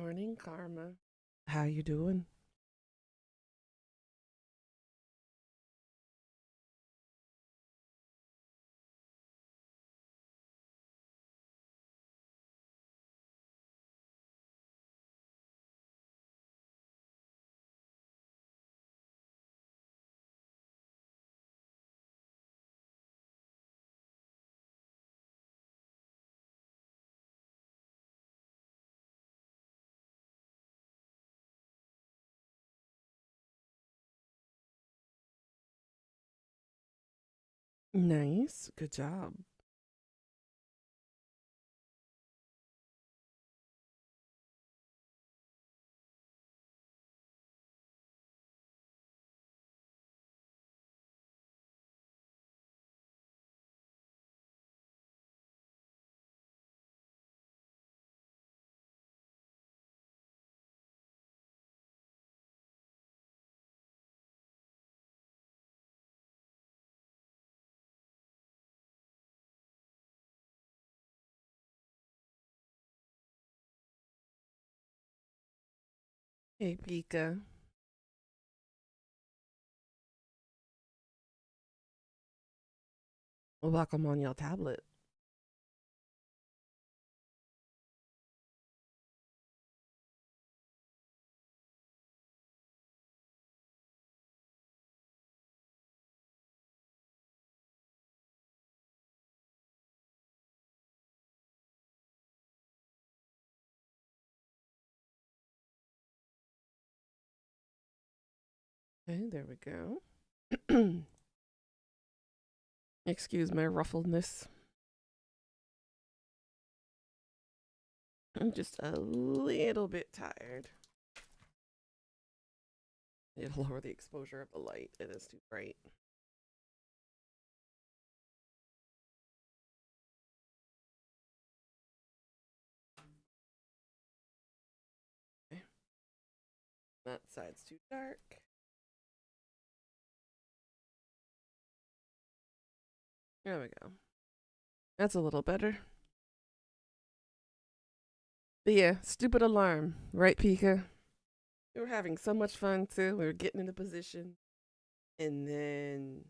Morning, Karma. How you doing? Nice. Good job. Hey, Pika. Welcome on your tablet. Okay, there we go. Excuse my ruffledness. I'm just a little bit tired. It'll lower the exposure of the light. It is too bright. Okay. That side's too dark. There we go. That's a little better. But yeah, stupid alarm, right, Pika? We were having so much fun too. We were getting into position, and then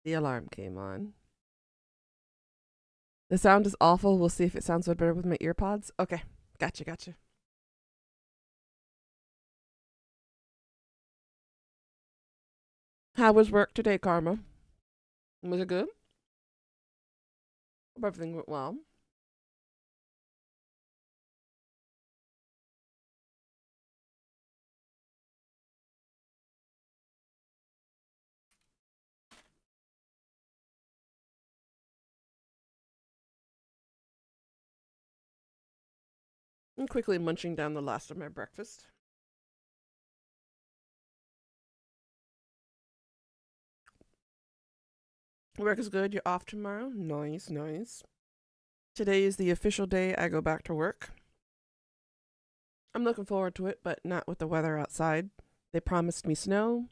the alarm came on. The sound is awful. We'll see if it sounds better with my earpods. Okay, gotcha. How was work today, Karma? Was it good? Hope everything went well. I'm quickly munching down the last of my breakfast. Work is good. You're off tomorrow. Nice. Today is the official day I go back to work. I'm looking forward to it, but not with the weather outside. They promised me snow.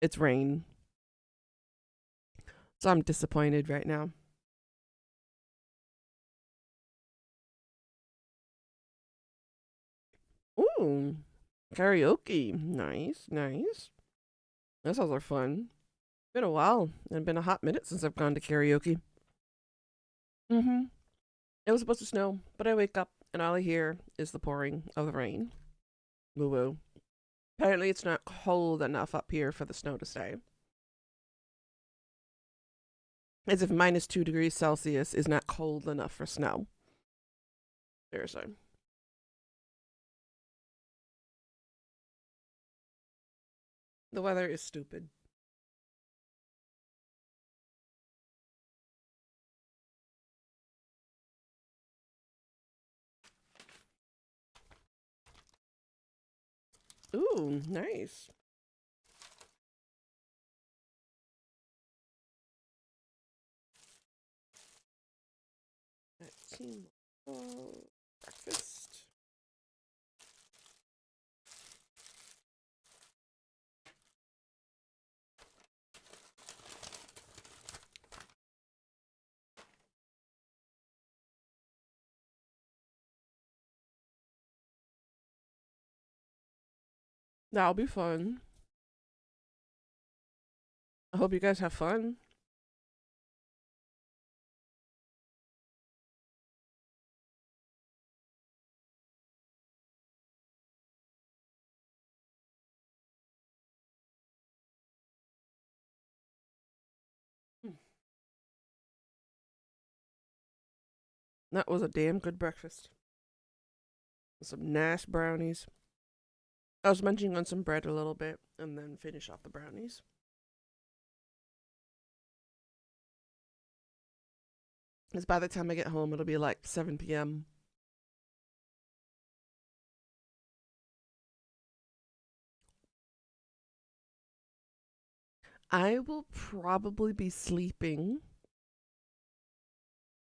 It's rain. So I'm disappointed right now. Ooh, karaoke. Nice. That sounds like fun. Been a while. It's been a hot minute since I've gone to karaoke. Mm-hmm. It was supposed to snow, but I wake up and all I hear is the pouring of the rain. Woo woo. Apparently, it's not cold enough up here for the snow to stay. As if -2 degrees Celsius is not cold enough for snow. Seriously. The weather is stupid. Ooh, nice. Breakfast. That'll be fun. I hope you guys have fun. That was a damn good breakfast. Some nice brownies. I was munching on some bread a little bit and then finish off the brownies. Because by the time I get home, it'll be like 7 p.m. I will probably be sleeping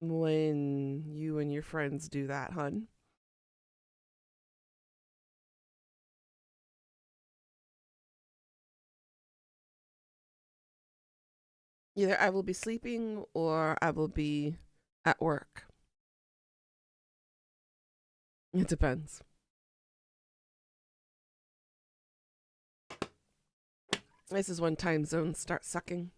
when you and your friends do that, hun. Either I will be sleeping or I will be at work. It depends. This is when time zones start sucking.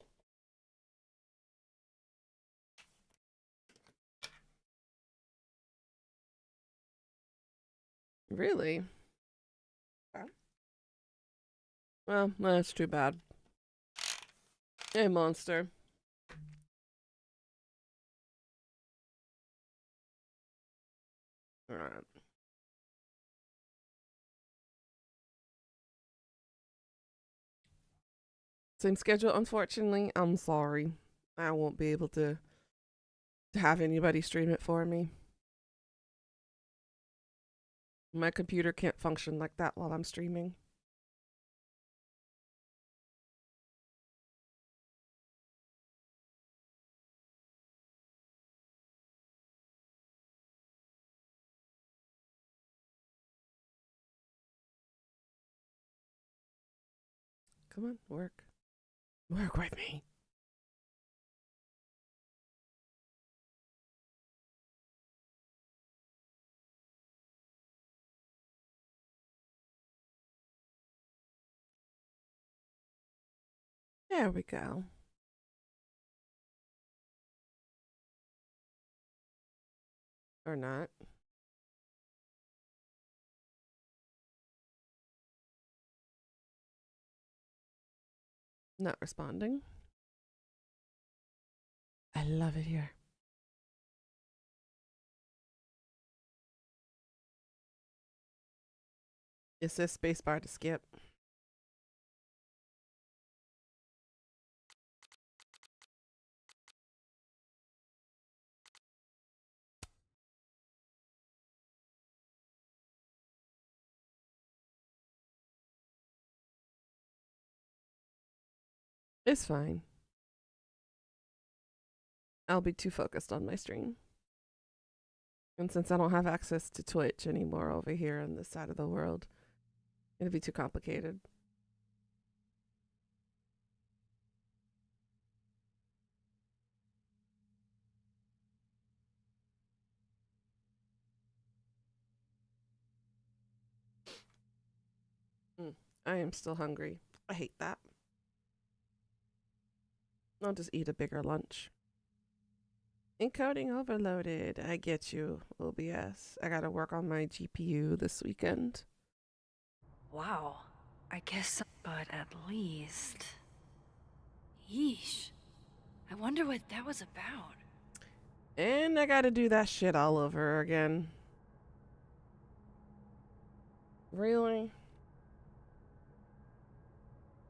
Really? Well, that's too bad. Hey, monster. Alright. Same schedule, unfortunately. I'm sorry. I won't be able to have anybody stream it for me. My computer can't function like that while I'm streaming. Come on, work. Work with me. There we go. Or not. Not responding. I love it here. It says spacebar to skip. It's fine. I'll be too focused on my stream. And since I don't have access to Twitch anymore over here on this side of the world, it'll be too complicated. I am still hungry. I hate that. I'll just eat a bigger lunch. Encoding overloaded. I get you, OBS. I gotta work on my GPU this weekend. Wow. I guess, but at least... Yeesh. I wonder what that was about. And I gotta do that shit all over again. Really?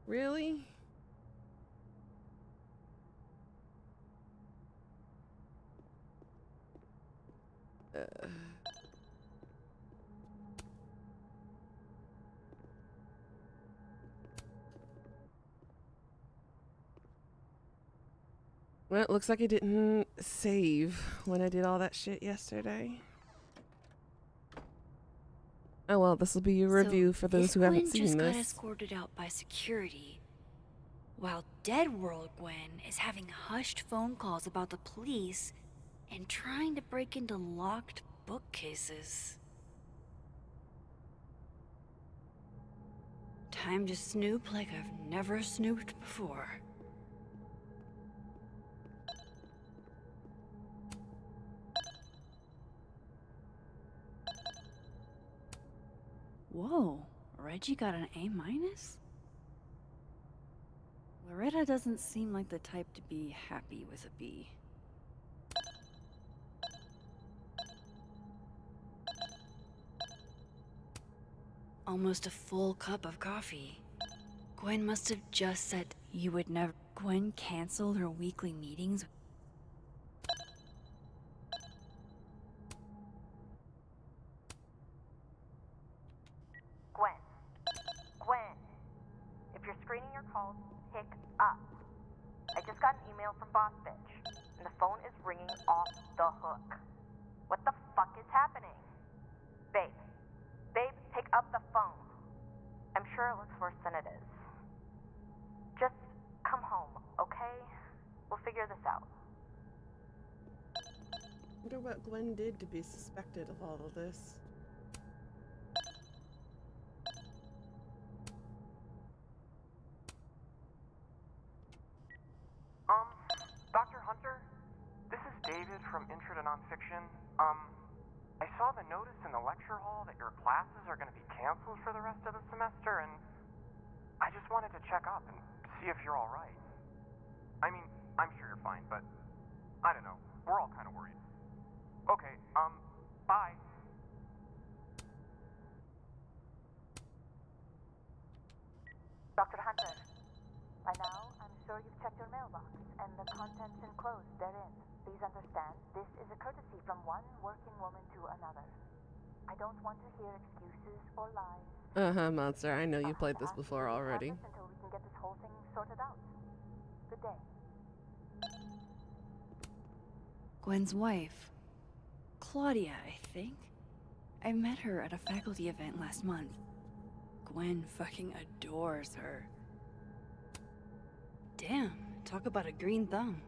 Really? Well, it looks like I didn't save when I did all that shit yesterday. Oh well, this will be a review for those who haven't seen just this. got escorted out by security, while Dead World Gwen is having hushed phone calls about the police and trying to break into locked bookcases. Time to snoop like I've never snooped before. Whoa, Reggie got an A minus? Loretta doesn't seem like the type to be happy with a B. Almost a full cup of coffee. Gwen must have just said you would never. Gwen canceled her weekly meetings. Gwen. Gwen. If you're screening your calls, pick up. I just got an email from Boss Bitch, and the phone is ringing off the hook. What the fuck is happening? Babe. Babe, pick up the phone. I'm sure it looks worse than it is. Just come home, okay? We'll figure this out. Wonder what Gwen did to be suspected of all of this. Dr. Hunter? This is David from Intro to Nonfiction. I saw the notice in the lecture hall that your classes are going to be canceled for the rest of the semester, and I just wanted to check up and see if you're all right. I mean, I'm sure you're fine, but I don't know. We're all kind of worried. Okay, bye. Dr. Hunter, by now, I'm sure you've checked your mailbox, and the contents enclosed therein. Please understand, this is a courtesy from one working woman to another. I don't want to hear excuses or lies. Monster. I know you I'll played have to this ask you before to leave already. campus until we can get this whole thing sorted out. Good day. Gwen's wife. Claudia, I think. I met her at a faculty event last month. Gwen fucking adores her. Damn, talk about a green thumb.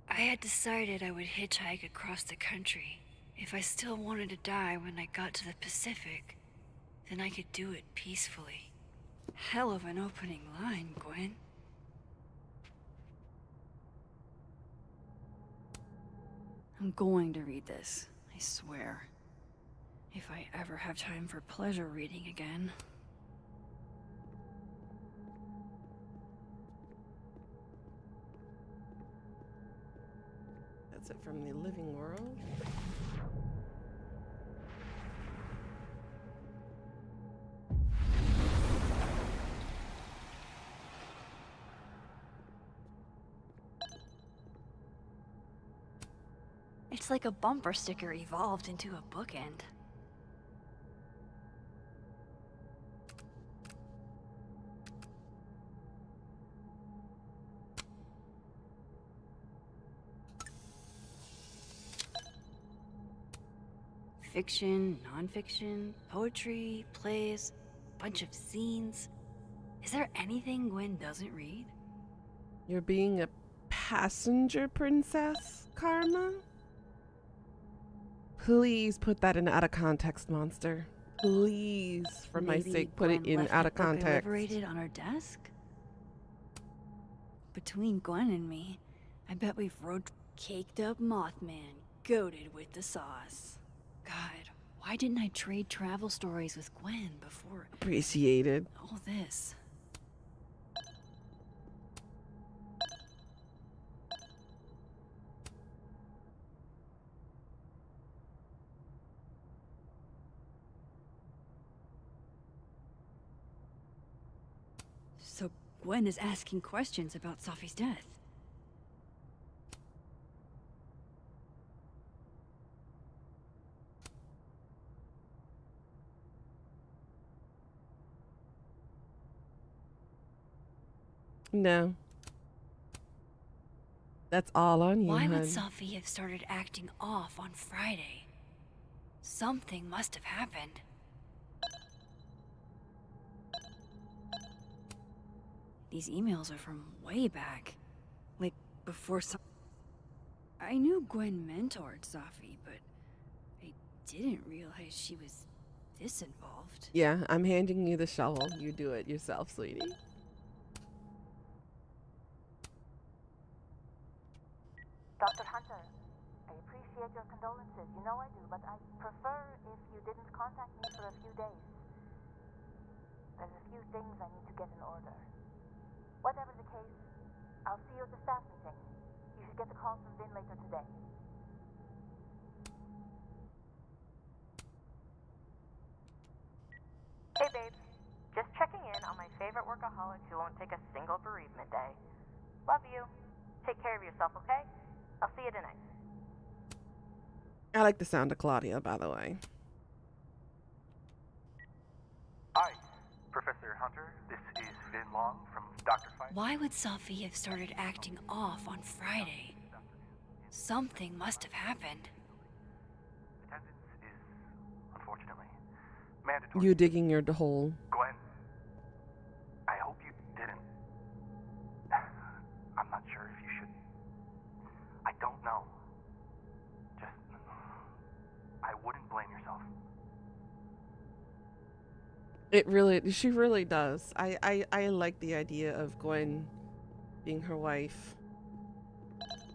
I had decided I would hitchhike across the country. If I still wanted to die when I got to the Pacific, then I could do it peacefully. Hell of an opening line, Gwen. I'm going to read this, I swear. If I ever have time for pleasure reading again. That's it from the living world. It's like a bumper sticker evolved into a bookend. Fiction, nonfiction, poetry, plays, bunch of zines. Is there anything Gwen doesn't read? You're being a passenger princess, Karma? Please put that in out of context, Monster. Please, for my Maybe sake, put it Gwen in left out the of book I context. liberated on her desk? Between Gwen and me, I bet we've rode caked up Mothman, goated with the sauce. God, why didn't I trade travel stories with Gwen before Appreciated. all this? So Gwen is asking questions about Safi's death. No. That's all on you, Why hun. would Safi have started acting off on Friday? Something must have happened. These emails are from way back. Like, before some... I knew Gwen mentored Safi, but I didn't realize she was this involved. Yeah, I'm handing you the shovel. You do it yourself, sweetie. Dr. Hunter, I appreciate your condolences. You know I do, but I prefer if you didn't contact me for a few days. There's a few things I need to get in order. Whatever the case, I'll see you at the staff meeting. You should get the call from Vin later today. Hey babe, just checking in on my favorite workaholic who won't take a single bereavement day. Love you. Take care of yourself, okay? I'll see you tonight. I like the sound of Claudia, by the way. Hi, Professor Hunter. This is Vin Long from Dr. Fight. Why would Safi have started acting off on Friday? Something must have happened. Attendance is, unfortunately, mandatory. You digging your hole. Gwen, I hope you didn't. I'm not sure if you should. I don't know. Just, I wouldn't blame yourself. She really does. I like the idea of Gwen being her wife.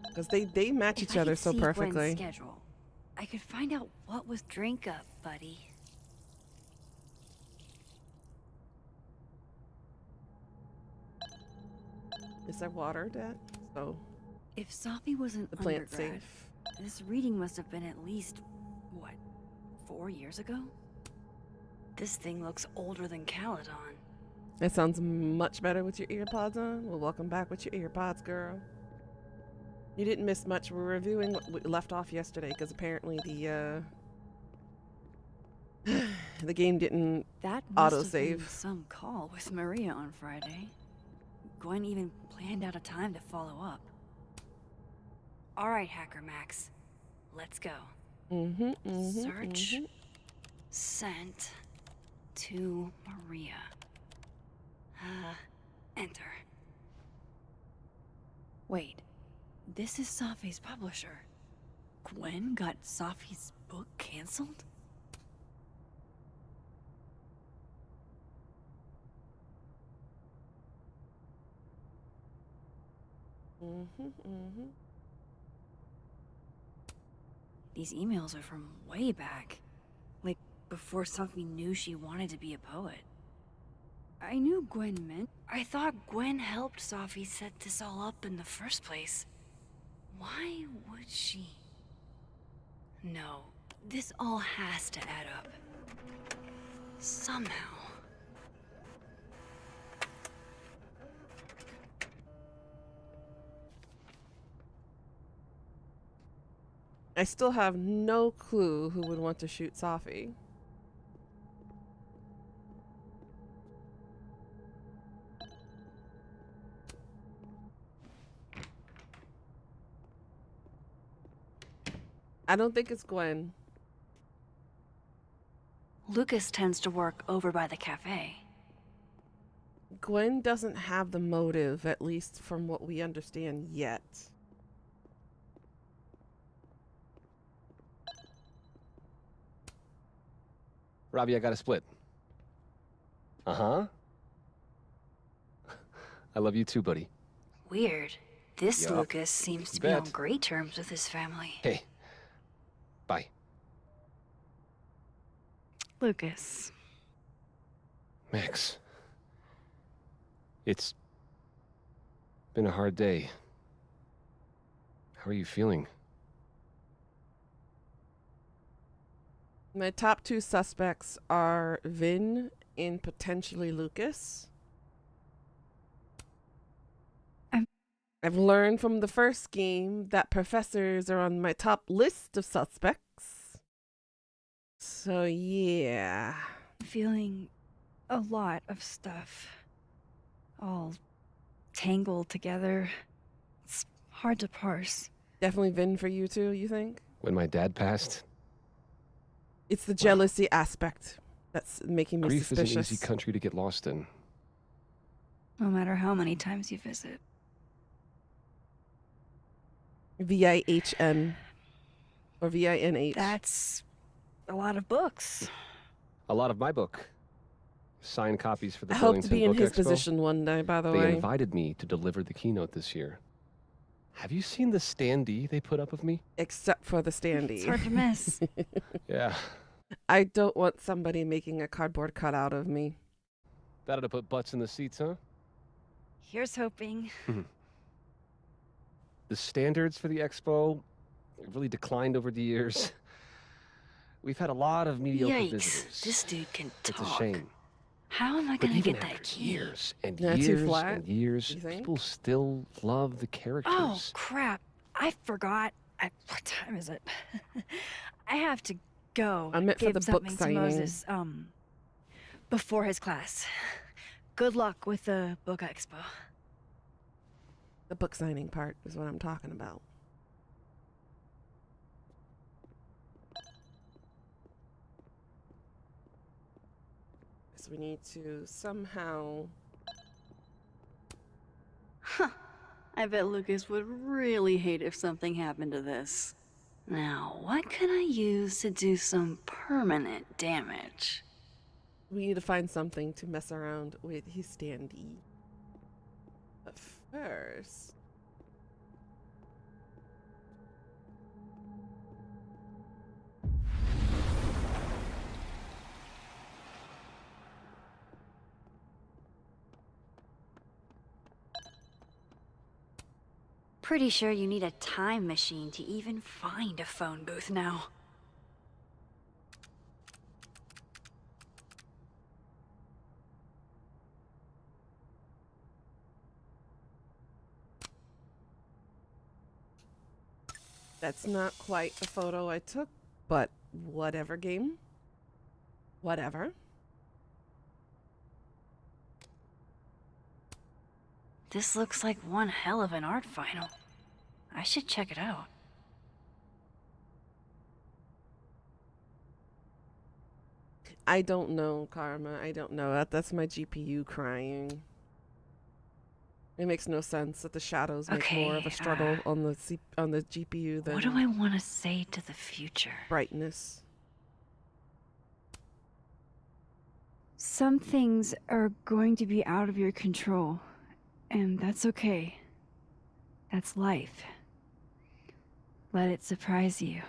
Because they match If each I other could so see Gwen's perfectly. schedule, I could find out what was drink up, buddy. Is there water, Dad? So If Safi was an the plant's undergrad, safe. this reading must have been at least, what, 4 years ago? This thing looks older than Caledon. That sounds much better with your earpods on. Well, welcome back with your earpods, girl. You didn't miss much. We're reviewing what we left off yesterday because apparently the the game didn't That must have autosave. been some call with Maria on Friday. Gwen even planned out a time to follow up. All right, Hacker Max, let's go. Search. Sent to Maria. Enter. Wait, this is Safi's publisher. Gwen got Safi's book canceled? These emails are from way back. Like, before Safi knew she wanted to be a poet. I knew Gwen meant... I thought Gwen helped Safi set this all up in the first place. Why would she? No, this all has to add up. Somehow. I still have no clue who would want to shoot Safi. I don't think it's Gwen. Lucas tends to work over by the cafe. Gwen doesn't have the motive, at least from what we understand yet. Robbie, I got a split. Uh-huh. I love you too, buddy. Weird. This Yup. Lucas seems to You be on bet. great terms with his family. Hey. Bye. Lucas. Max. It's been a hard day. How are you feeling? My top two suspects are Vin and potentially Lucas. I've learned from the first game that professors are on my top list of suspects. So yeah. Feeling a lot of stuff. All tangled together. It's hard to parse. Definitely Vin for you too, you think? When my dad passed, It's the jealousy aspect that's making me grief is an suspicious. easy country to get lost in. No matter how many times you visit. VIHN or VINH. That's a lot of books. A lot of my book. Signed copies for the I hope to Burlington be in Book his Expo. position one day, by the They way. invited me to deliver the keynote this year. Have you seen the standee they put up of me? Except for the It's standee. hard to miss. Yeah. I don't want somebody making a cardboard cutout of me. That ought to put butts in the seats, huh? Here's hoping. The standards for the expo have really declined over the years. We've had a lot of mediocre Yikes. visitors. This dude can It's talk. a shame. How am I But gonna even get that after key? years and Not too years flat, and years, you think? people still love the characters. Oh, crap. I forgot. What time is it? I have to go. I meant for give the book something signing. to Moses, before his class. Good luck with the book expo. The book signing part is what I'm talking about. So we need to somehow... I bet Lucas would really hate if something happened to this. Now, what can I use to do some permanent damage? We need to find something to mess around with his standee. But first... Pretty sure you need a time machine to even find a phone booth now. That's not quite the photo I took, but whatever, game. Whatever. This looks like one hell of an art final. I should check it out. I don't know, Karma. I don't know. That's my GPU crying. It makes no sense that the shadows make more of a Okay, struggle on the on the GPU than What do I want to say to the future? brightness. Some things are going to be out of your control, and that's okay. That's life. Let it surprise you.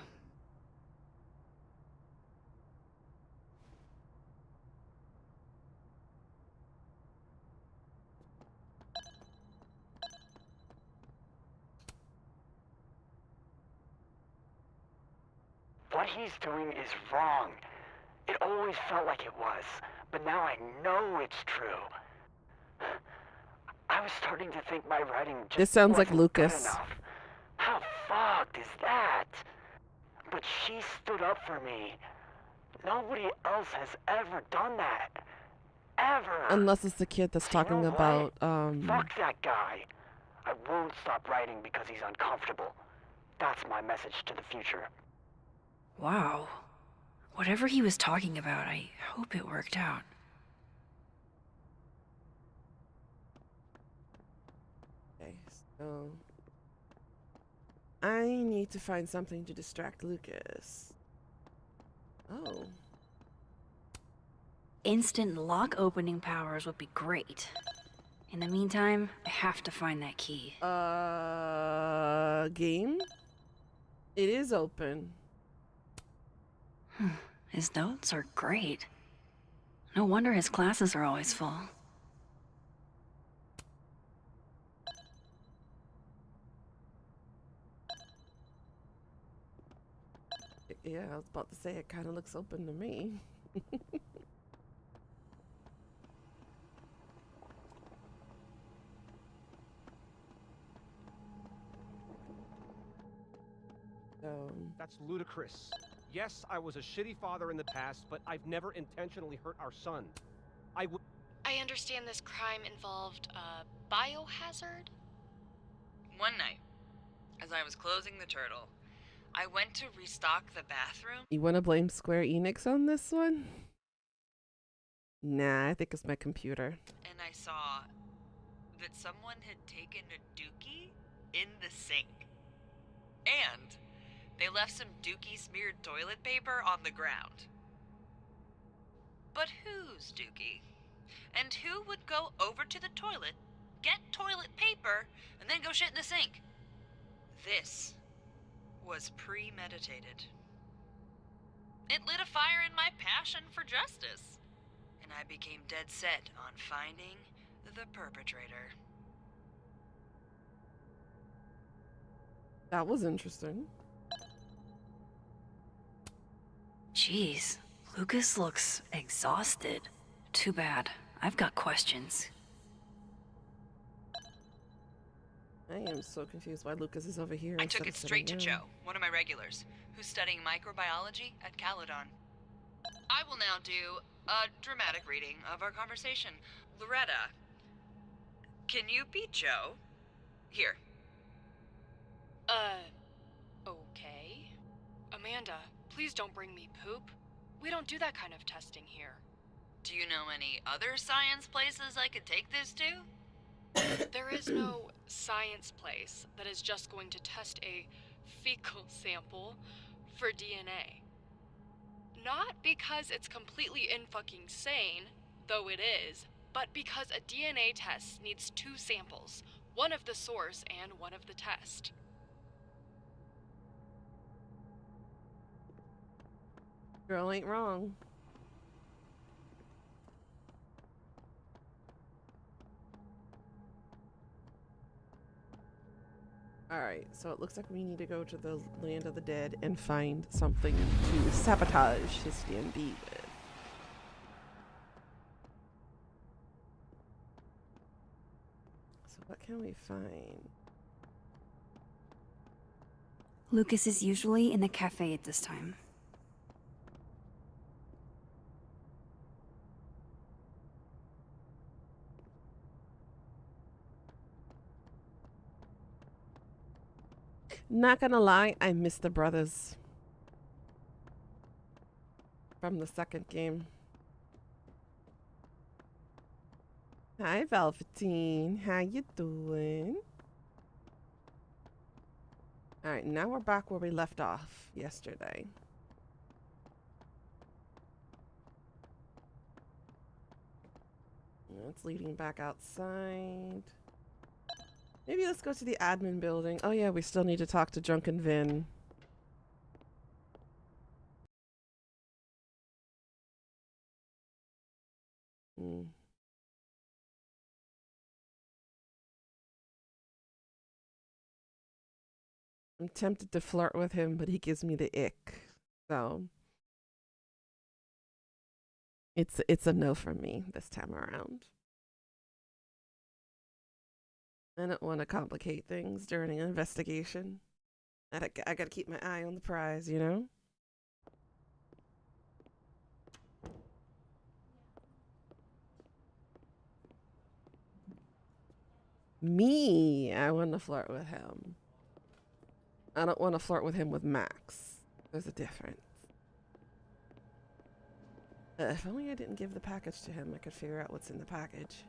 What he's doing is wrong. It always felt like it was, but now I know it's true. I was starting to think my writing just This sounds like wasn't Lucas. good enough. How fucked is that? But she stood up for me. Nobody else has ever done that. Ever. Unless it's the kid that's So you talking know what? about Fuck that guy. I won't stop writing because he's uncomfortable. That's my message to the future. Wow. Whatever he was talking about, I hope it worked out. Okay, so I need to find something to distract Lucas. Oh. Instant lock opening powers would be great. In the meantime, I have to find that key. Game? It is open. His notes are great. No wonder his classes are always full. Yeah, I was about to say it kind of looks open to me. So, That's ludicrous. Yes, I was a shitty father in the past, but I've never intentionally hurt our son. I understand this crime involved a biohazard? One night, as I was closing the turtle, I went to restock the bathroom. you want to blame Square Enix on this one? Nah, I think it's my computer. And I saw that someone had taken a dookie in the sink. And they left some dookie smeared toilet paper on the ground. But whose dookie? And who would go over to the toilet, get toilet paper, and then go shit in the sink? This was premeditated. It lit a fire in my passion for justice, and I became dead set on finding the perpetrator. That was interesting. Jeez, Lucas looks exhausted. Too bad. I've got questions. I am so confused why Lucas is over here. I instead took of it straight to sitting down. Joe, one of my regulars, who's studying microbiology at Caledon. I will now do a dramatic reading of our conversation. Loretta, can you beat Joe? Here. Okay. Amanda, please don't bring me poop. We don't do that kind of testing here. Do you know any other science places I could take this to? There is no science place that is just going to test a fecal sample for DNA. Not because it's completely in-fucking sane, though it is, but because a DNA test needs 2 samples, one of the source and one of the test. Girl ain't wrong. Alright, so it looks like we need to go to the land of the dead and find something to sabotage his D&D with. So what can we find? Lucas is usually in the cafe at this time. Not gonna lie, I miss the brothers from the second game. Hi, Velveteen. How you doing? Alright, now we're back where we left off yesterday. It's leading back outside. Maybe let's go to the admin building. Oh yeah, we still need to talk to Drunken Vin. I'm tempted to flirt with him, but he gives me the ick. So it's a no from me this time around. I don't want to complicate things during an investigation. I gotta keep my eye on the prize, you know? Me, I want to flirt with him. I don't want to flirt with him with Max. There's a difference. If only I didn't give the package to him, I could figure out what's in the package.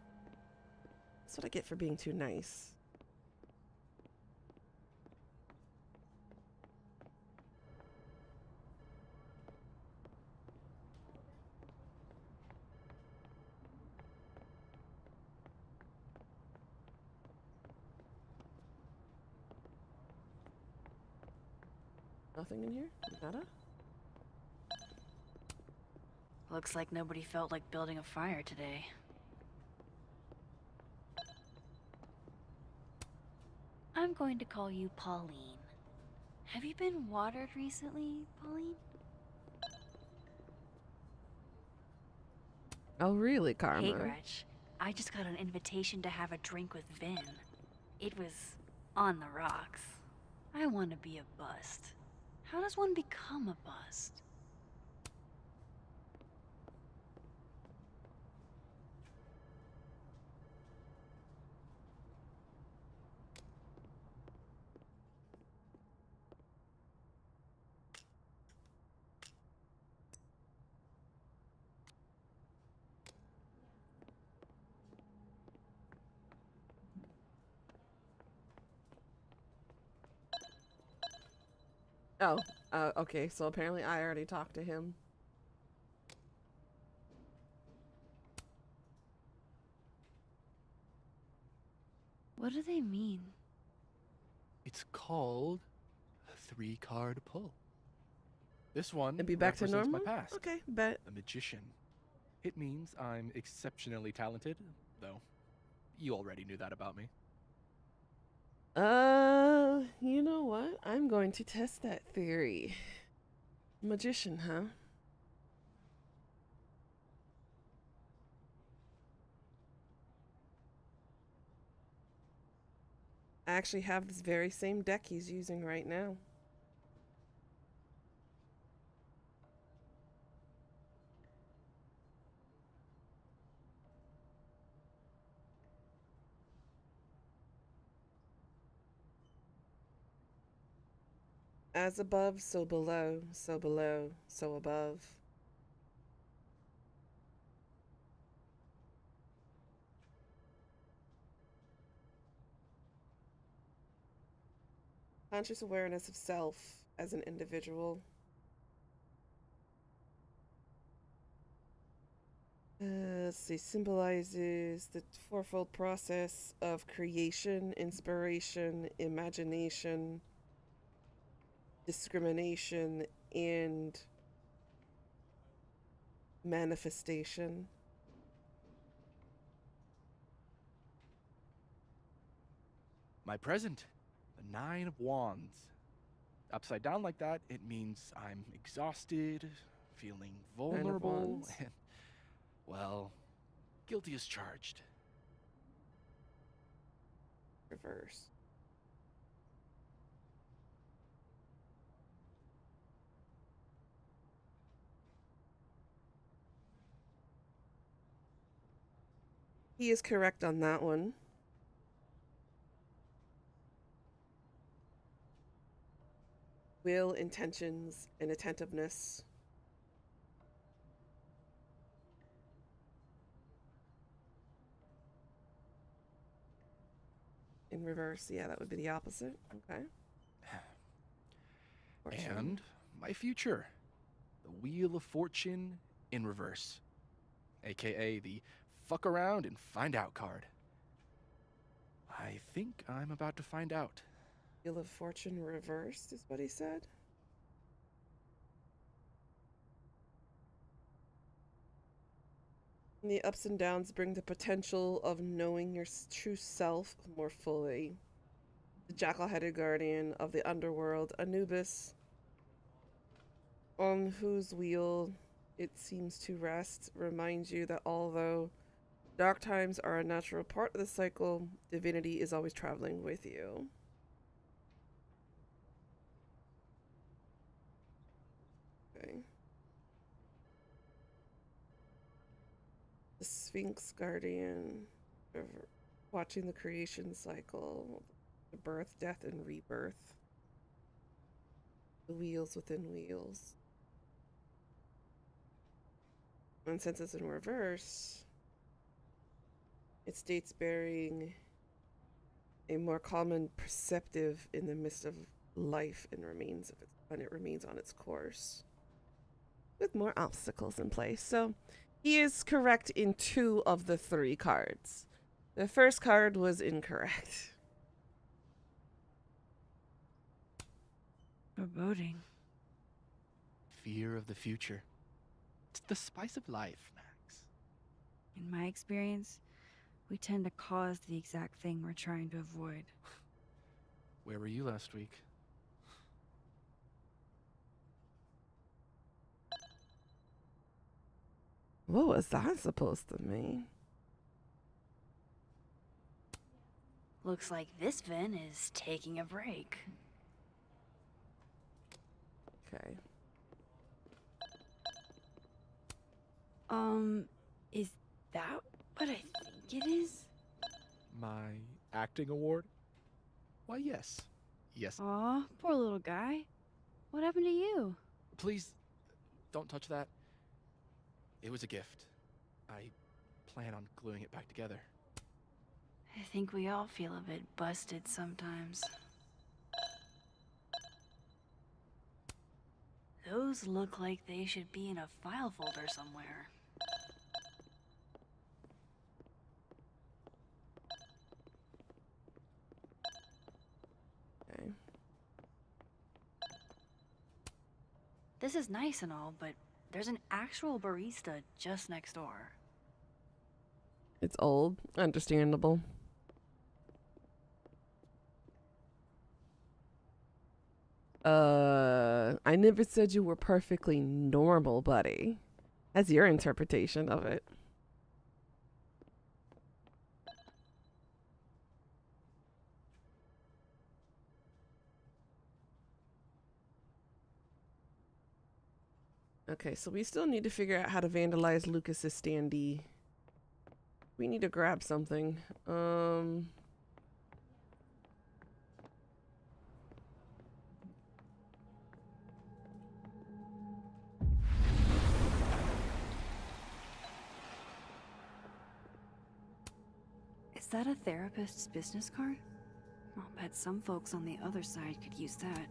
That's what I get for being too nice. Nothing in here? Nada? Looks like nobody felt like building a fire today. I'm going to call you Pauline. Have you been watered recently, Pauline? Oh, really, Karma? Hey, Gretch. I just got an invitation to have a drink with Vin. It was on the rocks. I want to be a bust. How does one become a bust? Oh, okay, so apparently I already talked to him. What do they mean? It's called a 3-card pull. This one And be back to represents normal? my past. Okay, bet. A magician. It means I'm exceptionally talented, though you already knew that about me. You know what? I'm going to test that theory. Magician, huh? I actually have this very same deck he's using right now. As above, so below, so below, so above. Conscious awareness of self as an individual. Let's see, symbolizes the fourfold process of creation, inspiration, imagination, discrimination, and manifestation. My present, the 9 of Wands. Upside down like that, it means I'm exhausted, feeling vulnerable, Wands. and, well, guilty as charged. Reverse. He is correct on that one. Will, intentions, and attentiveness. In reverse, yeah, that would be the opposite. Okay. Fortune. And my future, the Wheel of Fortune in reverse, aka the fuck around and find out card. I think I'm about to find out. Wheel of Fortune reversed is what he said. The ups and downs bring the potential of knowing your true self more fully. The jackal-headed guardian of the underworld, Anubis, on whose wheel it seems to rest, reminds you that although dark times are a natural part of the cycle, divinity is always traveling with you. Okay. The Sphinx Guardian, watching the creation cycle, the birth, death, and rebirth. The wheels within wheels. And since it's in reverse, it states bearing a more common perceptive in the midst of life and it remains on its course with more obstacles in place. So he is correct in 2 of the 3 cards. The first card was incorrect. Foreboding. Fear of the future. It's the spice of life, Max. In my experience, we tend to cause the exact thing we're trying to avoid. Where were you last week? What was that supposed to mean? Looks like this Ven is taking a break. Okay. Is that what I think it is? My acting award? Why, yes. Yes. Aw, poor little guy. What happened to you? Please, don't touch that. It was a gift. I plan on gluing it back together. I think we all feel a bit busted sometimes. Those look like they should be in a file folder somewhere. Okay. This is nice and all, but there's an actual barista just next door. It's old. Understandable. I never said you were perfectly normal, buddy. That's your interpretation of it. Okay, so we still need to figure out how to vandalize Lucas's standee. We need to grab something. Is that a therapist's business card? I'll bet some folks on the other side could use that.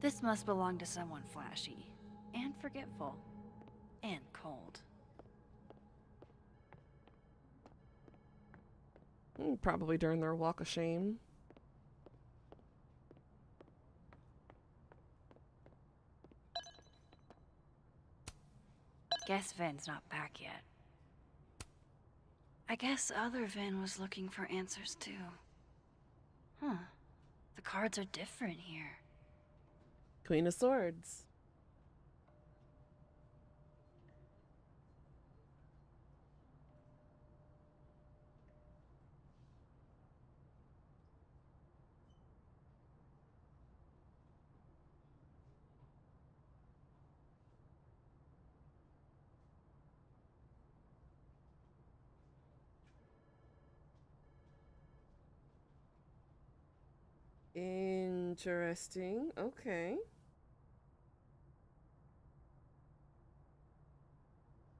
This must belong to someone flashy, and forgetful, and cold. Probably during their walk of shame. Guess Ven's not back yet. I guess other Ven was looking for answers too. Huh. The cards are different here. Queen of Swords. Interesting. Okay.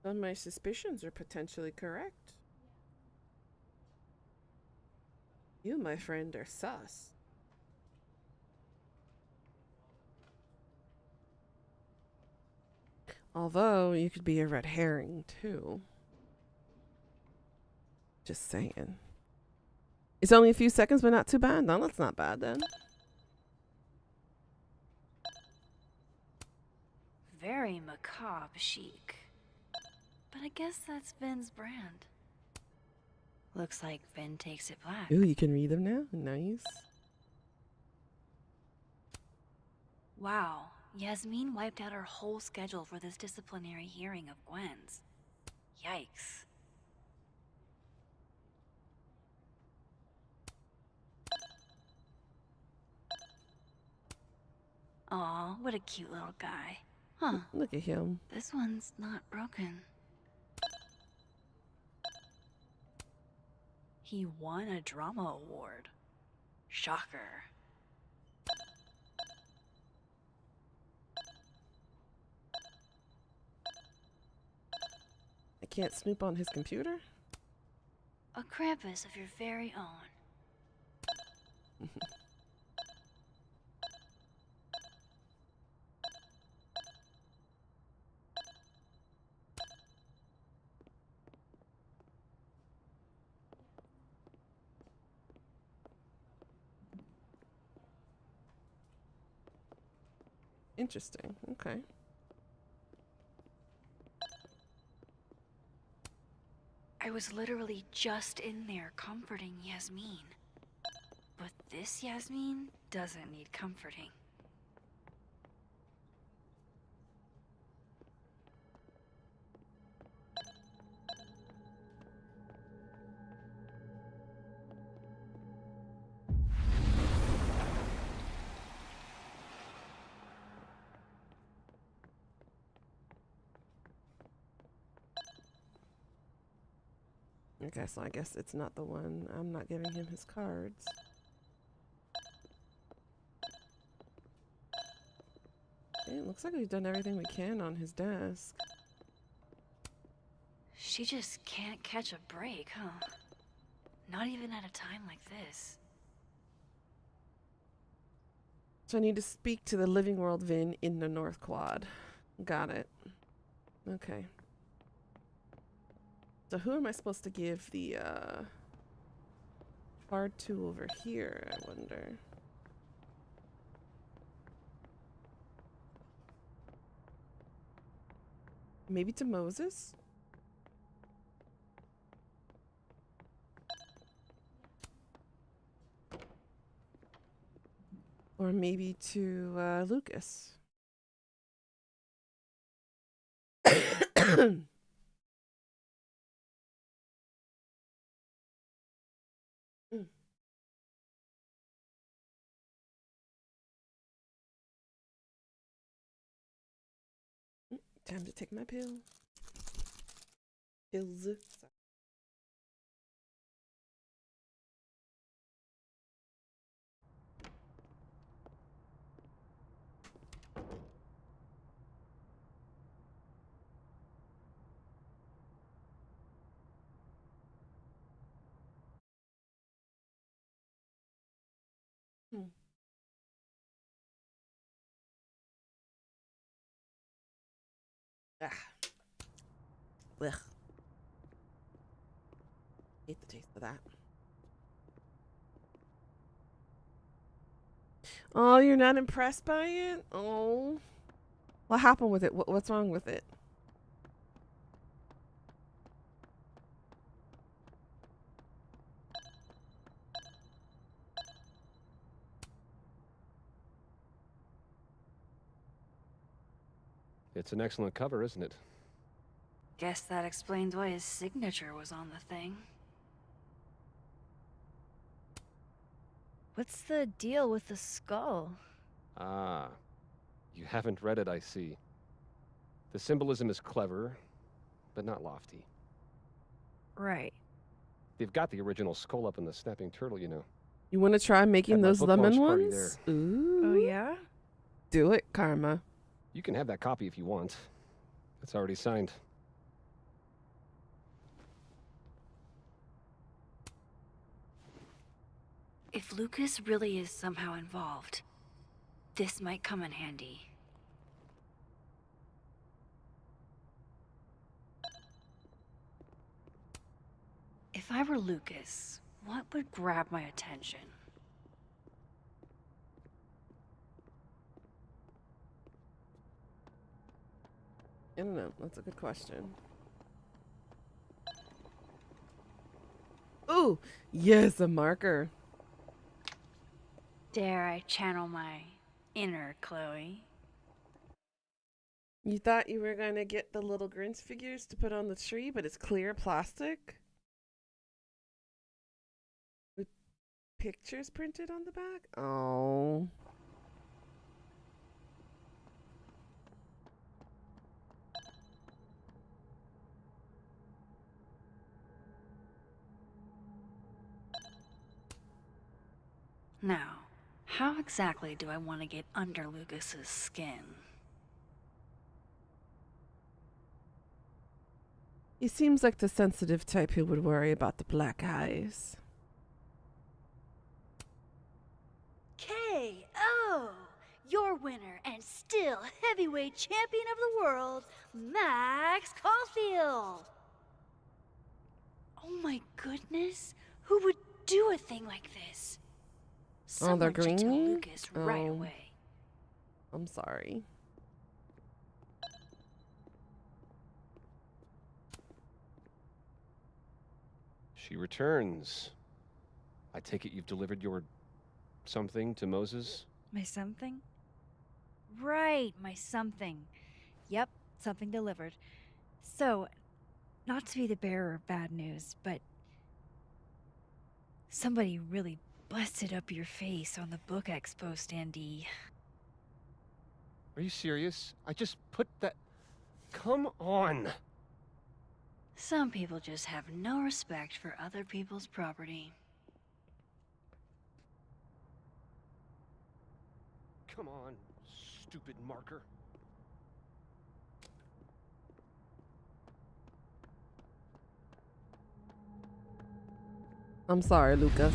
So my suspicions are potentially correct. You, my friend, are sus. Although you could be a red herring too. Just saying. It's only a few seconds, but not too bad. No, that's not bad then. Very macabre chic. But I guess that's Ven's brand. Looks like Ven takes it black. Ooh, you can read them now? Nice. Wow, Yasmin wiped out her whole schedule for this disciplinary hearing of Gwen's. Yikes. Aw, what a cute little guy. Huh. Look at him. This one's not broken. He won a drama award. Shocker. I can't snoop on his computer? A Krampus of your very own. Interesting. Okay. I was literally just in there comforting Yasmin. But this Yasmin doesn't need comforting. Okay, so I guess it's not the one. I'm not giving him his cards. Okay, it looks like we've done everything we can on his desk. She just can't catch a break, huh? Not even at a time like this. So I need to speak to the Living World Vin in the North Quad. Got it. Okay. So who am I supposed to give the card to over here, I wonder? Maybe to Moses? Or maybe to Lucas. Time to take my pill. Pills. Sorry. Ah. Ugh. Hate the taste of that. Oh, you're not impressed by it? Oh. What happened with it? What's wrong with it? It's an excellent cover, isn't it? Guess that explains why his signature was on the thing. What's the deal with the skull? Ah, you haven't read it, I see. The symbolism is clever, but not lofty. Right. They've got the original skull up in the snapping turtle, you know. You want to try making Had my those book lemon launch party ones? there. Ooh. Oh, yeah? Do it, Karma. You can have that copy if you want. It's already signed. If Lucas really is somehow involved, this might come in handy. If I were Lucas, what would grab my attention? I don't know. That's a good question. Ooh, yes, a marker. Dare I channel my inner Chloe? You thought you were going to get the little Grinch figures to put on the tree, but it's clear plastic? With pictures printed on the back? Oh. Now, how exactly do I want to get under Lucas's skin? He seems like the sensitive type who would worry about the black eyes. K.O. Your winner and still heavyweight champion of the world, Max Caulfield. Oh my goodness, who would do a thing like this? Oh, they're Someone should tell green? Lucas right Oh. away. I'm sorry. She returns. I take it you've delivered your something to Moses? My something? Right, my something. Yep, something delivered. So, not to be the bearer of bad news, but somebody really busted up your face on the book expo standee. Are you serious? I just put that... Come on! Some people just have no respect for other people's property. Come on, stupid marker. I'm sorry, Lucas.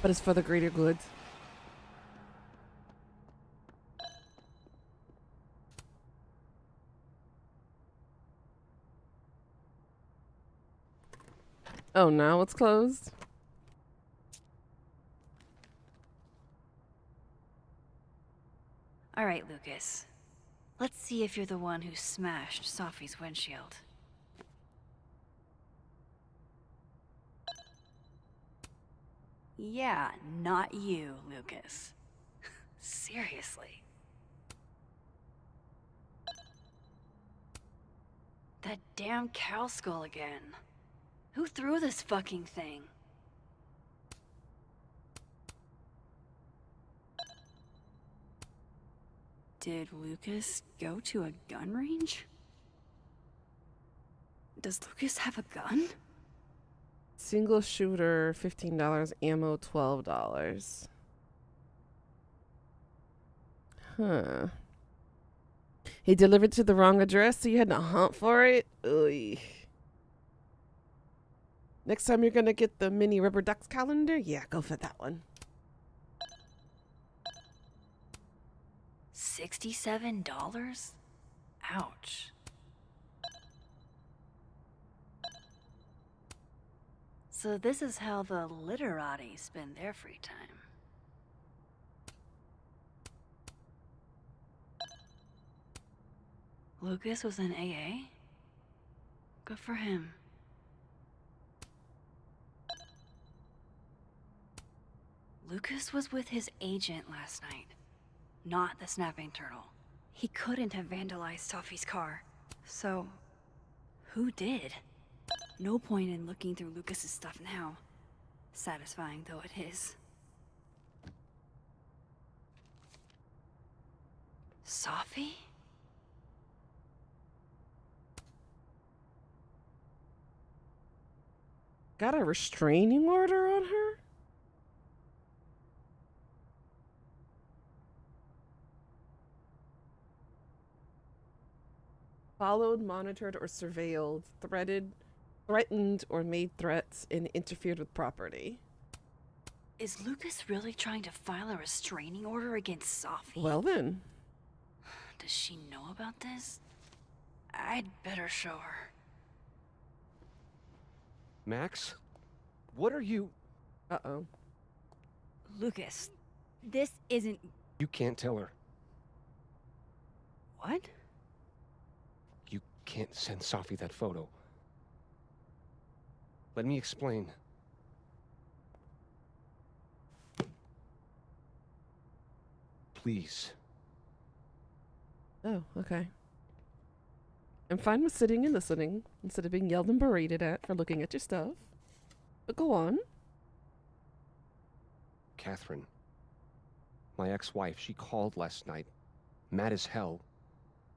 But it's for the greater good. Oh, now it's closed? All right, Lucas. Let's see if you're the one who smashed Sophie's windshield. Yeah, not you, Lucas. Seriously. That damn cow skull again. Who threw this fucking thing? Did Lucas go to a gun range? Does Lucas have a gun? Single shooter, $15. Ammo, $12. Huh. He delivered to the wrong address, so you had to hunt for it? Oy. Next time you're gonna get the mini rubber ducks calendar? Yeah, go for that one. $67? Ouch. So this is how the literati spend their free time. Lucas was in AA? Good for him. Lucas was with his agent last night, not the snapping turtle. He couldn't have vandalized Sophie's car. So, who did? No point in looking through Lucas's stuff now. Satisfying though it is. Sophie? Got a restraining order on her? Followed, monitored, or surveilled, threatened, or made threats, and interfered with property. Is Lucas really trying to file a restraining order against Sophie? Well then. Does she know about this? I'd better show her. Max? What are you... Uh-oh. Lucas, this isn't... You can't tell her. What? You can't send Sophie that photo. Let me explain. Please. Oh, okay. I'm fine with sitting and listening instead of being yelled and berated at for looking at your stuff. But go on. Catherine, my ex-wife, she called last night, mad as hell,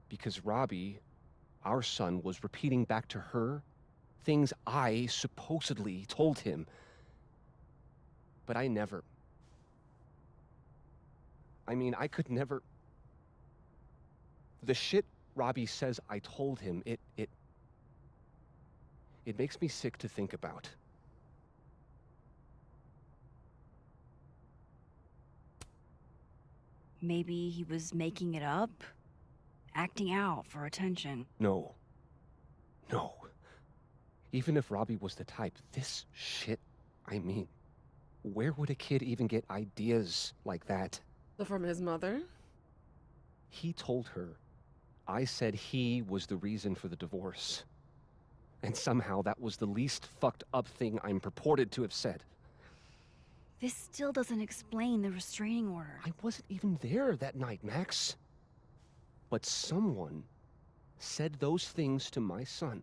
because Robbie, our son, was repeating back to her things I supposedly told him. But I never... I could never... The shit Robbie says I told him, it makes me sick to think about. Maybe he was making it up? Acting out for attention? No. No. Even if Robbie was the type, this shit, where would a kid even get ideas like that? So from his mother? He told her I said he was the reason for the divorce. And somehow that was the least fucked up thing I'm purported to have said. This still doesn't explain the restraining order. I wasn't even there that night, Max. But someone said those things to my son.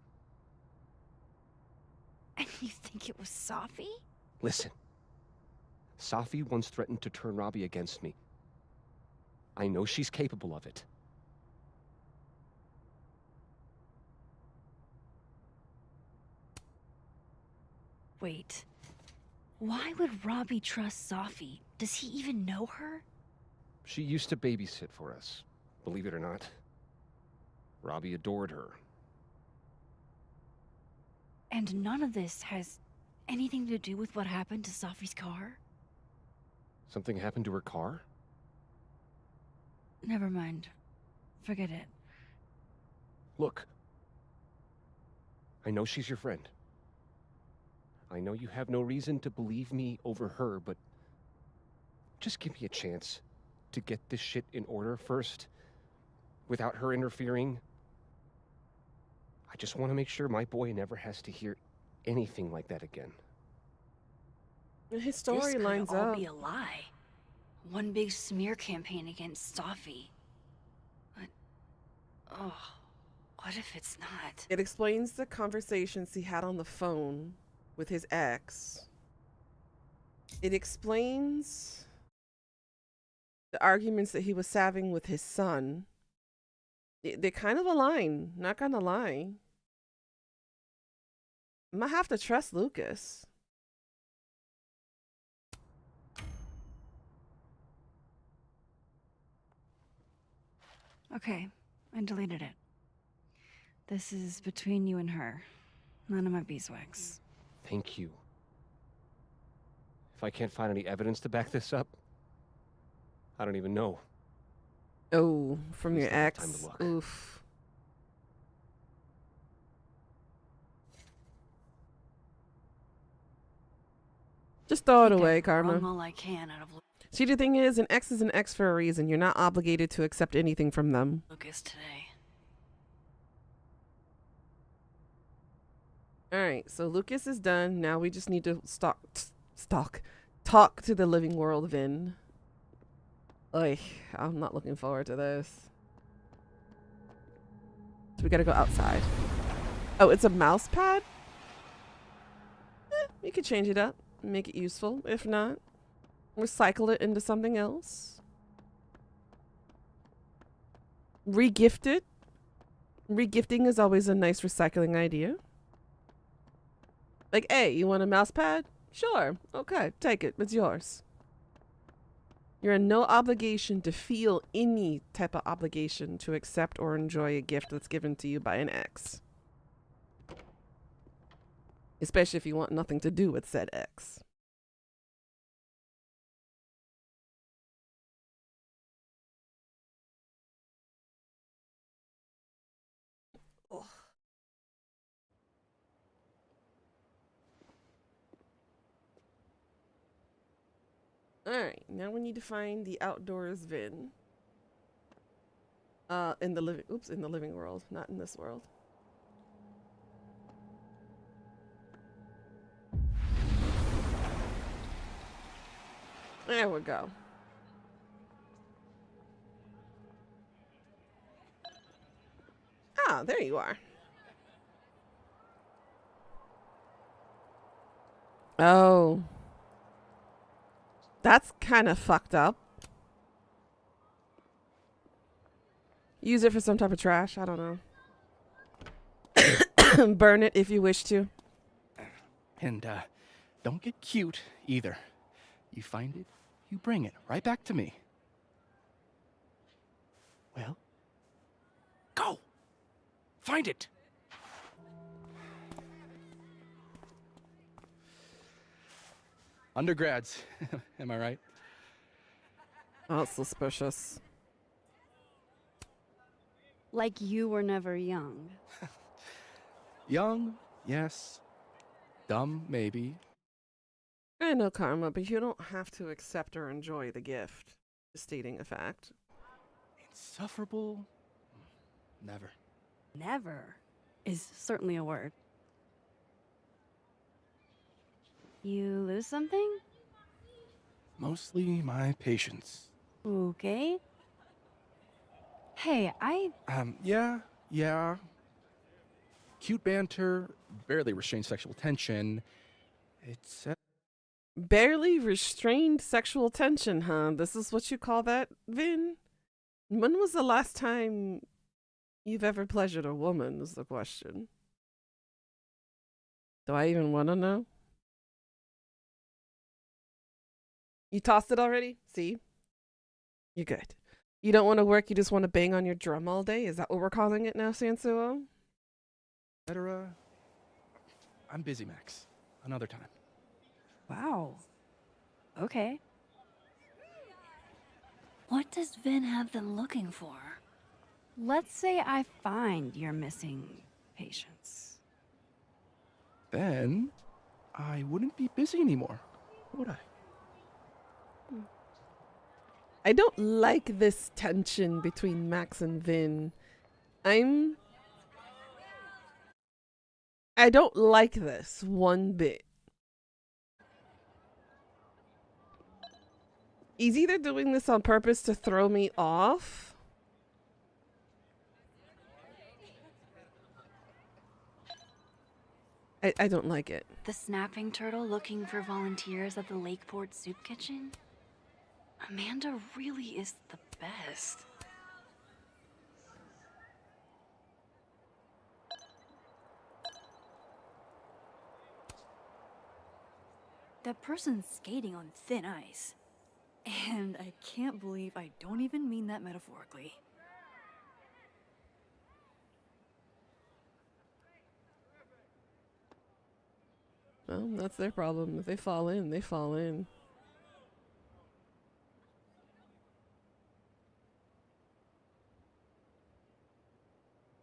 And you think it was Sophie? Listen. Sophie once threatened to turn Robbie against me. I know she's capable of it. Wait. Why would Robbie trust Sophie? Does he even know her? She used to babysit for us, believe it or not. Robbie adored her. And none of this has anything to do with what happened to Sophie's car? Something happened to her car? Never mind. Forget it. Look. I know she's your friend. I know you have no reason to believe me over her, but just give me a chance to get this shit in order first, without her interfering. I just want to make sure my boy never has to hear anything like that again. His story This could lines all up. be a lie. One big smear campaign against Safi. But, oh, what if it's not? It explains the conversations he had on the phone with his ex. It explains the arguments that he was having with his son. They kind of align, not gonna lie. I'm gonna have to trust Lucas. Okay, I deleted it. This is between you and her. None of my beeswax. Thank you. If I can't find any evidence to back this up, I don't even know. Oh, from Please your take the time to ex. look. Oof. Just throw it Think away, I've Karma. wrung all I can out of See, the thing is, an ex is an ex for a reason. You're not obligated to accept anything from them. Lucas today. All right, so Lucas is done. Now we just need to talk to the living world, Vin. Oy, I'm not looking forward to this. So we gotta go outside. Oh, it's a mouse pad? You could change it up, make it useful. If not, recycle it into something else. Regift it. Regifting is always a nice recycling idea. Like, hey, you want a mouse pad? Sure. Okay, take it. It's yours. You're in no obligation to feel any type of obligation to accept or enjoy a gift that's given to you by an ex. Especially if you want nothing to do with said ex. Ugh. Alright, now we need to find the outdoors Vin. In the living world, not in this world. There we go. Ah, there you are. Oh. That's kind of fucked up. Use it for some type of trash. I don't know. Burn it if you wish to. And don't get cute either. You find it, you bring it right back to me. Well, go. Find it. Undergrads, am I right? Oh, suspicious. Like you were never young. Young, yes. Dumb, maybe. I know, Karma, but you don't have to accept or enjoy the gift. Just stating a fact. Insufferable? Never. Never is certainly a word. You lose something? Mostly my patience. Okay. Hey, Yeah. Cute banter, barely restrained sexual tension. It's Barely restrained sexual tension, huh? This is what you call that, Vin? When was the last time you've ever pleasured a woman, is the question. Do I even want to know? You tossed it already? See? You're good. You don't want to work, you just want to bang on your drum all day? Is that what we're calling it now, Sansuo? etc. I'm busy, Max. Another time. Wow. Okay. What does Vin have them looking for? Let's say I find your missing patience. Then I wouldn't be busy anymore, would I? I don't like this tension between Max and Vin. I don't like this one bit. He's either doing this on purpose to throw me off. I don't like it. The snapping turtle looking for volunteers at the Lakeport Soup Kitchen? Amanda really is the best. That person's skating on thin ice. And I can't believe I don't even mean that metaphorically. Well, that's their problem. If they fall in, they fall in.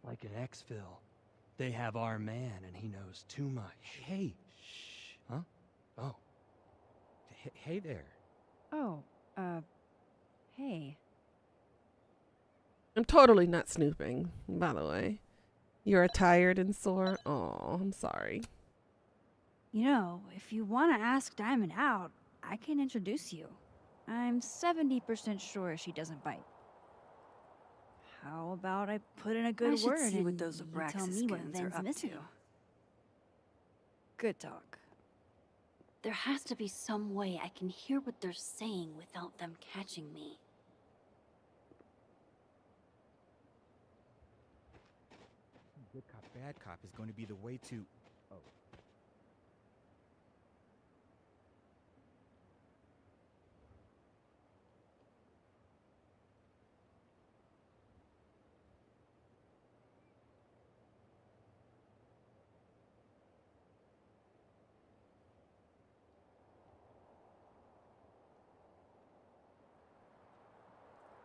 Like in Xville, they have our man and he knows too much. Hey, shh. Huh? Oh. Hey there. Oh, hey. I'm totally not snooping, by the way. You're tired and sore? Oh, I'm sorry. You know, if you want to ask Diamond out, I can introduce you. I'm 70% sure she doesn't bite. How about I put in a good I should word see and what those you Abraxas tell me what goons are Vin's up missing? to. Good talk. There has to be some way I can hear what they're saying without them catching me. Good cop, bad cop is going to be the way to... Oh.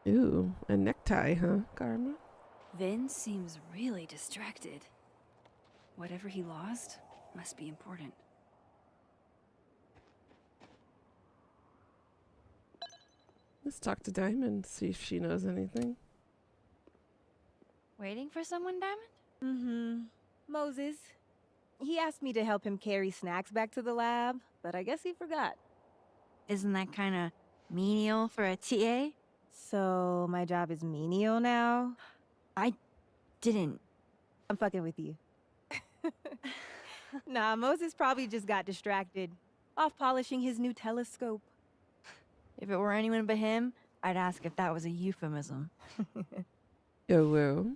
Ooh, a necktie, huh, Karma? Vin seems really distracted. Whatever he lost must be important. Let's talk to Diamond, see if she knows anything. Waiting for someone, Diamond? Mm-hmm. Moses. He asked me to help him carry snacks back to the lab, but I guess he forgot. Isn't that kind of menial for a TA? So, my job is menial now? I didn't. I'm fucking with you. Nah, Moses probably just got distracted. Off polishing his new telescope. If it were anyone but him, I'd ask if that was a euphemism. Yo, whoa.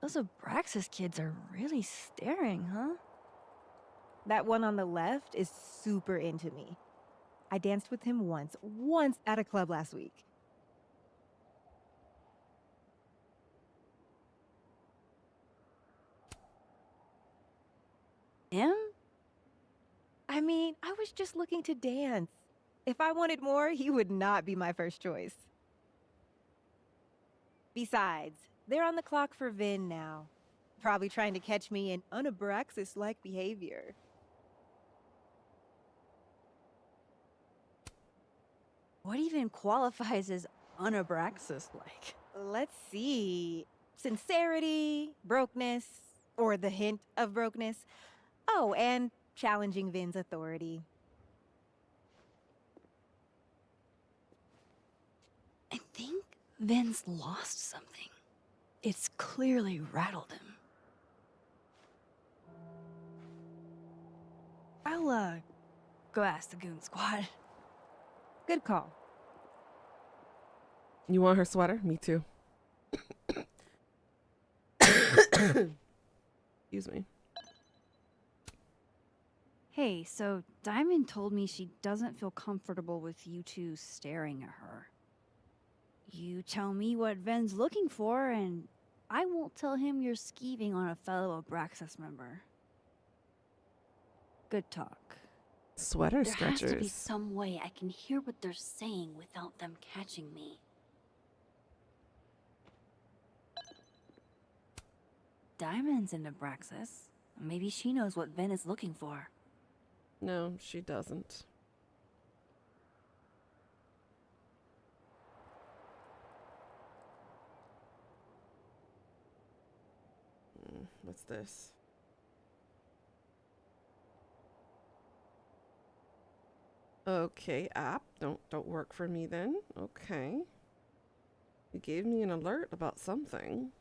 Those Abraxas kids are really staring, huh? That one on the left is super into me. I danced with him once at a club last week. Him? I mean, I was just looking to dance. If I wanted more, he would not be my first choice. Besides, they're on the clock for Vin now. Probably trying to catch me in un-Abraxas-like behavior. What even qualifies as un-Abraxas-like? Let's see. Sincerity, brokenness, or the hint of brokenness. Oh, and challenging Vin's authority. I think Vin's lost something. It's clearly rattled him. I'll, go ask the Goon Squad. Good call. You want her sweater? Me too. Excuse me. Hey, so Diamond told me she doesn't feel comfortable with you two staring at her. You tell me what Ven's looking for, and I won't tell him you're skeeving on a fellow Abraxas member. Good talk. Sweater There stretchers. has to be some way I can hear what they're saying without them catching me. Diamond's in Abraxas. Maybe she knows what Vin is looking for. No, she doesn't. What's this? Okay, app. Don't work for me then. Okay. You gave me an alert about something.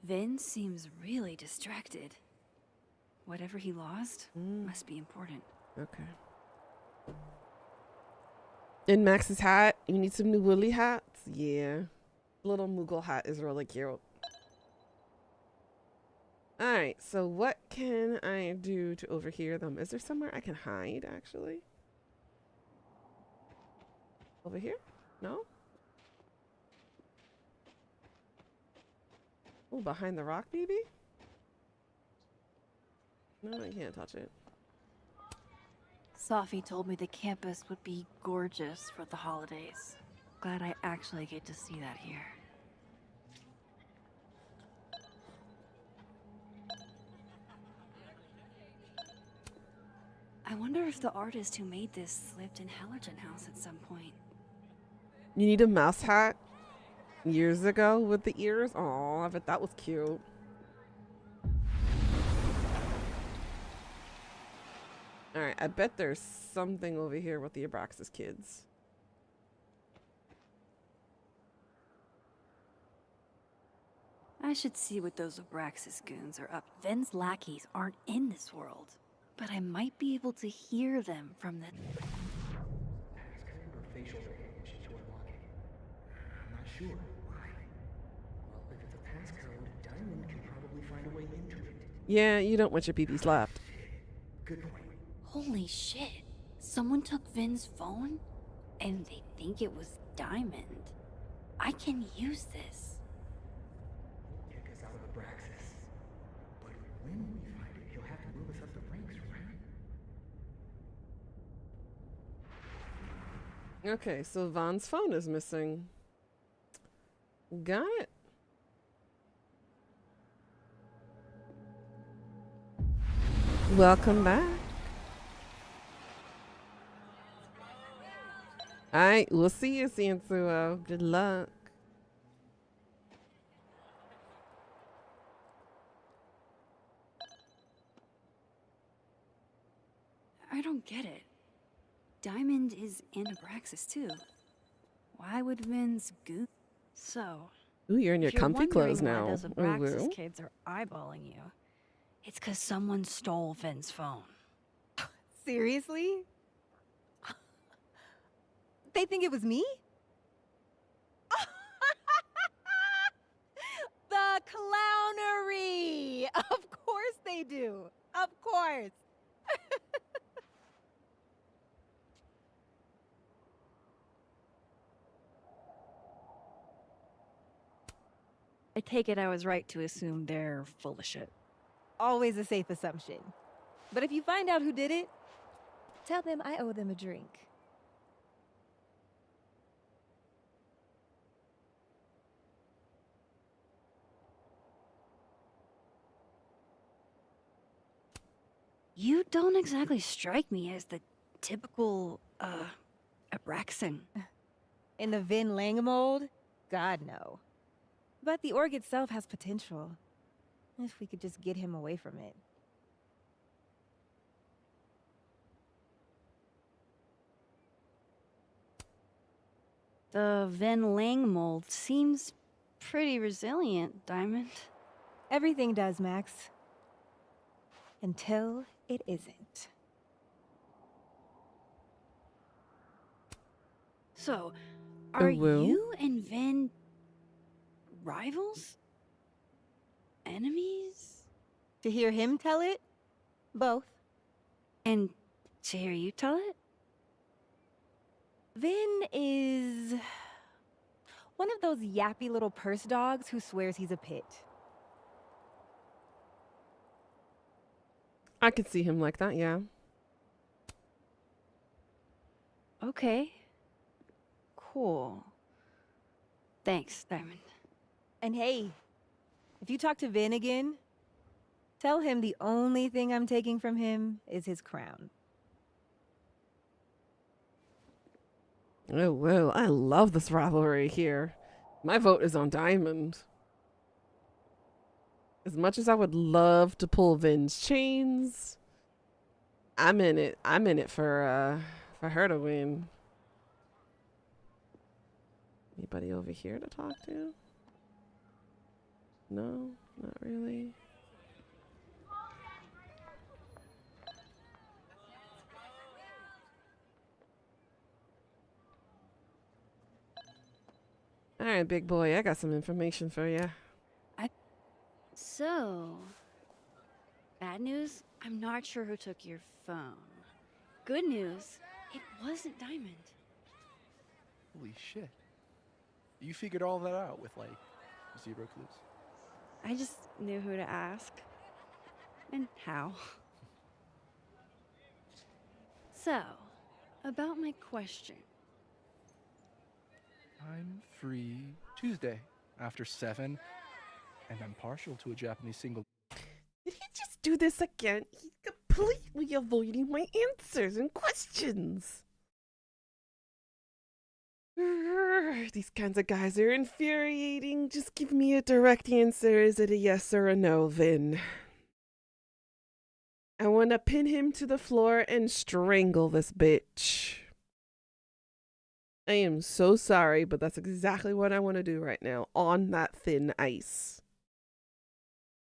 Vin seems really distracted. Whatever he lost must be important. Okay. In Max's hat, you need some new woolly hats? Yeah. Little Moogle hat is really cute. Alright, so what can I do to overhear them? Is there somewhere I can hide, actually? Over here? No? Oh, behind the rock, maybe? No, I can't touch it. Safi told me the campus would be gorgeous for the holidays. Glad I actually get to see that here. I wonder if the artist who made this lived in Hallerton House at some point. You need a mouse hat? Years ago with the ears? Oh, I bet that was cute. Alright, I bet there's something over here with the Abraxas kids. I should see what those Abraxas goons are up. Ven's lackeys aren't in this world, but I might be able to hear them from the... Passcode or facial recognition to unlock it? I'm not sure. Why? Well, if it's a passcode, Diamond can probably find a way into it. Yeah, you don't want your BB slapped. Good point. Holy shit. Someone took Vin's phone, and they think it was Diamond. I can use this. Kick us out of Abraxas. But when we find it, he'll have to move us up the ranks, right? Okay, so Vaughn's phone is missing. Got it. Welcome back. Alright, we'll see you, Sansuo. Good luck. I don't get it. Diamond is in Abraxas too. Why would Vin's goon? So, Ooh, you're in your if you're comfy clothes wondering now. why those Ooh, Abraxas woo. kids are eyeballing you, it's because someone stole Vin's phone. Seriously? They think it was me? The clownery! Of course they do. Of course. I take it I was right to assume they're full of shit. Always a safe assumption. But if you find out who did it, tell them I owe them a drink. You don't exactly strike me as the typical, Abraxan. In the Vin Lang mold? God, no. But the org itself has potential. If we could just get him away from it. The Vin Lang mold seems pretty resilient, Diamond. Everything does, Max. Until it isn't. So, are well? you and Vin rivals? Enemies? To hear him tell it? Both. And to hear you tell it? Vin is one of those yappy little purse dogs who swears he's a pit. I could see him like that, yeah. Okay. Cool. Thanks, Diamond. And hey, if you talk to Vin again, tell him the only thing I'm taking from him is his crown. Oh, well, I love this rivalry here. My vote is on Diamond. As much as I would love to pull Vin's chains, I'm in it. I'm in it for her to win. Anybody over here to talk to? No, not really. All right, big boy, I got some information for you. So, bad news, I'm not sure who took your phone. Good news, it wasn't Diamond. Holy shit. You figured all that out with, like, 0 clues. I just knew who to ask. And how. So, about my question. I'm free Tuesday after 7, and I'm partial to a Japanese single. Did he just do this again? He's completely avoiding my answers and questions. These kinds of guys are infuriating. Just give me a direct answer. Is it a yes or a no, Vin? I want to pin him to the floor and strangle this bitch. I am so sorry, but that's exactly what I want to do right now on that thin ice.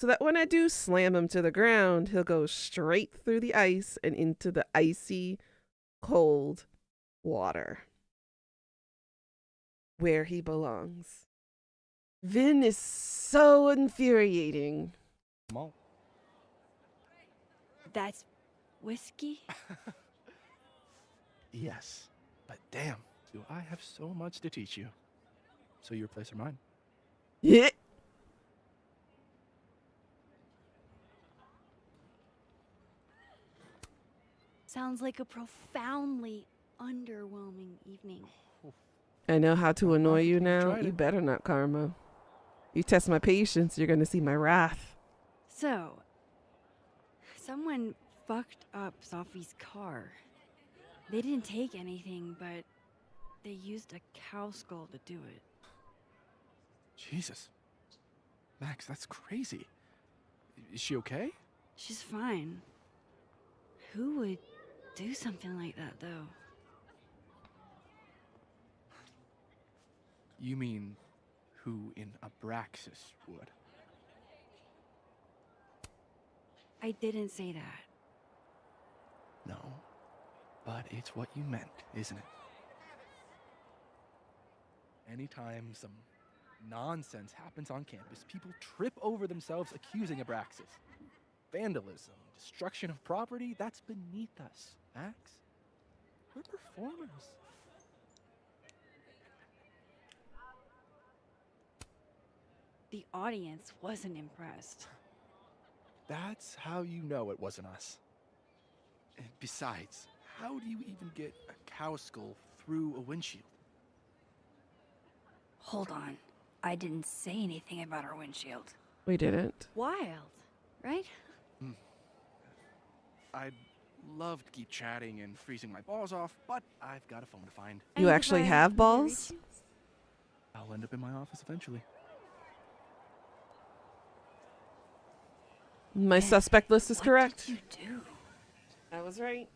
So that when I do slam him to the ground, he'll go straight through the ice and into the icy, cold water. Where he belongs. Vin is so infuriating. Malt. That's whiskey? Yes, but damn, do I have so much to teach you. So your place or mine? Yeah. Sounds like a profoundly underwhelming evening. I know how to annoy you now. tried You it. better not, Karma. You test my patience, you're going to see my wrath. So, someone fucked up Sophie's car. They didn't take anything, but they used a cow skull to do it. Jesus. Max, that's crazy. Is she okay? She's fine. Who would do something like that, though? You mean who in Abraxas would? I didn't say that. No, but it's what you meant, isn't it? Anytime some nonsense happens on campus, people trip over themselves accusing Abraxas. Vandalism, destruction of property, that's beneath us, Max. We're performers. The audience wasn't impressed. That's how you know it wasn't us. And besides, how do you even get a cow skull through a windshield? Hold on. I didn't say anything about our windshield. We didn't. Wild, right? I'd love to keep chatting and freezing my balls off, but I've got a phone to find. You actually have balls? I'll end up in my office eventually. My suspect list is correct. What did you do? I was right.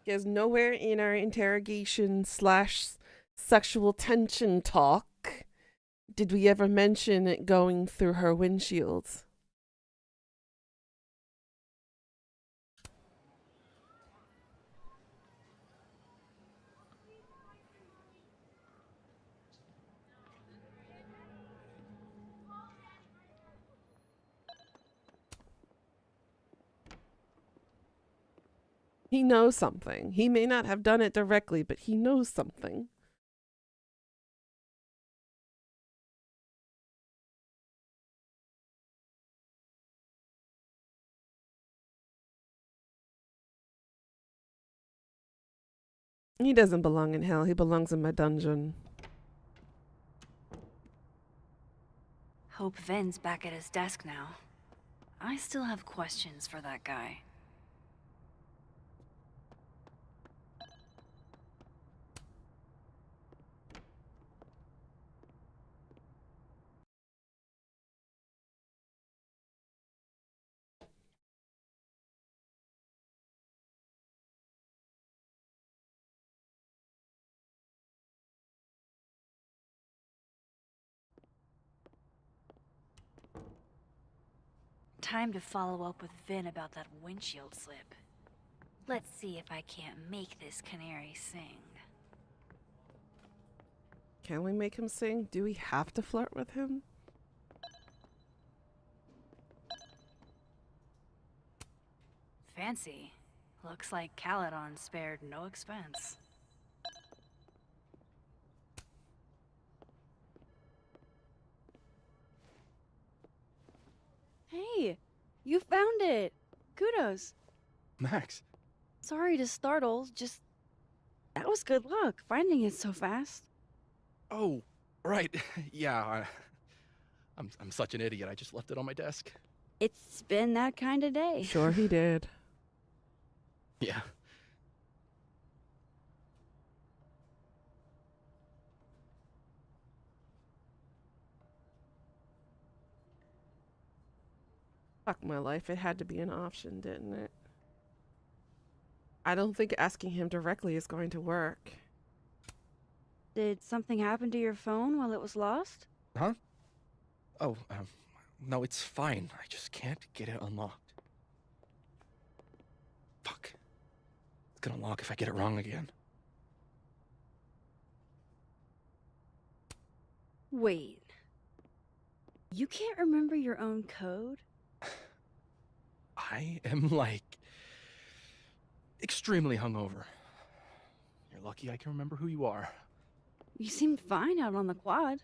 Because nowhere in our interrogation / sexual tension talk did we ever mention it going through her windshield. He knows something. He may not have done it directly, but he knows something. He doesn't belong in hell. He belongs in my dungeon. Hope Ven's back at his desk now. I still have questions for that guy. Time to follow up with Vin about that windshield slip. Let's see if I can't make this canary sing. Can we make him sing? Do we have to flirt with him? Fancy. Looks like Caledon spared no expense. Hey, you found it. Kudos. Max. Sorry to startle, just that was good luck finding it so fast. Oh, right. Yeah, I'm such an idiot. I just left it on my desk. It's been that kind of day. Sure he did. Yeah. Fuck my life. It had to be an option, didn't it? I don't think asking him directly is going to work. Did something happen to your phone while it was lost? Huh? Oh, no, it's fine. I just can't get it unlocked. Fuck. It's gonna lock if I get it wrong again. Wait. You can't remember your own code? I am, like, extremely hungover. You're lucky I can remember who you are. You seemed fine out on the quad.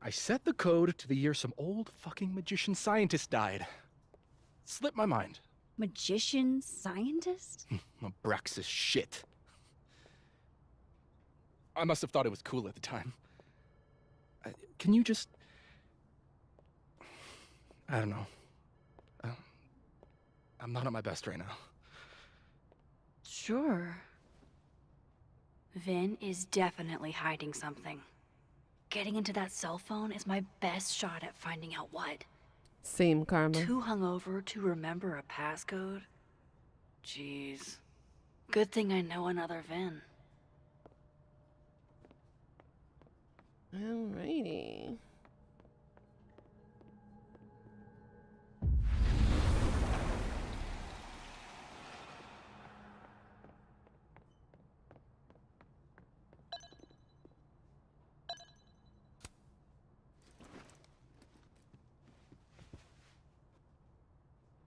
I set the code to the year some old fucking magician scientist died. Slipped my mind. Magician scientist? Abraxas shit. I must have thought it was cool at the time. Can you just... I don't know. I'm not at my best right now. Sure. Vin is definitely hiding something. Getting into that cell phone is my best shot at finding out what. Same, Karma. Too hungover to remember a passcode? Jeez. Good thing I know another Vin. Alrighty.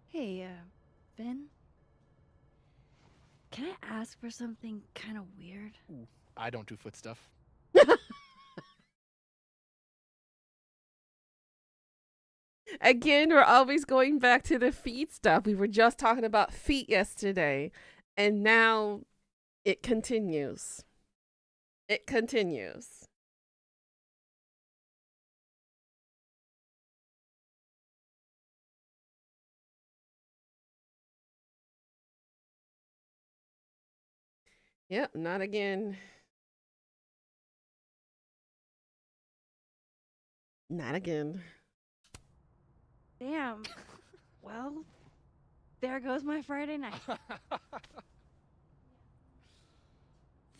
Hey, Vin? Can I ask for something kind of weird? Ooh, I don't do foot stuff. Again, we're always going back to the feet stuff. We were just talking about feet yesterday, and now it continues. It continues. Yep, not again. Not again. Damn. Well, there goes my Friday night.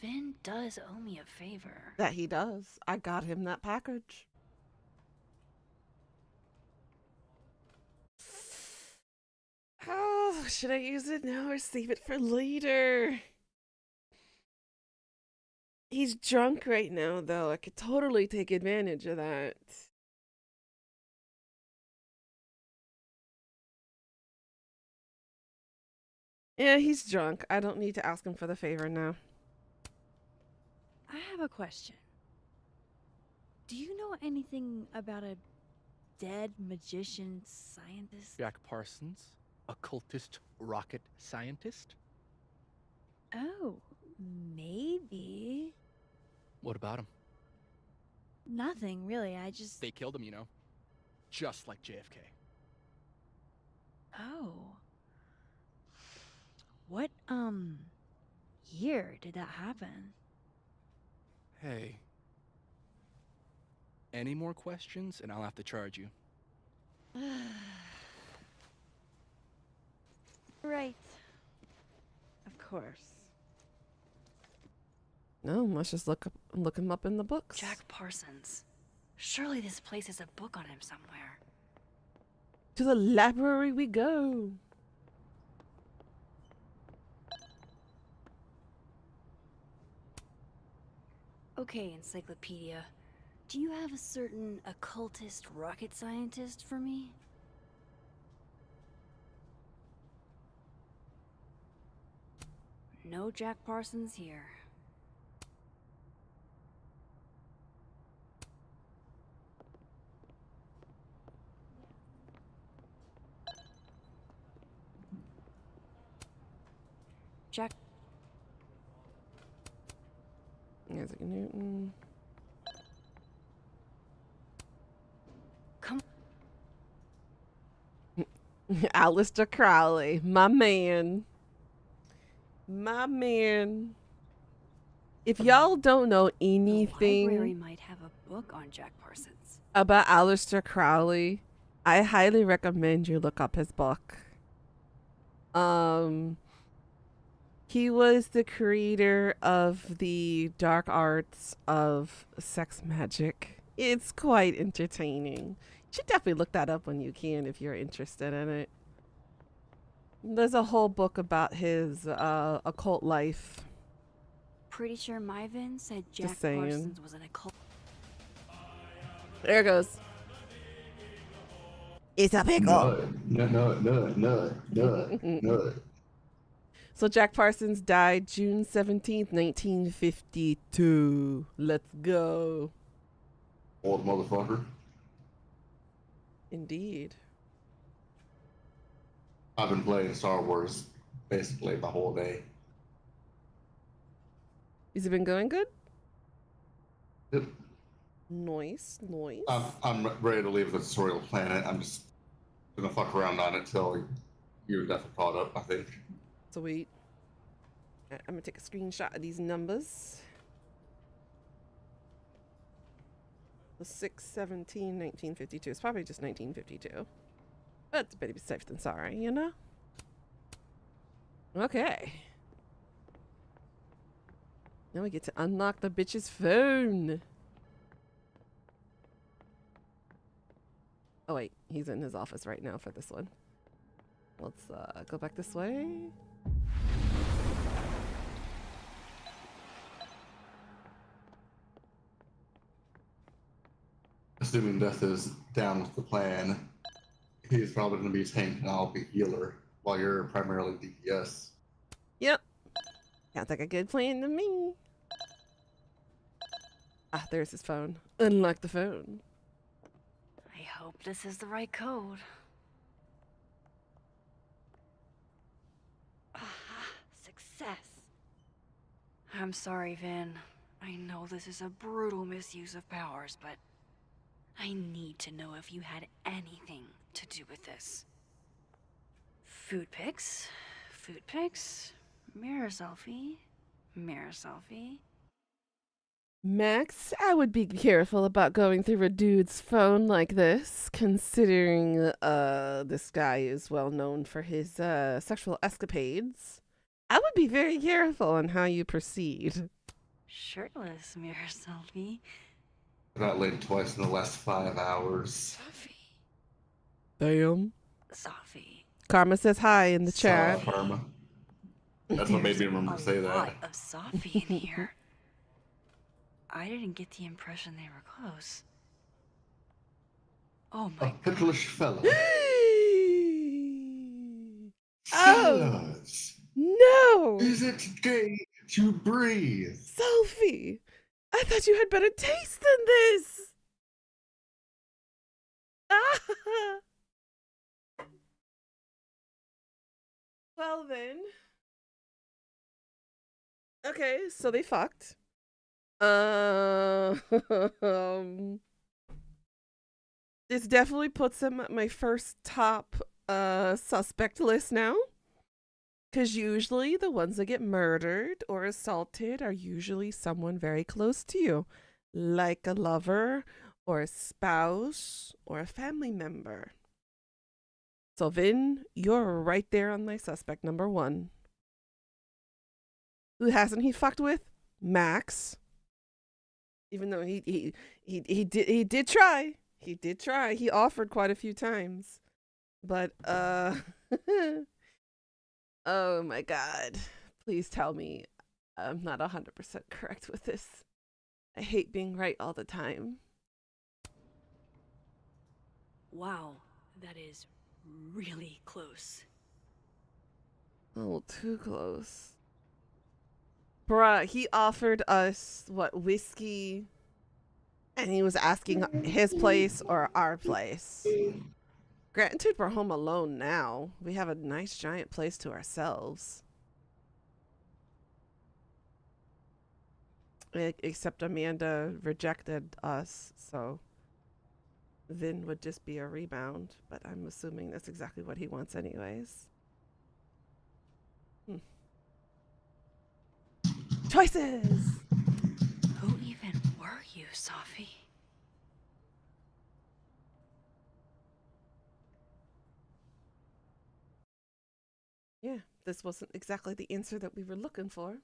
Vin does owe me a favor. That he does. I got him that package. Oh, should I use it now or save it for later? He's drunk right now, though. I could totally take advantage of that. Yeah, he's drunk. I don't need to ask him for the favor now. I have a question. Do you know anything about a dead magician scientist? Jack Parsons, occultist rocket scientist. Oh, maybe. What about him? Nothing, really. I just... They killed him, you know. Just like JFK. Oh. What, year did that happen? Hey. Any more questions, and I'll have to charge you. Right. Of course. No, let's just look him up in the books. Jack Parsons. Surely this place has a book on him somewhere. To the library we go. Okay, Encyclopedia. Do you have a certain occultist rocket scientist for me? No Jack Parsons here. Jack. Isaac Newton. Come. Aleister Crowley, my man. My man. If y'all don't know The library anything might have a book on Jack Parsons. about Aleister Crowley, I highly recommend you look up his book. He was the creator of the dark arts of sex magic. It's quite entertaining. You should definitely look that up when you can if you're interested in it. There's a whole book about his occult life. Pretty sure Myvin said Jack Just saying. Parsons was an occult. There it goes. It's a pickle. No. So Jack Parsons died June 17th, 1952. Let's go. Old motherfucker. Indeed. I've been playing Star Wars basically the whole day. Has it been going good? Yep. Nice. I'm ready to leave the tutorial planet. I'm just gonna fuck around on it till you're definitely caught up, I think. Sweet. Alright, I'm gonna take a screenshot of these numbers. The 6/17/1952. It's probably just 1952. But it's better be safe than sorry, you know? Okay. Now we get to unlock the bitch's phone. Oh wait, he's in his office right now for this one. Let's go back this way. Assuming Death is down with the plan, he's probably going to be tank and I'll be healer while you're primarily DPS. Yep. Sounds like a good plan to me. Ah, there's his phone. Unlock the phone. I hope this is the right code. Success. I'm sorry, Vin. I know this is a brutal misuse of powers, but I need to know if you had anything to do with this. Food pics, mirror selfie, mirror selfie. Max, I would be careful about going through a dude's phone like this, considering this guy is well known for his sexual escapades. I would be very careful on how you proceed. Shirtless mirror selfie. I got laid twice in the last 5 hours. Damn. Safi. Karma says hi in the chat. Karma. That's what made me remember to say A lot that. of Safi in here. I didn't get the impression they were close. Oh my god. Ticklish fella. Oh! No! Is it gay to breathe? Sophie! I thought you had better taste than this! Well then. Okay, so they fucked. Um, this definitely puts him at my first top suspect list now. Because usually the ones that get murdered or assaulted are usually someone very close to you, like a lover or a spouse or a family member. So Vin, you're right there on my suspect number 1. Who hasn't he fucked with? Max. Even though he did try. He did try. He offered quite a few times. But oh my god. Please tell me I'm not 100% correct with this. I hate being right all the time. Wow, that is really close. Oh, too close. Bruh, he offered us, what, whiskey? And he was asking his place or our place. Granted, we're home alone now. We have a nice giant place to ourselves. Except Amanda rejected us, so Vin would just be a rebound. But I'm assuming that's exactly what he wants anyways. Choices! Who even were you, Safi? Yeah, this wasn't exactly the answer that we were looking for.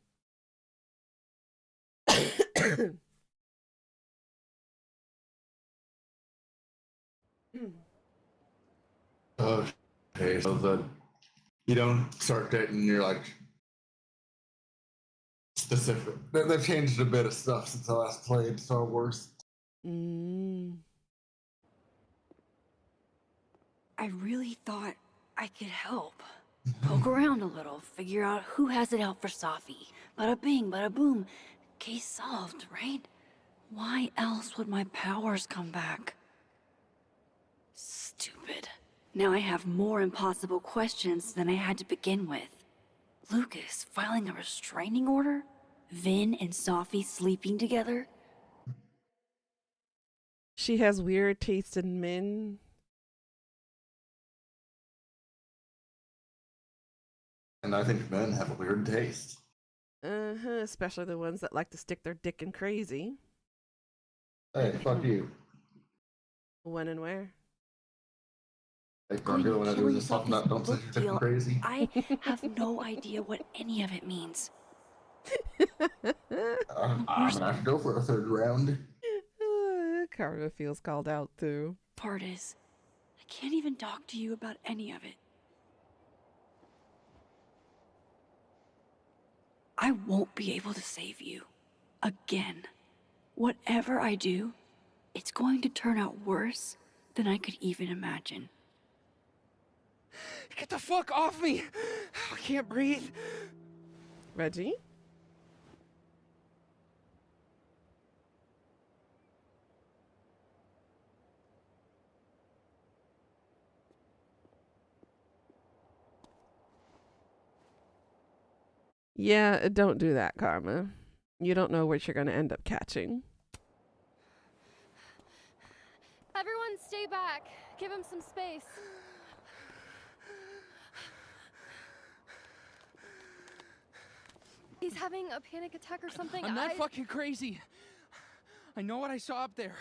Okay, so that you don't start dating, you're like specific. They've changed a bit of stuff since I last played Star Wars. I really thought I could help. Poke around a little, figure out who has it out for Safi. Bada bing, bada boom. Case solved, right? Why else would my powers come back? Stupid. Now I have more impossible questions than I had to begin with. Lucas filing a restraining order? Vin and Safi sleeping together? She has weird taste in men. And I think men have a weird taste. Especially the ones that like to stick their dick in crazy. Hey, fuck you. When and where? Hey, fuck you when I do this stuff, not don't say your dick in crazy. I have no idea what any of it means. I'm gonna have to go for a third round. Karma feels called out too. Part is, I can't even talk to you about any of it. I won't be able to save you. Again. Whatever I do, it's going to turn out worse than I could even imagine. Get the fuck off me! I can't breathe. Reggie? Yeah, don't do that, Karma. You don't know what you're going to end up catching. Everyone stay back. Give him some space. He's having a panic attack or something. I'm not fucking crazy. I know what I saw up there.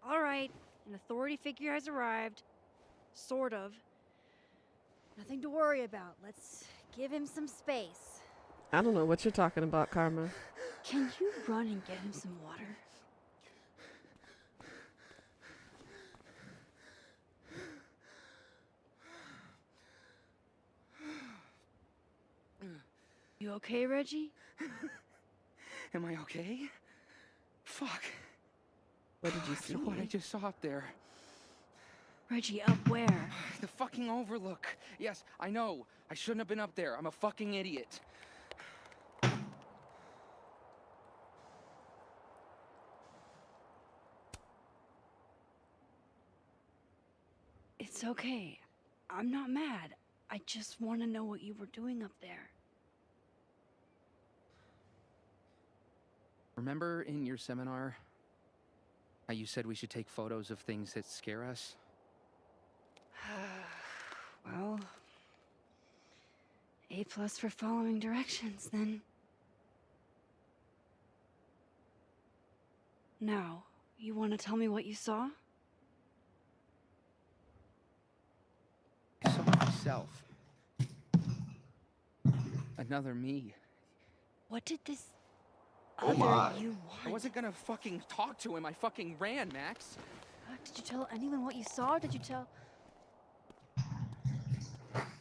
All right, an authority figure has arrived. Sort of. Nothing to worry about. Let's give him some space. I don't know what you're talking about, Karma. Can you run and get him some water? You okay, Reggie? Am I okay? Fuck. What did you see? What I just saw up there. Reggie, up where? The fucking overlook. Yes, I know. I shouldn't have been up there. I'm a fucking idiot. It's okay. I'm not mad. I just want to know what you were doing up there. Remember in your seminar how you said we should take photos of things that scare us? Well, A+ for following directions, then. Now, you want to tell me what you saw? I saw myself. Another me. What did this Oh other my. you I want? wasn't gonna fucking talk to him. I fucking ran, Max. Did you tell anyone what you saw? Or did you tell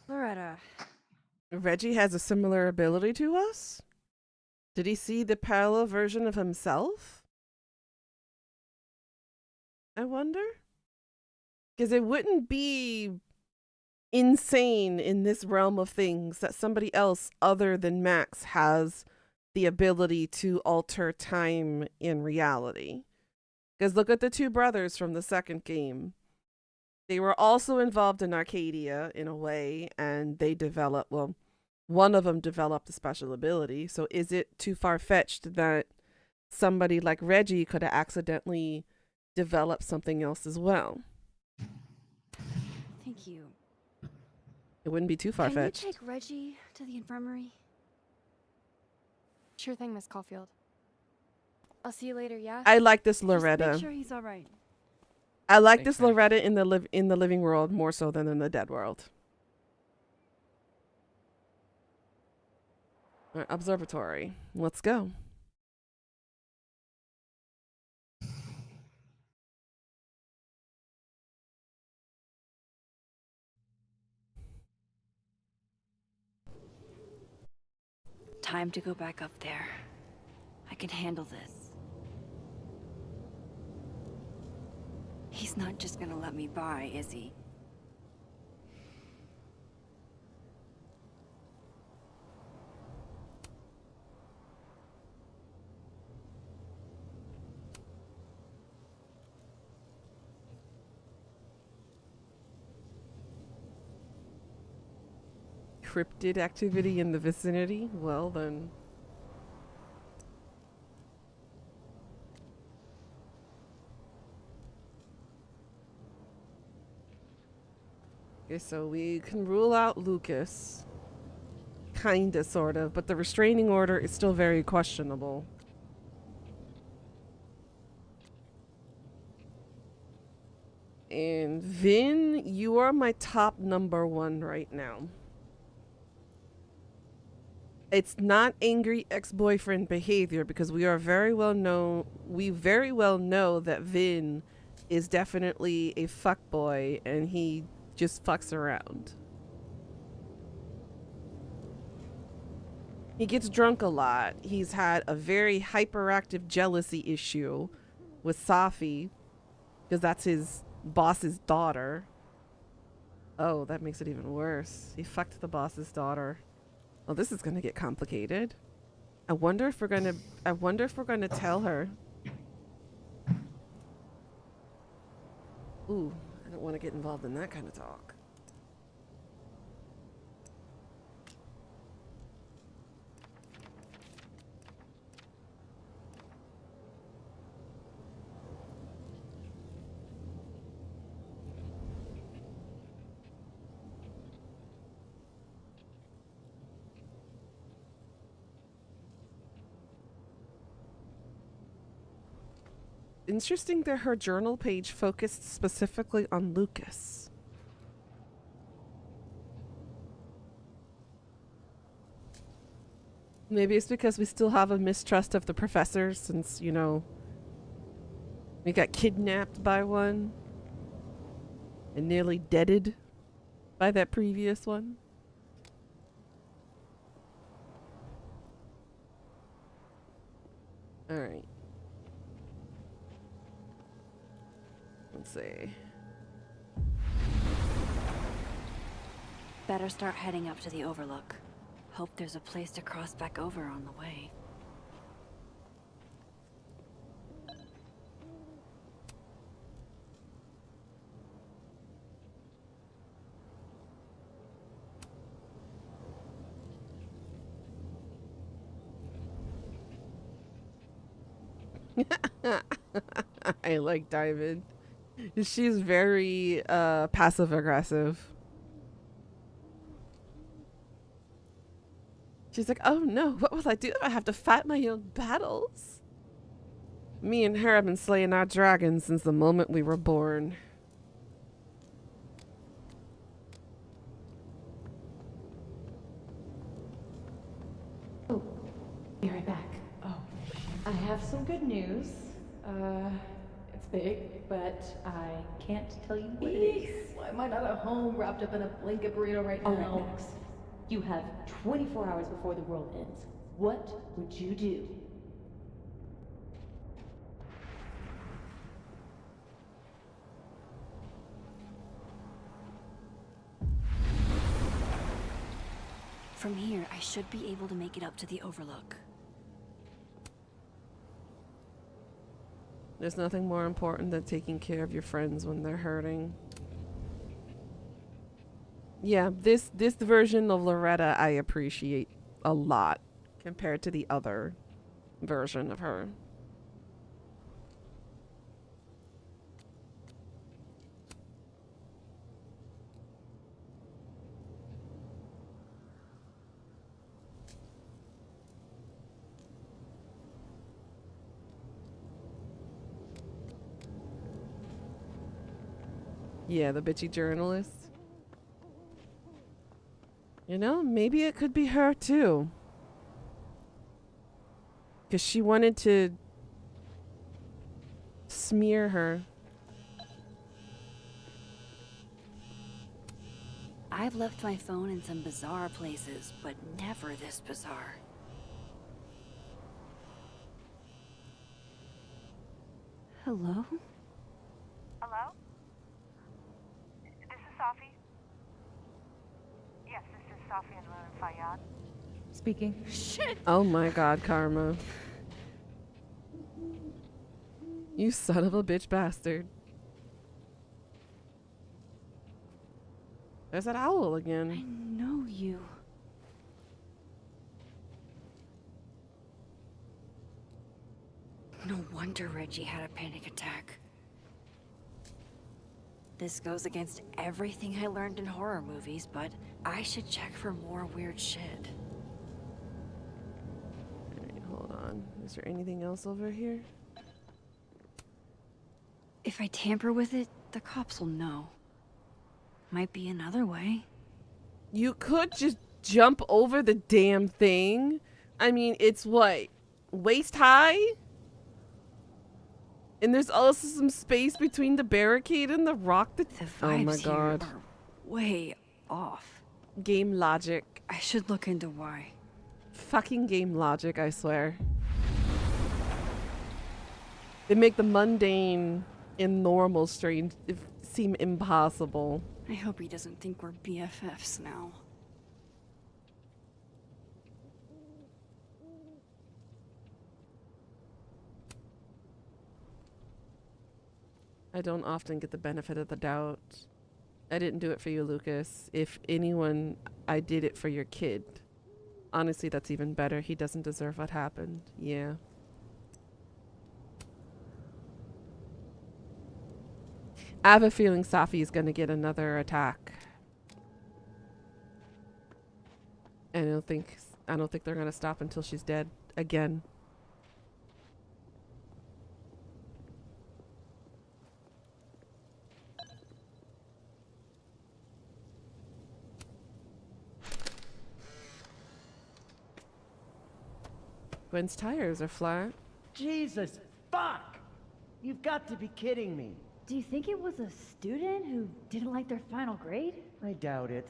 Loretta? Reggie has a similar ability to us? Did he see the parallel version of himself? I wonder? Because it wouldn't be insane in this realm of things that somebody else other than Max has the ability to alter time in reality. Because look at the two brothers from the second game. They were also involved in Arcadia in a way, and they developed, well, one of them developed a special ability. So is it too far-fetched that somebody like Reggie could have accidentally developed something else as well? Thank you. It wouldn't be too far-fetched. Can you take Reggie to the infirmary? Sure thing, Miss Caulfield. I'll see you later, yeah? I like this Just Loretta. make sure he's all right. I like Thanks, this Max. Loretta in the living world more so than in the dead world. All right, observatory. Let's go. Time to go back up there. I can handle this. He's not just gonna let me by, is he? Cryptid activity in the vicinity? Well, then. Okay, so we can rule out Lucas. Kinda, sort of, but the restraining order is still very questionable. And Vin, you are my top number one right now. It's not angry ex-boyfriend behavior because we very well know that Vin is definitely a fuckboy and he just fucks around. He gets drunk a lot. He's had a very hyperactive jealousy issue with Safi because that's his boss's daughter. Oh, that makes it even worse. He fucked the boss's daughter. Well, this is gonna get complicated. I wonder if we're gonna tell her. Ooh, I don't want to get involved in that kind of talk. Interesting that her journal page focused specifically on Lucas. Maybe it's because we still have a mistrust of the professor since, you know, we got kidnapped by one and nearly deaded by that previous one. All right. Let's see. Better start heading up to the Overlook. Hope there's a place to cross back over on the way. I like Diamond. She's very passive aggressive. She's like, oh no, what will I do? I have to fight my own battles. Me and her have been slaying our dragons since the moment we were born. Oh, be right back. Oh, I have some good news. It's big, but I can't tell you what it is. Why am I not at home wrapped up in a blanket burrito right now? All right, Max. You have 24 hours before the world ends. What would you do? From here, I should be able to make it up to the Overlook. There's nothing more important than taking care of your friends when they're hurting. Yeah, this version of Loretta I appreciate a lot compared to the other version of her. Yeah, the bitchy journalist. You know, maybe it could be her too. Because she wanted to smear her. I've left my phone in some bizarre places, but never this bizarre. Hello? Hello? This is Safi. Yes, this is Safi and Fayyad. Speaking. Shit! Oh my god, Karma. You son of a bitch bastard. There's that owl again. I know you. No wonder Reggie had a panic attack. This goes against everything I learned in horror movies, but I should check for more weird shit. Alright, hold on. Is there anything else over here? If I tamper with it, the cops will know. Might be another way. You could just jump over the damn thing. I mean, it's what? Waist high? And there's also some space between the barricade and the rock that... Oh my god. Here are way off. Game logic. I should look into why. Fucking game logic, I swear. They make the mundane and normal strange seem impossible. I hope he doesn't think we're BFFs now. I don't often get the benefit of the doubt. I didn't do it for you, Lucas. If anyone, I did it for your kid. Honestly, that's even better. He doesn't deserve what happened. Yeah. I have a feeling Safi is gonna get another attack. And I don't think they're gonna stop until she's dead again. Gwen's tires are flat. Jesus, fuck! You've got to be kidding me. Do you think it was a student who didn't like their final grade? I doubt it.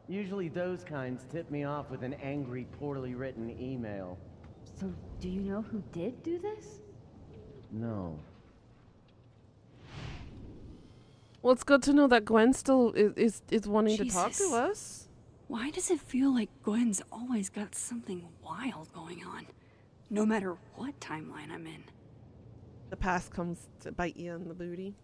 Usually those kinds tip me off with an angry, poorly written email. So, do you know who did do this? No. Well, it's good to know that Gwen still is wanting to talk to Jesus. us. Why does it feel like Gwen's always got something wild going on? No matter what timeline I'm in. The past comes to bite you in the booty.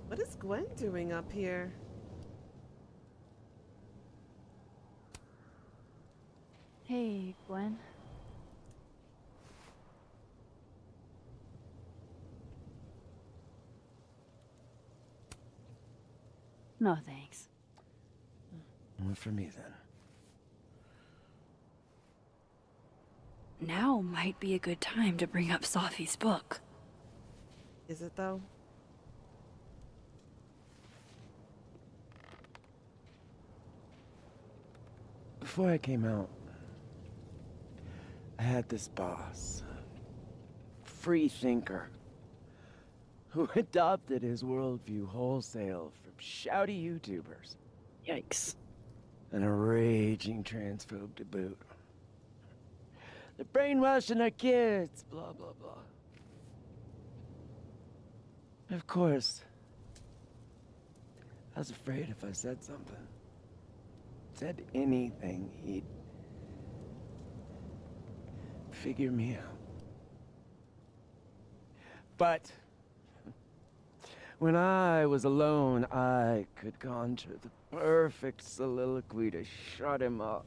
What is Gwen doing up here? Hey, Gwen. No, thanks. One for me, then. Now might be a good time to bring up Safi's book. Is it though? Before I came out, I had this boss, a free thinker, who adopted his worldview wholesale from shouty YouTubers. Yikes. And a raging transphobe to boot. They're brainwashing our kids, blah, blah, blah. Of course, I was afraid if I said something, said anything, he'd figure me out. But when I was alone, I could conjure the perfect soliloquy to shut him up.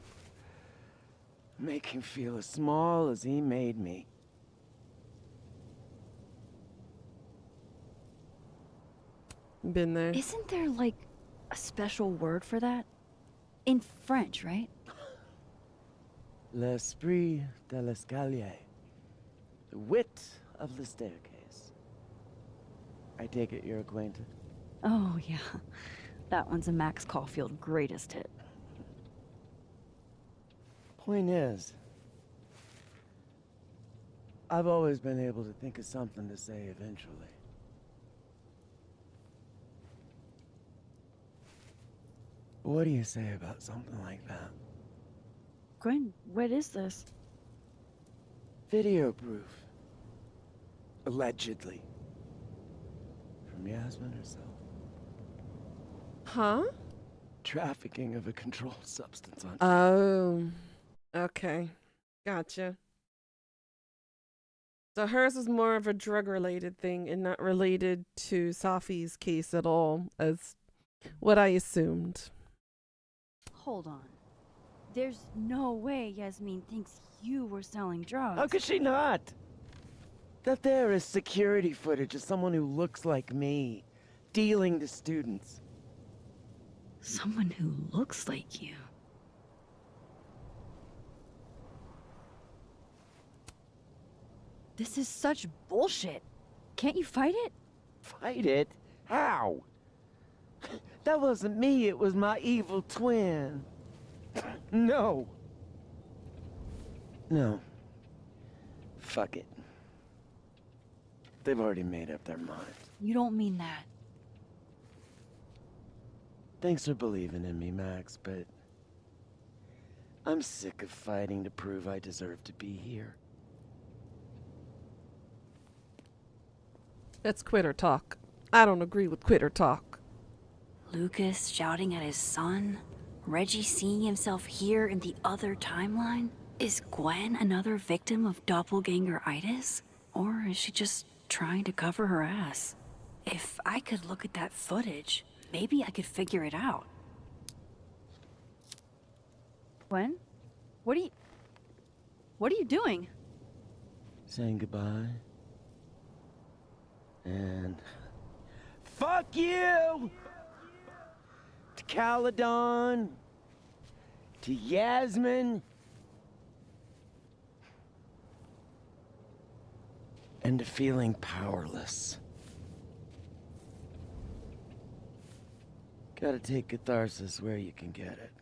Make him feel as small as he made me. Been there. Isn't there, like, a special word for that? In French, right? L'esprit de l'escalier. The wit of the staircase. I take it you're acquainted. Oh, yeah. That one's a Max Caulfield greatest hit. Point is, I've always been able to think of something to say eventually. What do you say about something like that? Gwen, what is this? Video proof. Allegedly. From Yasmin herself. Huh? Trafficking of a controlled substance on... Oh. Okay. Gotcha. So hers is more of a drug-related thing and not related to Safi's case at all, as what I assumed. Hold on. There's no way Yasmin thinks you were selling drugs. How could she not? That there is security footage of someone who looks like me, dealing to students. Someone who looks like you. This is such bullshit. Can't you fight it? Fight it? How? That wasn't me, it was my evil twin. No. No. Fuck it. They've already made up their minds. You don't mean that. Thanks for believing in me, Max, but I'm sick of fighting to prove I deserve to be here. That's quitter talk. I don't agree with quitter talk. Lucas shouting at his son? Reggie seeing himself here in the other timeline? Is Gwen another victim of doppelganger-itis? Or is she just trying to cover her ass? If I could look at that footage, maybe I could figure it out. Gwen? What are you doing? Saying goodbye. And... fuck you! To Caledon. To Yasmin. And to feeling powerless. Gotta take catharsis where you can get it.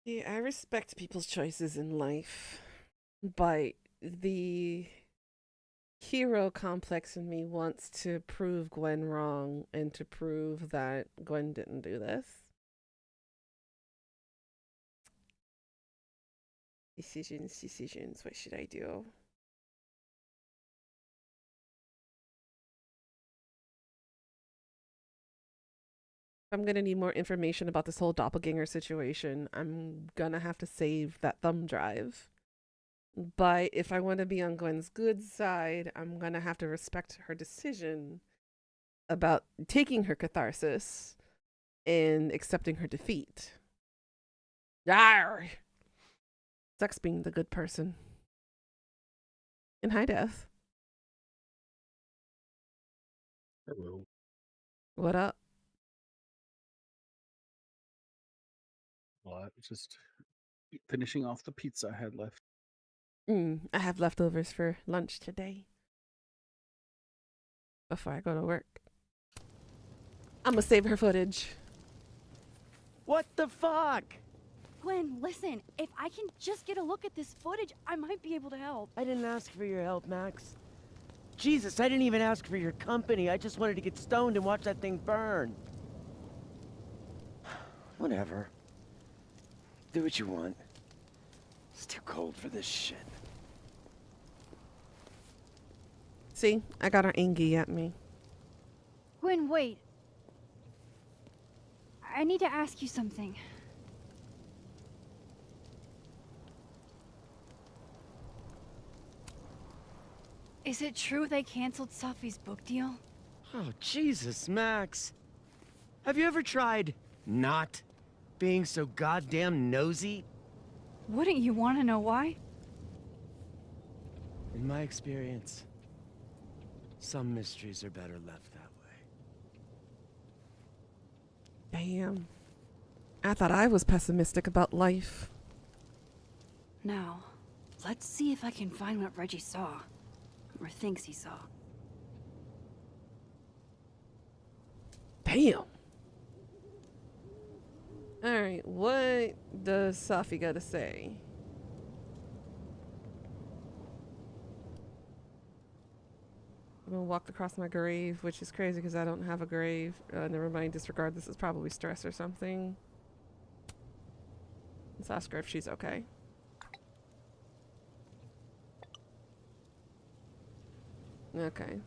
Yeah, I respect people's choices in life, but the hero complex in me wants to prove Gwen wrong and to prove that Gwen didn't do this. Decisions, what should I do? I'm gonna need more information about this whole doppelganger situation. I'm gonna have to save that thumb drive. But if I want to be on Gwen's good side, I'm gonna have to respect her decision about taking her catharsis and accepting her defeat. Yarr! Sucks being the good person. And hi, Death. Hello. What up? Well, I was just finishing off the pizza I had left. I have leftovers for lunch today. Before I go to work. I'm gonna save her footage. What the fuck? Gwen, listen. If I can just get a look at this footage, I might be able to help. I didn't ask for your help, Max. Jesus, I didn't even ask for your company. I just wanted to get stoned and watch that thing burn. Whatever. Do what you want. It's too cold for this shit. See, I got her Angie at me. Gwen, wait. I need to ask you something. Is it true they canceled Safi's book deal? Oh, Jesus, Max. Have you ever tried not being so goddamn nosy? Wouldn't you want to know why? In my experience, some mysteries are better left that way. Damn. I thought I was pessimistic about life. Now, let's see if I can find what Reggie saw. Or thinks he saw. Damn. Alright, what does Safi got to say? I'm gonna walk across my grave, which is crazy because I don't have a grave. Never mind, disregard. This is probably stress or something. Let's ask her if she's okay. Okay.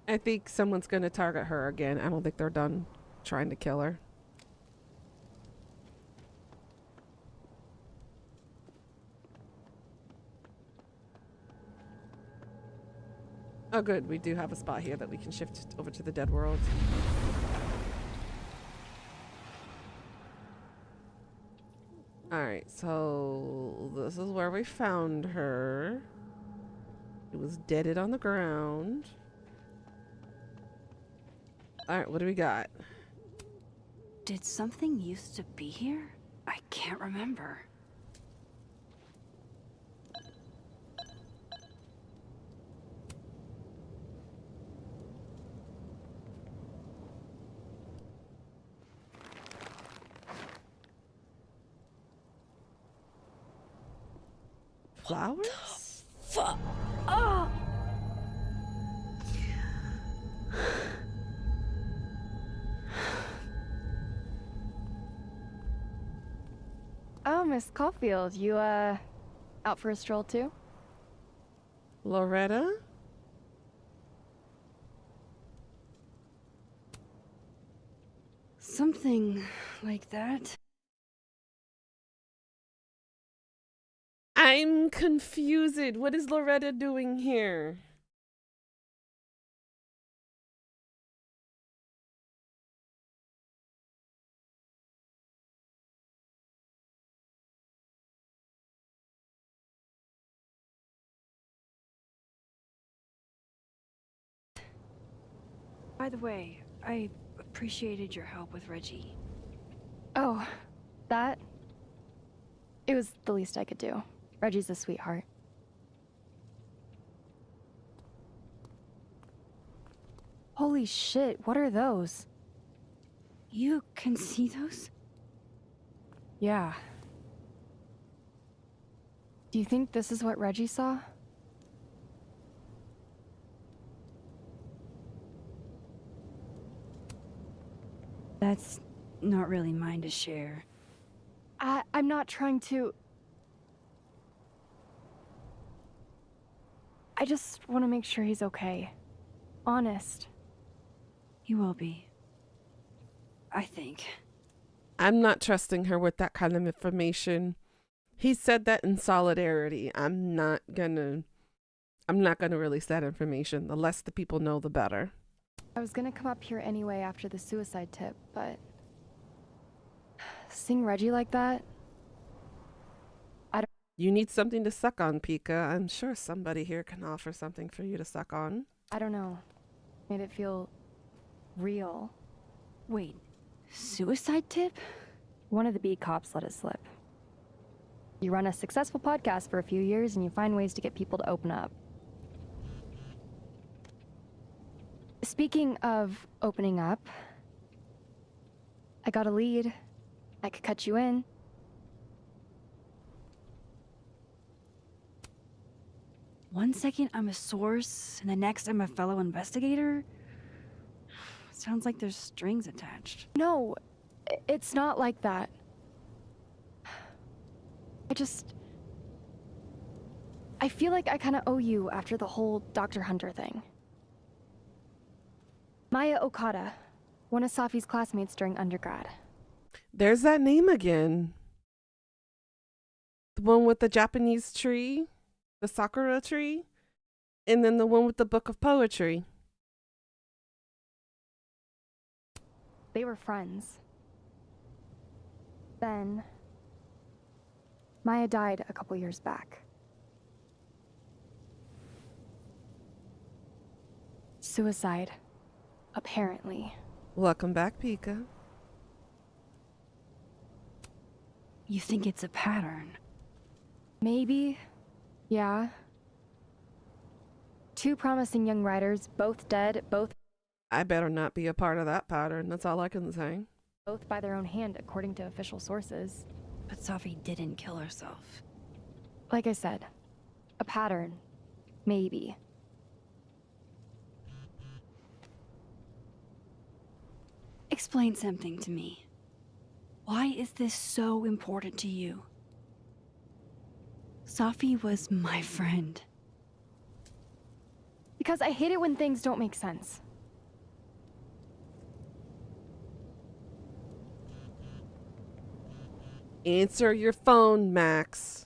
I think someone's gonna target her again. I don't think they're done trying to kill her. Oh good, we do have a spot here that we can shift over to the dead world. Alright, so this is where we found her. It was deaded on the ground. Alright, what do we got? Did something used to be here? I can't remember. Flowers? Fuck! Oh! Oh, Miss Caulfield, you, out for a stroll too? Loretta? Something like that. I'm confused. What is Loretta doing here? By the way, I appreciated your help with Reggie. Oh, that? It was the least I could do. Reggie's a sweetheart. Holy shit, what are those? You can see those? Yeah. Do you think this is what Reggie saw? That's not really mine to share. I'm not trying to... I just want to make sure he's okay. Honest. He will be. I think. I'm not trusting her with that kind of information. He said that in solidarity. I'm not gonna release that information. The less the people know, the better. I was gonna come up here anyway after the suicide tip, but seeing Reggie like that, You need something to suck on, Pika. I'm sure somebody here can offer something for you to suck on. I don't know. Made it feel real. Wait, suicide tip? One of the beat cops let it slip. You run a successful podcast for a few years and you find ways to get people to open up. Speaking of opening up, I got a lead. I could cut you in. One second I'm a source, and the next I'm a fellow investigator? Sounds like there's strings attached. No, it's not like that. I feel like I kind of owe you after the whole Dr. Hunter thing. Maya Okada, one of Safi's classmates during undergrad. There's that name again. The one with the Japanese tree, the sakura tree, and then the one with the book of poetry. They were friends. Then, Maya died a couple years back. Suicide, apparently. Welcome back, Pika. You think it's a pattern? Maybe. Yeah. Two promising young writers, both dead, both I better not be a part of that pattern. That's all I can say. by their own hand, according to official sources. But Safi didn't kill herself. Like I said, a pattern. Maybe. Explain something to me. Why is this so important to you? Safi was my friend. Because I hate it when things don't make sense. Answer your phone, Max.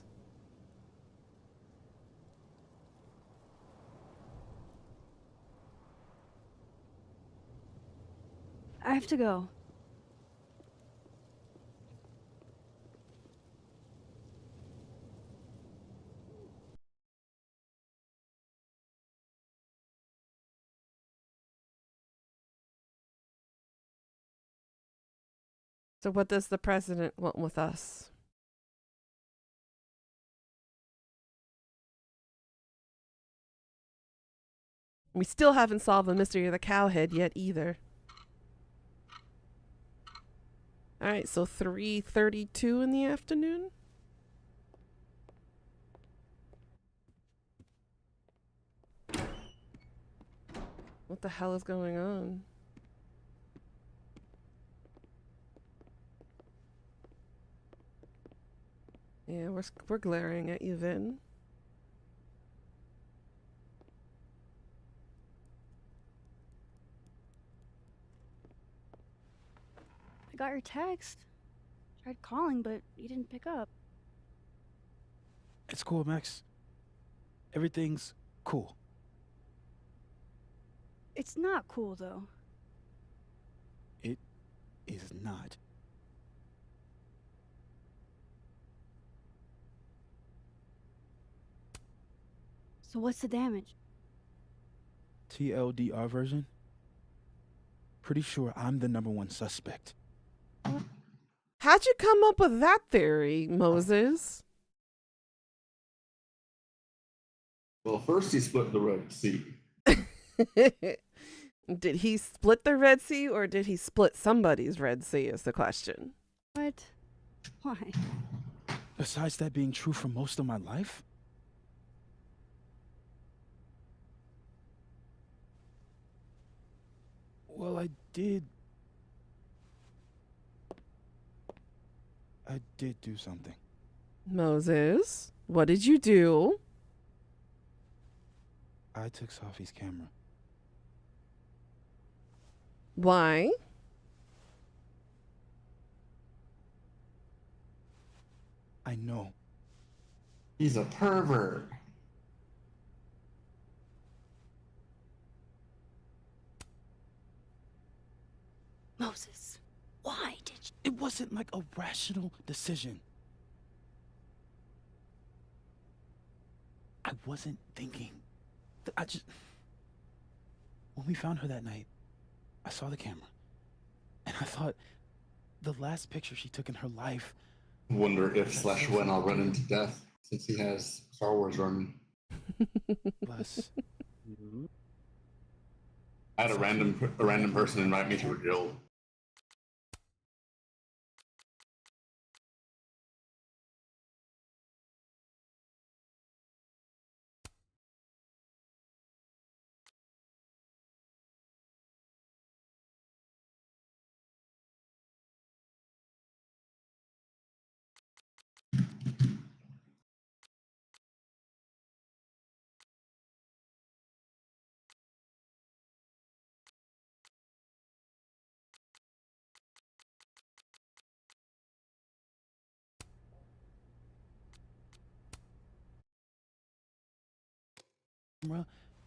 I have to go. So what does the president want with us? We still haven't solved the mystery of the cowhead yet either. Alright, so 3:32 in the afternoon? What the hell is going on? Yeah, we're glaring at you, Vin. I got your text. Tried calling, but you didn't pick up. It's cool, Max. Everything's cool. It's not cool, though. It is not. So what's the damage? TLDR version? Pretty sure I'm the #1 suspect. How'd you come up with that theory, Moses? Well, first he split the Red Sea. Did he split the Red Sea or did he split somebody's Red Sea is the question. What? Why? Besides that being true for most of my life? Well, I did do something. Moses, what did you do? I took Safi's camera. Why? I know. He's a pervert. Moses, why did you? It wasn't like a rational decision. I wasn't thinking. I just... When we found her that night, I saw the camera. And I thought, the last picture she took in her life... Wonder if / when I'll run into death, since he has Star Wars running. Bless. I had a random person invite me to a guild.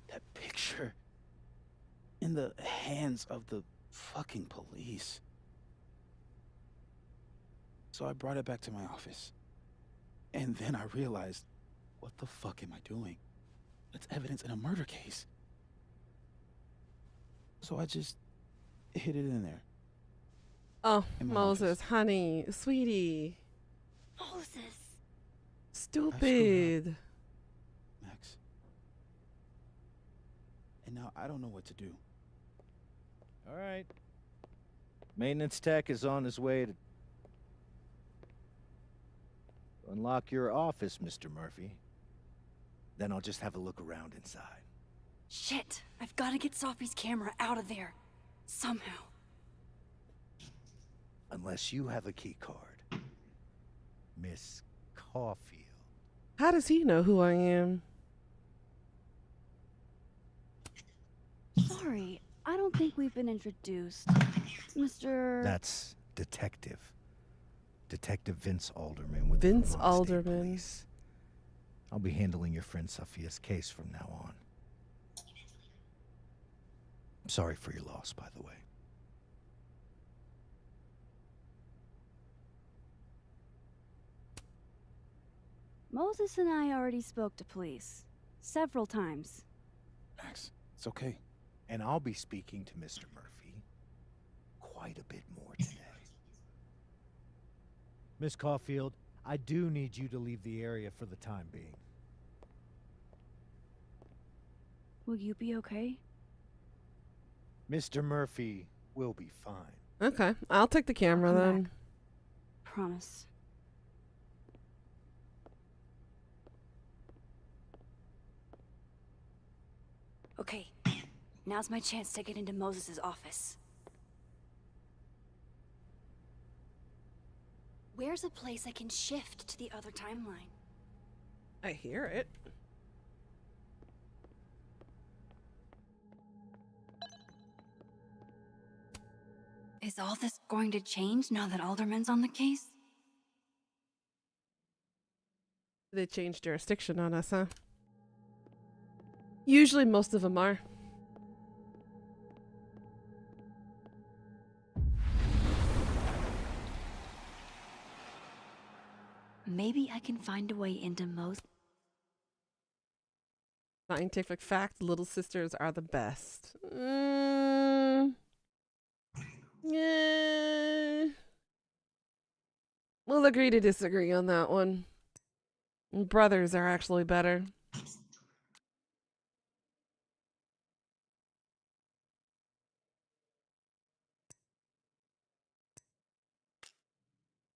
That picture in the hands of the fucking police. So I brought it back to my office. And then I realized, what the fuck am I doing? That's evidence in a murder case. So I just hid it in there. Oh, In my Moses, honey, sweetie. Moses. Stupid. Max. And now I don't know what to do. All right. Maintenance tech is on his way to unlock your office, Mr. Murphy. Then I'll just have a look around inside. Shit! I've got to get Sophie's camera out of there. Somehow. Unless you have a key card. Miss Caulfield. How does he know who I am? Sorry, I don't think we've been introduced. Mr. That's Detective. Detective Vince Alderman with Vince the Vermont State Alderman. Police. I'll be handling your friend Sophia's case from now on. I'm sorry for your loss, by the way. Moses and I already spoke to police. Several times. Max, it's okay. And I'll be speaking to Mr. Murphy quite a bit more today. Miss Caulfield, I do need you to leave the area for the time being. Will you be okay? Mr. Murphy will be fine. Okay, I'll take the camera come then. back. Promise. Okay, now's my chance to get into Moses' office. Where's a place I can shift to the other timeline? I hear it. Is all this going to change now that Alderman's on the case? They changed jurisdiction on us, huh? Usually most of them are. Maybe I can find a way into Moses. Scientific fact, little sisters are the best. Yeah. We'll agree to disagree on that one. Brothers are actually better.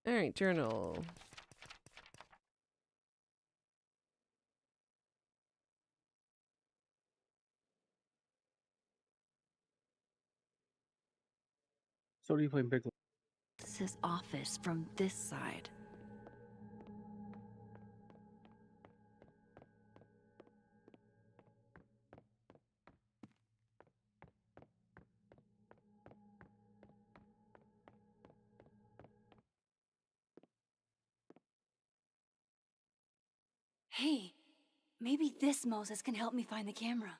All right, journal. So do you play Big? His office from this side. Hey, maybe this Moses can help me find the camera.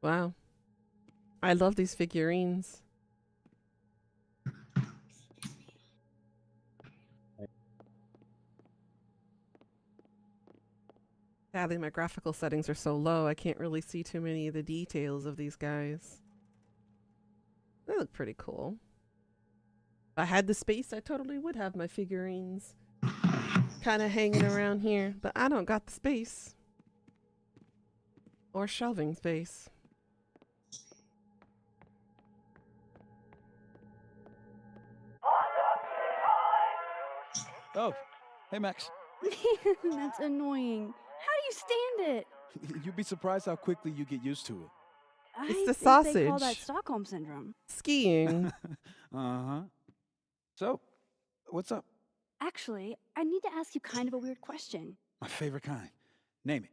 Wow. I love these figurines. Sadly, my graphical settings are so low, I can't really see too many of the details of these guys. They look pretty cool. If I had the space, I totally would have my figurines kind of hanging around here, but I don't got the space. Or shelving space. Oh, hey Max. That's annoying. How do you stand it? You'd be surprised how quickly you get used to it. It's the I think they call that sausage. Stockholm syndrome. Skiing. Uh-huh. So, what's up? Actually, I need to ask you kind of a weird question. My favorite kind. Name it.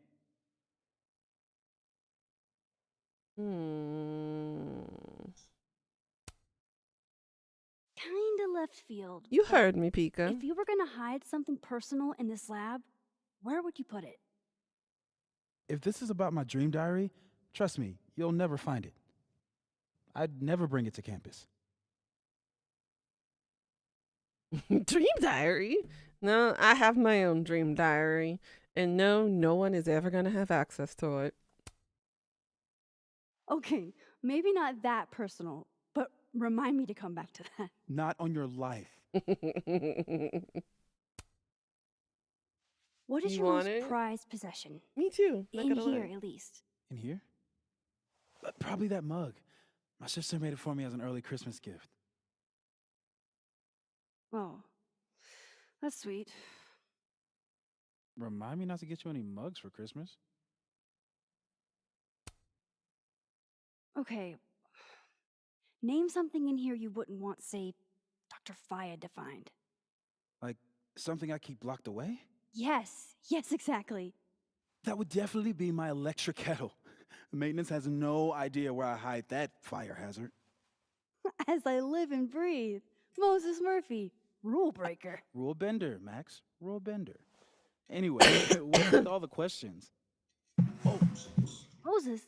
Kinda left field. You but heard me, Pika. If you were gonna hide something personal in this lab, where would you put it? If this is about my dream diary, trust me, you'll never find it. I'd never bring it to campus. Dream diary? No, I have my own dream diary. And no, no one is ever going to have access to it. Okay, maybe not that personal, but remind me to come back to that. Not on your life. What is You your want most it? prized possession? Me too. Not In gonna here, lie. at least. In here? Probably that mug. My sister made it for me as an early Christmas gift. Oh, that's sweet. Remind me not to get you any mugs for Christmas. Okay. Name something in here you wouldn't want, say, Dr. Fayed to find. Like something I keep locked away? Yes, exactly. That would definitely be my electric kettle. Maintenance has no idea where I hide that fire hazard. As I live and breathe. Moses Murphy, rule breaker. Rule bender, Max. Rule bender. Anyway, what's with all the questions? Moses,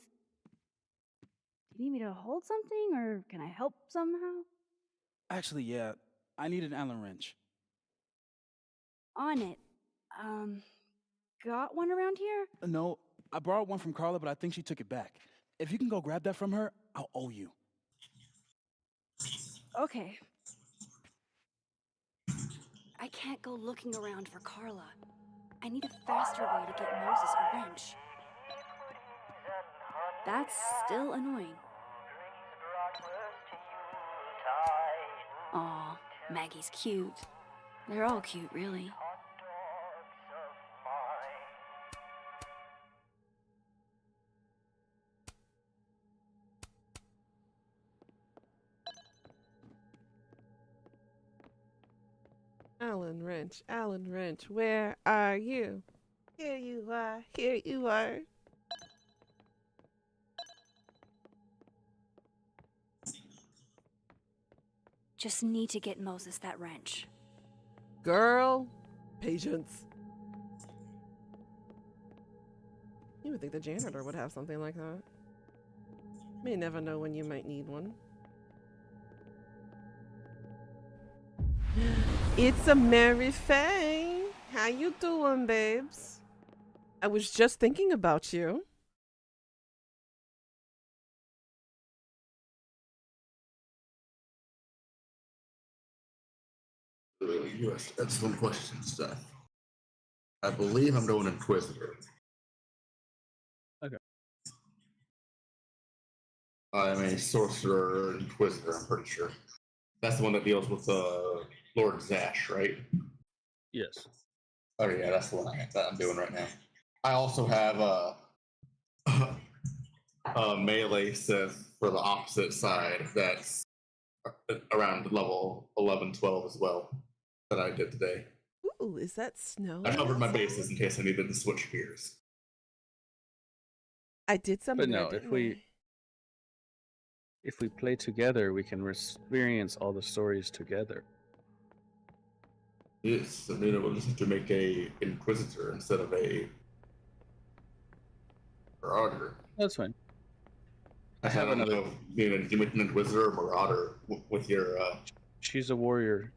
you need me to hold something, or can I help somehow? Actually, yeah. I need an Allen wrench. On it. Got one around here? No, I borrowed one from Carla, but I think she took it back. If you can go grab that from her, I'll owe you. Okay. I can't go looking around for Carla. I need a faster way to get Moses a wrench. That's still annoying. Aw, Maggie's cute. They're all cute, really. Allen Wrench, where are you? Here you are, here you are. Just need to get Moses that wrench. Girl, patience. You would think the janitor would have something like that. May never know when you might need one. It's a Mary Faye. How you doing, babes? I was just thinking about you. US excellent question, Seth. I believe I'm doing Inquisitor. Okay. I'm a sorcerer Inquisitor, I'm pretty sure. That's the one that deals with Lord Zash, right? Yes. Oh yeah, that's the one that I'm doing right now. I also have a melee Sith for the opposite side that's around level 11, 12 as well that I did today. Ooh, is that snow? I covered my bases in case I needed to switch gears. I did something. But no, didn't if we If we play together, we can experience all the stories together. Yes, I mean, it was just to make a Inquisitor instead of a Marauder. That's fine. I don't know if being an Inquisitor or Marauder with your. She's a warrior.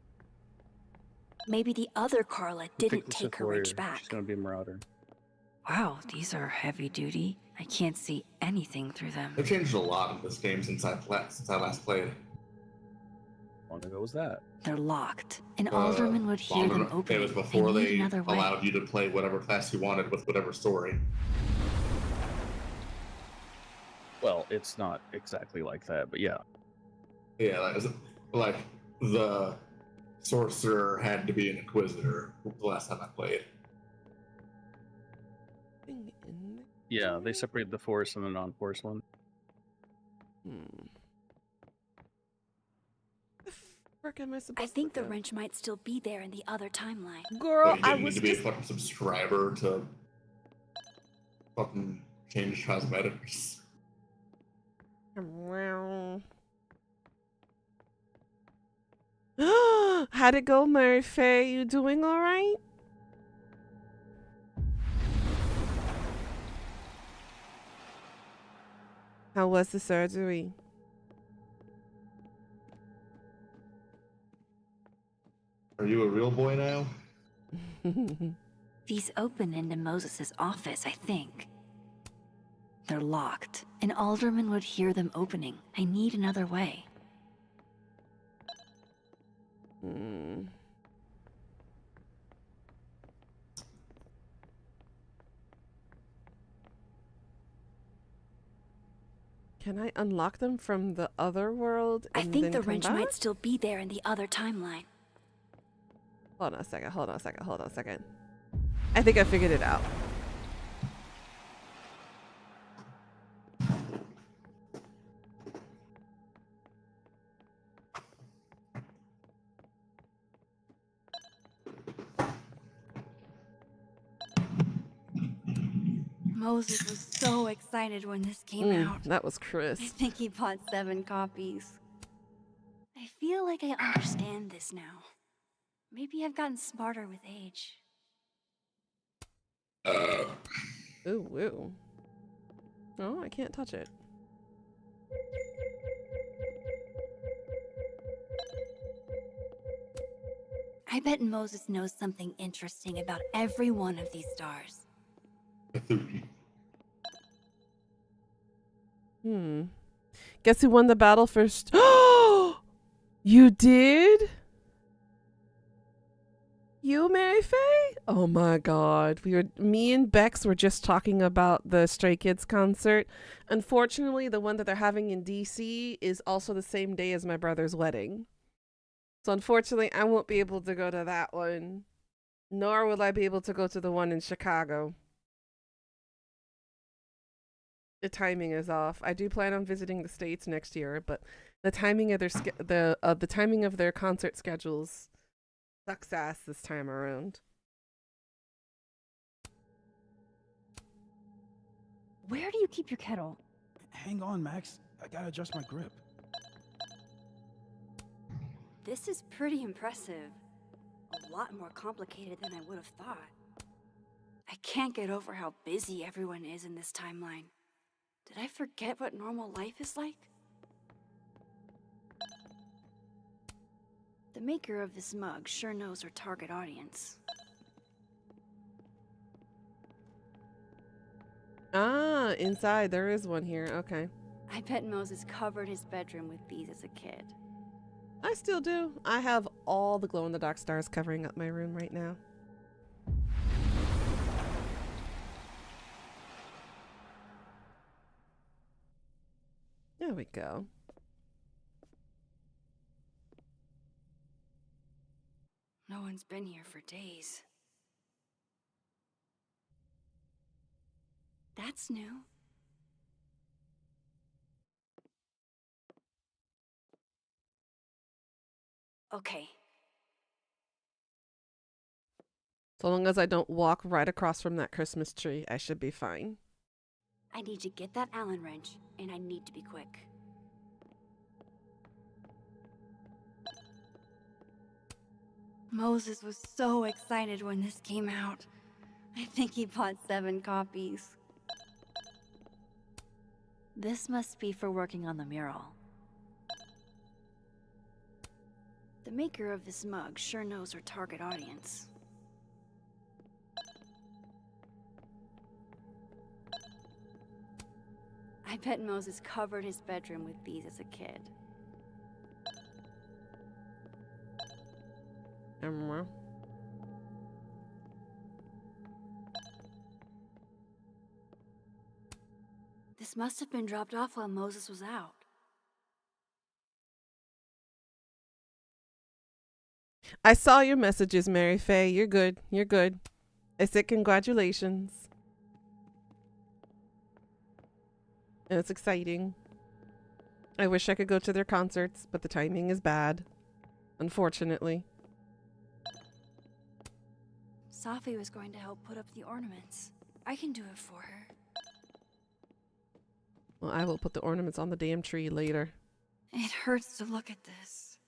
Maybe the other Carla didn't Sith take her warrior. wrench back. She's gonna be a Marauder. Wow, these are heavy duty. I can't see anything through them. They changed a lot in this game since I last played. How long ago was that? They're locked, and Alderman would hear them opening. It was before I need they another way. allowed you to play whatever class you wanted with whatever story. Well, it's not exactly like that, but yeah. Yeah, like the sorcerer had to be an Inquisitor the last time I played. Yeah, they separate the Force and the non-Force one. Frick am I supposed I think to the get? wrench might still be there in the other timeline. Girl, You didn't need to be a fucking subscriber to fucking change cosmetics. How'd it go, Murphy? You doing all right? How was the surgery? Are you a real boy now? These open into Moses' office, I think. They're locked, and Alderman would hear them opening. I need another way. Can I unlock them from the other world? I and think then the come wrench back? might still be there in the other timeline. Hold on a second, hold on a second, hold on a second. I think I figured it out. Moses was so excited when this came out. That was Chris. I think he bought 7 copies. I feel like I understand this now. Maybe I've gotten smarter with age. Ooh, ooh. Oh, I can't touch it. I bet Moses knows something interesting about every one of these stars. Guess who won the battle first? Oh, you did? You, Mary Faye? Oh my God. Me and Bex were just talking about the Stray Kids concert. Unfortunately, the one that they're having in DC is also the same day as my brother's wedding. So unfortunately, I won't be able to go to that one. Nor will I be able to go to the one in Chicago. The timing is off. I do plan on visiting the States next year, but the timing of the timing of their concert schedules sucks ass this time around. Where do you keep your kettle? Hang on, Max. I gotta adjust my grip. This is pretty impressive. A lot more complicated than I would have thought. I can't get over how busy everyone is in this timeline. Did I forget what normal life is like? The maker of this mug sure knows her target audience. Ah, inside. There is one here. Okay. I bet Moses covered his bedroom with these as a kid. I still do. I have all the glow-in-the-dark stars covering up my room right now. There we go. No one's been here for days. That's new. Okay. So long as I don't walk right across from that Christmas tree, I should be fine. I need to get that Allen wrench, and I need to be quick. Moses was so excited when this came out. I think he bought 7 copies. This must be for working on the mural. The maker of this mug sure knows her target audience. I bet Moses covered his bedroom with these as a kid. This must have been dropped off while Moses was out. I saw your messages, Mary Faye. You're good. You're good. I said congratulations. And it's exciting. I wish I could go to their concerts, but the timing is bad. Unfortunately. Safi was going to help put up the ornaments. I can do it for her. Well, I will put the ornaments on the damn tree later. It hurts to look at this.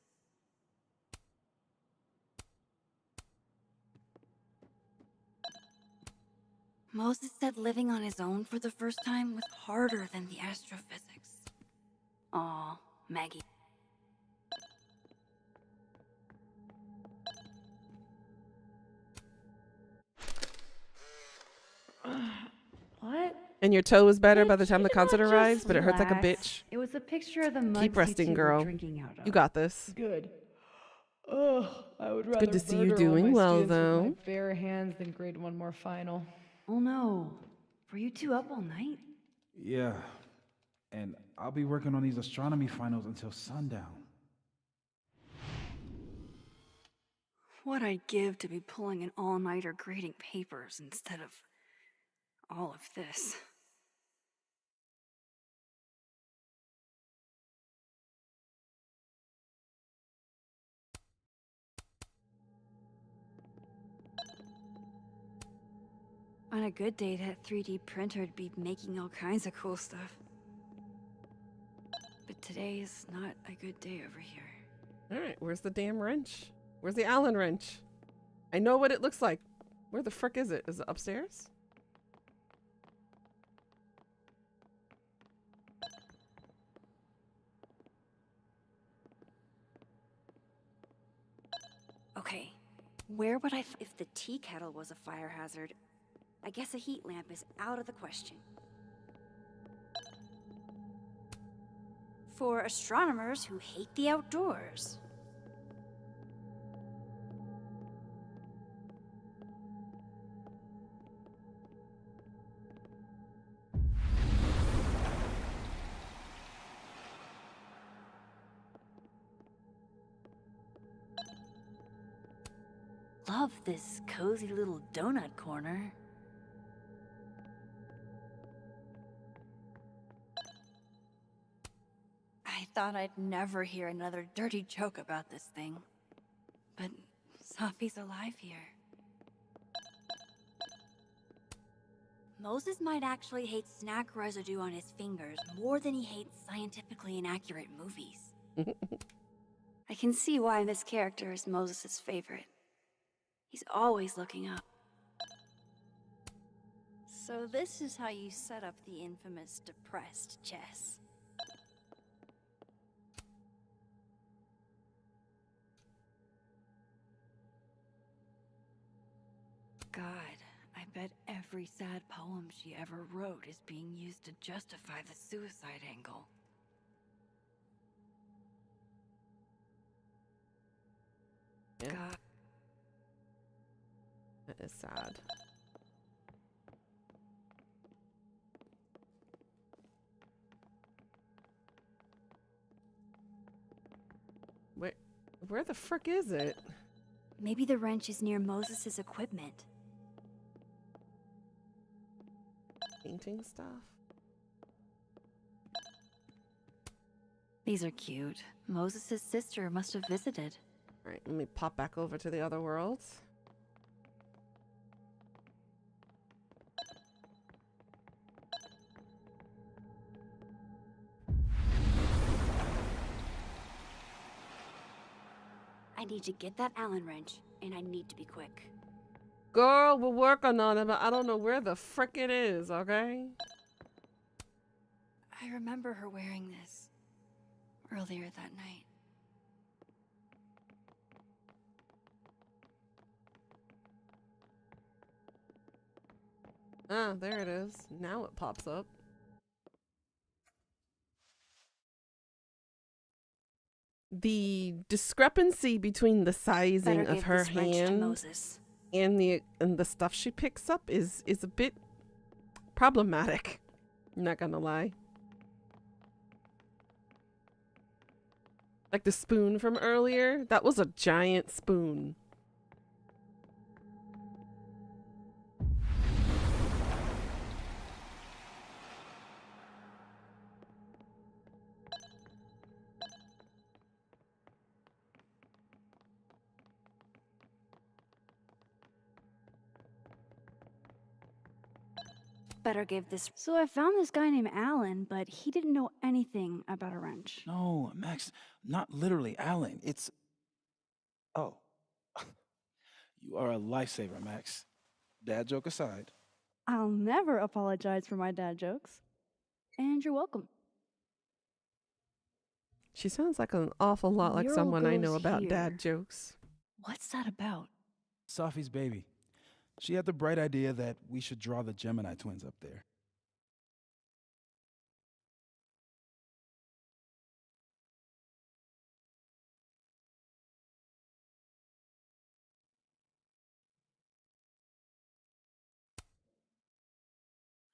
Moses said living on his own for the first time was harder than the astrophysics. Aw, Maggie. What? And your toe is better by the time the concert Just arrives, but it hurts like a relax. bitch. It was a picture of the mugs Keep resting, you two were girl. drinking out of. You got this. Good. Oh, I would It's rather good to see you murder all doing my well, students with though. my bare hands than grade one more final. Oh no. Were you two up all night? Yeah. And I'll be working on these astronomy finals until sundown. What I'd give to be pulling an all-nighter grading papers instead of all of this. On a good day, that 3D printer'd be making all kinds of cool stuff. But today is not a good day over here. Alright, where's the damn wrench? Where's the Allen wrench? I know what it looks like. Where the frick is it? Is it upstairs? Okay, where would if the tea kettle was a fire hazard? I guess a heat lamp is out of the question. For astronomers who hate the outdoors. Love this cozy little donut corner. I thought I'd never hear another dirty joke about this thing. But Safi's alive here. Moses might actually hate snack residue on his fingers more than he hates scientifically inaccurate movies. I can see why this character is Moses' favorite. He's always looking up. So this is how you set up the infamous depressed chess. God, I bet every sad poem she ever wrote is being used to justify the suicide angle. Yeah. God. That is sad. Where the frick is it? Maybe the wrench is near Moses' equipment. Painting stuff? These are cute. Moses' sister must have visited. Alright, let me pop back over to the other worlds. I need to get that Allen wrench, and I need to be quick. Girl, we're working on it, but I don't know where the frick it is, okay? I remember her wearing this earlier that night. Ah, there it is. Now it pops up. The discrepancy between the sizing Better of give her this wrench to hand Moses. and the stuff she picks up is a bit problematic. I'm not gonna lie. Like the spoon from earlier, that was a giant spoon. Better give this. So I found this guy named Alan, but he didn't know anything about a wrench. No, Max, not literally Alan. It's. Oh. You are a lifesaver, Max. Dad joke aside. I'll never apologize for my dad jokes. And you're welcome. She sounds like an awful lot like Mural someone I know goes about here. dad jokes. What's that about? Sophie's baby. She had the bright idea that we should draw the Gemini twins up there.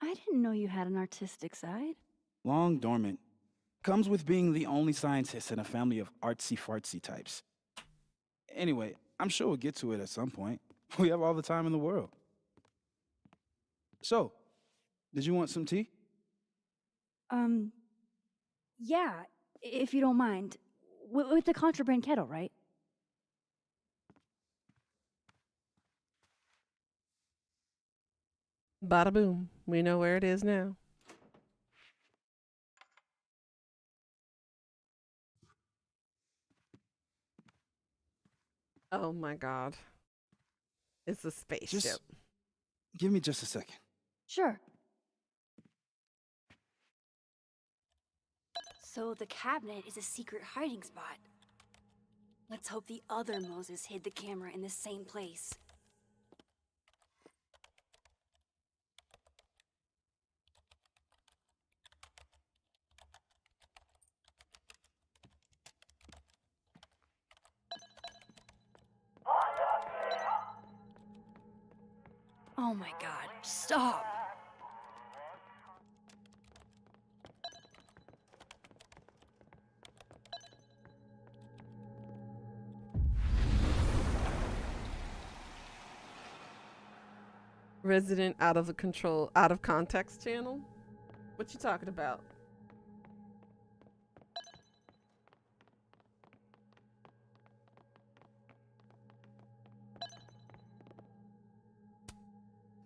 I didn't know you had an artistic side. Long dormant. Comes with being the only scientist in a family of artsy-fartsy types. Anyway, I'm sure we'll get to it at some point. We have all the time in the world. So, did you want some tea? Yeah, if you don't mind. With the contraband kettle, right? Bada boom. We know where it is now. Oh my god. It's a spaceship. Just give me just a second. Sure. So the cabinet is a secret hiding spot. Let's hope the other Moses hid the camera in the same place. Oh my god, stop! Resident out of control, out of context channel? What you talking about?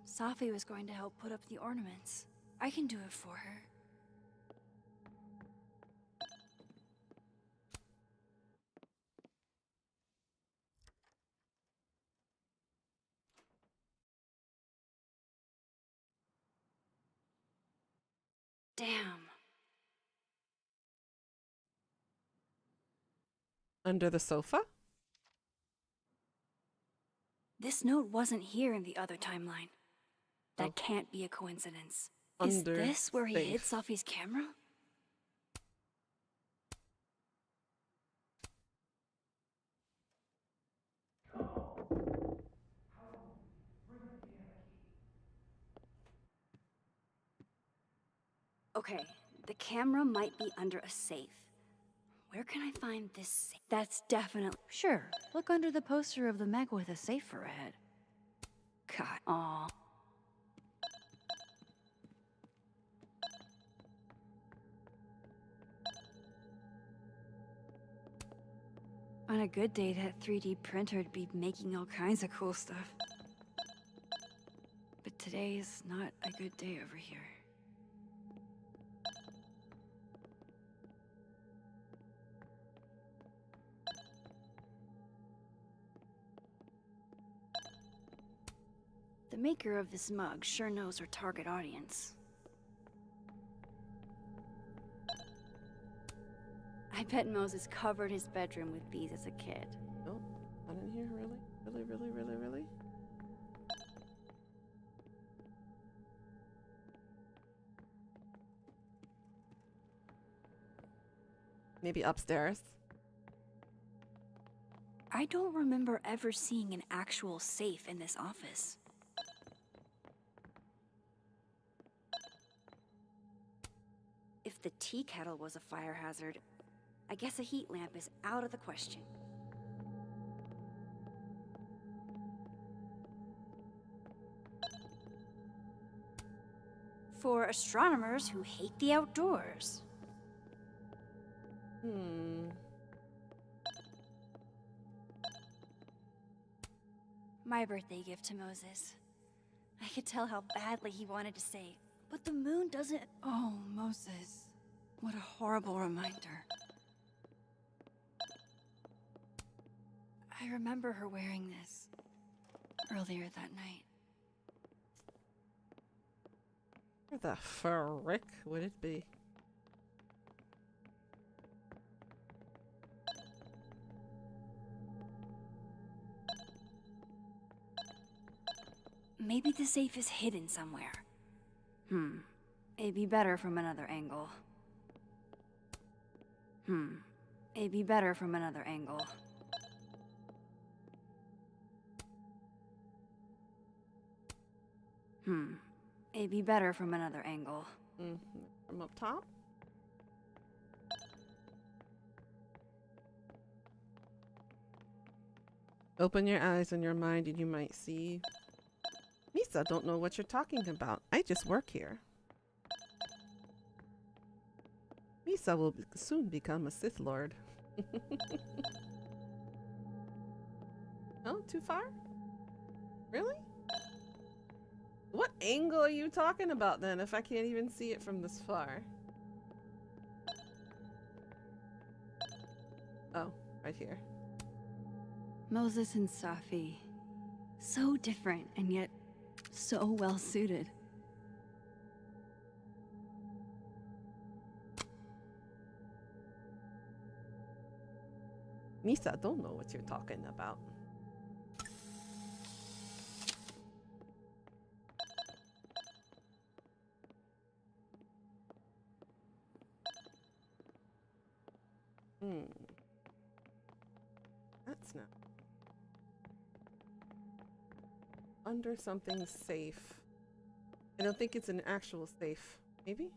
Safi was going to help put up the ornaments. I can do it for her. Damn. Under the sofa? This note wasn't here in the other timeline. That Oh. can't be a coincidence. Under Is this where he hid safe. Safi's camera? Okay, the camera might be under a safe. Where can I find this safe? That's definitely... Sure. Look under the poster of the Meg with a safe for a head. God, aw. On a good day, that 3D printer'd be making all kinds of cool stuff. But today's not a good day over here. The maker of this mug sure knows her target audience. I bet Moses covered his bedroom with these as a kid. Oh, not in here, really? Really, really, really, really? Maybe upstairs. I don't remember ever seeing an actual safe in this office. If the tea kettle was a fire hazard, I guess a heat lamp is out of the question. For astronomers who hate the outdoors. My birthday gift to Moses. I could tell how badly he wanted to say, but the moon doesn't... Oh, Moses. What a horrible reminder. I remember her wearing this earlier that night. Where the frick would it be? Maybe the safe is hidden somewhere. It'd be better from another angle. It'd be better from another angle. It'd be better from another angle. From up top? Open your eyes and your mind and you might see. Misa, don't know what you're talking about. I just work here. Misa will soon become a Sith Lord. Oh, too far? Really? What angle are you talking about then if I can't even see it from this far? Oh, right here. Moses and Safi. So different and yet so well suited. Misa, don't know what you're talking about. That's not under something safe. I don't think it's an actual safe. Maybe?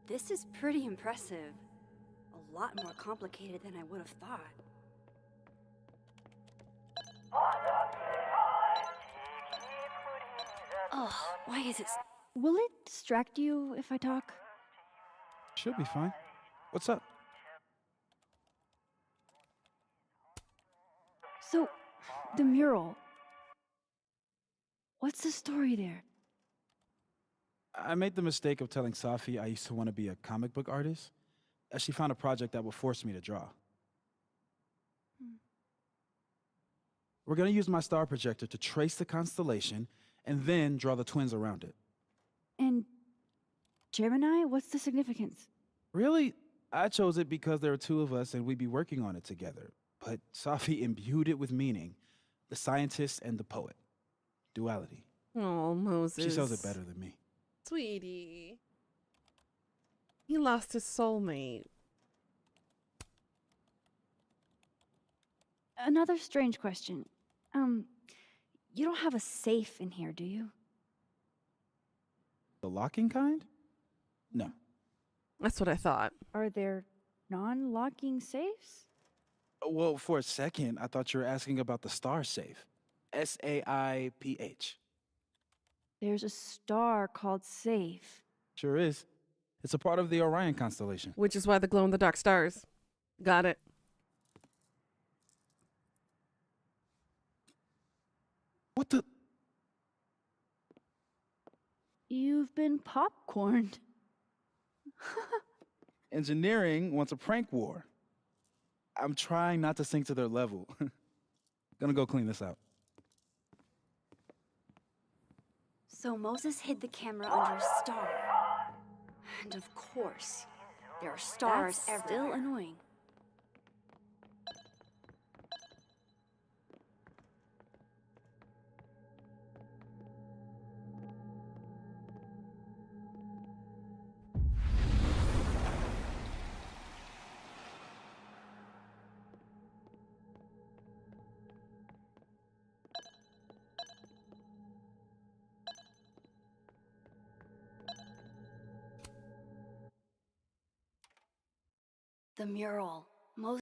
This is pretty impressive. A lot more complicated than I would have thought. Ugh, why is it... Will it distract you if I talk? Should be fine. What's up? So, the mural. What's the story there? I made the mistake of telling Safi I used to want to be a comic book artist, as she found a project that would force me to draw. We're going to use my star projector to trace the constellation and then draw the twins around it. And Gemini, what's the significance? Really, I chose it because there are two of us and we'd be working on it together. But Safi imbued it with meaning, the scientist and the poet. Duality. Oh, Moses. She sells it better than me. Sweetie. He lost his soulmate. Another strange question. You don't have a safe in here, do you? The locking kind? No. That's what I thought. Are there non-locking safes? Well, for a second, I thought you were asking about the star safe. SAIPH. There's a star called Safe. Sure is. It's a part of the Orion constellation. Which is why the glow-in-the-dark stars. Got it. What the? You've been popcorned. Engineering wants a prank war. I'm trying not to sink to their level. Gonna go clean this out. So Moses hid the camera under a star. And of course, there are stars That's everywhere. Still annoying. The mural. Moses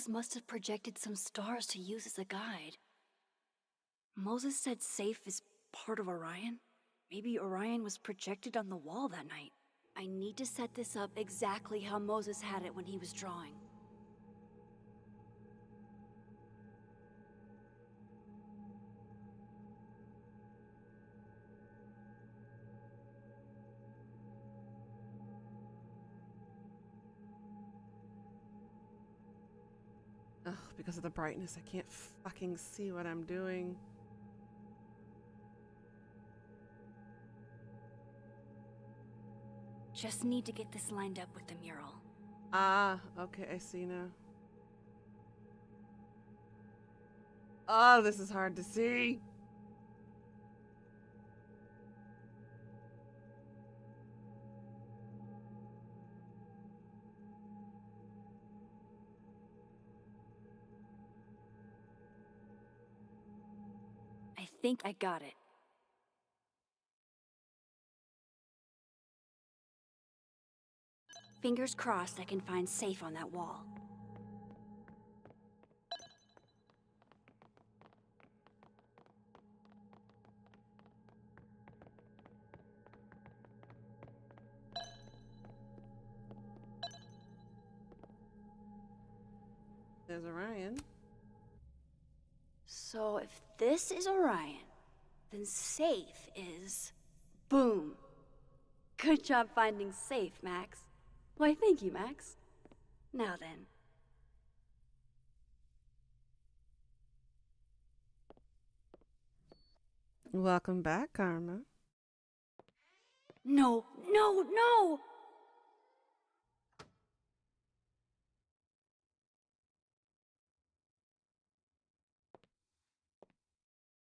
must have projected some stars to use as a guide. Moses said Safe is part of Orion. Maybe Orion was projected on the wall that night. I need to set this up exactly how Moses had it when he was drawing. Ugh, because of the brightness, I can't fucking see what I'm doing. Just need to get this lined up with the mural. Ah, okay, I see now. Oh, this is hard to see. I think I got it. Fingers crossed I can find Safe on that wall. There's Orion. So if this is Orion, then Safe is... Boom! Good job finding Safe, Max. Why, thank you, Max. Now then. Welcome back, Karma. No, no, no!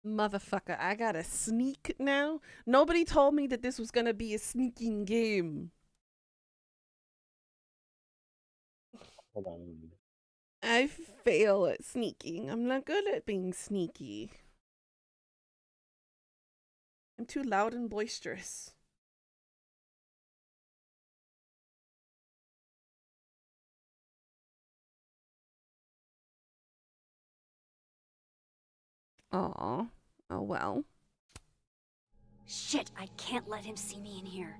Motherfucker, I gotta sneak now? Nobody told me that this was gonna be a sneaking game. Hold on. I fail at sneaking. I'm not good at being sneaky. I'm too loud and boisterous. Aw. Oh well. Shit, I can't let him see me in here.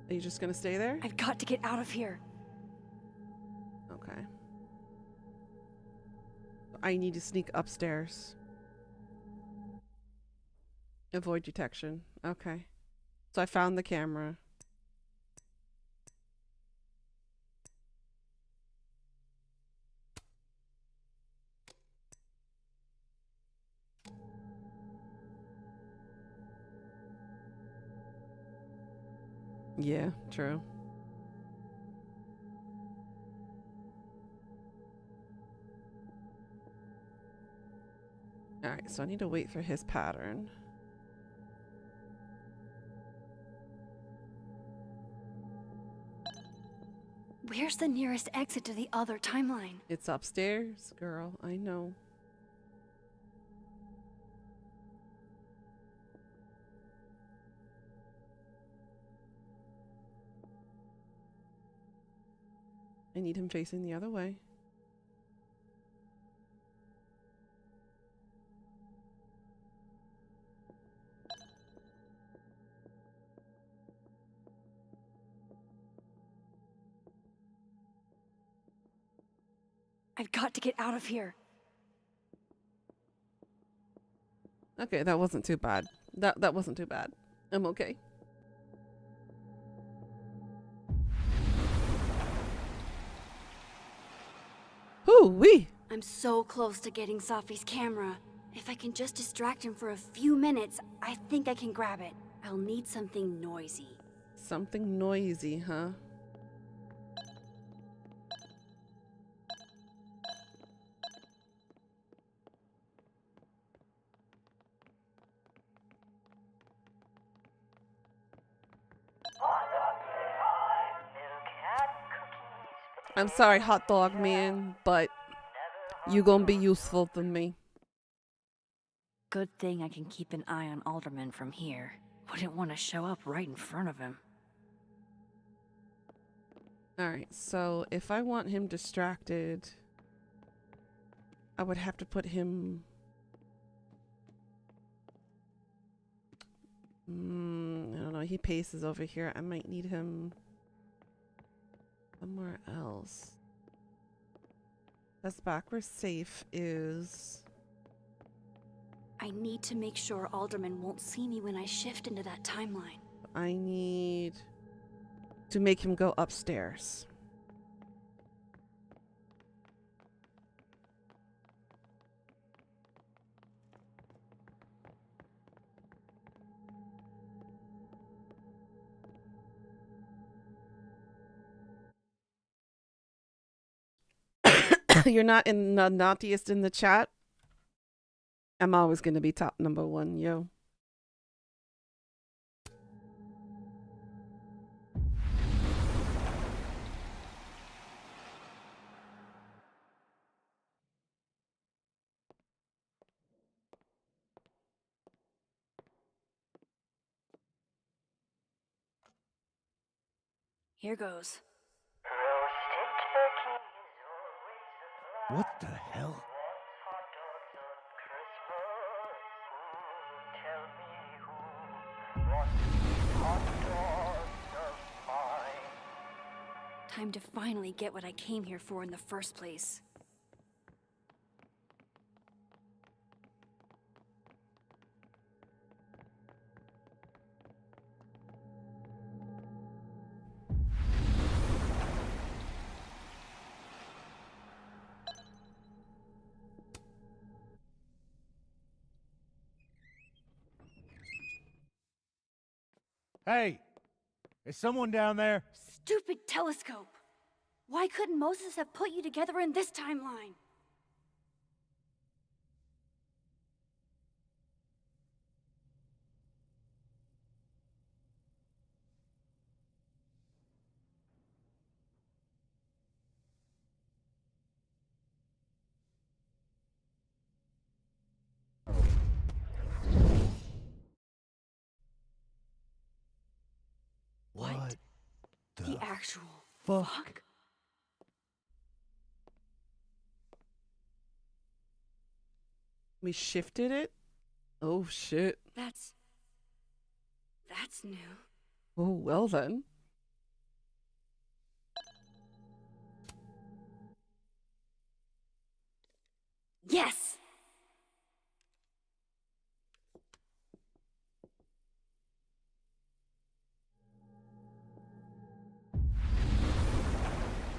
Are you just gonna stay there? I've got to get out of here. Okay. I need to sneak upstairs. Avoid detection. Okay. So I found the camera. Yeah, true. Alright, so I need to wait for his pattern. Where's the nearest exit to the other timeline? It's upstairs, girl. I know. I need him facing the other way. I've got to get out of here. Okay, that wasn't too bad. That wasn't too bad. I'm okay. Hoo-wee! I'm so close to getting Safi's camera. If I can just distract him for a few minutes, I think I can grab it. I'll need something noisy. Something noisy, huh? I'm sorry, hot dog man, but you gonna be useful to me. Good thing I can keep an eye on Alderman from here. Wouldn't want to show up right in front of him. Alright, so if I want him distracted, I would have to put him... I don't know, he paces over here. I might need him somewhere else. That's back where safe is. I need to make sure Alderman won't see me when I shift into that timeline. I need to make him go upstairs. You're not in the naughtiest in the chat. I'm always going to be top number one, yo. Here goes. What the hell? Time to finally get what I came here for in the first place. Hey! Is someone down there? Stupid telescope! Why couldn't Moses have put you together in this timeline? What The actual fuck? We shifted it? Oh shit. That's new. Oh, well then. Yes!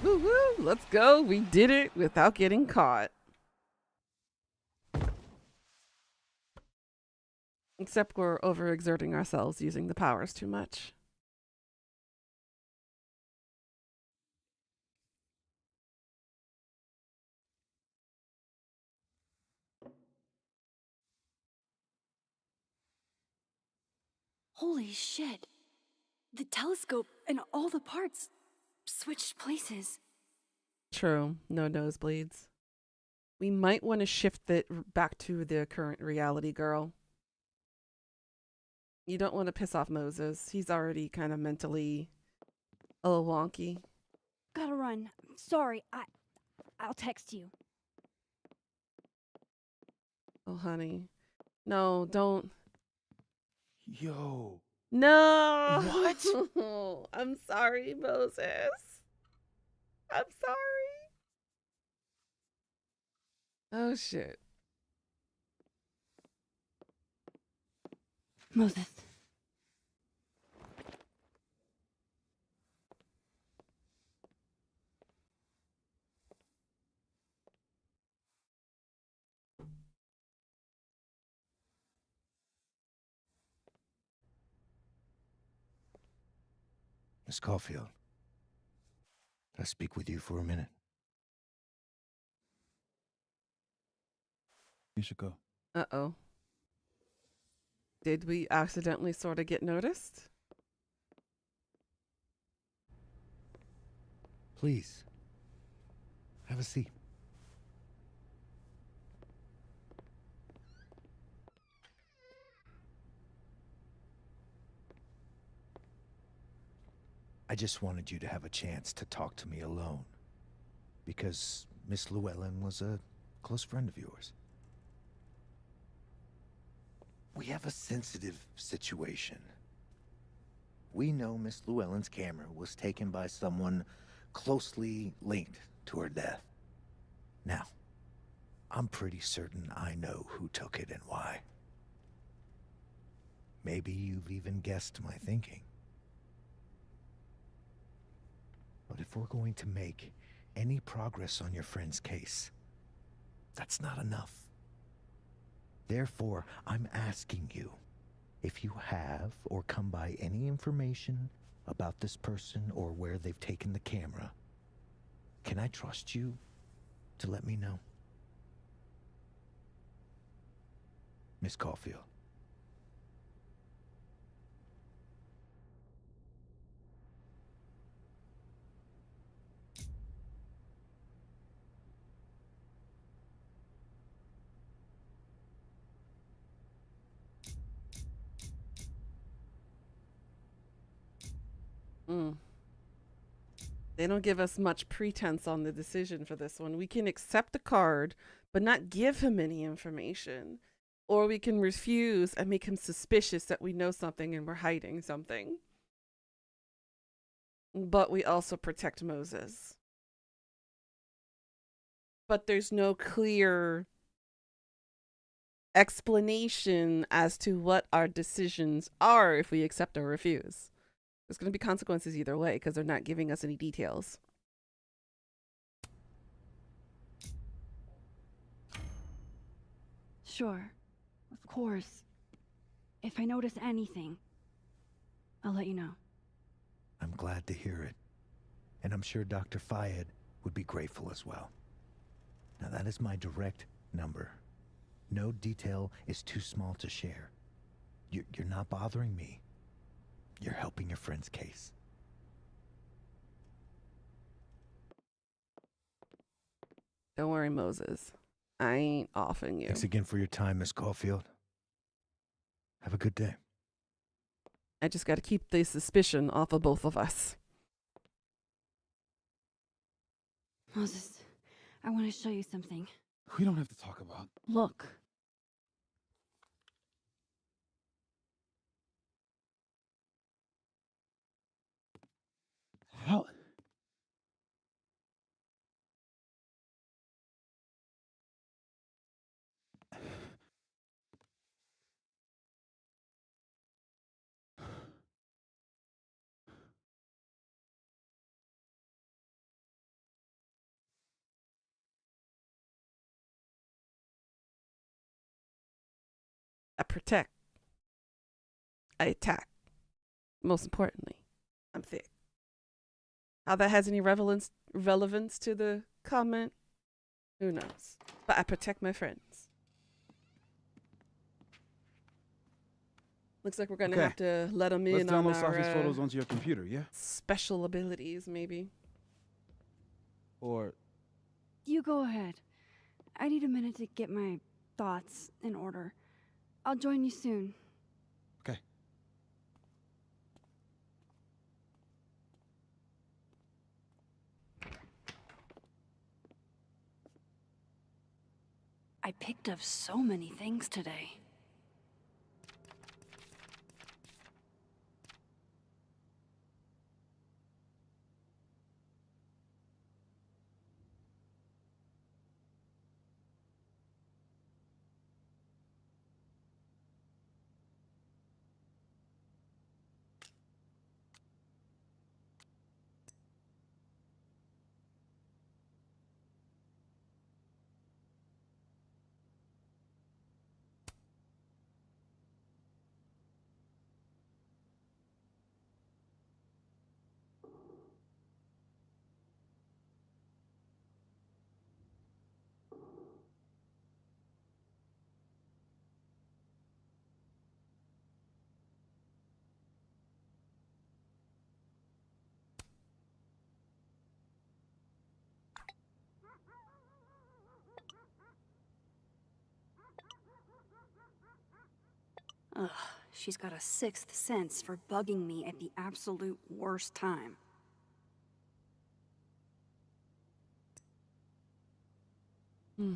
Woo woo! Let's go. We did it without getting caught. Except we're overexerting ourselves using the powers too much. Holy shit. The telescope and all the parts switched places. True. No nosebleeds. We might want to shift it back to the current reality, girl. You don't want to piss off Moses. He's already kind of mentally a little wonky. Gotta run. Sorry, I'll text you. Oh, honey. No, don't. Yo. No. What? I'm sorry, Moses. I'm sorry. Oh, shit. Moses. Miss Caulfield, can I speak with you for a minute? You should go. Uh-oh. Did we accidentally sort of get noticed? Please, have a seat. I just wanted you to have a chance to talk to me alone, because Miss Llewellyn was a close friend of yours. We have a sensitive situation. We know Miss Llewellyn's camera was taken by someone closely linked to her death. Now, I'm pretty certain I know who took it and why. Maybe you've even guessed my thinking. But if we're going to make any progress on your friend's case, that's not enough. Therefore, I'm asking you, if you have or come by any information about this person or where they've taken the camera, can I trust you to let me know? Miss Caulfield. They don't give us much pretense on the decision for this one. We can accept the card, but not give him any information. Or we can refuse and make him suspicious that we know something and we're hiding something. But we also protect Moses. But there's no clear explanation as to what our decisions are if we accept or refuse. There's going to be consequences either way because they're not giving us any details. Sure. Of course. If I notice anything, I'll let you know. I'm glad to hear it. And I'm sure Dr. Fayed would be grateful as well. Now that is my direct number. No detail is too small to share. You're not bothering me. You're helping your friend's case. Don't worry, Moses. I ain't offing you. Thanks again for your time, Miss Caulfield. Have a good day. I just got to keep the suspicion off of both of us. Moses, I want to show you something. We don't have to talk about. Look. How? I protect. I attack. Most importantly, I'm thick. How that has any relevance to the comment, who knows? But I protect my friends. Looks like we're gonna Okay. have to let him Let's in on download our Safi's photos onto your computer, yeah? special abilities, maybe. Or You go ahead. I need a minute to get my thoughts in order. I'll join you soon. okay. I picked up so many things today. Ugh, she's got a sixth sense for bugging me at the absolute worst time. Hmm.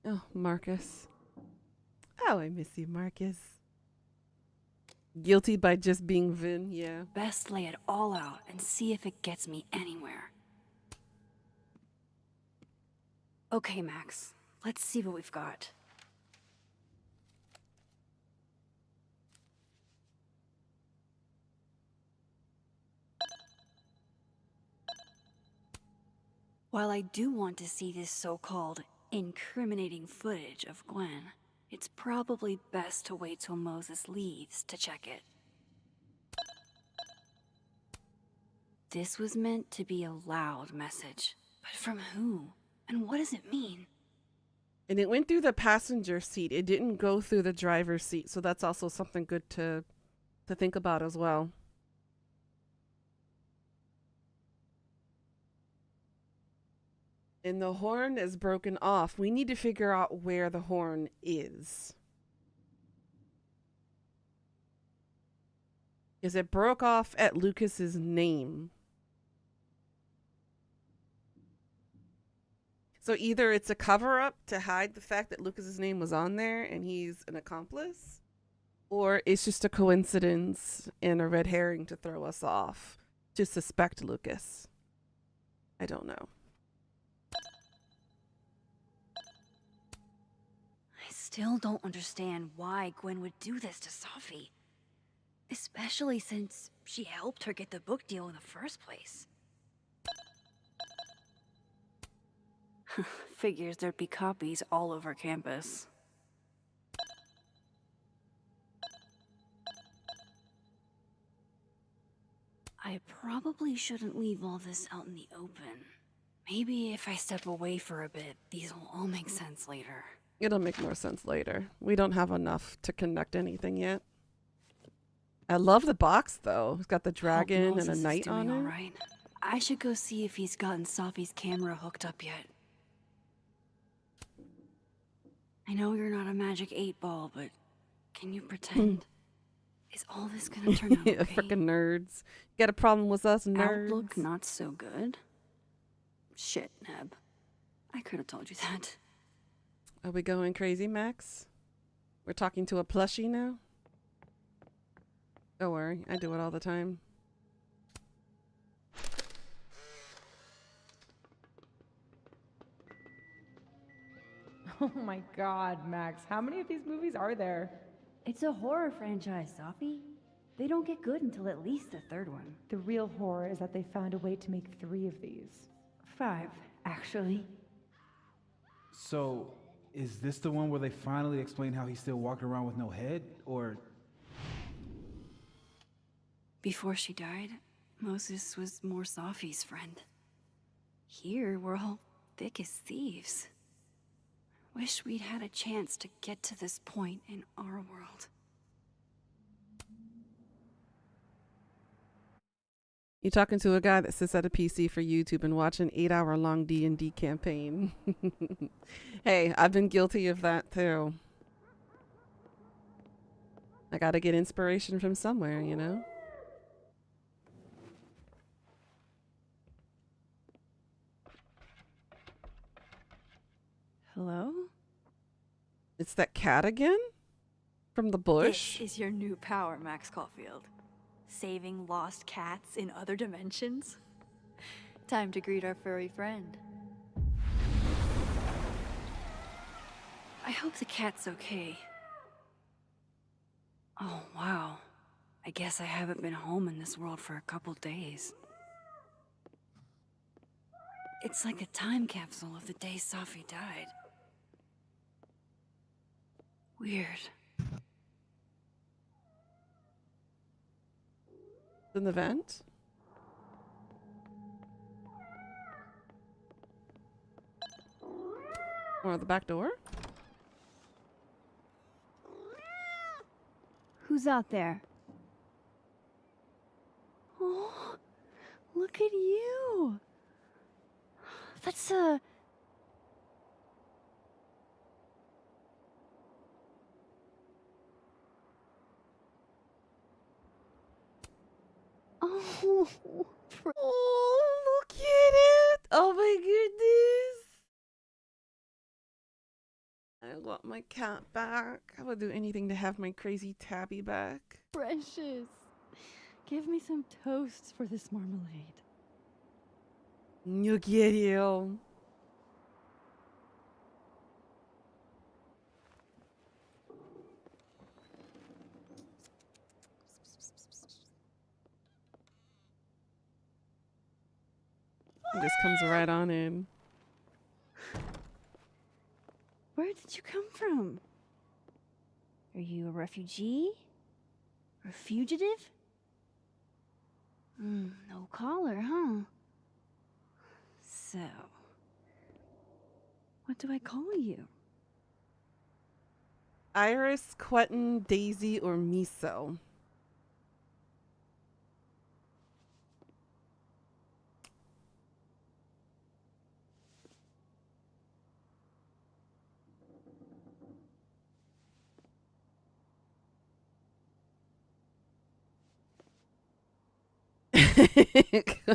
Oh, Marcus. Oh, I miss you, Marcus. Guilty by just being Vin, yeah. Best lay it all out and see if it gets me anywhere. Okay, Max. Let's see what we've got. While I do want to see this so-called incriminating footage of Gwen, it's probably best to wait till Moses leaves to check it. This was meant to be a loud message, but from who? And what does it mean? And it went through the passenger seat. It didn't go through the driver's seat, so that's also something good to think about as well. And the horn is broken off. We need to figure out where the horn is. Because it broke off at Lucas's name. So either it's a cover-up to hide the fact that Lucas's name was on there and he's an accomplice, or it's just a coincidence and a red herring to throw us off to suspect Lucas. I don't know. I still don't understand why Gwen would do this to Safi. Especially since she helped her get the book deal in the first place. Figures there'd be copies all over campus. I probably shouldn't leave all this out in the open. Maybe if I step away for a bit, these will all make sense later. It'll make more sense later. We don't have enough to connect anything yet. I love the box, though. It's got the dragon and a Moses is knight doing on it. all right. I should go see if he's gotten Safi's camera hooked up yet. I know you're not a magic 8-ball, but can you pretend? Is all this gonna turn out okay? Frickin' nerds. Got a problem with us nerds? Outlook not so good? Shit, Neb. I could have told you that. Are we going crazy, Max? We're talking to a plushie now? Don't worry, I do it all the time. Oh my god, Max. How many of these movies are there? It's a horror franchise, Safi. They don't get good until at least the third one. The real horror is that they found a way to make 3 of these. 5, actually. So, is this the one where they finally explain how he's still walking around with no head? Or Before she died, Moses was more Safi's friend. Here, we're all thick as thieves. Wish we'd had a chance to get to this point in our world. You talking to a guy that sits at a PC for YouTube and watch an 8-hour-long D&D campaign. Hey, I've been guilty of that too. I gotta get inspiration from somewhere, you know? Hello? It's that cat again? From the bush? This is your new power, Max Caulfield. Saving lost cats in other dimensions? Time to greet our furry friend. I hope the cat's okay. Oh, wow. I guess I haven't been home in this world for a couple days. It's like a time capsule of the day Safi died. Weird. In the vent? Or the back door? Who's out there? Oh, look at you. That's Oh, look at it! Oh my goodness! I want my cat back. I would do anything to have my crazy tabby back. precious. Give me some toast for this marmalade. Look at you. It just comes right on in. Where did you come from? Are you a refugee? A fugitive? No collar, huh? So, what do I call you? Iris, Quentin, Daisy, or Miso?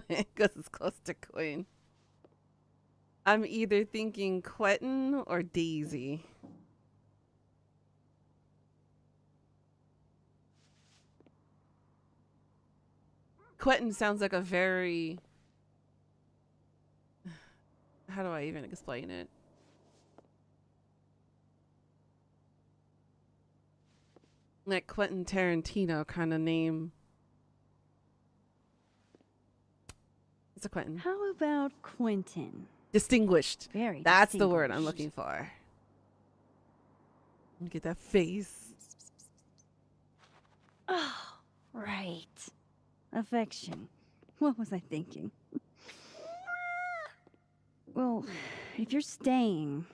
Because it's close to Queen. I'm either thinking Quentin or Daisy. Quentin sounds like a very... How do I even explain it? Like Quentin Tarantino kind of name. It's a Quentin. How about Quentin? Distinguished. Very That's the word I'm distinguished. looking for. Look at that face. Oh, right. Affection. What was I thinking? Well, if you're staying,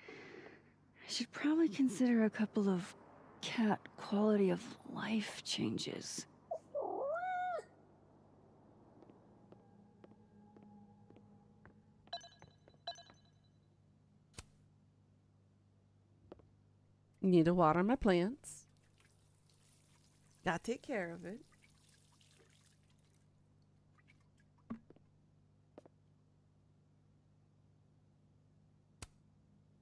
I should probably consider a couple of cat quality of life changes. Need to water my plants. Gotta take care of it.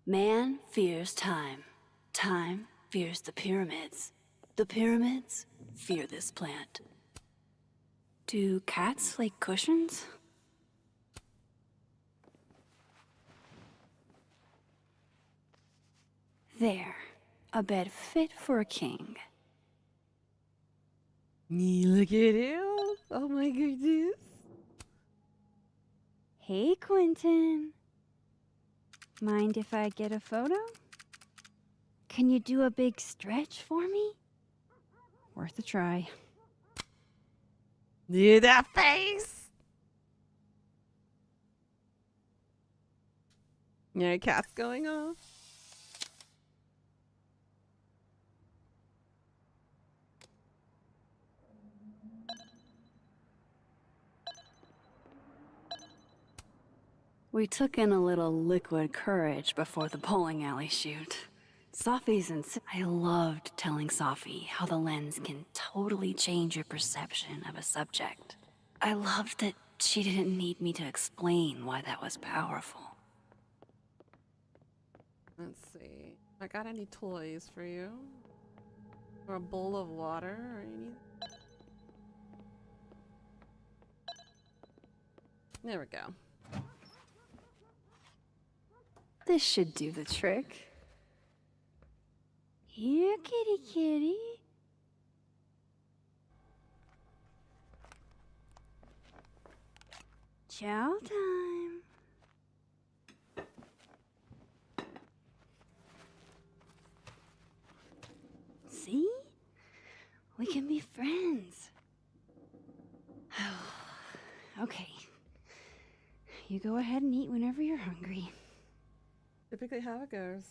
Man fears time. Time fears the pyramids. The pyramids fear this plant. Do cats like cushions? There. A bed fit for a king. Look at you. Oh my goodness. Hey, Quentin. Mind if I get a photo? Can you do a big stretch for me? Worth a try. Yeah, that face. Yeah, cat's going off. We took in a little liquid courage before the bowling alley shoot. Safi's I loved telling Safi how the lens can totally change your perception of a subject. I loved that she didn't need me to explain why that was powerful. Let's see. I got any toys for you? Or a bowl of water or anything? There we go. This should do the trick. Here, kitty kitty. Chow time. See? We can be friends. Okay. You go ahead and eat whenever you're hungry. Typically how it goes.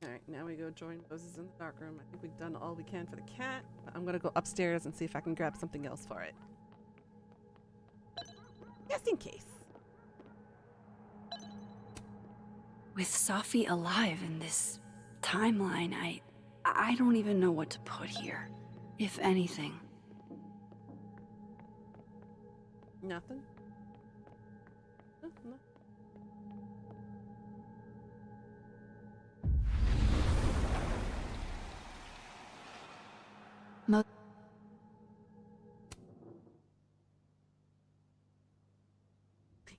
Alright, now we go join Moses in the dark room. I think we've done all we can for the cat. I'm gonna go upstairs and see if I can grab something else for it. Just in case. With Safi alive in this timeline, I don't even know what to put here, if anything. Nothing? No, no.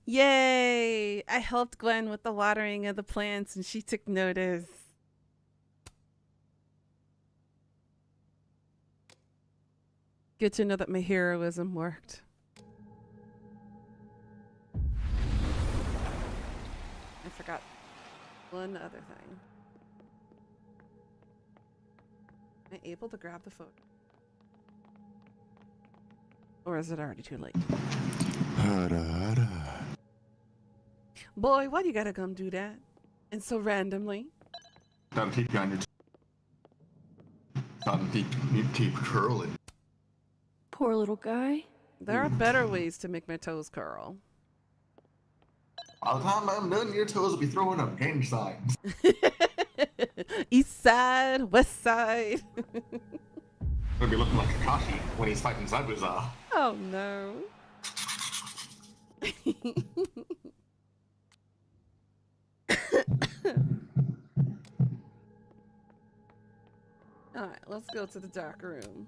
Yay! I helped Gwen with the watering of the plants and she took notice. Good to know that my heroism worked. I forgot one other thing. Am I able to grab the photo? Or is it already too late? Boy, why do you gotta come do that? And so randomly? Gotta keep you on your keep curling. Poor little guy. There are better ways to make my toes curl. By the time I'm done, your toes will be throwing up gang signs. East side, west side. Gonna be looking like Kakashi when he's fighting Zabuza. Oh no. Alright, let's go to the dark room.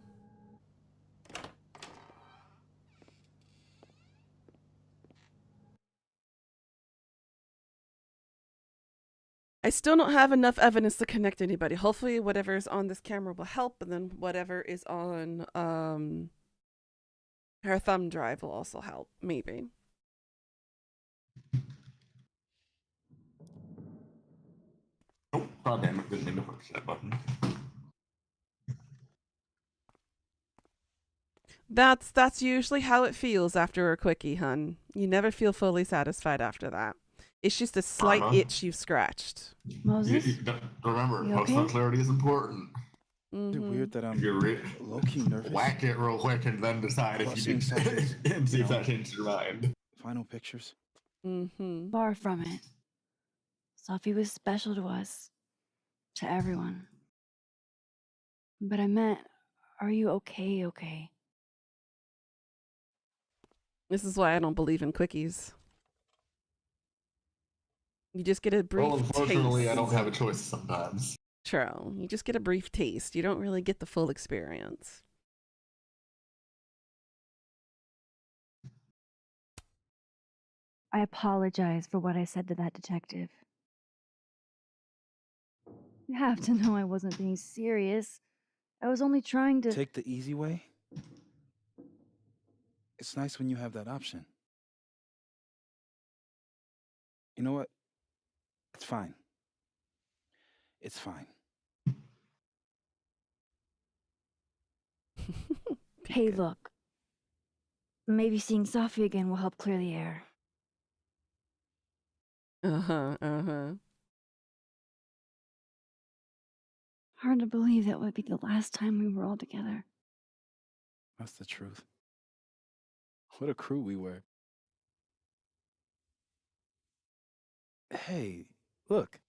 I still don't have enough evidence to connect anybody. Hopefully whatever is on this camera will help, and then whatever is on her thumb drive will also help, maybe. Oh, god damn it, didn't mean to push that button. That's usually how it feels after a quickie, hun. You never feel fully satisfied after that. It's just a slight itch you've scratched. Moses? Remember, You personal okay? clarity is important. It'd be weird that I'm You're low-key nervous. Whack it real quick and then decide if you do and see if that changes your mind. Final pictures. Mm-hmm. Far from it. Safi was special to us. To everyone. But I meant, are you okay? This is why I don't believe in quickies. You just get a brief Well, unfortunately, taste. I don't have a choice sometimes. True. You just get a brief taste. You don't really get the full experience. I apologize for what I said to that detective. You have to know I wasn't being serious. I was only trying to... Take the easy way? It's nice when you have that option. You know what? It's fine. It's fine. Hey, look. Maybe seeing Safi again will help clear the air. Uh-huh. Hard to believe that would be the last time we were all together. That's the truth. What a crew we were. Hey, look.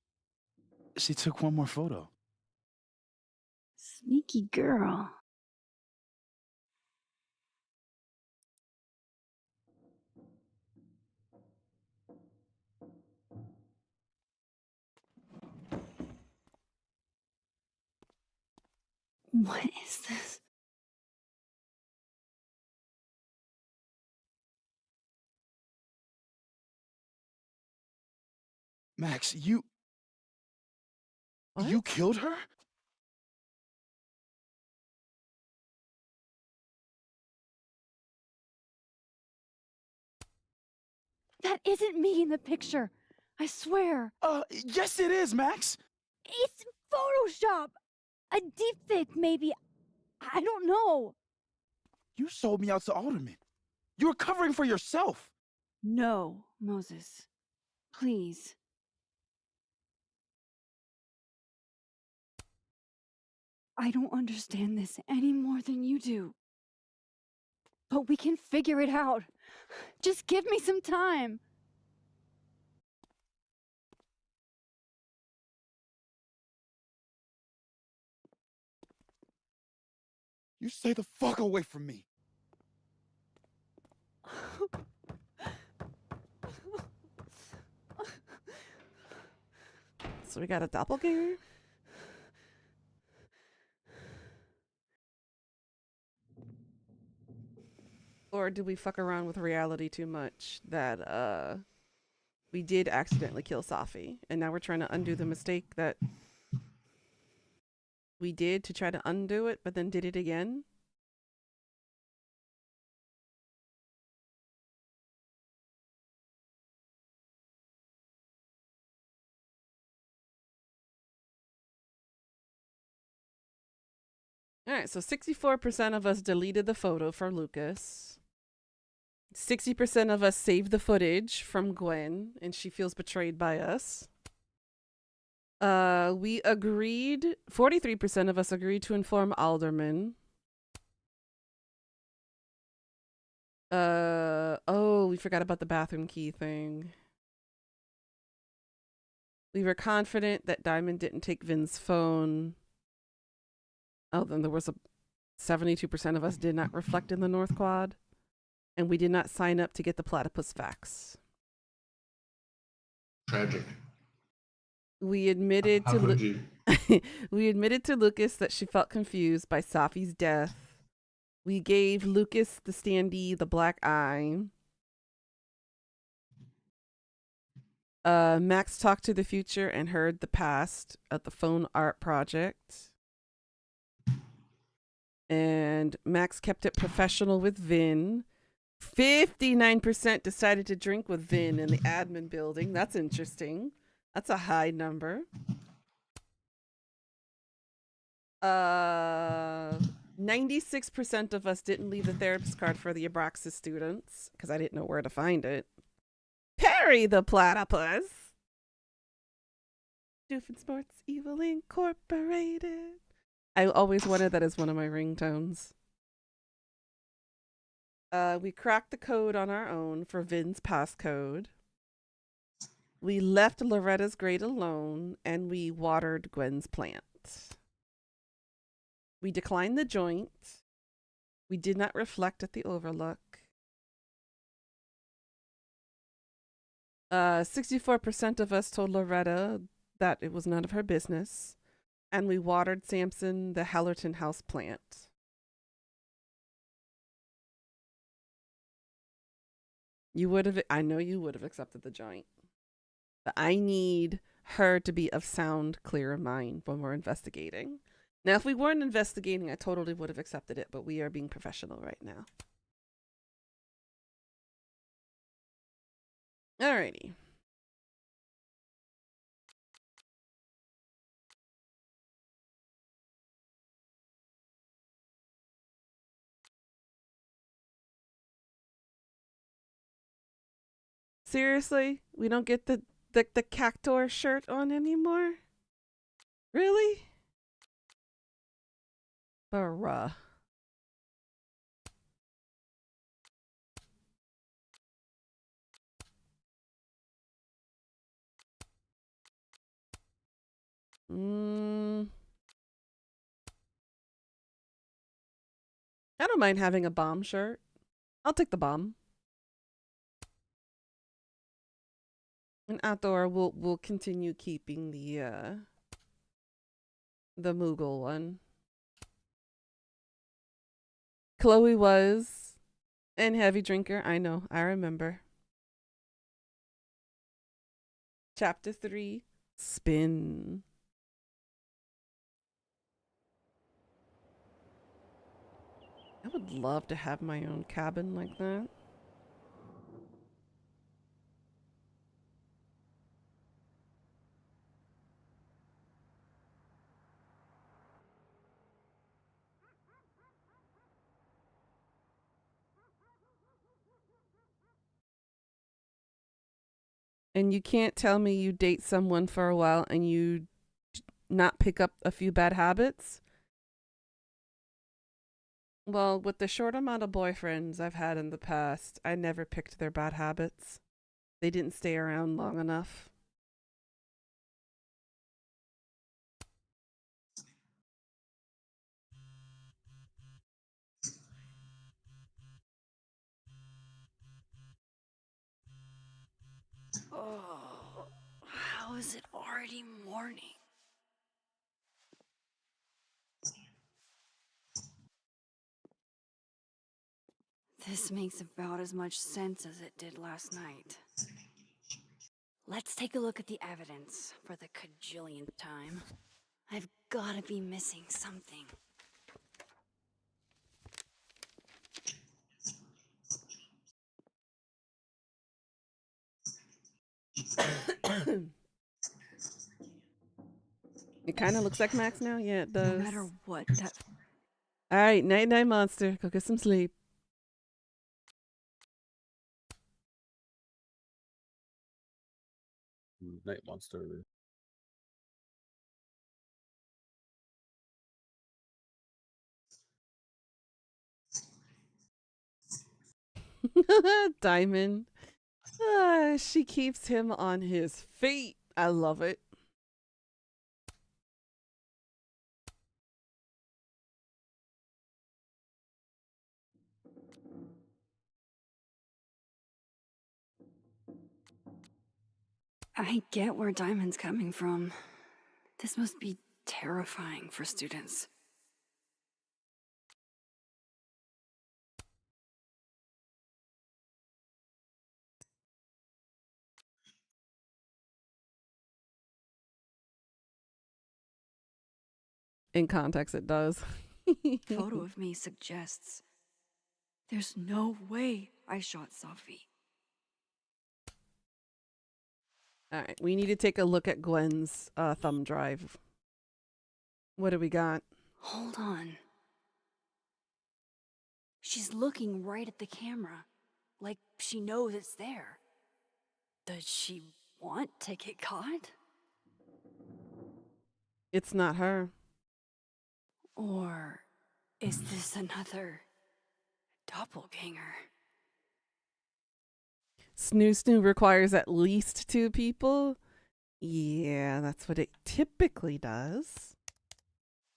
She took one more photo. Sneaky girl. What is this? Max, you killed her? That isn't me in the picture. I swear. Yes it is, Max. It's Photoshop. A deepfake, maybe. I don't know. You sold me out to Alderman. You were covering for yourself. No, Moses. Please. I don't understand this any more than you do. But we can figure it out. Just give me some time. You stay the fuck away from me. So we got a doppelganger? Or do we fuck around with reality too much that we did accidentally kill Safi, and now we're trying to undo the mistake that we did to try to undo it, but then did it again? All right, so 64% of us deleted the photo for Lucas. 60% of us saved the footage from Gwen, and she feels betrayed by us. We agreed, 43% of us agreed to inform Alderman. Oh, we forgot about the bathroom key thing. We were confident that Diamond didn't take Vin's phone. Oh, then there was a 72% of us did not reflect in the North Quad. And we did not sign up to get the platypus fax. Tragic. We admitted How could you? We admitted to Lucas that she felt confused by Safi's death. We gave Lucas the standee the black eye. Max talked to the future and heard the past at the phone art project. And Max kept it professional with Vin. 59% decided to drink with Vin in the admin building. That's interesting. That's a high number. 96% of us didn't leave the therapist card for the Abraxas students because I didn't know where to find it. Perry the Platypus. Doofensports Evil Incorporated. I always wanted that as one of my ringtones. We cracked the code on our own for Vin's passcode. We left Loretta's grate alone, and we watered Gwen's plant. We declined the joint. We did not reflect at the Overlook. 64% of us told Loretta that it was none of her business, and we watered Samson the Hallerton house plant. I know you would have accepted the joint. But I need her to be of sound, clear mind when we're investigating. Now, if we weren't investigating, I totally would have accepted it, but we are being professional right now. Alrighty. Seriously? We don't get the Cactor shirt on anymore? Really? Bruh. I don't mind having a bomb shirt. I'll take the bomb. And outdoor, we'll continue keeping the Moogle one. Chloe was an heavy drinker. I know. I remember. Chapter 3. Spin. I would love to have my own cabin like that. And you can't tell me you date someone for a while and you not pick up a few bad habits. Well, with the short amount of boyfriends I've had in the past, I never picked their bad habits. They didn't stay around long enough. Oh, how is it already morning? This makes about as much sense as it did last night. Let's take a look at the evidence for the cajillionth time. I've gotta be missing something. It kind of looks like Max now. Yeah, it does. No matter what that... All right, night night, monster. Go get some sleep. Night monster. Diamond. She keeps him on his feet. I love it. I get where Diamond's coming from. This must be terrifying for students. In context, it does. Photo of me suggests there's no way I shot Safi. All right, we need to take a look at Gwen's thumb drive. What do we got? Hold on. She's looking right at the camera, like she knows it's there. Does she want to get caught? It's not her. Or is this another doppelganger? Snoo Snoo requires at least 2 people. Yeah, that's what it typically does.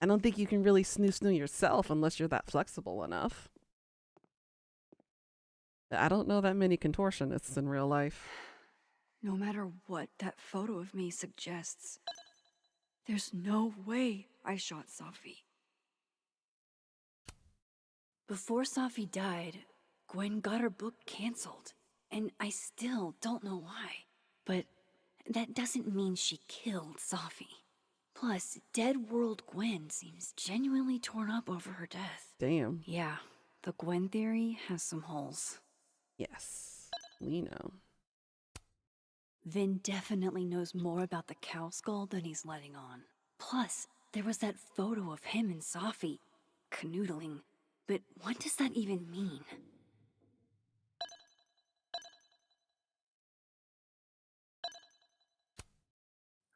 I don't think you can really snoo snoo yourself unless you're that flexible enough. I don't know that many contortionists in real life. No matter what that photo of me suggests, there's no way I shot Safi. Before Safi died, Gwen got her book canceled, and I still don't know why. But that doesn't mean she killed Safi. Plus, Dead World Gwen seems genuinely torn up over her death. Damn. Yeah, the Gwen theory has some holes. Yes, we know. Vin definitely knows more about the cow skull than he's letting on. Plus, there was that photo of him and Safi canoodling. But what does that even mean?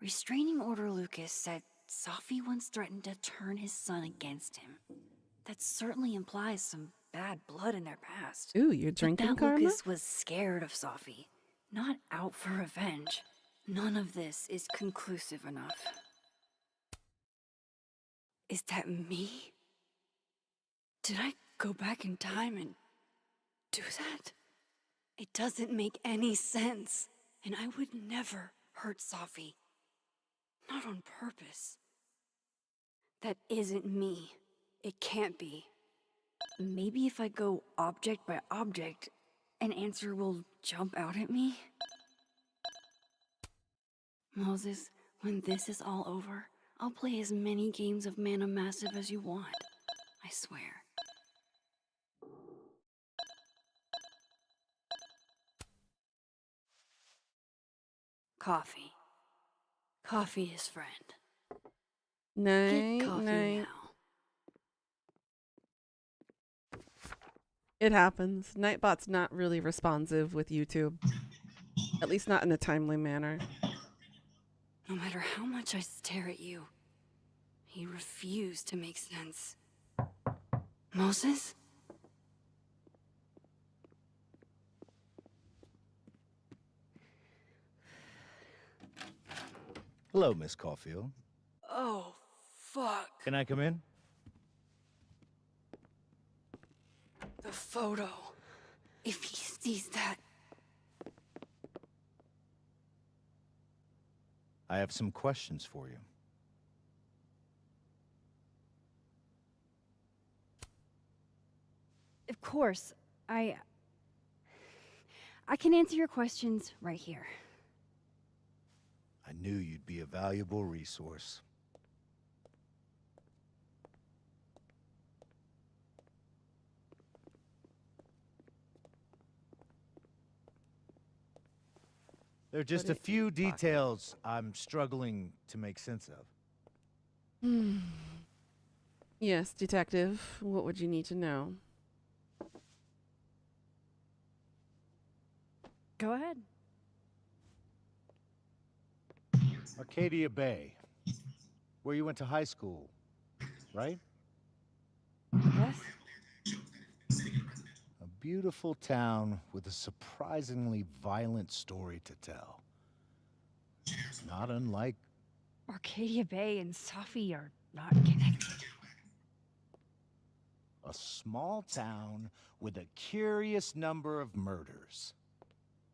Restraining Order Lucas said Safi once threatened to turn his son against him. That certainly implies some bad blood in their past. Ooh, you're But drinking that karma? Lucas was scared of Safi, not out for revenge. None of this is conclusive enough. Is that me? Did I go back in time and do that? It doesn't make any sense. And I would never hurt Safi. Not on purpose. That isn't me. It can't be. Maybe if I go object by object, an answer will jump out at me? Moses, when this is all over, I'll play as many games of Mana Massive as you want. I swear. Coffee. Coffee is friend. Night, Get coffee night. now. It happens. Nightbot's not really responsive with YouTube. At least not in a timely manner. No matter how much I stare at you, he refused to make sense. Moses? Hello, Miss Caulfield. Oh, fuck. Can I come in? The photo. If he sees that. I have some questions for you. Of course. I can answer your questions right here. I knew you'd be a valuable resource. There are just a few details I'm struggling to make sense of. Yes, detective. What would you need to know? Go ahead. Arcadia Bay, where you went to high school, right? Yes. A beautiful town with a surprisingly violent story to tell. Not unlike Arcadia Bay and Safi are not connected. a small town with a curious number of murders.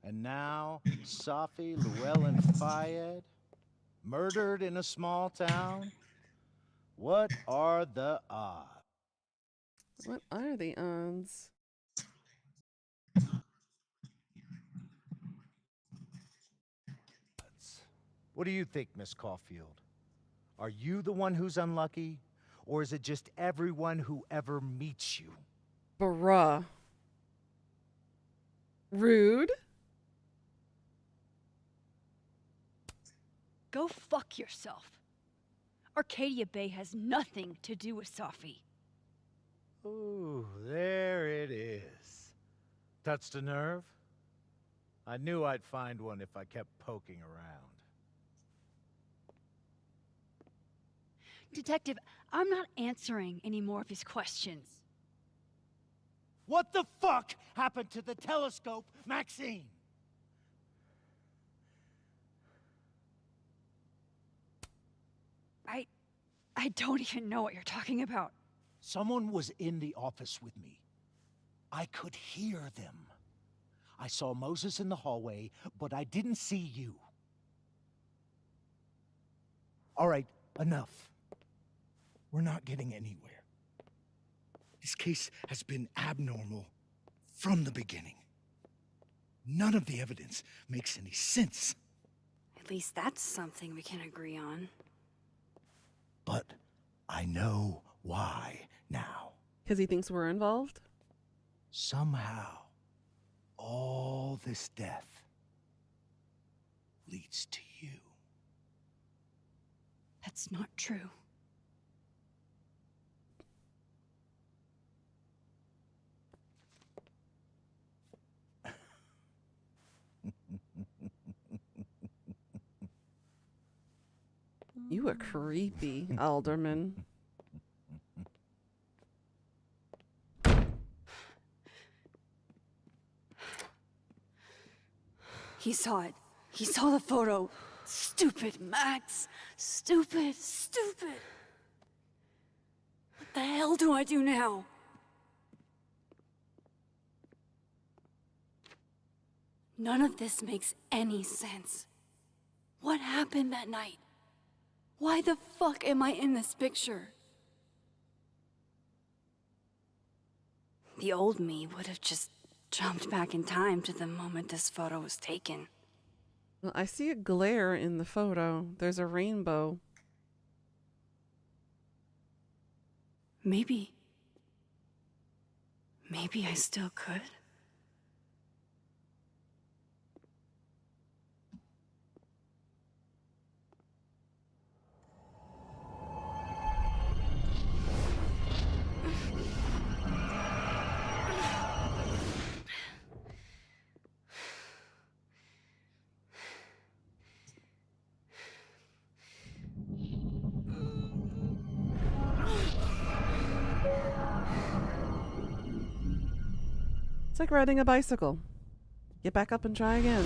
And now, Safi, Llewellyn Fayed, murdered in a small town? What are the odds? What are the odds? What do you think, Miss Caulfield? Are you the one who's unlucky? Or is it just everyone who ever meets you? Bruh. Rude. Go fuck yourself. Arcadia Bay has nothing to do with Safi. Ooh, there it is. Touched a nerve? I knew I'd find one if I kept poking around. Detective, I'm not answering any more of his questions. What the fuck happened to the telescope, Maxine? I don't even know what you're talking about. Someone was in the office with me. I could hear them. I saw Moses in the hallway, but I didn't see you. All right, enough. We're not getting anywhere. This case has been abnormal from the beginning. None of the evidence makes any sense. At least that's something we can agree on. But I know why now. Because he thinks we're involved? Somehow, all this death leads to you. That's not true. You a creepy alderman. He saw it. He saw the photo. Stupid, Max. Stupid, stupid. What the hell do I do now? None of this makes any sense. What happened that night? Why the fuck am I in this picture? The old me would have just jumped back in time to the moment this photo was taken. Well, I see a glare in the photo. There's a rainbow. Maybe I still could. It's like riding a bicycle. Get back up and try again.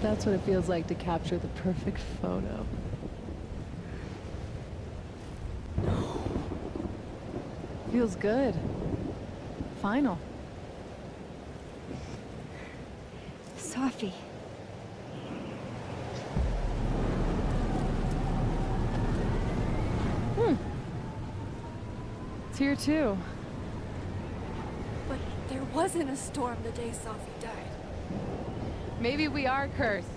That's what it feels like to capture the perfect photo. Feels good. Final. Sophie. It's here too. But there wasn't a storm the day Sophie died. Maybe we are cursed.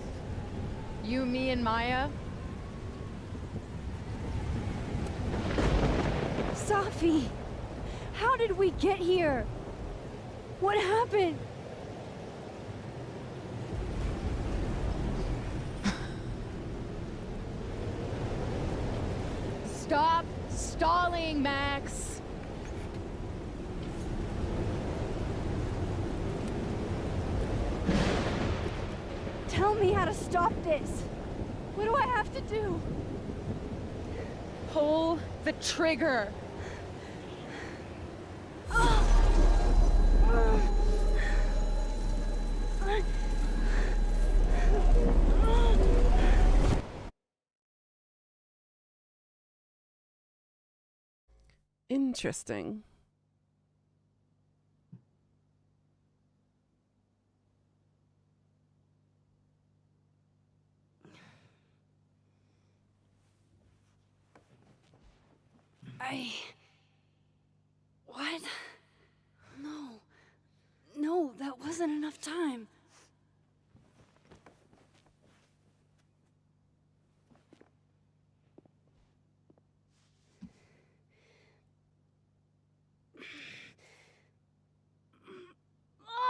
You, me, and Maya. Sophie! How did we get here? What happened? Stop stalling, Max. Tell me how to stop this. What do I have to do? Pull the trigger. Interesting. What? No, that wasn't enough time.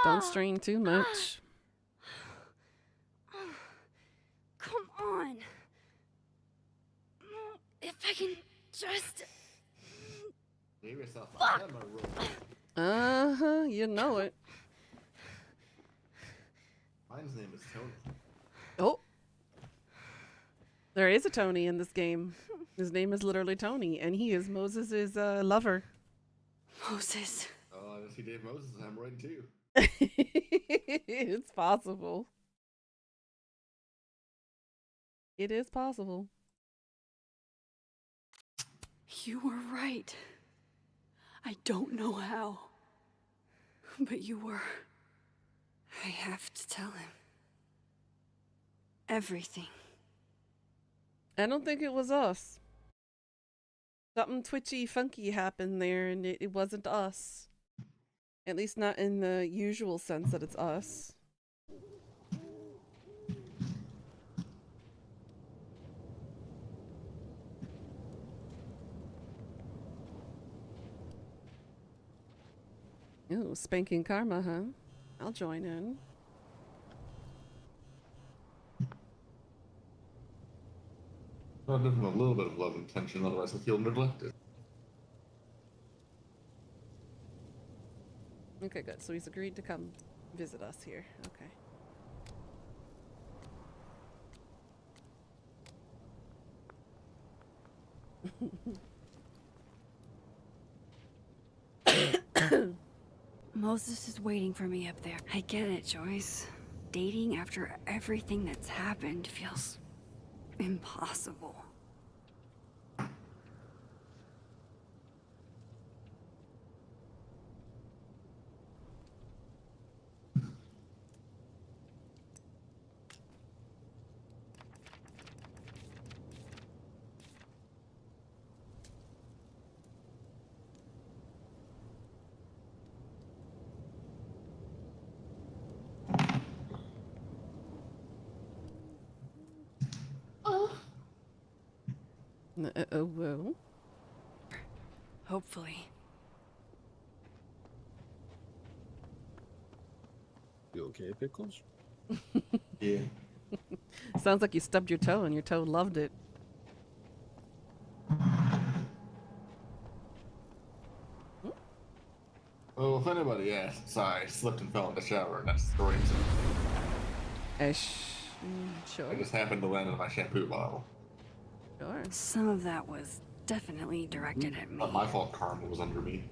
Don't strain too much. Come on. If I can just... Give yourself a Fuck. hammer roll. Uh-huh, you know it. Mine's name is Tony. Oh. There is a Tony in this game. His name is literally Tony, and he is Moses' lover. Moses. Oh, I guess he gave Moses a hemorrhoid too. It's possible. It is possible. You were right. I don't know how. But you were. I have to tell him. Everything. I don't think it was us. Something twitchy, funky happened there, and it wasn't us. At least not in the usual sense that it's us. Ooh, spanking karma, huh? I'll join in. I'll give him a little bit of love and attention, otherwise he'll feel neglected. Okay, good. So he's agreed to come visit us here. Okay. Moses is waiting for me up there. I get it, Joyce. Dating after everything that's happened feels impossible. Well. Hopefully. You okay, Pickles? Yeah. Sounds like you stubbed your toe and your toe loved it. Well, if anybody asks, I slipped and fell in the shower, and that's the story. Sure. I just happened to land in my shampoo bottle. Sure. Some of that was definitely directed at me. Not my fault karma was under me.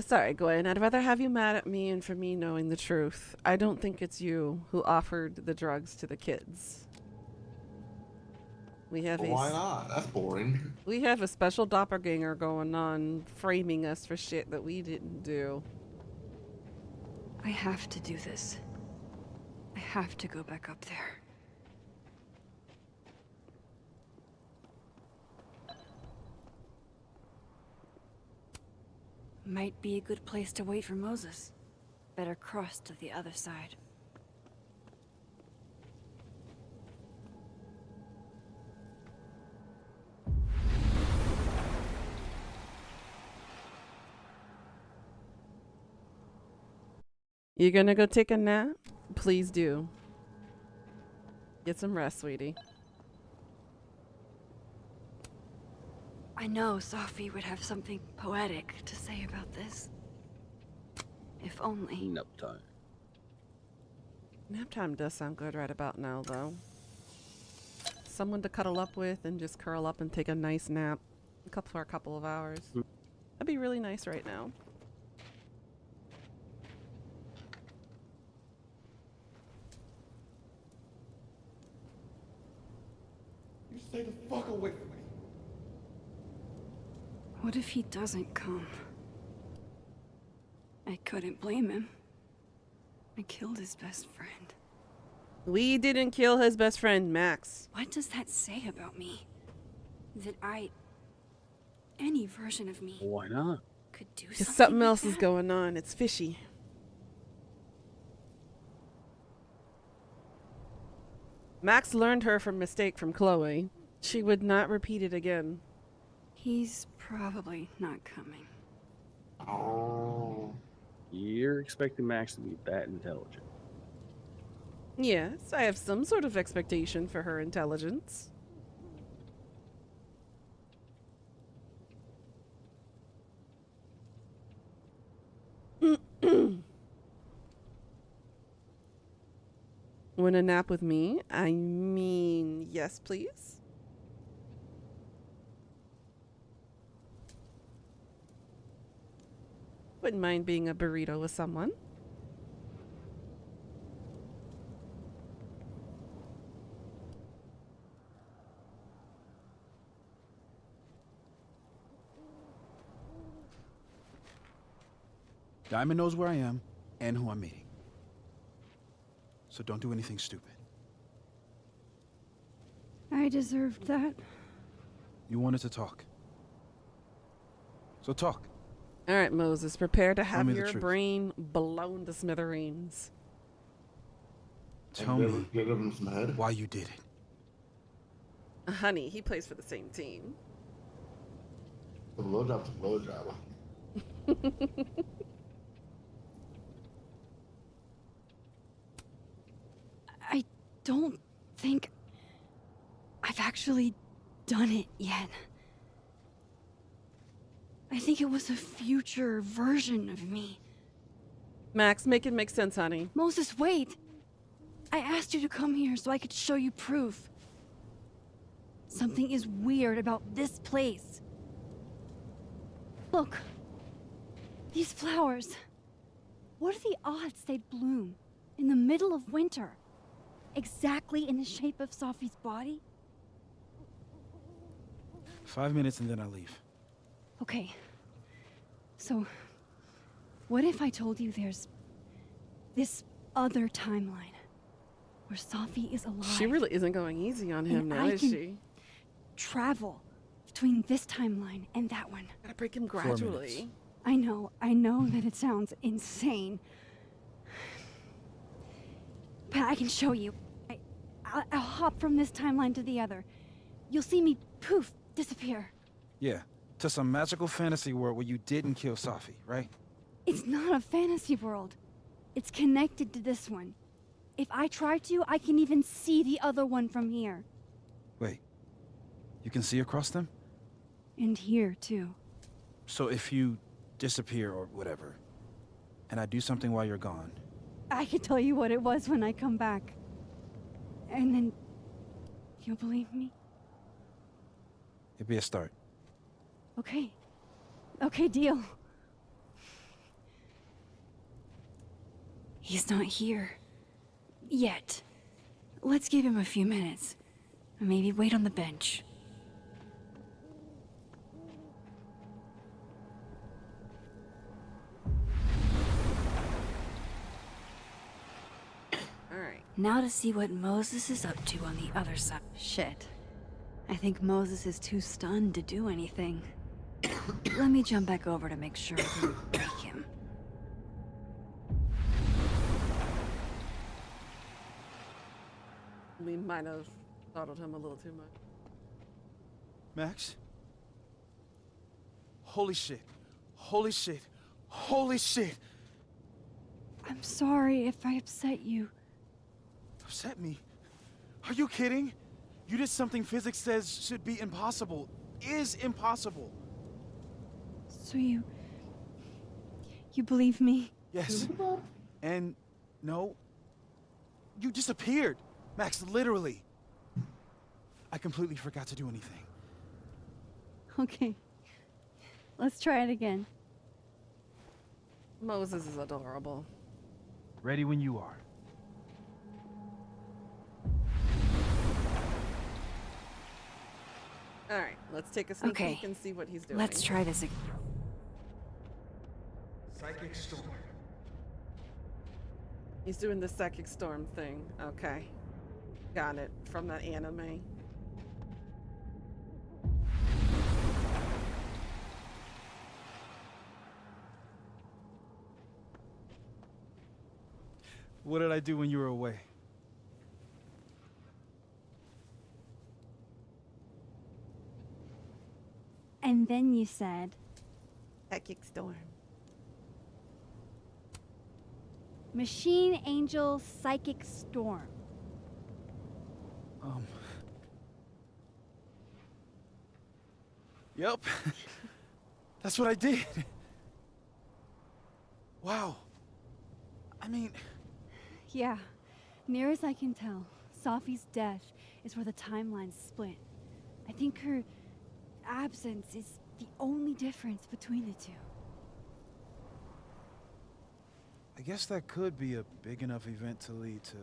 Sorry, Gwen. I'd rather have you mad at me and for me knowing the truth. I don't think it's you who offered the drugs to the kids. We have Well, why not? That's boring. We have a special doppelganger going on, framing us for shit that we didn't do. I have to do this. I have to go back up there. Might be a good place to wait for Moses. Better cross to the other side. You gonna go take a nap? Please do. Get some rest, sweetie. I know Sophie would have something poetic to say about this. If only. Nap time. Nap time does sound good right about now, though. Someone to cuddle up with and just curl up and take a nice nap for a couple of hours. That'd be really nice right now. You stay the fuck away from me. What if he doesn't come? I couldn't blame him. I killed his best friend. We didn't kill his best friend, Max. What does that say about me? That any version of me, Why not? could do Something else is going on. It's fishy. Max learned her from mistake from Chloe. She would not repeat it again. He's probably not coming. Oh. You're expecting Max to be that intelligent. Yes, I have some sort of expectation for her intelligence. Want a nap with me? I mean, yes, please. Wouldn't mind being a burrito with someone. Diamond knows where I am and who I'm meeting. So don't do anything stupid. I deserved that. You wanted to talk. So talk. All right, Moses, prepare to have me the your truth. brain blown to smithereens. Tell me why you did it. Honey, he plays for the same team. The blowjob's a blowjob. I don't think I've actually done it yet. I think it was a future version of me. Max, make it make sense, honey. Moses, wait! I asked you to come here so I could show you proof. Something is weird about this place. Look. These flowers. What are the odds they'd bloom in the middle of winter? Exactly in the shape of Sophie's body? 5 minutes and then I leave. Okay. So, what if I told you there's this other timeline where Sophie is alive? She really isn't going easy on him and now, I is can she? Travel between this timeline and that one. Gotta break him gradually. I know that it sounds insane. But I can show you. I'll hop from this timeline to the other. You'll see me, poof, disappear. Yeah, to some magical fantasy world where you didn't kill Safi, right? It's not a fantasy world. It's connected to this one. If I try to, I can even see the other one from here. Wait, you can see across them? And here, too. So if you disappear or whatever, and I do something while you're gone... I can tell you what it was when I come back. And then... you'll believe me? It'd be a start. Okay. Okay, deal. He's not here. Yet. Let's give him a few minutes. Maybe wait on the bench. Alright. Now to see what Moses is up to on the other side. Shit. I think Moses is too stunned to do anything. Let me jump back over to make sure I didn't break him. We might have startled him a little too much. Max? Holy shit. Holy shit. Holy shit! I'm sorry if I upset you. Upset me? Are you kidding? You did something physics says should be impossible. Is impossible. So you believe me? Yes. And no. You disappeared. Max, literally. I completely forgot to do anything. Okay. Let's try it again. Moses is adorable. Ready when you are. Alright, let's take a sneak Okay. peek and see what he's doing. Let's try this again. Psychic storm. He's doing the psychic storm thing. Okay. Got it. From that anime. What did I do when you were away? And then you said... Psychic storm. Machine Angel Psychic Storm. Yep. That's what I did. Wow. I mean... Yeah. Near as I can tell, Safi's death is where the timelines split. I think her absence is the only difference between the two. I guess that could be a big enough event to lead to...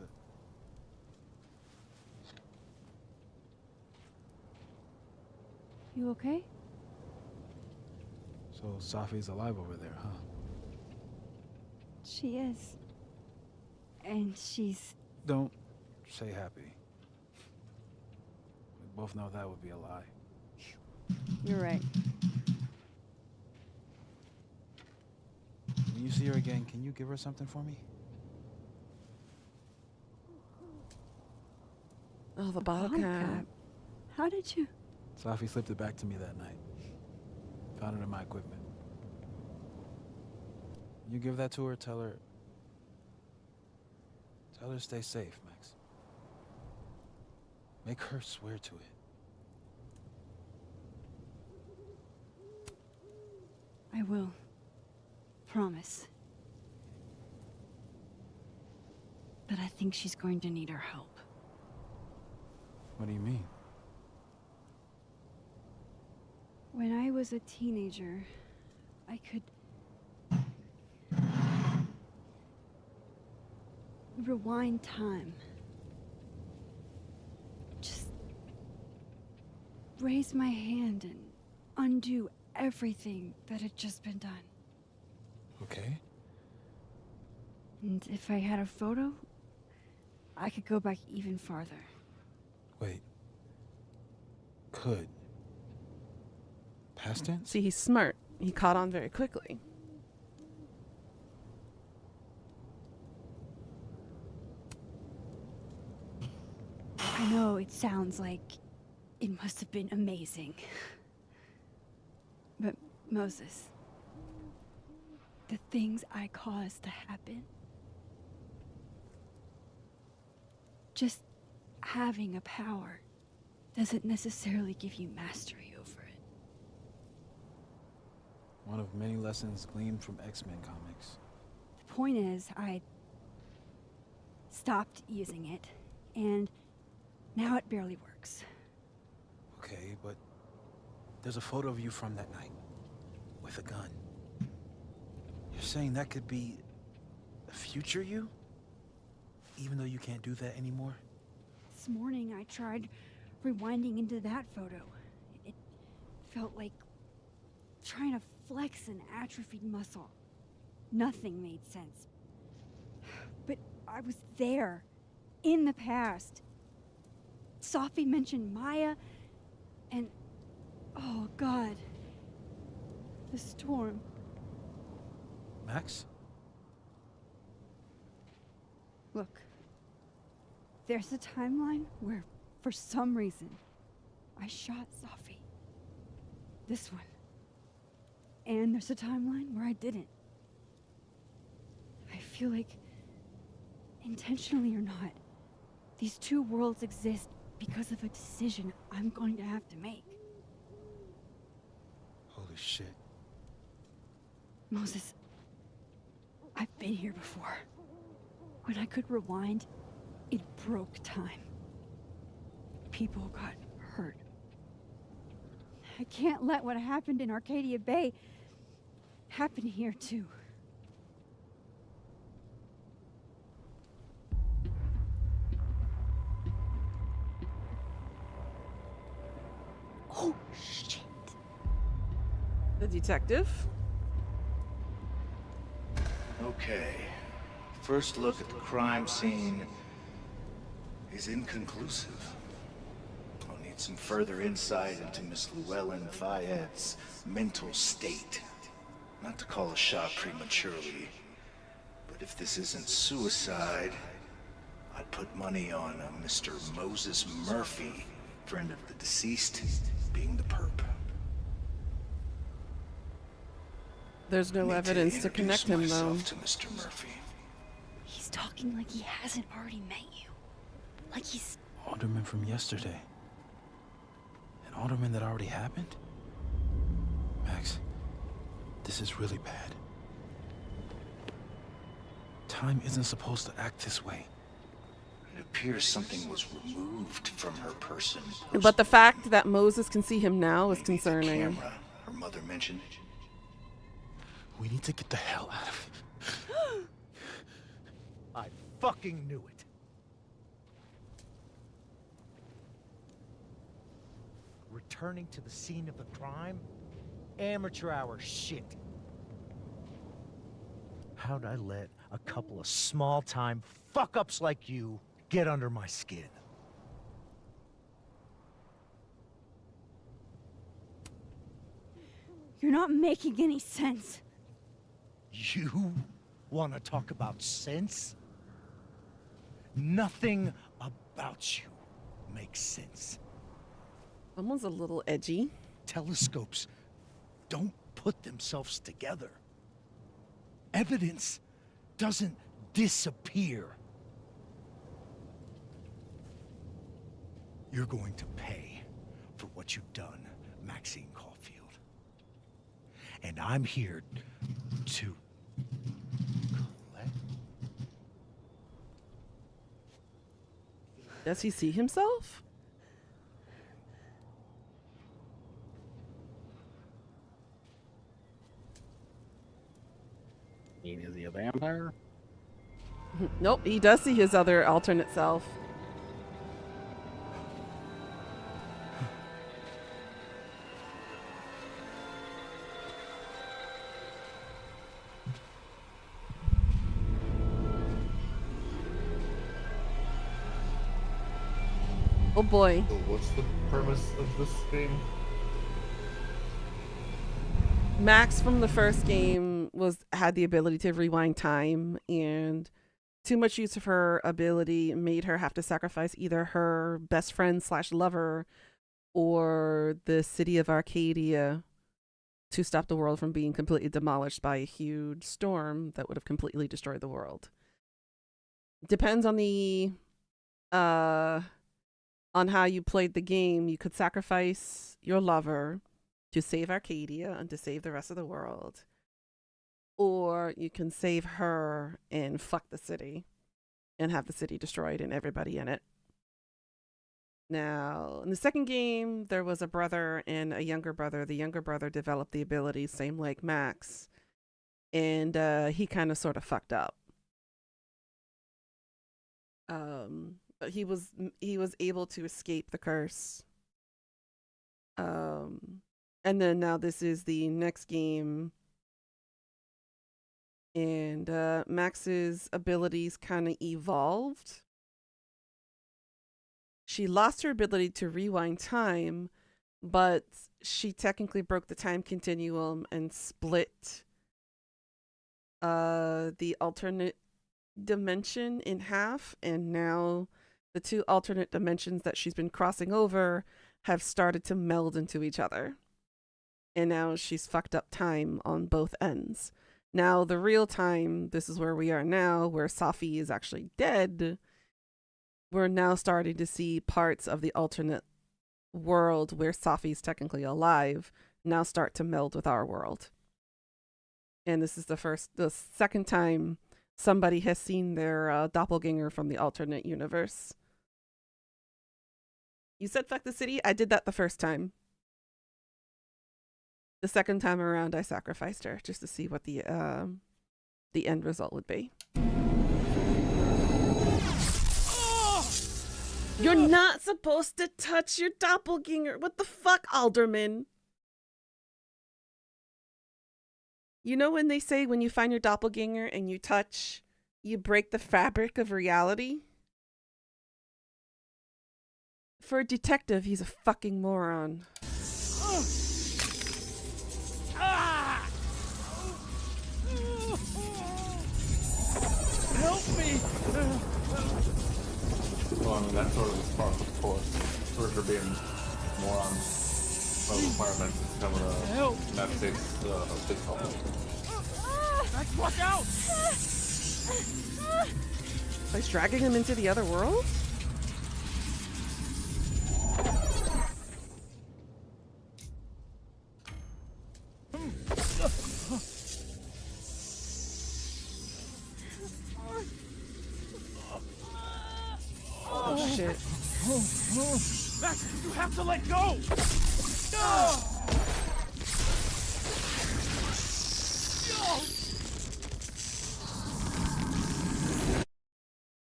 You okay? So Safi's alive over there, huh? She is. And she's... Don't say happy. We both know that would be a lie. You're right. When you see her again, can you give her something for me? Oh, the bottle cap. How did you? Safi slipped it back to me that night. Found it in my equipment. You give that to her, tell her to stay safe, Max. Make her swear to it. I will. Promise. But I think she's going to need our help. What do you mean? When I was a teenager, I could rewind time. Just raise my hand and undo everything that had just been done. Okay. And if I had a photo, I could go back even farther. Wait. Could. Past tense? See, he's smart. He caught on very quickly. I know it sounds like it must have been amazing. But Moses, the things I caused to happen, just having a power doesn't necessarily give you mastery over it. One of many lessons gleaned from X-Men comics. The point is, I stopped using it, and now it barely works. Okay, but there's a photo of you from that night with a gun. You're saying that could be a future you? Even though you can't do that anymore? This morning I tried rewinding into that photo. It felt like trying to flex an atrophied muscle. Nothing made sense. But I was there, in the past. Safi mentioned Maya, and oh God, the storm. Max? Look, there's a timeline where, for some reason, I shot Safi. This one. And there's a timeline where I didn't. I feel like, intentionally or not, these two worlds exist because of a decision I'm going to have to make. Holy shit. Moses, I've been here before. When I could rewind, it broke time. People got hurt. I can't let what happened in Arcadia Bay happen here too. Oh, shit. The detective? Okay. First look at the crime scene is inconclusive. I'll need some further insight into Miss Llewellyn Fayette's mental state. Not to call a shot prematurely, but if this isn't suicide, I'd put money on a Mr. Moses Murphy, friend of the deceased, being the perp. There's no evidence to connect him, though. To Mr. Murphy. He's talking like he hasn't already met you. Like he's... Alderman from yesterday. An alderman that already happened? Max, this is really bad. Time isn't supposed to act this way. It appears something was removed from her person. But the fact that Moses can see him now is concerning. Camera her mother mentioned. We need to get the hell out of here. I fucking knew it. Returning to the scene of the crime? Amateur hour shit. How'd I let a couple of small-time fuck-ups like you get under my skin? You're not making any sense. You want to talk about sense? Nothing about you makes sense. Someone's a little edgy. Telescopes don't put themselves together. Evidence doesn't disappear. You're going to pay for what you've done, Maxine Caulfield. And I'm here to collect. Does he see himself? Is he a vampire? Nope, he does see his other alternate self. Oh boy. So what's the premise of this game? Max from the first game had the ability to rewind time, and too much use of her ability made her have to sacrifice either her best friend / lover or the city of Arcadia to stop the world from being completely demolished by a huge storm that would have completely destroyed the world. Depends on the on how you played the game. You could sacrifice your lover to save Arcadia and to save the rest of the world. Or you can save her and fuck the city and have the city destroyed and everybody in it. Now, in the second game, there was a brother and a younger brother. The younger brother developed the abilities, same like Max. And he kind of sort of fucked up. But he was able to escape the curse. And then now this is the next game. And Max's abilities kind of evolved. She lost her ability to rewind time, but she technically broke the time continuum and split the alternate dimension in half. And now the two alternate dimensions that she's been crossing over have started to meld into each other. And now she's fucked up time on both ends. Now, the real time, this is where we are now, where Safi is actually dead. We're now starting to see parts of the alternate world where Safi's technically alive now start to meld with our world. And this is the second time somebody has seen their doppelganger from the alternate universe. You said fuck the city? I did that the first time. The second time around, I sacrificed her just to see what the end result would be. You're not supposed to touch your doppelganger. What the fuck, Alderman? You know when they say when you find your doppelganger and you touch, you break the fabric of reality? For a detective, he's a fucking moron. Help me! Well, I mean, that's sort of the part, of course. For her being more on a requirement to cover that takes a big help. Max, watch out! By dragging him into the other world? Oh shit. Max, you have to let go!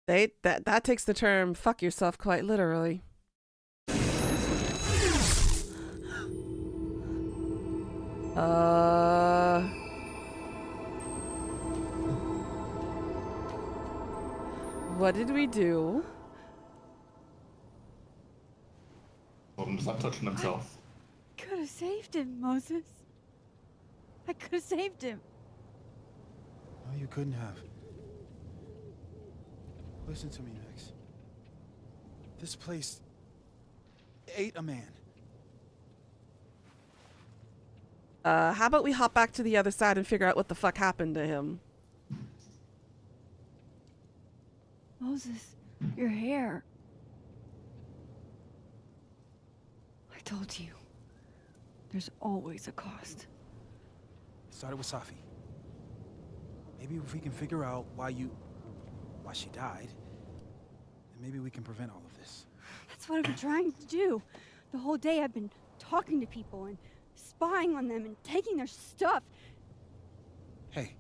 That takes the term fuck yourself quite literally. What did we do? Well, he's not touching himself. Could have saved him, Moses. I could have saved him. No, you couldn't have. Listen to me, Max. This place ate a man. How about we hop back to the other side and figure out what the fuck happened to him? Moses, your hair. I told you. There's always a cost. It started with Safi. Maybe if we can figure out why she died, then maybe we can prevent all of this. That's what I've been trying to do. The whole day I've been talking to people and spying on them and taking their stuff. Hey,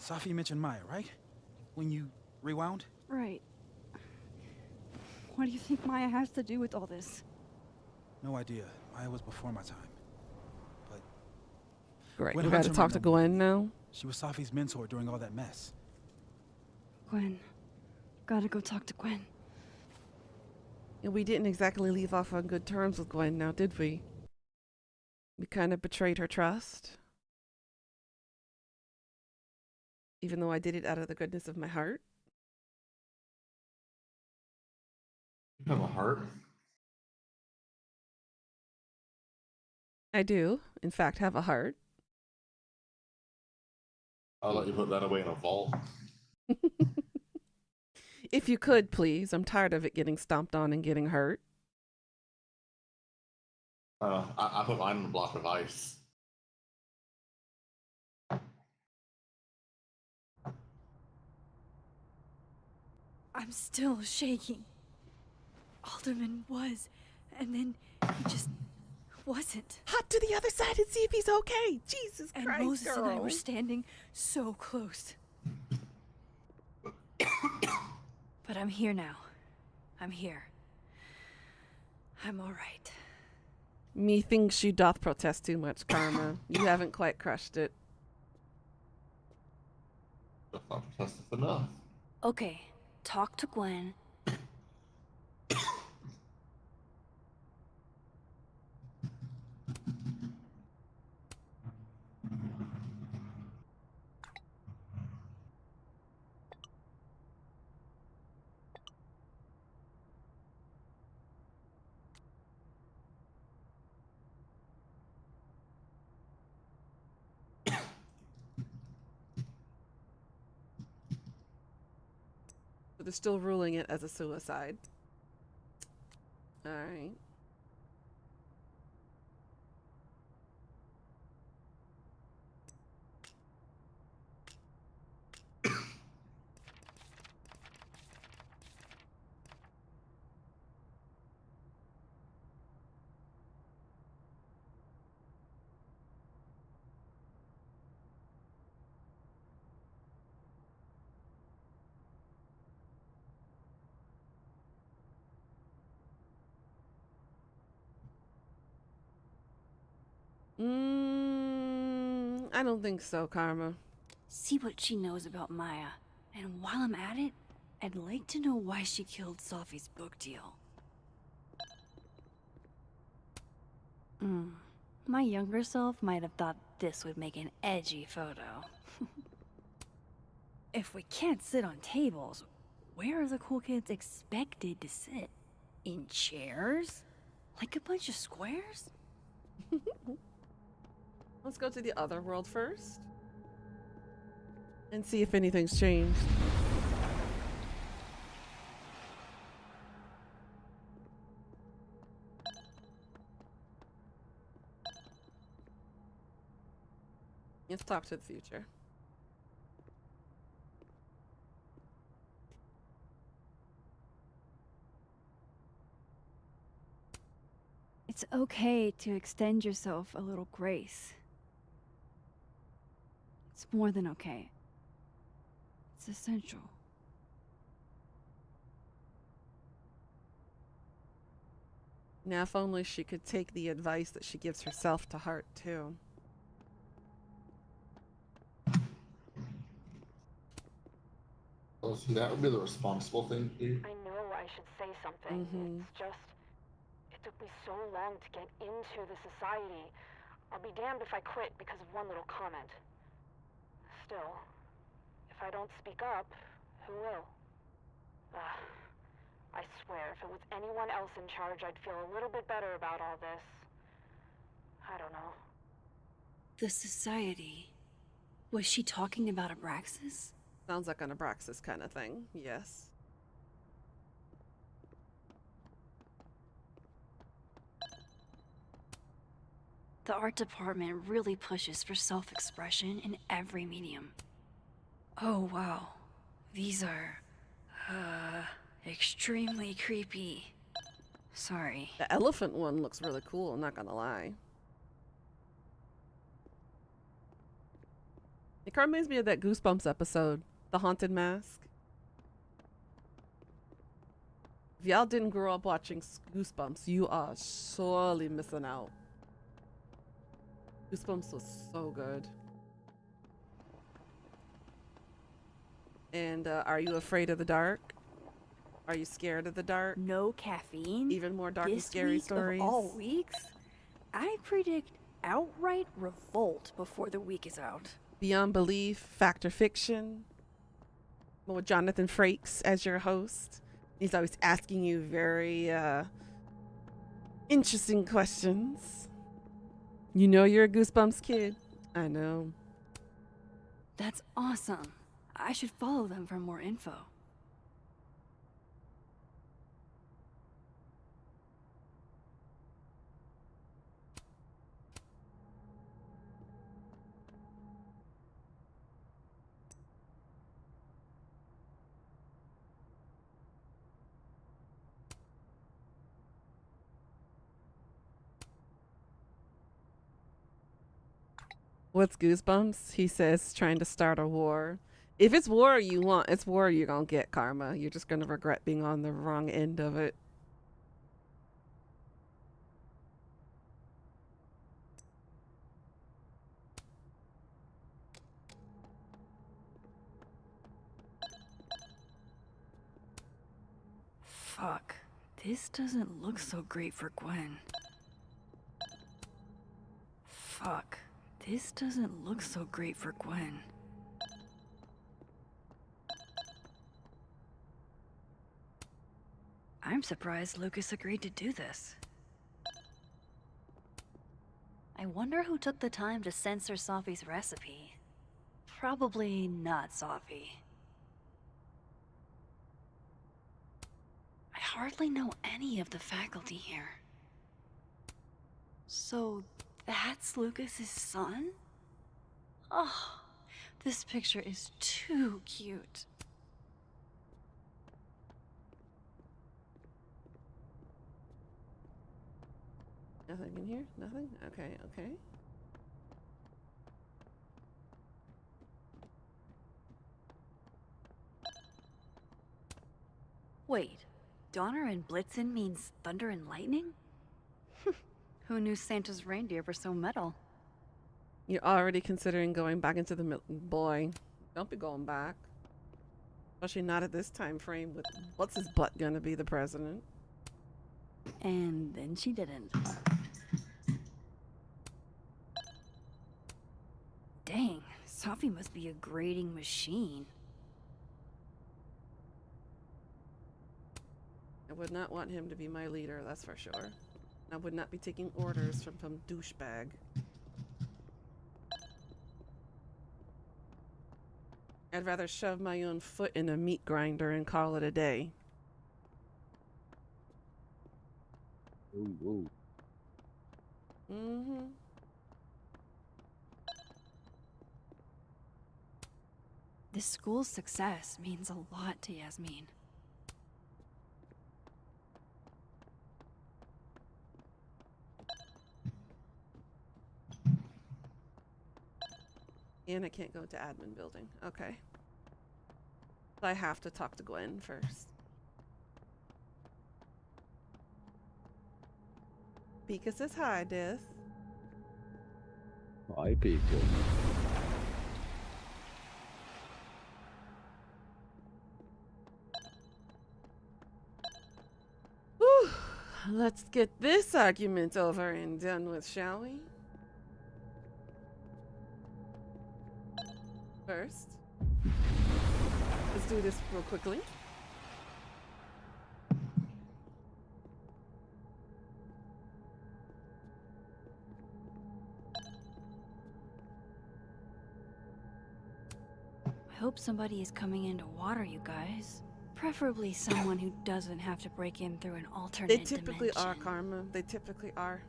Safi mentioned Maya, right? When you rewound? Right. What do you think Maya has to do with all this? No idea. Maya was before my time. But Great. Gwen We got to Hunter talk to might know. Gwen now. She was Safi's mentor during all that mess. Gwen. Gotta go talk to Gwen. And we didn't exactly leave off on good terms with Gwen now, did we? We kind of betrayed her trust. Even though I did it out of the goodness of my heart. You have a heart? I do, in fact, have a heart. I'll let you put that away in a vault. If you could, please. I'm tired of it getting stomped on and getting hurt. I put mine in a block of ice. I'm still shaking. Alderman was, and then he just wasn't. Hop to the other side and see if he's okay. Jesus and Christ, Moses and I were girl. standing so close. But I'm here now. I'm here. I'm all right. Methinks you doth protest too much, Karma. You haven't quite crushed it. That's not protestive enough. Okay, talk to Gwen. But they're still ruling it as a suicide. Alright. I don't think so, Karma. See what she knows about Maya. And while I'm at it, I'd like to know why she killed Safi's book deal. My younger self might have thought this would make an edgy photo. If we can't sit on tables, where are the cool kids expected to sit? In chairs? Like a bunch of squares? Let's go to the other world first. And see if anything's changed. Let's talk to the future. It's okay to extend yourself a little grace. It's more than okay. It's essential. Now, if only she could take the advice that she gives herself to heart, too. Well, see, that would be the responsible thing to do. I know I should say something. It's just, it took me so long to get into the society. I'll be damned if I quit because of one little comment. Still, if I don't speak up, who will? I swear, if it was anyone else in charge, I'd feel a little bit better about all this. I don't know. The society. Was she talking about Abraxas? Sounds like an Abraxas kind of thing, yes. The art department really pushes for self-expression in every medium. Oh wow. These are, extremely creepy. Sorry. The elephant one looks really cool, I'm not gonna lie. It kind of reminds me of that Goosebumps episode, The Haunted Mask. If y'all didn't grow up watching Goosebumps, you are sorely missing out. Goosebumps was so good. And are you afraid of the dark? Are you scared of the dark? No caffeine. Even more dark and This scary week stories? Of all weeks, I predict outright revolt before the week is out. Beyond Belief, Fact or Fiction. With Jonathan Frakes as your host. He's always asking you very interesting questions. You know you're a Goosebumps kid. I know. That's awesome. I should follow them for more info. What's Goosebumps? He says trying to start a war. If it's war you want, it's war you're gonna get, Karma. You're just gonna regret being on the wrong end of it. Fuck. This doesn't look so great for Gwen. Fuck. This doesn't look so great for Gwen. I'm surprised Lucas agreed to do this. I wonder who took the time to censor Sophie's recipe. Probably not Sophie. I hardly know any of the faculty here. So that's Lucas's son? Oh, this picture is too cute. Nothing in here? Nothing? Okay, okay. Wait, Donner and Blitzen means thunder and lightning? Who knew Santa's reindeer were so metal? You're already considering going back into the boy. Don't be going back. Especially not at this time frame with what's his butt gonna be the president. And then she didn't. Dang, Sophie must be a grading machine. I would not want him to be my leader, that's for sure. I would not be taking orders from some douchebag. I'd rather shove my own foot in a meat grinder and call it a day. Ooh, ooh. Mm-hmm. This school's success means a lot to Yasmin. And I can't go to admin building. Okay. I have to talk to Gwen first. Pika says hi, Death. Hi, Pika. Whew. Let's get this argument over and done with, shall we? First, let's do this real quickly. hope somebody is coming in to water you guys. Preferably someone who doesn't have to break in through an alternate They typically dimension. are, Karma. They typically are.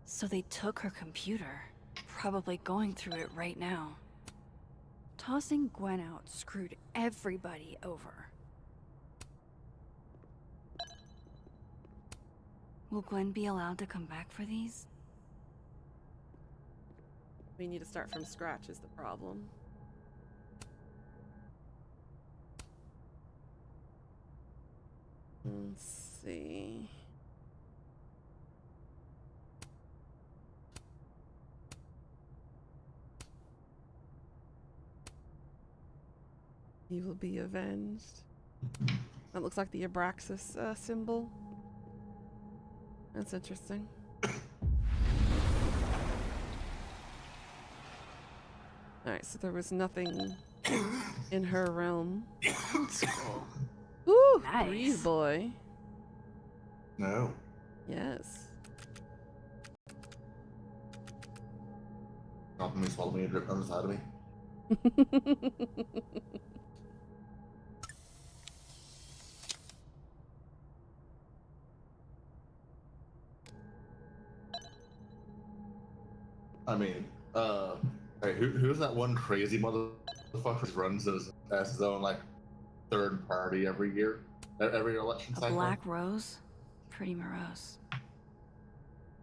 So they took her computer. Probably going through it right now. Tossing Gwen out screwed everybody over. Will Gwen be allowed to come back for these? We need to start from scratch is the problem. Let's see. He will be avenged. That looks like the Abraxas symbol. That's interesting. Alright, so there was nothing in her realm. Old school. Ooh, Nice. Breeze boy. No. Yes. Nothing me swallowed me and dripped on the side of me. I mean, hey, who's that one crazy motherfucker who runs as his own, like, third party every year? Every election A cycle? black rose? Pretty morose.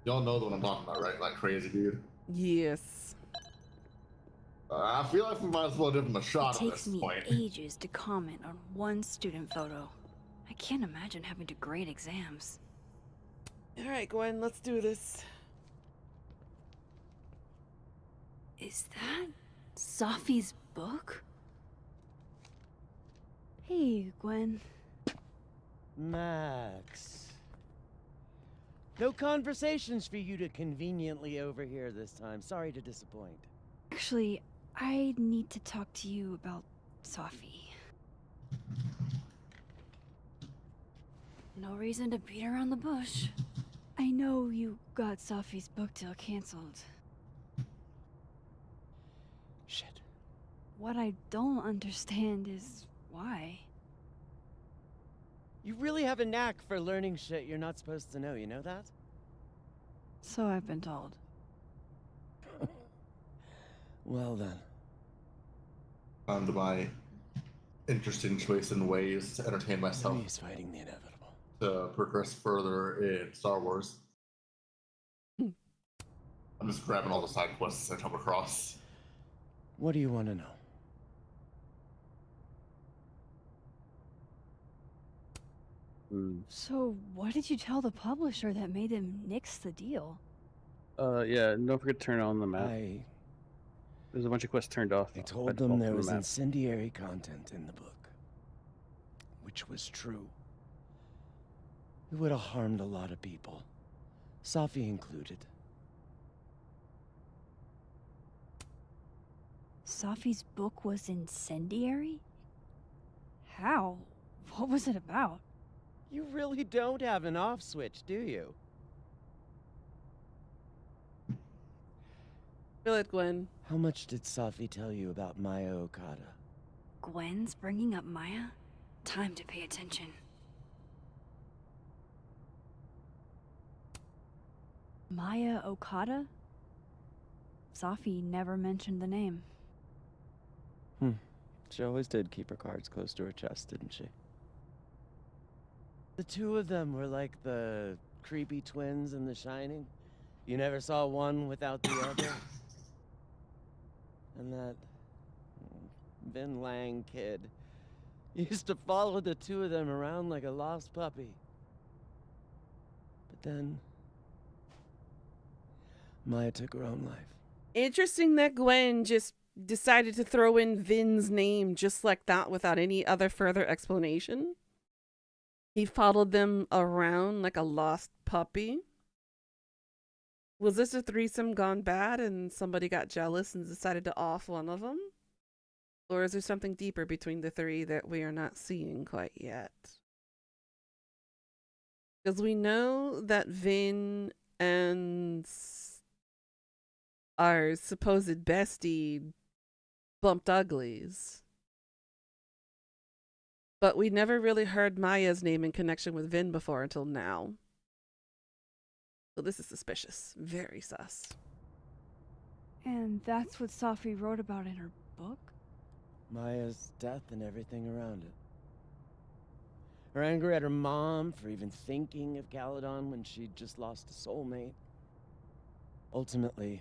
Y'all know the one I'm talking about, right? Like, crazy dude. Yes. I feel like we might as well give him a It shot at takes this me point. ages to comment on one student photo. I can't imagine having to grade exams. Alright, Gwen, let's do this. Is that Safi's book? Hey, Gwen. Max. No conversations for you to conveniently overhear this time. Sorry to disappoint. Actually, I need to talk to you about Safi. No reason to beat around the bush. I know you got Safi's book deal canceled. Shit. What I don't understand is why. You really have a knack for learning shit you're not supposed to know, you know that? So I've been told. Well then. Found my interesting choice in ways to entertain myself. He's fighting the inevitable. To progress further in Star Wars. I'm just grabbing all the side quests I come across. What do you want to know? So, what did you tell the publisher that made them nix the deal? Yeah, and don't forget to turn on the map. There's a bunch of quests turned off. I told them there was incendiary content in the book. Which was true. It would have harmed a lot of people. Safi included. Safi's book was incendiary? How? What was it about? You really don't have an off switch, do you? Feel it, Gwen. How much did Safi tell you about Maya Okada? Gwen's bringing up Maya? Time to pay attention. Maya Okada? Safi never mentioned the name. She always did keep her cards close to her chest, didn't she? The two of them were like the creepy twins in The Shining. You never saw one without the other. And that Vin Lang kid used to follow the two of them around like a lost puppy. But then Maya took her own life. Interesting that Gwen just decided to throw in Vin's name just like that without any other further explanation. He followed them around like a lost puppy. Was this a threesome gone bad and somebody got jealous and decided to off one of them? Or is there something deeper between the three that we are not seeing quite yet? Because we know that Vin and our supposed bestie bumped uglies. But we never really heard Maya's name in connection with Vin before until now. So this is suspicious. Very sus. And that's what Safi wrote about in her book? Maya's death and everything around it. Her anger at her mom for even thinking of Caledon when she'd just lost a soulmate. Ultimately,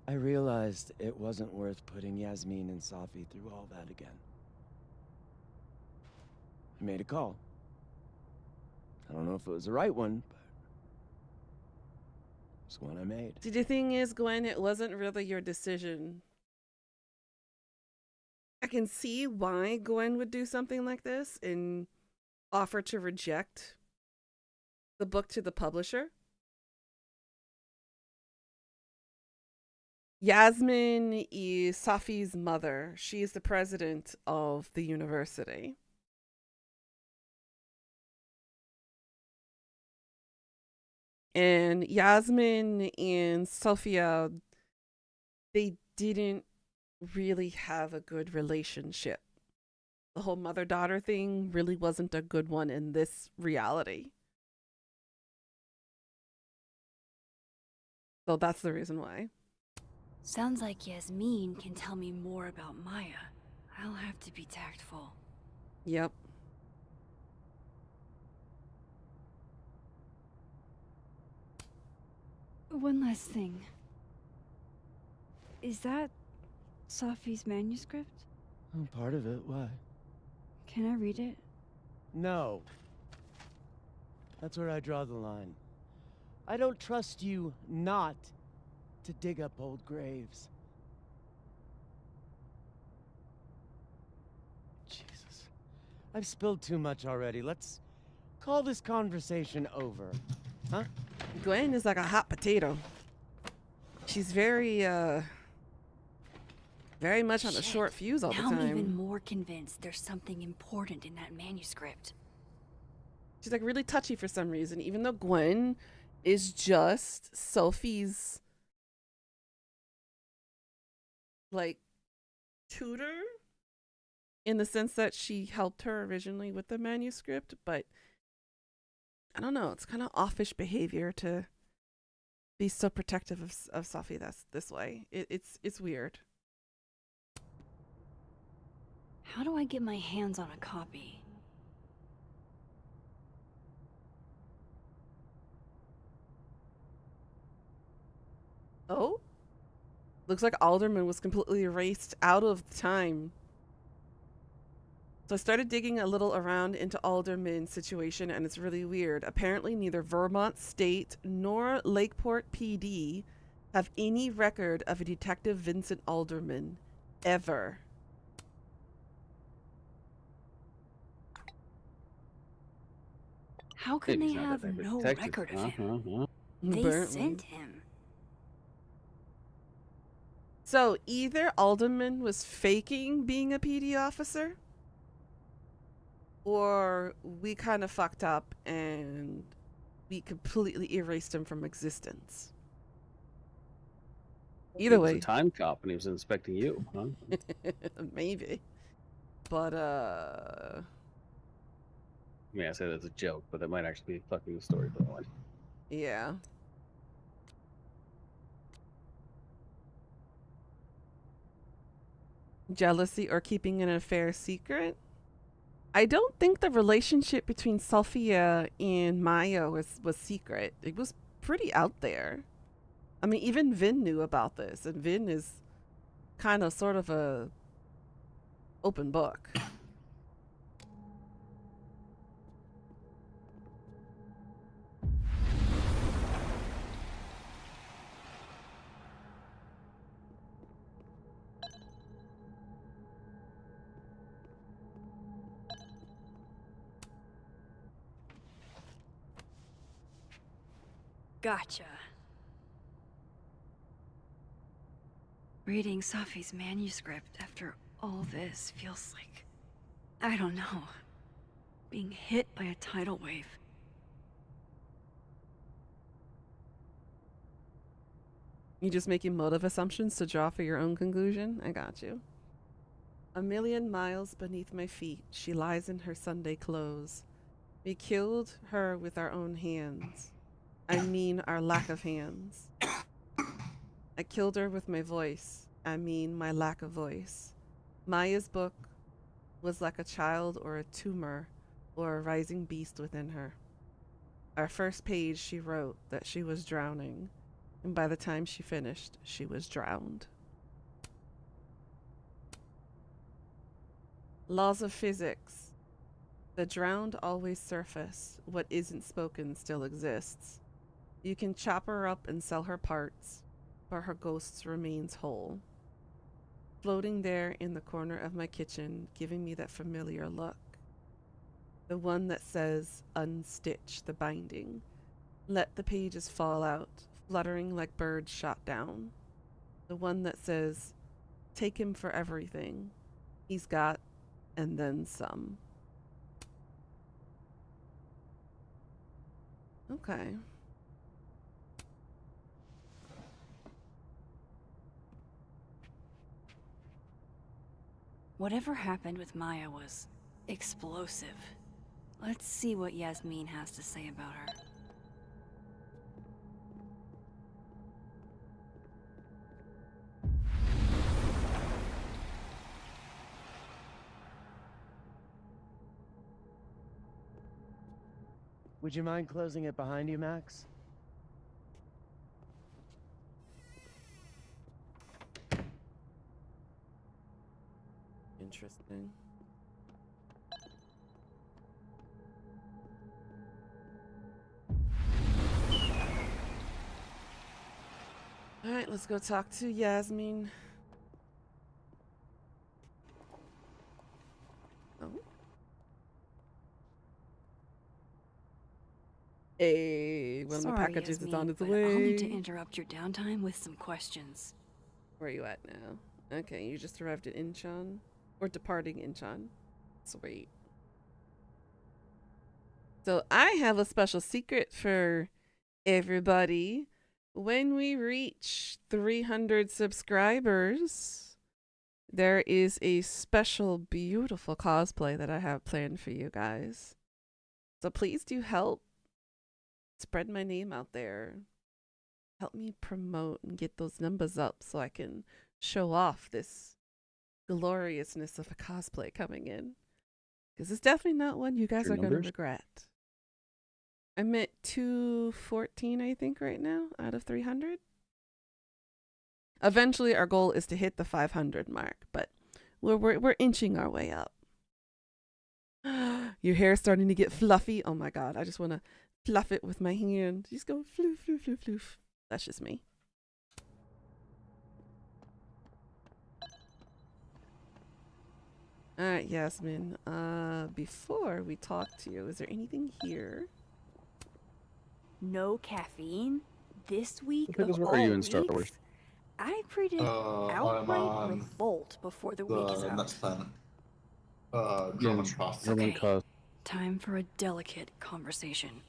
I realized it wasn't worth putting Yasmin and Safi through all that again. I made a call. I don't know if it was the right one, but it's the one I made. See, the thing is, Gwen, it wasn't really your decision. I can see why Gwen would do something like this and offer to reject the book to the publisher. Yasmin is Safi's mother. She is the president of the university. And Yasmin and Sophia, they didn't really have a good relationship. The whole mother-daughter thing really wasn't a good one in this reality. So that's the reason why. Sounds like Yasmin can tell me more about Maya. I'll have to be tactful. Yep. One last thing. Is that Safi's manuscript? Oh, part of it. Why? Can I read it? No. That's where I draw the line. I don't trust you not to dig up old graves. Jesus. I've spilled too much already. Let's call this conversation over. Huh? Gwen is like a hot potato. She's very much on a short fuse all the Now time. I'm even more convinced there's something important in that manuscript. She's like really touchy for some reason, even though Gwen is just Sophie's like tutor in the sense that she helped her originally with the manuscript, but I don't know, it's kind of offish behavior to be so protective of Safi that's this way. It's weird. How do I get my hands on a copy? Oh? Looks like Alderman was completely erased out of time. So I started digging a little around into Alderman's situation, and it's really weird. Apparently, neither Vermont State nor Lakeport PD have any record of a Detective Vincent Alderman, ever. How can Maybe they he's not have that type of no detective. record of him? Uh-huh. They Apparently. sent him. So either Alderman was faking being a PD officer, or we kind of fucked up and we completely erased him from existence. Either He was way. a time cop and he was inspecting you, huh? Maybe. But, I mean, I say that's a joke, but that might actually be fucking the story for one. yeah. Jealousy or keeping an affair secret? I don't think the relationship between Sophia and Maya was secret. It was pretty out there. I mean, even Vin knew about this, and Vin is kind of sort of a open book. Gotcha. Reading Safi's manuscript after all this feels like, I don't know, being hit by a tidal wave. You just making motive assumptions to draw for your own conclusion? I got you. 1,000,000 miles beneath my feet, she lies in her Sunday clothes. We killed her with our own hands. I mean our lack of hands. I killed her with my voice. I mean my lack of voice. Maya's book was like a child or a tumor or a rising beast within her. Our first page she wrote that she was drowning, and by the time she finished, she was drowned. Laws of physics. The drowned always surface. What isn't spoken still exists. You can chop her up and sell her parts, but her ghost remains whole. Floating there in the corner of my kitchen, giving me that familiar look. The one that says, unstitch the binding. Let the pages fall out, fluttering like birds shot down. The one that says, take him for everything. He's got, and then some. Okay. Whatever happened with Maya was explosive. Let's see what Yasmin has to say about her. Would you mind closing it behind you, Max? Interesting. All right, let's go talk to Yasmin. Oh. Hey, one of my Sorry, packages is Yasmin, on its but way. I'll need to interrupt your downtime with some questions. Where are you at now? Okay, you just arrived at Incheon. Or departing Incheon. Sweet. So I have a special secret for everybody. When we reach 300 subscribers, there is a special, beautiful cosplay that I have planned for you guys. So please do help spread my name out there. Help me promote and get those numbers up so I can show off this gloriousness of a cosplay coming in. Because it's definitely not one you guys Your are going to numbers? regret. I'm at 214, I think, right now, out of 300. Eventually, our goal is to hit the 500 mark, but we're inching our way up. Your hair's starting to get fluffy. Oh my god, I just want to fluff it with my hand. Just go floof, floof, floof, floof. That's just me. All right, Yasmin. Before we talk to you, is there anything here? No caffeine this week Because of where are you all in Star weeks? Wars? I predict I'm outright on revolt before the week is the out. next planet. German Cross. Okay. Time for a delicate conversation.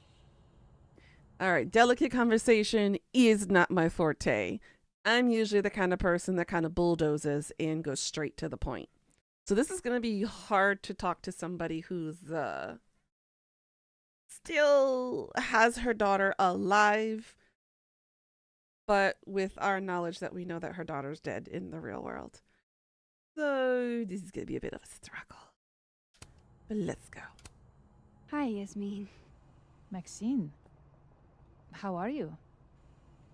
All right, delicate conversation is not my forte. I'm usually the kind of person that kind of bulldozes and goes straight to the point. So this is going to be hard to talk to somebody who's still has her daughter alive, but with our knowledge that we know that her daughter's dead in the real world. So this is going to be a bit of a struggle. But let's go. Hi, Yasmin. Maxine, how are you?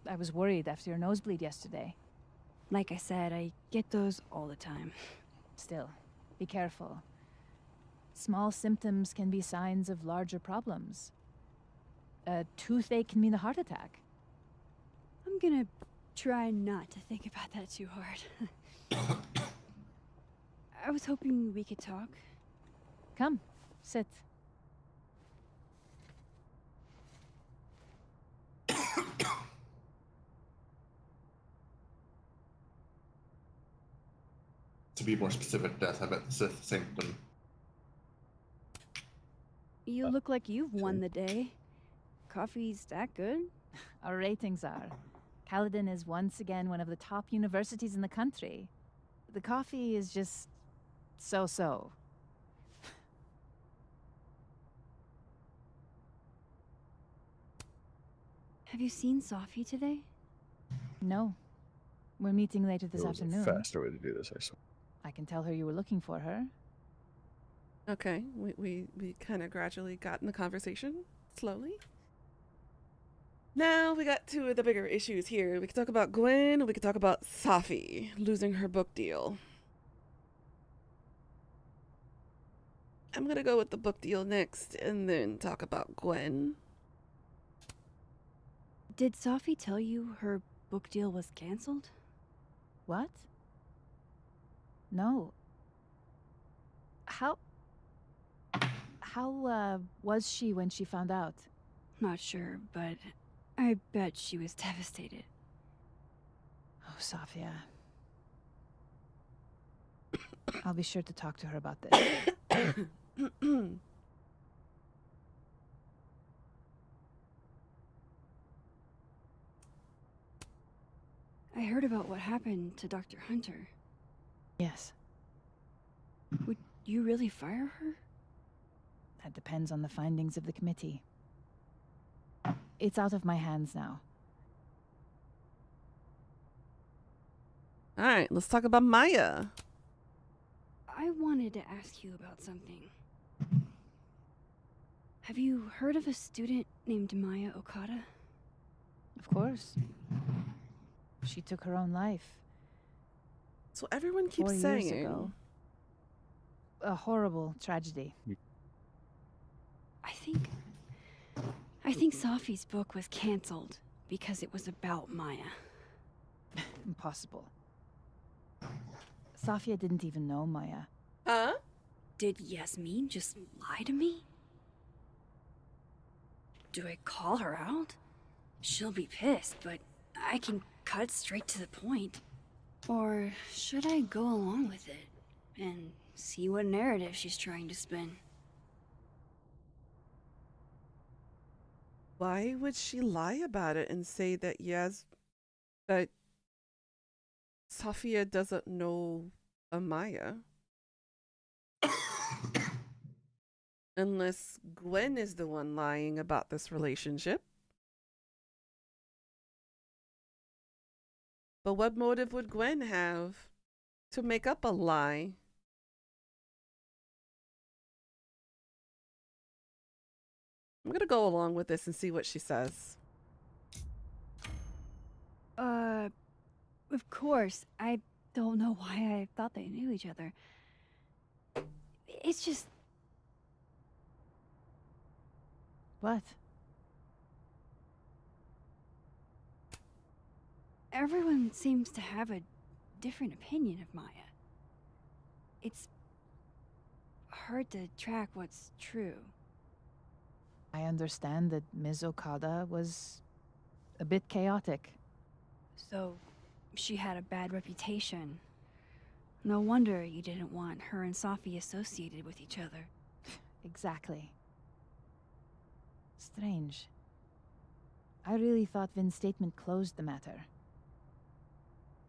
I was worried after your nosebleed yesterday. Like I said, I get those all the time. Still, be careful. Small symptoms can be signs of larger problems. A toothache can mean a heart attack. I'm gonna try not to think about that too hard. I was hoping we could talk. Come, sit. To be more specific, death, I bet the Sith Sanctum. You look like you've won the day. Coffee's that good? Our ratings are. Caledon is once again one of the top universities in the country. The coffee is just so-so. Have you seen Sophie today? No. We're meeting later this There was afternoon. a faster way to do this, I saw. I can tell her you were looking for her. Okay, we kind of gradually got in the conversation, slowly. Now we got two of the bigger issues here. We could talk about Gwen, we could talk about Safi losing her book deal. I'm gonna go with the book deal next, and then talk about Gwen. Did Sophie tell you her book deal was canceled? What? No. How was she when she found out? Not sure, but I bet she was devastated. Oh, Safia. I'll be sure to talk to her about this. I heard about what happened to Dr. Hunter. Yes. Would you really fire her? That depends on the findings of the committee. It's out of my hands now. All right, let's talk about Maya. I wanted to ask you about something. Have you heard of a student named Maya Okada? Of course. She took her own life. So everyone 4 keeps years saying ago. A horrible tragedy. I think Safi's book was canceled because it was about Maya. Impossible. Safia didn't even know Maya. Huh? Did Yasmin just lie to me? Do I call her out? She'll be pissed, but I can cut straight to the point. Or should I go along with it and see what narrative she's trying to spin? Why would she lie about it and say that that Safia doesn't know Amaya? Unless Gwen is the one lying about this relationship. But what motive would Gwen have to make up a lie? I'm gonna go along with this and see what she says. Of course. I don't know why I thought they knew each other. It's just... What? Everyone seems to have a different opinion of Maya. It's hard to track what's true. I understand that Ms. Okada was a bit chaotic. So, she had a bad reputation. No wonder you didn't want her and Safi associated with each other. Exactly. Strange. I really thought Vin's statement closed the matter.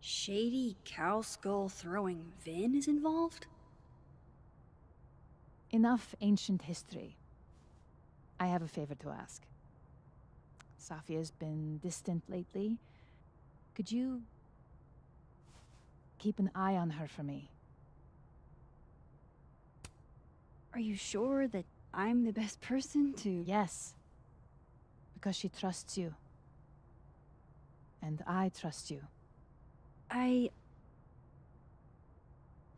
Shady cow skull throwing Vin is involved? Enough ancient history. I have a favor to ask. Safia's been distant lately. Could you keep an eye on her for me? Are you sure that I'm the best person to... Yes. Because she trusts you. And I trust you.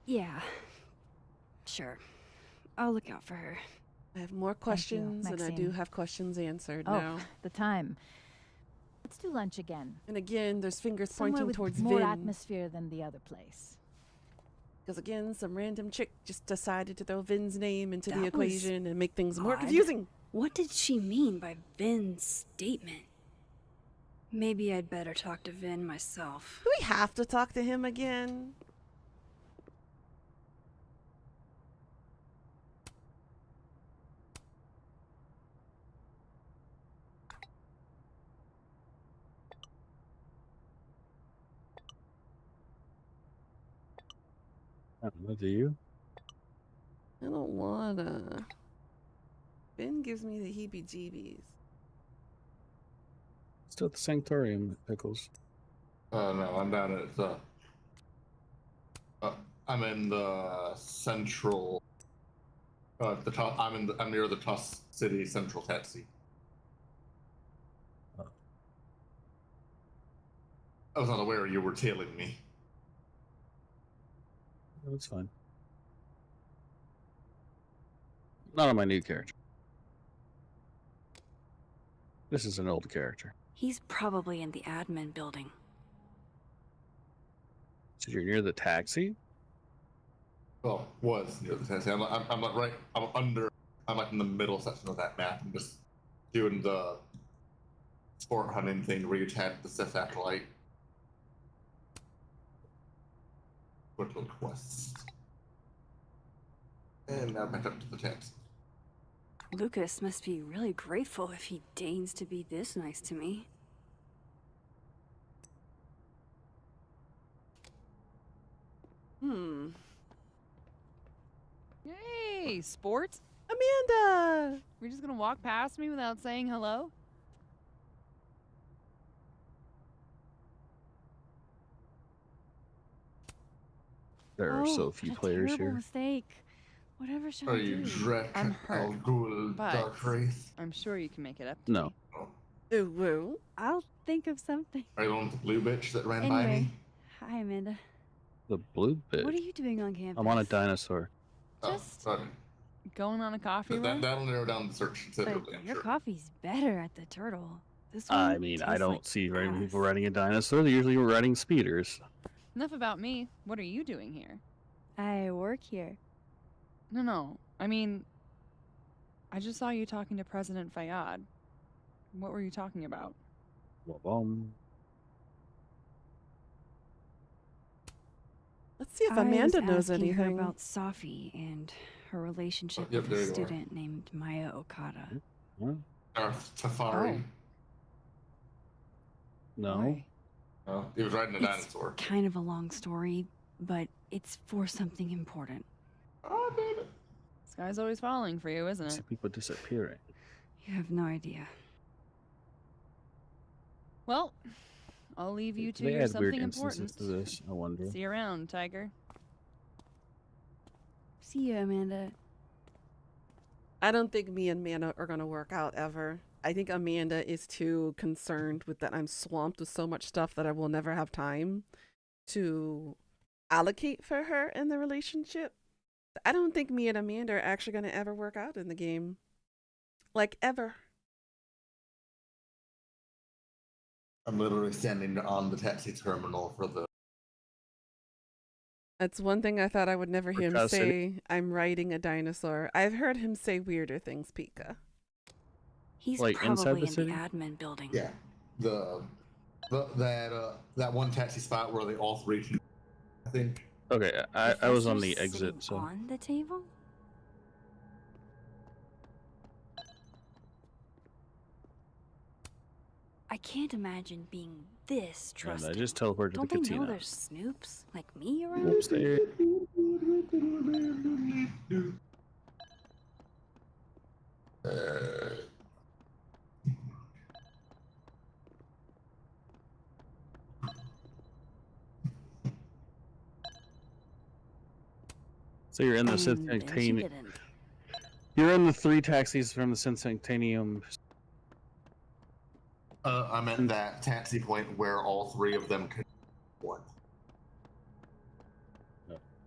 Yeah. Sure. I'll look out for her. I have more questions, and I do Maxine. have questions answered Oh, now. the time. Let's do lunch again. And again, there's fingers Somewhere pointing with towards more Vin. atmosphere than the other place. Because again, some random chick just decided to throw Vin's name into the That was equation and make things more odd. confusing. What did she mean by Vin's statement? Maybe I'd better talk to Vin myself. Do we have to talk to him again? I don't know, do you? I don't wanna. Ben gives me the heebie-jeebies. Still at the Sanctorium, Pickles. No, I'm down at I'm in the central. I'm near the Tusk City Central Taxi. I was not aware you were tailing me. That's fine. Not on my new character. This is an old character. He's probably in the admin building. So you're near the taxi? Well, was near the taxi. I'm like in the middle section of that map. I'm just doing the sport hunting thing where you tag the satellite. Little quest. And now back up to the taxi. Lucas must be really grateful if he deigns to be this nice to me. Yay, sports? Amanda! You're just gonna walk past me without saying hello? There are so Oh, few what a players terrible here. mistake. Whatever shall Are I you do? Drek I'm Al hurt, Ghul but Dark Wraith? I'm sure you can make it up to No. me. Ooh, woo. I'll think of something. Are you the one with the blue bitch that ran by Anyway, me? hi Amanda. The blue bit. What are you doing on campus? I'm on a dinosaur. Just Oh, Going on a coffee run? that'll narrow down the search but considerably, I'm your sure. coffee's better at the turtle. This I one mean, I tastes don't like see very many ass. people riding a dinosaur. They're usually riding speeders. Enough about me. What are you doing here? I work here. No. I mean, I just saw you talking to President Fayyad. What were you talking about? Let's see if I was Amanda knows asking her anything. about Safi and her relationship Yep, with there a you are. student named Maya Okada. Darth Tafari. No. Why? Oh, he was riding a It's dinosaur. kind of a long story, but it's for something important. Oh, damn it. This guy's always falling for you, isn't See it? people disappearing. You have no idea. Well, I'll leave you to They your add weird something instances important. to this, I wonder. See you around, Tiger. See you, Amanda. I don't think me and Amanda are gonna work out ever. I think Amanda is too concerned with that I'm swamped with so much stuff that I will never have time to allocate for her in the relationship. I don't think me and Amanda are actually gonna ever work out in the game. Like ever. I'm literally standing on the taxi terminal for the. That's one thing I thought I would never hear him Custody. say. I'm riding a dinosaur. I've heard him say weirder things, Pika. He's Like, inside probably the in city? the admin building. Yeah. That one taxi spot where they all three can. I think. Okay, I was on the Professor's exit, sitting so. on the table? I can't imagine being this And trusting. I just teleported to Don't the they cantina. know there's snoops like me around? Whoops, there. So you're in the And then she Centennium. didn't. You're in the 3 taxis from the Centennium. I'm at that taxi point where all three of them can. One.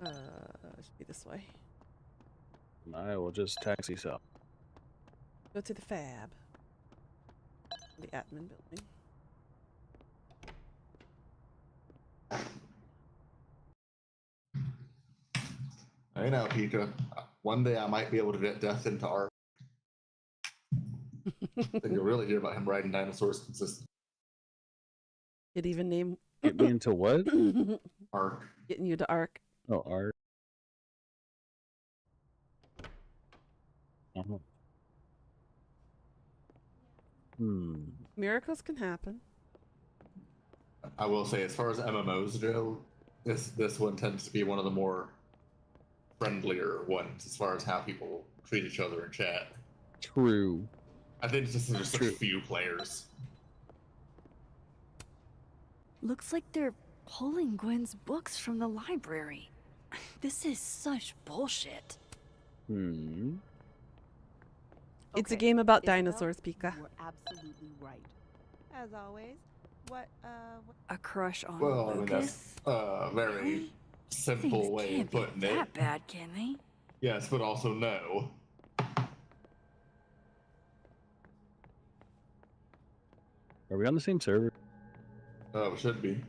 Should be this way. I will just taxi south. Go to the Fab. The admin building. Hey now, Pika. One day I might be able to get Death into art. Then you'll really hear about him riding dinosaurs consistently. Could even name Get me into what? Arc. getting you to Arc. Oh, art. Uh-huh. Miracles can happen. I will say, as far as MMOs go, this one tends to be one of the more friendlier ones as far as how people treat each other in chat. True. I think it's just there's such True. few players. Looks like they're pulling Gwen's books from the library. This is such bullshit. It's a game about dinosaurs, Pika. You were absolutely right. As always, what A crush on Well, I mean, Lucas? that's a very simple Things way of can't be putting that it. bad, can they? Yes, but also no. Are we on the same server? It should be.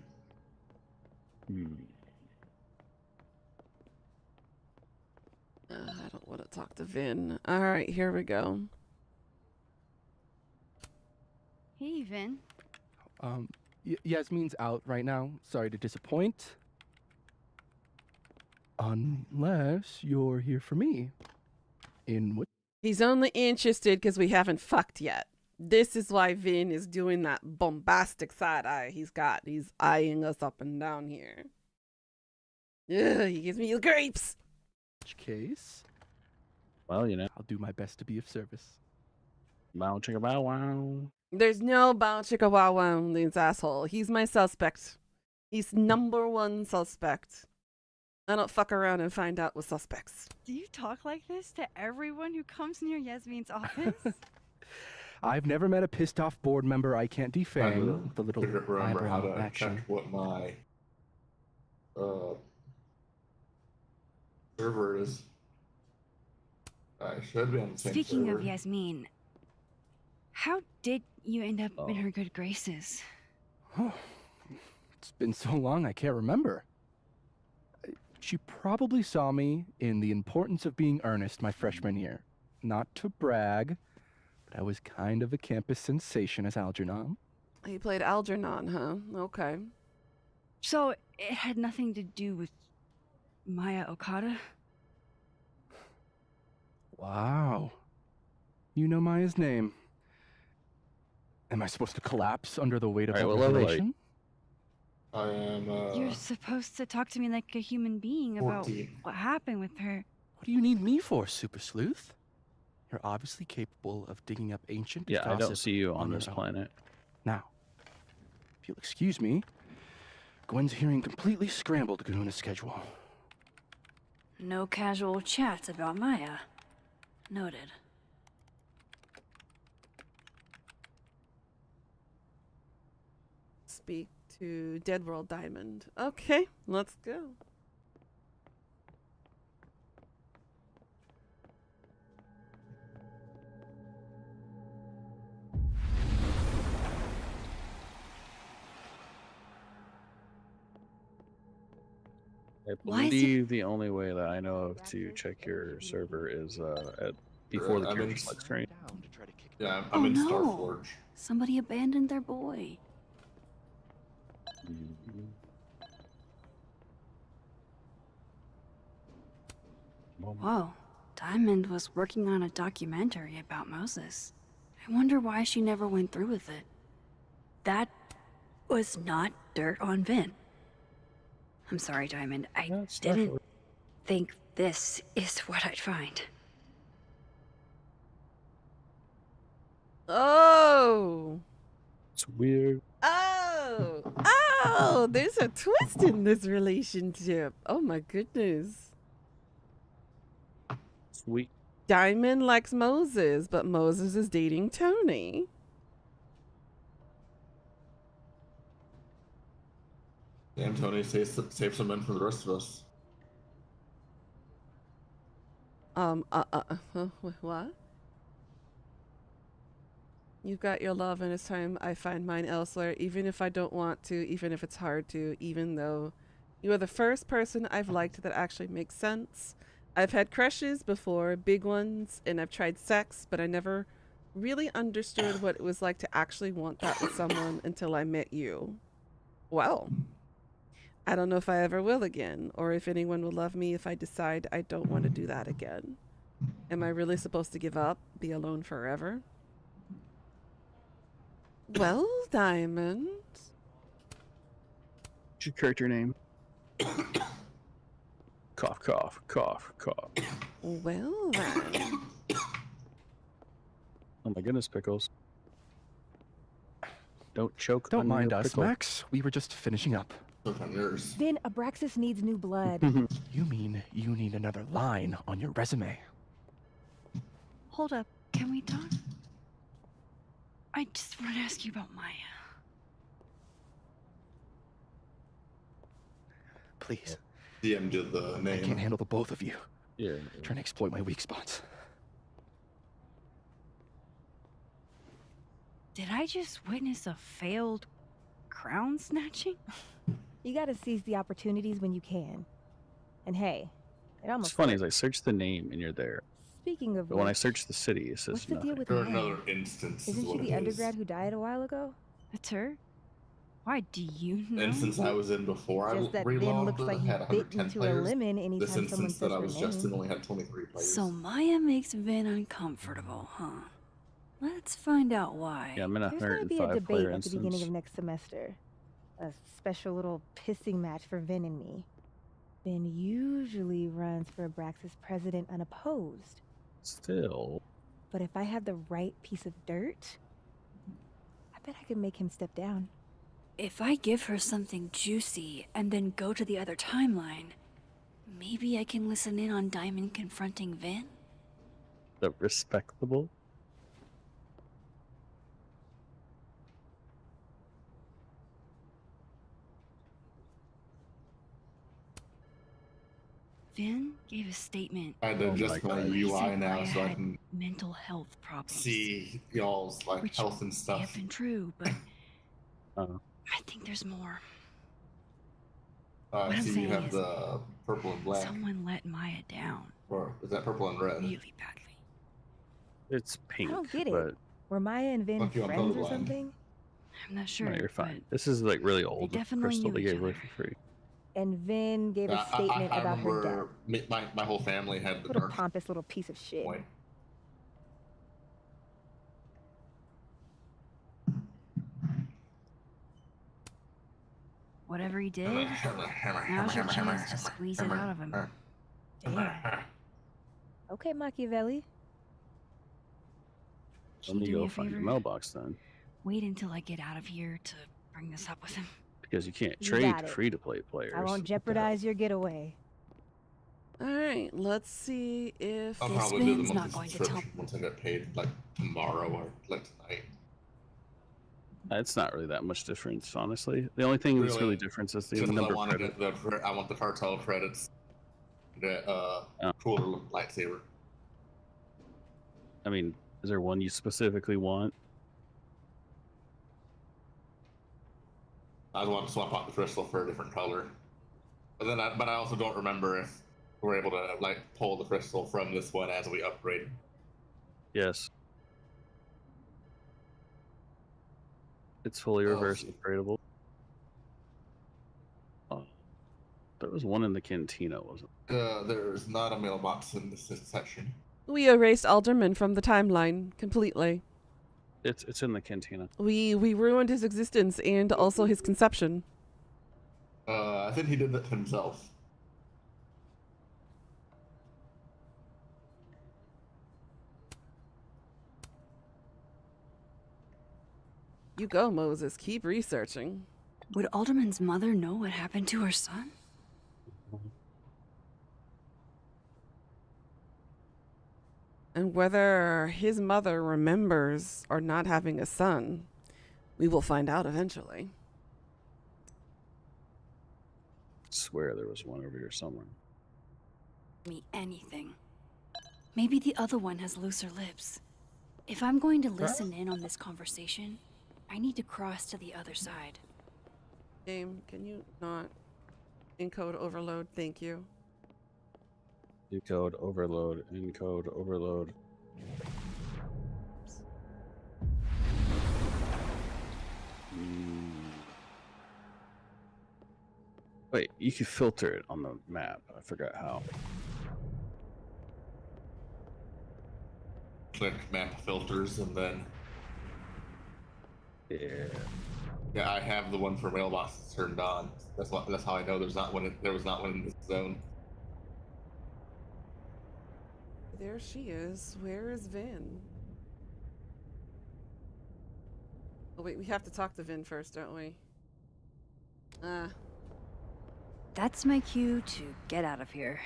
I don't want to talk to Vin. All right, here we go. Hey, Vin. Yasmin's out right now. Sorry to disappoint. Unless you're here for me. In what? He's only interested because we haven't fucked yet. This is why Vin is doing that bombastic side eye he's got. He's eyeing us up and down here. Ugh, he gives me the grapes. Which case? Well, you know. I'll do my best to be of service. Bow chicka bow wow. There's no bow chicka wow wow in this asshole. He's my suspect. He's number one suspect. I don't fuck around and find out with suspects. Do you talk like this to everyone who comes near Yasmin's office? I've never met a pissed off board member I can't defang. I The little couldn't remember how eyebrow to action. check what my server is. I should be on the same Speaking server. of Yasmin, how did you end up in her good graces? It's been so long I can't remember. She probably saw me in The Importance of Being Earnest my freshman year. Not to brag, but I was kind of a campus sensation as Algernon. He played Algernon, huh? Okay. So it had nothing to do with Maya Okada? Wow. You know Maya's name. Am I supposed to collapse under the weight of that revelation? I am, You're supposed to talk to me like a human being about 14. what happened with her. What do you need me for, Super Sleuth? You're obviously capable of digging up ancient Yeah, I don't gossip see you on your this own. planet. Now, if you'll excuse me, Gwen's hearing completely scrambled Garuna's schedule. No casual chats about Maya. Noted. Speak to Dead World Diamond. Okay, let's go. I Why is believe the only way that I know of to check your server is before the I'm in- character select screen. Yeah, I'm in no. Starforge. Somebody abandoned their boy. Whoa. Diamond was working on a documentary about Moses. I wonder why she never went through with it. That was not dirt on Vin. I'm sorry, Diamond. I didn't think this is what I'd find. Oh! It's weird. Oh! Oh! There's a twist in this relationship. Oh my goodness. Sweet. Diamond likes Moses, but Moses is dating Tony. Damn, Tony, save some men for the rest of us. What? You've got your love, and it's time I find mine elsewhere, even if I don't want to, even if it's hard to, even though you are the first person I've liked that actually makes sense. I've had crushes before, big ones, and I've tried sex, but I never really understood what it was like to actually want that with someone until I met you. Well, I don't know if I ever will again, or if anyone will love me if I decide I don't want to do that again. Am I really supposed to give up, be alone forever? Well, Diamond. What's your character name? Cough, cough, cough, cough. Well then. Oh my goodness, Pickles. Don't choke Don't on mind your us, pickle. Max. We were just finishing up. Vin, Abraxas needs new blood. You mean you need another line on your resume? Hold up. Can we talk? I just wanted to ask you about Maya. Please. DM did the I name. can't handle the both of you. Yeah. Trying to exploit my weak spots. Did I just witness a failed crown snatching? You gotta seize the opportunities when you can. And hey, it almost What's funny worked. is I searched the name and you're there. Speaking of But when I which, search the city, it says what's the nothing. deal with Or Maya? another instance. is Isn't she what the it is. undergrad who died a while ago? That's her? Why do you know? Instance I was in before Just I that Vin relogged looks like he had bit 110 into players. a lemon This anytime someone instance says that I her was just in name. only had 23 players. So Maya makes Vin uncomfortable, huh? Let's find out why. Yeah, I'm in a There's gonna be a 105 debate player at the beginning instance. of next semester. A special little pissing match for Vin and me. Vin usually runs for Abraxas president unopposed. Still. But if I had the right piece of dirt, I bet I could make him step down. If I give her something juicy and then go to the other timeline, maybe I can listen in on Diamond confronting Vin? The respectable. Vin gave a statement. I had to adjust my He UI said now Maya so I had can mental health problems. see y'all's like Which health and may stuff. have been true, but Uh, I think there's more. I What I'm see you saying have is, the purple and black. Someone let Maya down Or is that purple and red? really badly. it's pink, I don't get but it. Were Maya and Vin Fuck you, I'm friends or colorblind. something? I'm not sure. no, you're but fine. This is like really old definitely crystal knew they each gave away other. for free. And Vin gave a statement I about her death. remember my whole family had the What a dark pompous little piece of shit. point. Whatever he did, now's your chance to squeeze it out of him. Damn. Okay, Machiavelli. Let me do me go a find your favor? mailbox then, Wait until I get out of here to bring this up with him. because you can't You trade got it. free-to-play players. I won't jeopardize your getaway. Alright, let's see if I'll This probably do the Vin's not monthly going to tell- subscription once I get paid, like tomorrow or like tonight. It's not really that much difference, honestly. The only thing that's Really? really different is the Just 'cause number I of want to credits. get I want the cartel credits. The cooler lightsaber. I mean, is there one you specifically want? I want to swap out the crystal for a different color. But then, but I also don't remember if we're able to like pull the crystal from this one as we upgrade. Yes. It's fully reverse upgradable. There was one in the cantina, wasn't There's not a mailbox in this section. we erased Alderman from the timeline completely. it? It's in the cantina. We ruined his existence and also his conception. I think he did that to himself. You go, Moses. Keep researching. Would Alderman's mother know what happened to her son? And whether his mother remembers or not having a son, we will find out eventually. Swear there was one over here somewhere. Me anything. Maybe the other one has looser lips. If I'm going to listen in on this conversation, I need to cross to the other side. Game, can you not encode overload? Thank you. Decode, overload, encode, overload. Wait, you can filter it on the map. I forgot how. Click map filters and then. Yeah. Yeah, I have the one for mailboxes turned on. That's how I know there was not one in this zone. There she is. Where is Vin? Oh wait, we have to talk to Vin first, don't we? That's my cue to get out of here.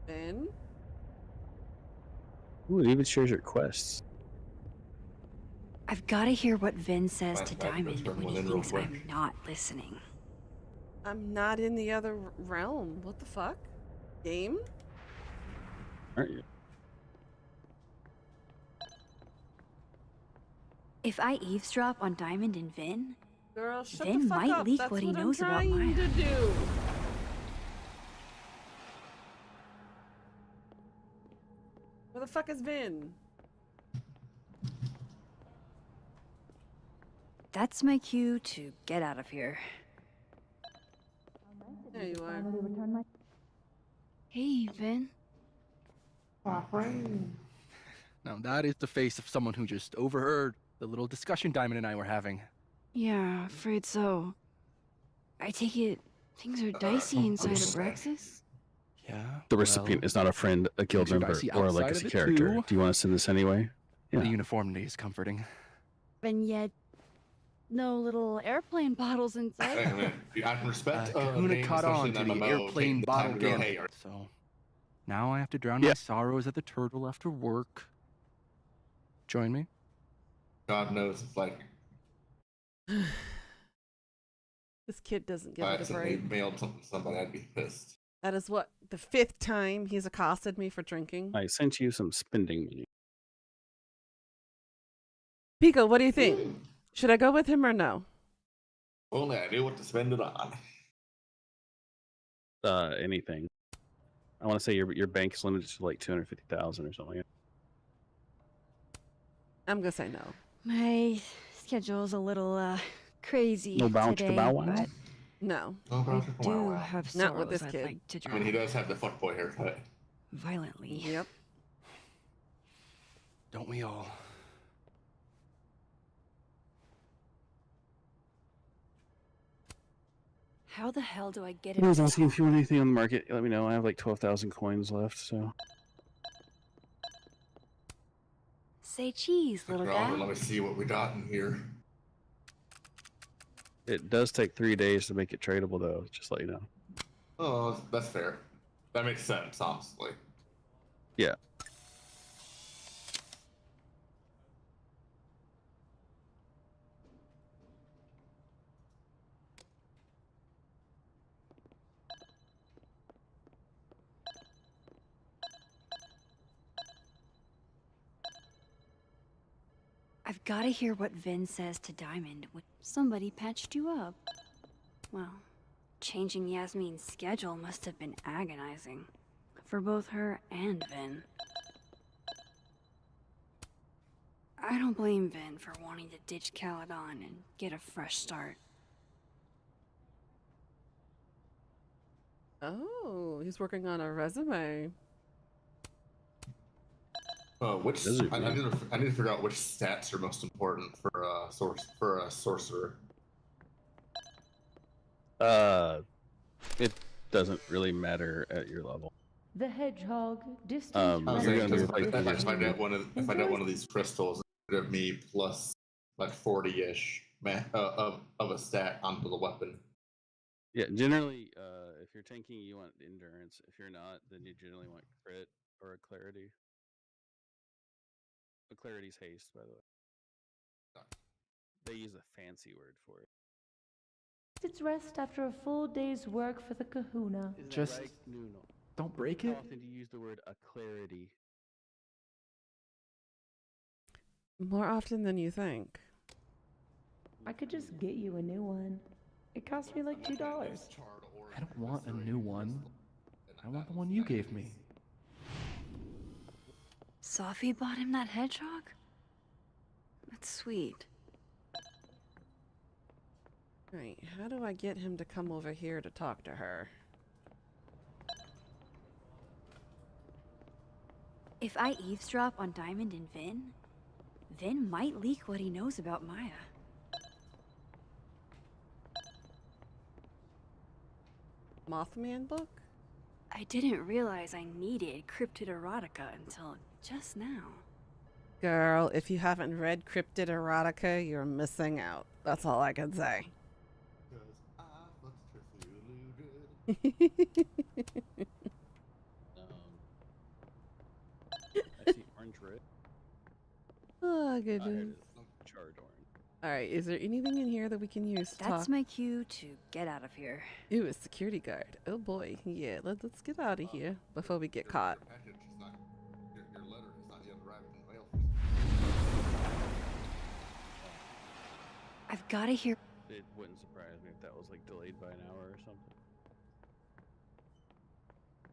Vin? Ooh, it even shares your quests. I've got to hear what Vin says to Back Diamond turn when one he in real thinks quick. I'm not listening. I'm not in the other realm. What the fuck? Game? Aren't you? If I eavesdrop on Diamond and Vin, Girl, shut Vin the fuck might up. leak That's what he I'm knows about trying Maya. to do. Where the fuck is Vin? That's my cue to get out of here. There you are. Hey, Vin. Now that is the face of someone who just overheard the little discussion Diamond and I were having. Yeah, afraid so. I take it things are dicey inside of Rexus? Yeah. The recipient is not a friend, a guild things are member, dicey or a outside legacy of it, character. too. Do you want to send this anyway? Yeah. The uniformity is comforting. And yet, no little airplane bottles Hey, inside. man, I can respect Kahuna names, caught especially on in to the MMO, airplane taking the time bottle to go, gambit, hey, so now I have to drown my sorrows at the turtle after work. Join me? God knows if like This kid doesn't give I it a accidentally break. mailed something to somebody, I'd be pissed. That is what, the 5th time he's accosted me for drinking. I sent you some spending money. Pico, what do you think? Should I go with him or no? Only I knew what to spend it on. Anything. I want to say your bank is limited to like 250,000 or something. I'm gonna say no. My schedule's a little crazy No bounce today, to bow wow? but No. No, bro, I do have Not with this sorrows I'd kid. like to I mean, he drown does have the fuckboy haircut. Violently. Yep. Don't we all? How the hell do I get I was it? asking if you want anything on the market. Let me know. I have like 12,000 coins left, so. Say cheese, little Robert, let guy. me see what we got in here. It does take 3 days to make it tradable, though. Just let you know. Oh, that's fair. That makes sense, honestly. Yeah. I've got to hear what Vin says to Diamond when somebody patched you up. Well, changing Yasmin's schedule must have been agonizing. For both her and Vin. I don't blame Vin for wanting to ditch Caledon and get a fresh start. Oh, he's working on a resume. Which Those are I weird. need to figure out which stats are most important for a sorcerer. It doesn't really matter at your level. The hedgehog, distant I was You're saying, gonna be 'cause replaced by if I your get one of these crystals, it'll give me plus like 40-ish of a stat onto the weapon. Yeah, generally, if you're tanking, you want endurance. If you're not, then you generally want crit or a clarity. A clarity's haste, by the way. They use a fancy word for it. its rest after a full day's work for the kahuna. Just don't break it. How often do you use the word a clarity? More often than you think. I could just get you a new one. It cost me like $2. I don't want a new one. I want the one you gave me. Sophie bought him that hedgehog? That's sweet. Right, how do I get him to come over here to talk to her? If I eavesdrop on Diamond and Vin, Vin might leak what he knows about Maya. Mothman book? I didn't realize I needed Cryptid Erotica until just now. Girl, if you haven't read Cryptid Erotica, you're missing out. That's all I can say. I see orange red. Oh, goodness. Charred orange. Alright, is there anything in here that we can use to That's talk? my cue to get out of here. Ooh, a security guard. Oh boy. Yeah, let's get out of here before we get caught. Your letter has not yet arrived in the mail. I've got to hear. It wouldn't surprise me if that was like delayed by an hour or something.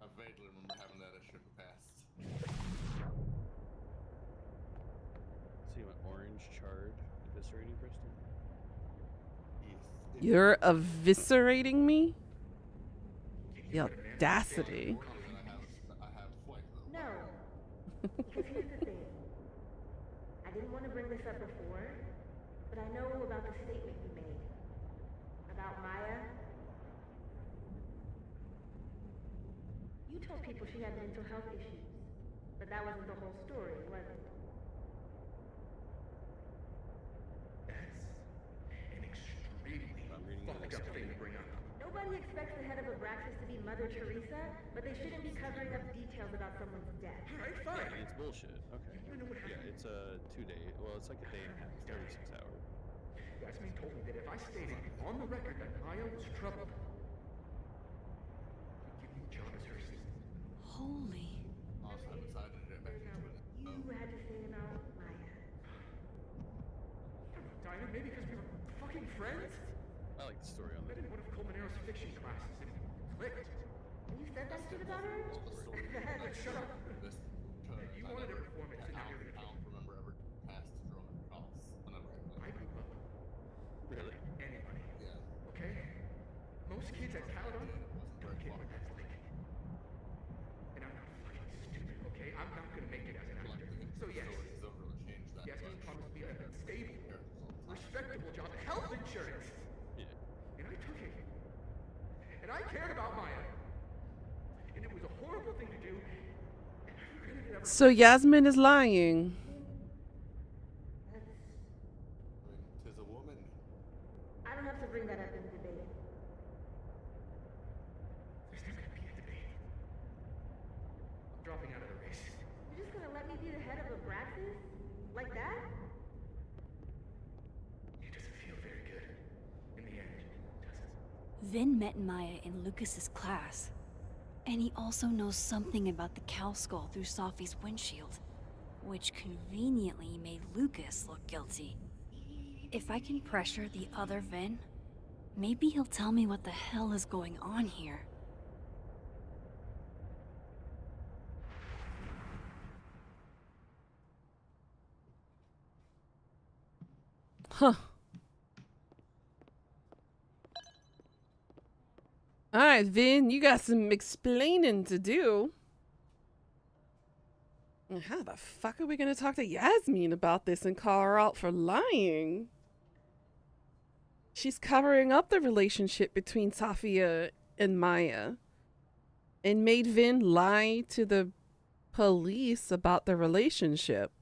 I vaguely remember having that issue in the past. So you went orange, charred, eviscerating crystal? You're eviscerating me? The audacity. No. Because here's the thing. I didn't want to bring this up before, but I know about the statement you made. About Maya. You told people she had mental health issues, but that wasn't the whole story, was it? Fucked up thing to bring up. Nobody expects the head of Abraxas to be Mother Teresa, but they shouldn't be covering up details about someone's death. Alright, fine. Yeah, it's bullshit. Okay. Yeah, it's a 2-day. Well, it's like a day and a half, 36 hours. Yasmin told me that if I stated on the record that Maya was troubled, she'd give me John as her sister. Holy. Also, I'm excited to get back into it. You had to say about Maya. I don't know, Dinah, maybe because we were fucking friends? I like the story on I that. did one of Colmenaro's fiction classes and it clicked. You said that shit about her? Shut up. This, You wanted to perform it, so now you're I don't remember ever past drawing calls whenever I grew up. Really? Anybody. Yeah. Okay? Most kids at Caledon don't get what that's like. And I'm not fucking stupid, okay? I'm not gonna make it as an actor. So yes, Yasmin promised me a stable, respectable job, health insurance. Yeah. And I took it. And I cared about Maya. And it was a horrible thing to do. And I regretted it ever So Yasmin is lying. Tis a woman. I don't have to bring that up in debate. There's not gonna be a debate. I'm dropping out of the race. You're just gonna let me be the head of Abraxas? Like that? It doesn't feel very good. In the end, does it? Vin met Maya in Lucas's class. And he also knows something about the cow skull through Safi's windshield, which conveniently made Lucas look guilty. If I can pressure the other Vin, maybe he'll tell me what the hell is going on here. Huh. Alright, Vin, you got some explaining to do. How the fuck are we gonna talk to Yasmin about this and call her out for lying? She's covering up the relationship between Safia and Maya and made Vin lie to the police about the relationship.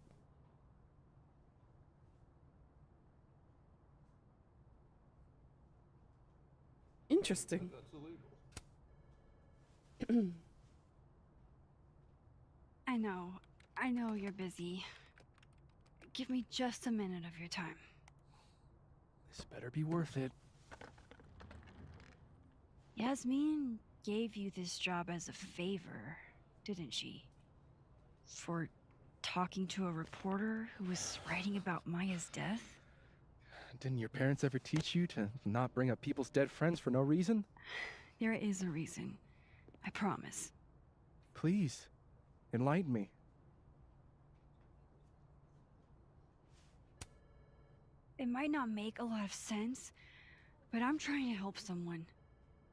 Interesting. I know you're busy. Give me just a minute of your time. This better be worth it. Yasmin gave you this job as a favor, didn't she? For talking to a reporter who was writing about Maya's death? Didn't your parents ever teach you to not bring up people's dead friends for no reason? There is a reason. I promise. Please, enlighten me. It might not make a lot of sense, but I'm trying to help someone.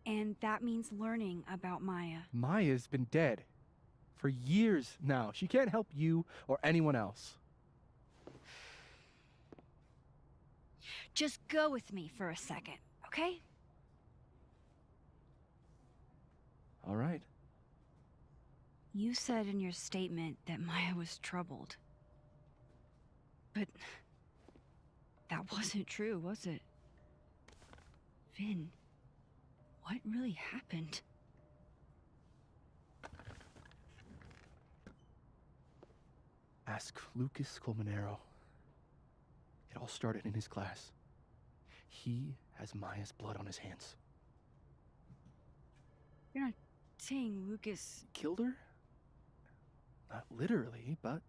And that means learning about Maya. Maya's been dead for years now. She can't help you or anyone else. Just go with me for a second, okay? All right. You said in your statement that Maya was troubled. But that wasn't true, was it? Vin, what really happened? Ask Lucas Colmenero. It all started in his class. He has Maya's blood on his hands. You're not saying Lucas Killed her? Not literally, but...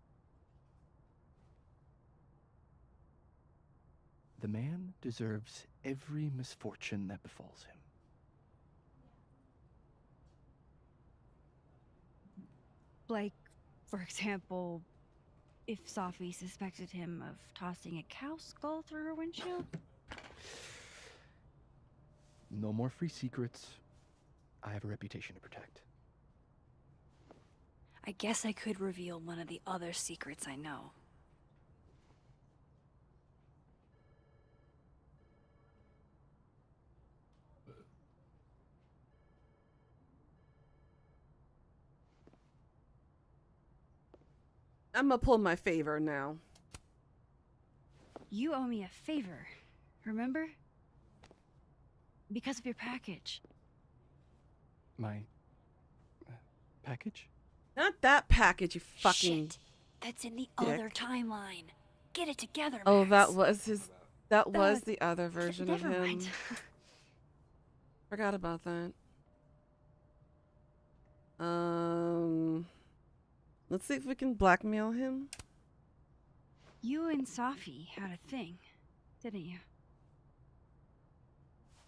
The man deserves every misfortune that befalls him. Like, for example, if Safi suspected him of tossing a cow skull through her windshield? No more free secrets. I have a reputation to protect. I guess I could reveal one of the other secrets I know. I'm gonna pull my favor now. You owe me a favor, remember? Because of your package. My... package? Not that package, you fucking. Shit. That's in the dick. other timeline. Get it together, Max. Oh, that was his. That was the other version of never him. mind. Forgot about that. Let's see if we can blackmail him. You and Safi had a thing, didn't you?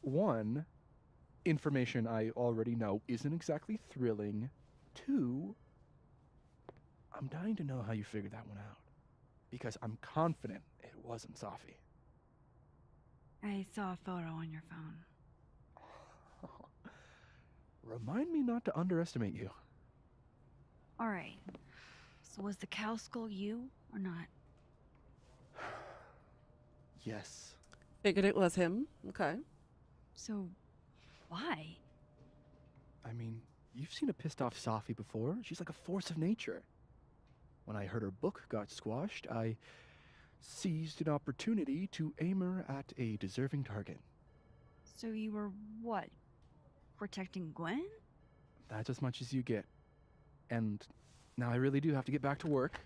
One, information I already know isn't exactly thrilling. Two, I'm dying to know how you figured that one out. Because I'm confident it wasn't Safi. I saw a photo on your phone. Remind me not to underestimate you. Alright. So was the cow skull you or not? Yes. Figured it was him. Okay. So, why? I mean, you've seen a pissed off Safi before. She's like a force of nature. When I heard her book got squashed, I seized an opportunity to aim her at a deserving target. So you were what? Protecting Gwen? That's as much as you get. And now I really do have to get back to work.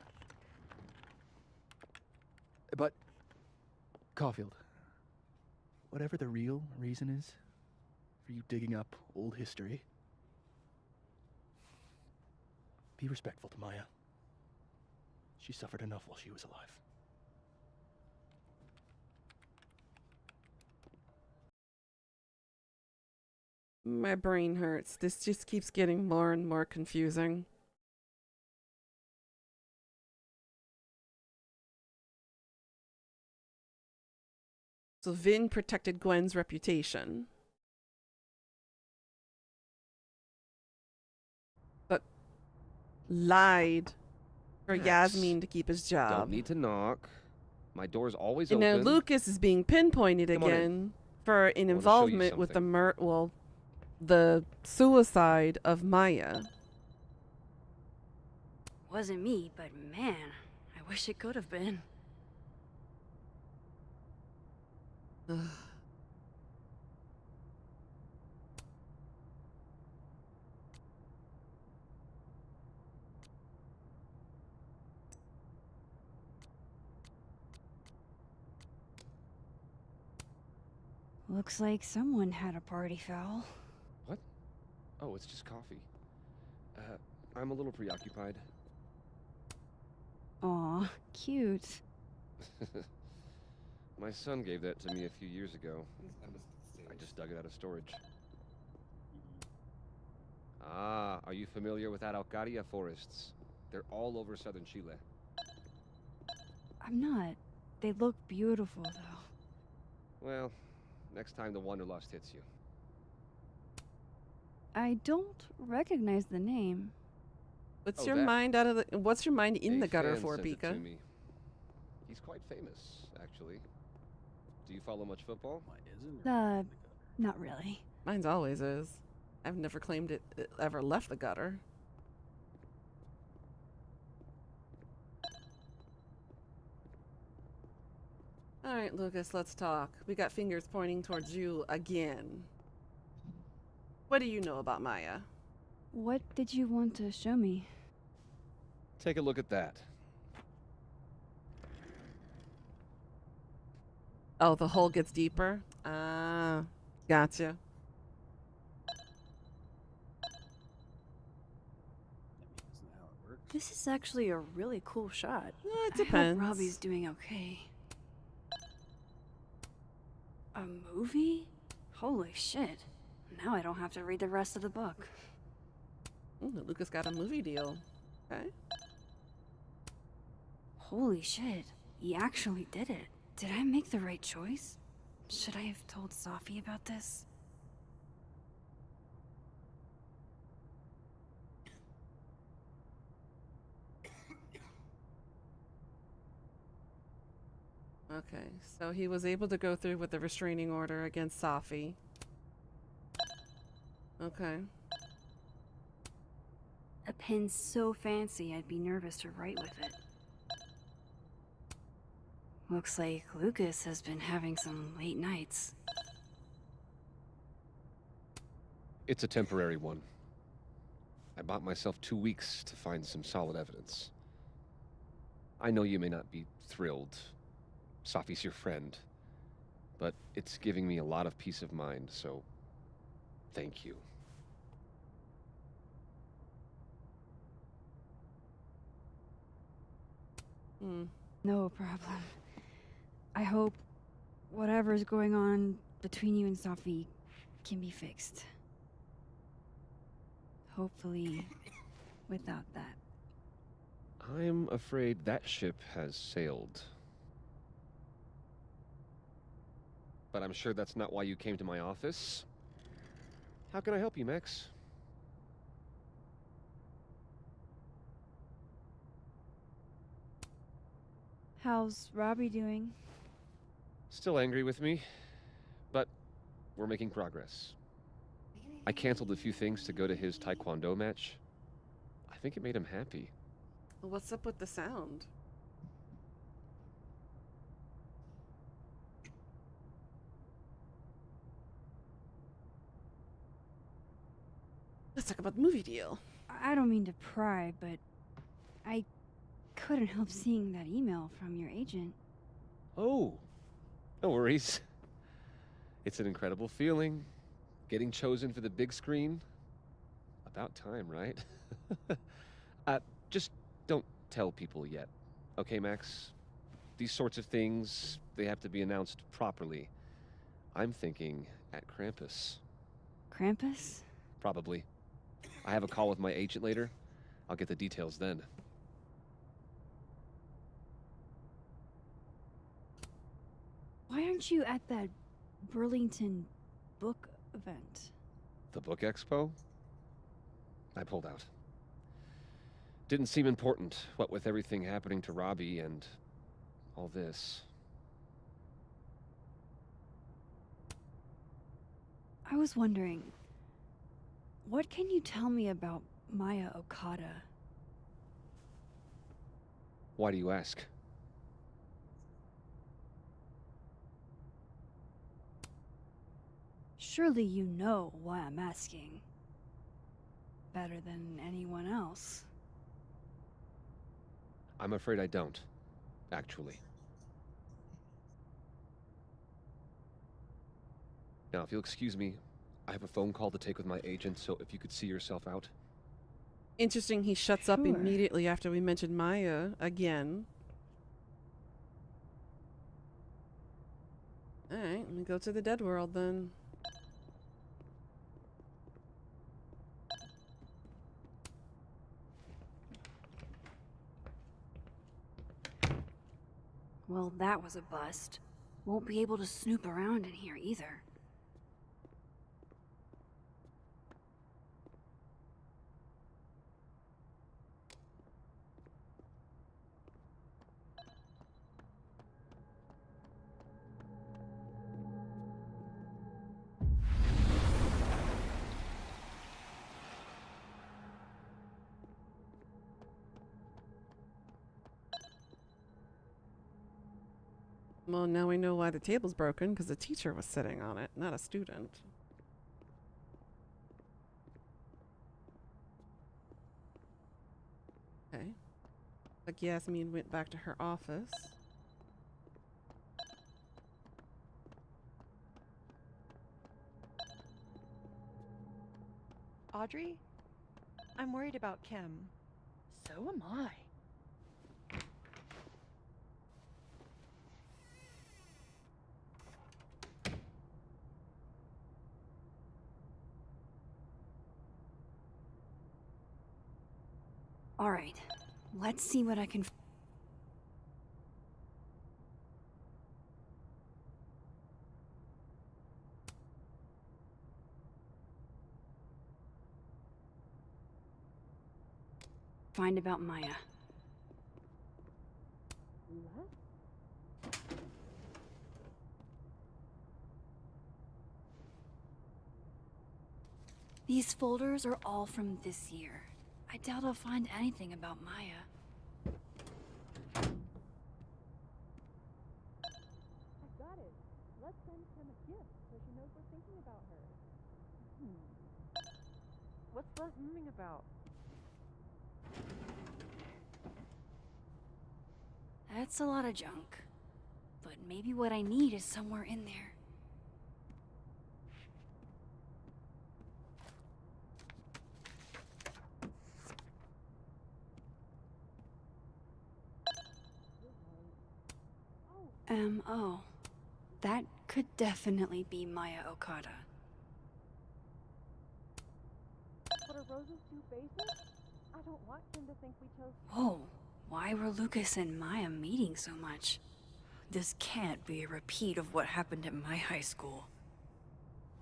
But, Caulfield, whatever the real reason is for you digging up old history, be respectful to Maya. She suffered enough while she was alive. My brain hurts. This just keeps getting more and more confusing. So Vin protected Gwen's reputation. But lied for Max, Yasmin to keep his job. Don't need to knock. My door's always And now open. Lucas is being pinpointed Come on in. again for an show you involvement with the the suicide of Maya. Wasn't me, but man, I wish it could have been. Looks like someone had a party foul. What? Oh, it's just coffee. I'm a little preoccupied. Aw, cute. My son gave that to me a few years ago. I just dug it out of storage. Ah, are you familiar with Araucaria forests? They're all over southern Chile. I'm not. They look beautiful, though. Well, next time the Wanderlust hits you. I don't recognize the name. What's Oh, your that- mind out of the? What's your mind in A the gutter fan for, sent it to Pika? me. He's quite famous, actually. Do you follow much football? Not really. Mine's always is. I've never claimed it ever left the gutter. All right, Lucas, let's talk. We got fingers pointing towards you again. What do you know about Maya? What did you want to show me? Take a look at that. Oh, the hole gets deeper? Ah, gotcha. This is actually a really cool shot. It I depends. hope Robbie's doing okay. A movie? Holy shit. Now I don't have to read the rest of the book. Ooh, Lucas got a movie deal. Okay. Holy shit. He actually did it. Did I make the right choice? Should I have told Safi about this? Okay, so he was able to go through with the restraining order against Safi. Okay. A pen so fancy I'd be nervous to write with it. Looks like Lucas has been having some late nights. It's a temporary one. I bought myself 2 weeks to find some solid evidence. I know you may not be thrilled. Safi's your friend. But it's giving me a lot of peace of mind, so thank you. No problem. I hope whatever's going on between you and Safi can be fixed. Hopefully, without that. I'm afraid that ship has sailed. But I'm sure that's not why you came to my office. How can I help you, Max? How's Robbie doing? Still angry with me, but we're making progress. I canceled a few things to go to his taekwondo match. I think it made him happy. What's up with the sound? Let's talk about the movie deal. I don't mean to pry, but I couldn't help seeing that email from your agent. Oh, no worries. It's an incredible feeling. Getting chosen for the big screen. About time, right? Just don't tell people yet. Okay, Max? These sorts of things, they have to be announced properly. I'm thinking at Krampus. Krampus? Probably. I have a call with my agent later. I'll get the details then. Why aren't you at that Burlington book event? The book expo? I pulled out. Didn't seem important, what with everything happening to Robbie and all this. I was wondering, what can you tell me about Maya Okada? Why do you ask? Surely you know why I'm asking. Better than anyone else. I'm afraid I don't, actually. Now, if you'll excuse me, I have a phone call to take with my agent, so if you could see yourself out. Interesting, he shuts up immediately after we mentioned Maya again. Alright, let me go to the dead world then. Well, that was a bust. Won't be able to snoop around in here either. Well, now we know why the table's broken, because the teacher was sitting on it, not a student. Okay. Like Yasmin went back to her office. Audrey? I'm worried about Kim. So am I. All right, let's see what I can. Find about Maya. These folders are all from this year. I doubt I'll find anything about Maya. I got it. Let's send Kim a gift so she knows we're thinking about her. What's that about? That's a lot of junk. But maybe what I need is somewhere in there. Oh. That could definitely be Maya Okada. But are roses too basic? I don't want Kim to think we chose. Whoa, why were Lucas and Maya meeting so much? This can't be a repeat of what happened at my high school.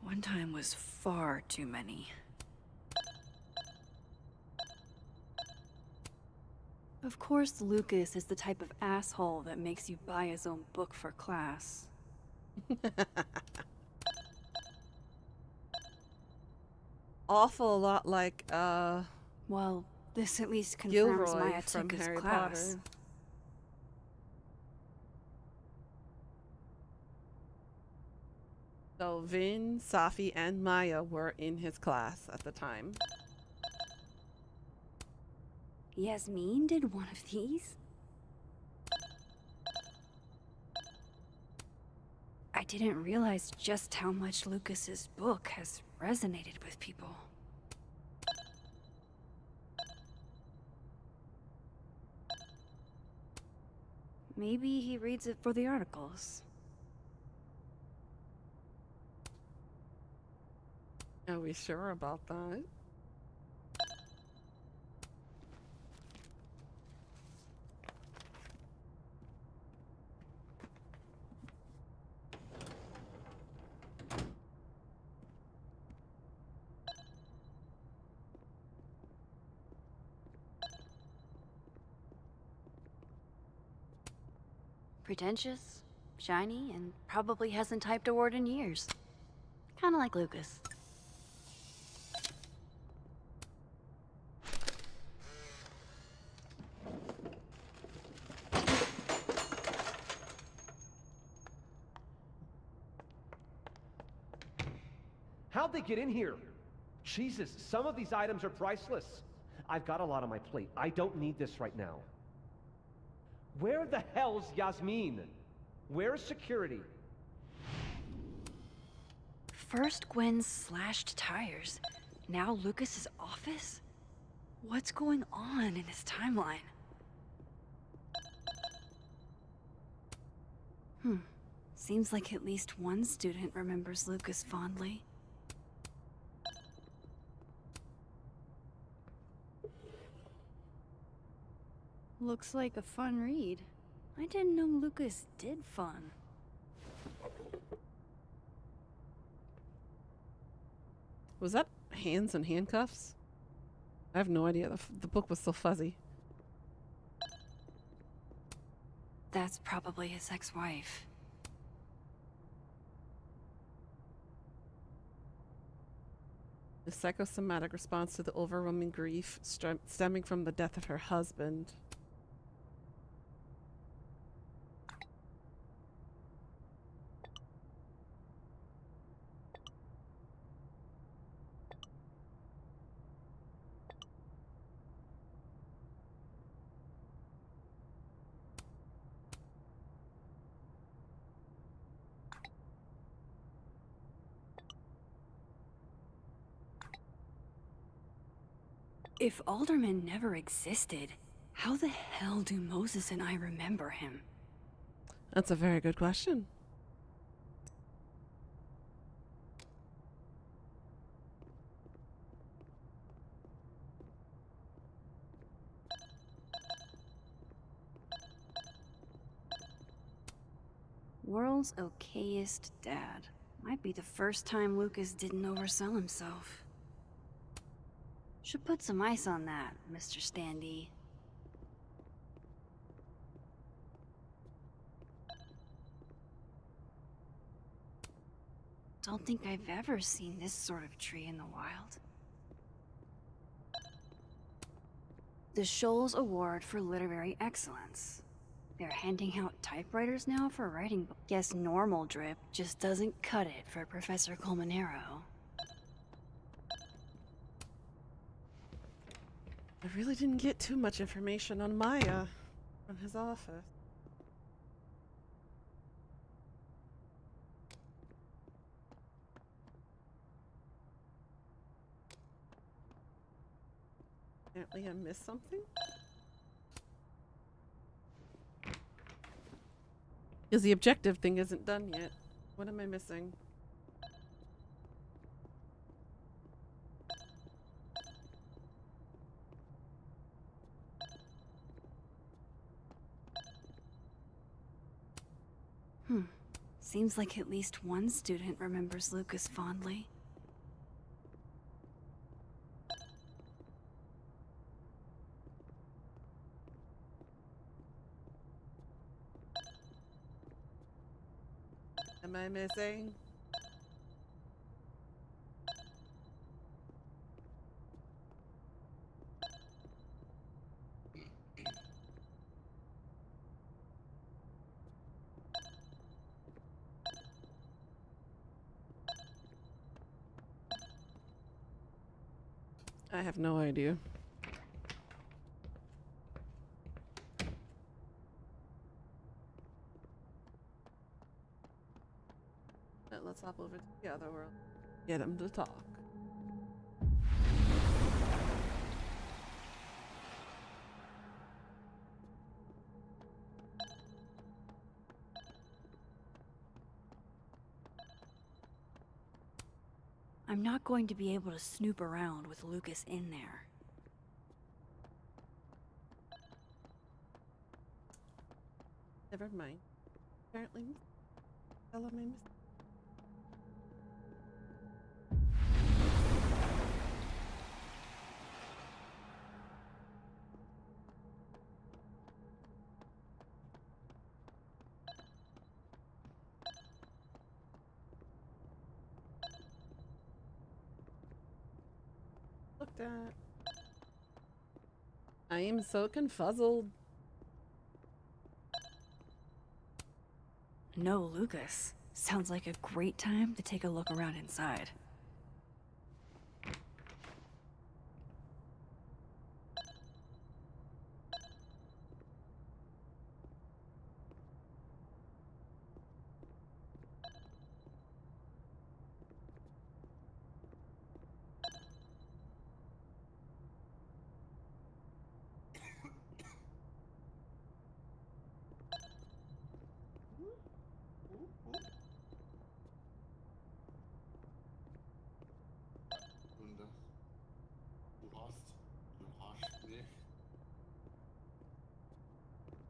One time was far too many. Of course, Lucas is the type of asshole that makes you buy his own book for class. Awful lot like, Well, this at least confirms Gilroy Maya from took his Harry class. Potter. So Vin, Safi, and Maya were in his class at the time. Yasmin did one of these? I didn't realize just how much Lucas's book has resonated with people. Maybe he reads it for the articles. Are we sure about that? Pretentious, shiny, and probably hasn't typed a word in years. Kinda like Lucas. How'd they get in here? Jesus, some of these items are priceless. I've got a lot on my plate. I don't need this right now. Where the hell's Yasmin? Where's security? First Gwen's slashed tires, now Lucas's office? What's going on in his timeline? Seems like at least one student remembers Lucas fondly. Looks like a fun read. I didn't know Lucas did fun. Was that hands and handcuffs? I have no idea. The book was so fuzzy. That's probably his ex-wife. The psychosomatic response to the overwhelming grief stemming from the death of her husband. If Alderman never existed, how the hell do Moses and I remember him? That's a very good question. World's okayest dad. Might be the first time Lucas didn't oversell himself. Should put some ice on that, Mr. Standy. Don't think I've ever seen this sort of tree in the wild. The Scholes Award for Literary Excellence. They're handing out typewriters now for writing. Guess normal drip just doesn't cut it for Professor Colmenero. I really didn't get too much information on Maya from his office. Apparently I missed something? Because the objective thing isn't done yet. What am I missing? Seems like at least one student remembers Lucas fondly. Am I missing? I have no idea. Let's hop over to the other world. Get him to talk. I'm not going to be able to snoop around with Lucas in there. Never mind. Apparently, tell him I missed. Looked at. I am so confuzzled. No, Lucas. Sounds like a great time to take a look around inside.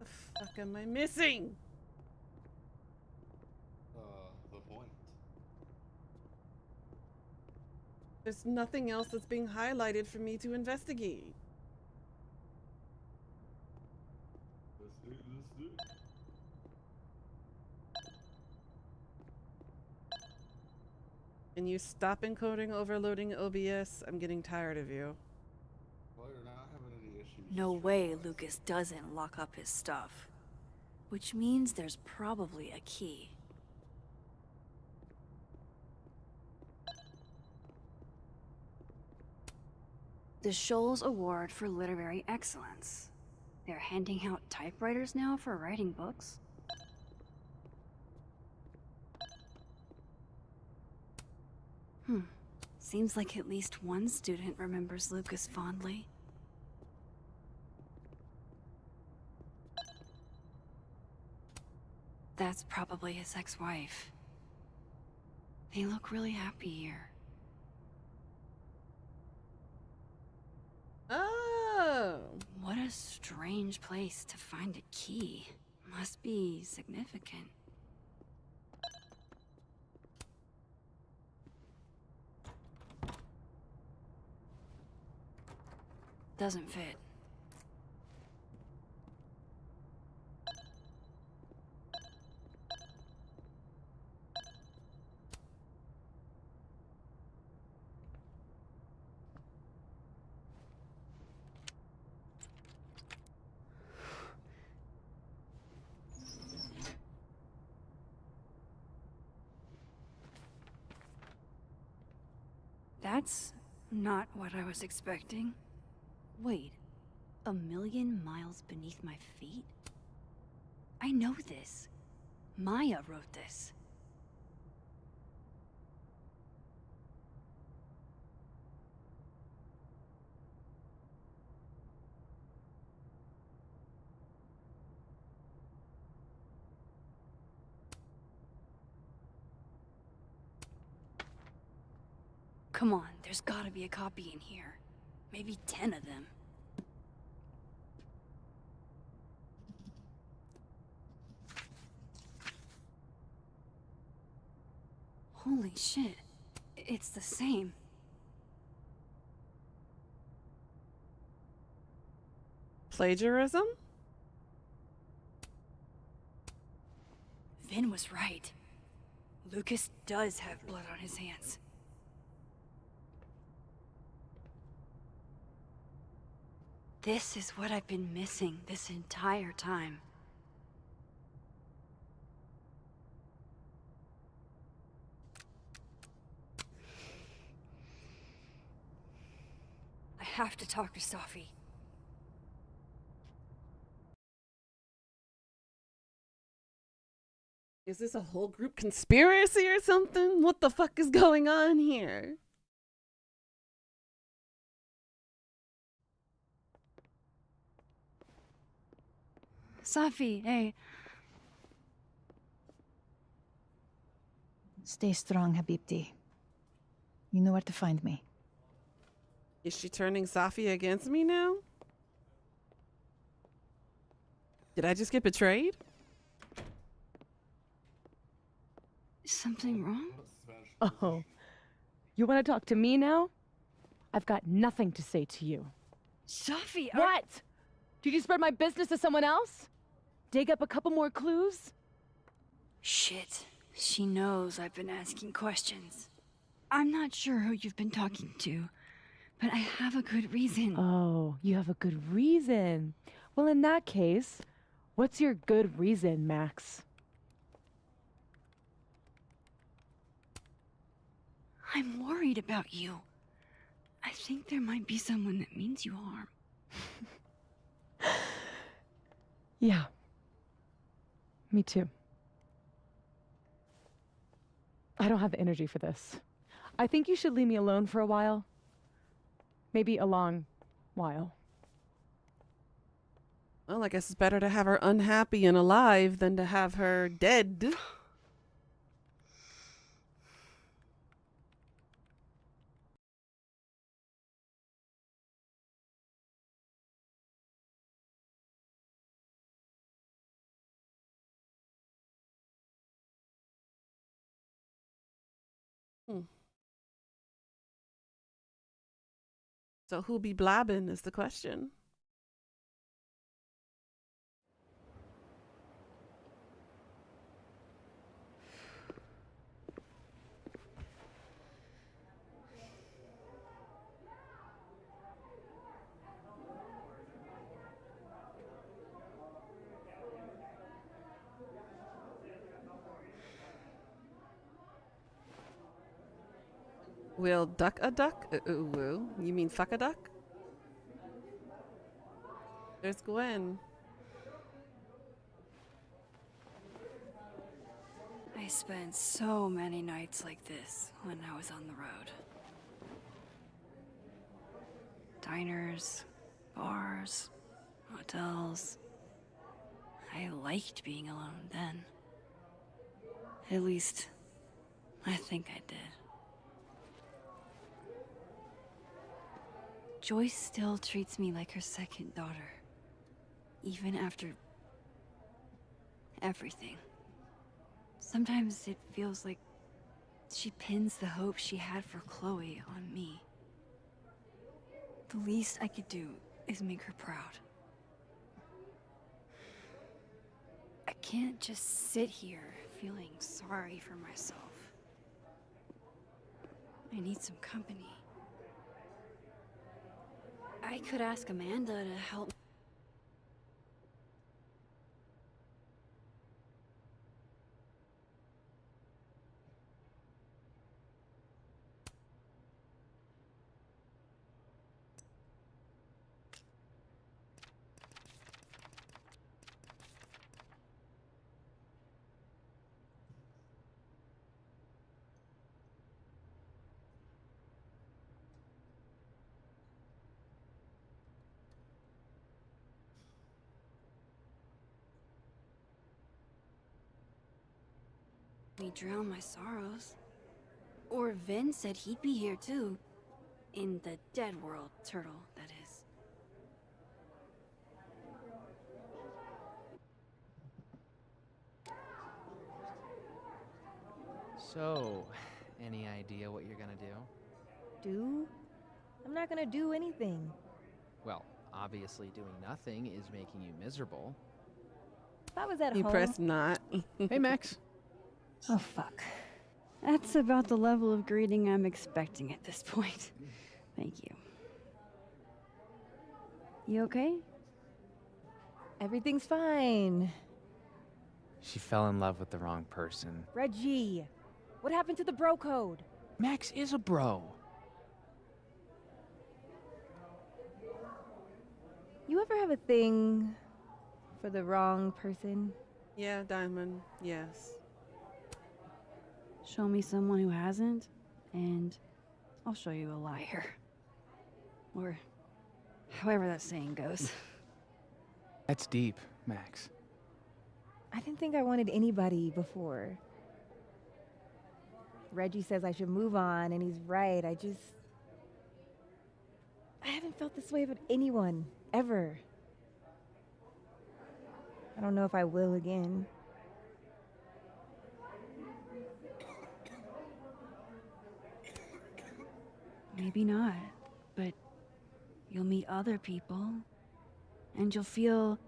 The fuck am I missing? The point. There's nothing else that's being highlighted for me to investigate. Let's do it. Can you stop encoding, overloading OBS? I'm getting tired of you. Well, you're not having any issues. No way Lucas doesn't lock up his stuff. Which means there's probably a key. The Scholes Award for Literary Excellence. They're handing out typewriters now for writing books. Seems like at least one student remembers Lucas fondly. That's probably his ex-wife. They look really happy here. Oh. What a strange place to find a key. Must be significant. Doesn't fit. That's not what I was expecting. Wait, 1,000,000 miles beneath my feet? I know this. Maya wrote this. Come on, there's gotta be a copy in here. Maybe 10 of them. Holy shit. It's the same. Plagiarism? Vin was right. Lucas does have blood on his hands. This is what I've been missing this entire time. I have to talk to Safi. Is this a whole group conspiracy or something? What the fuck is going on here? Safi, hey. Stay strong, Habibti. You know where to find me. Is she turning Safi against me now? Did I just get betrayed? Is something wrong? Oh, you want to talk to me now? I've got nothing to say to you. Safi, What? Did you spread my business to someone else? Dig up a couple more clues? Shit. She knows I've been asking questions. I'm not sure who you've been talking to, but I have a good reason. Oh, you have a good reason. Well, in that case, what's your good reason, Max? I'm worried about you. I think there might be someone that means you harm. Yeah. Me too. I don't have the energy for this. I think you should leave me alone for a while. Maybe a long while. Well, I guess it's better to have her unhappy and alive than to have her dead. So who be blabbing is the question. Will duck a duck? Woo. You mean fuck a duck? There's Gwen. I spent so many nights like this when I was on the road. Diners, bars, hotels. I liked being alone then. At least, I think I did. Joyce still treats me like her second daughter. Even after everything. Sometimes it feels like she pins the hope she had for Chloe on me. The least I could do is make her proud. I can't just sit here feeling sorry for myself. I need some company. I could ask Amanda to help. Me drown my sorrows. Or Vin said he'd be here too. In the dead world, Turtle, that is. So, any idea what you're gonna do? Do? I'm not gonna do anything. Well, obviously doing nothing is making you miserable. If I was at You home. press not. Hey, Max. Oh, fuck. That's about the level of greeting I'm expecting at this point. Thank you. You okay? Everything's fine. She fell in love with the wrong person. Reggie, what happened to the bro code? Max is a bro. You ever have a thing for the wrong person? Yeah, Diamond. Yes. Show me someone who hasn't, and I'll show you a liar. Or however that saying goes. That's deep, Max. I didn't think I wanted anybody before. Reggie says I should move on, and he's right. I haven't felt this way about anyone, ever. I don't know if I will again. Maybe not, but you'll meet other people, and you'll feel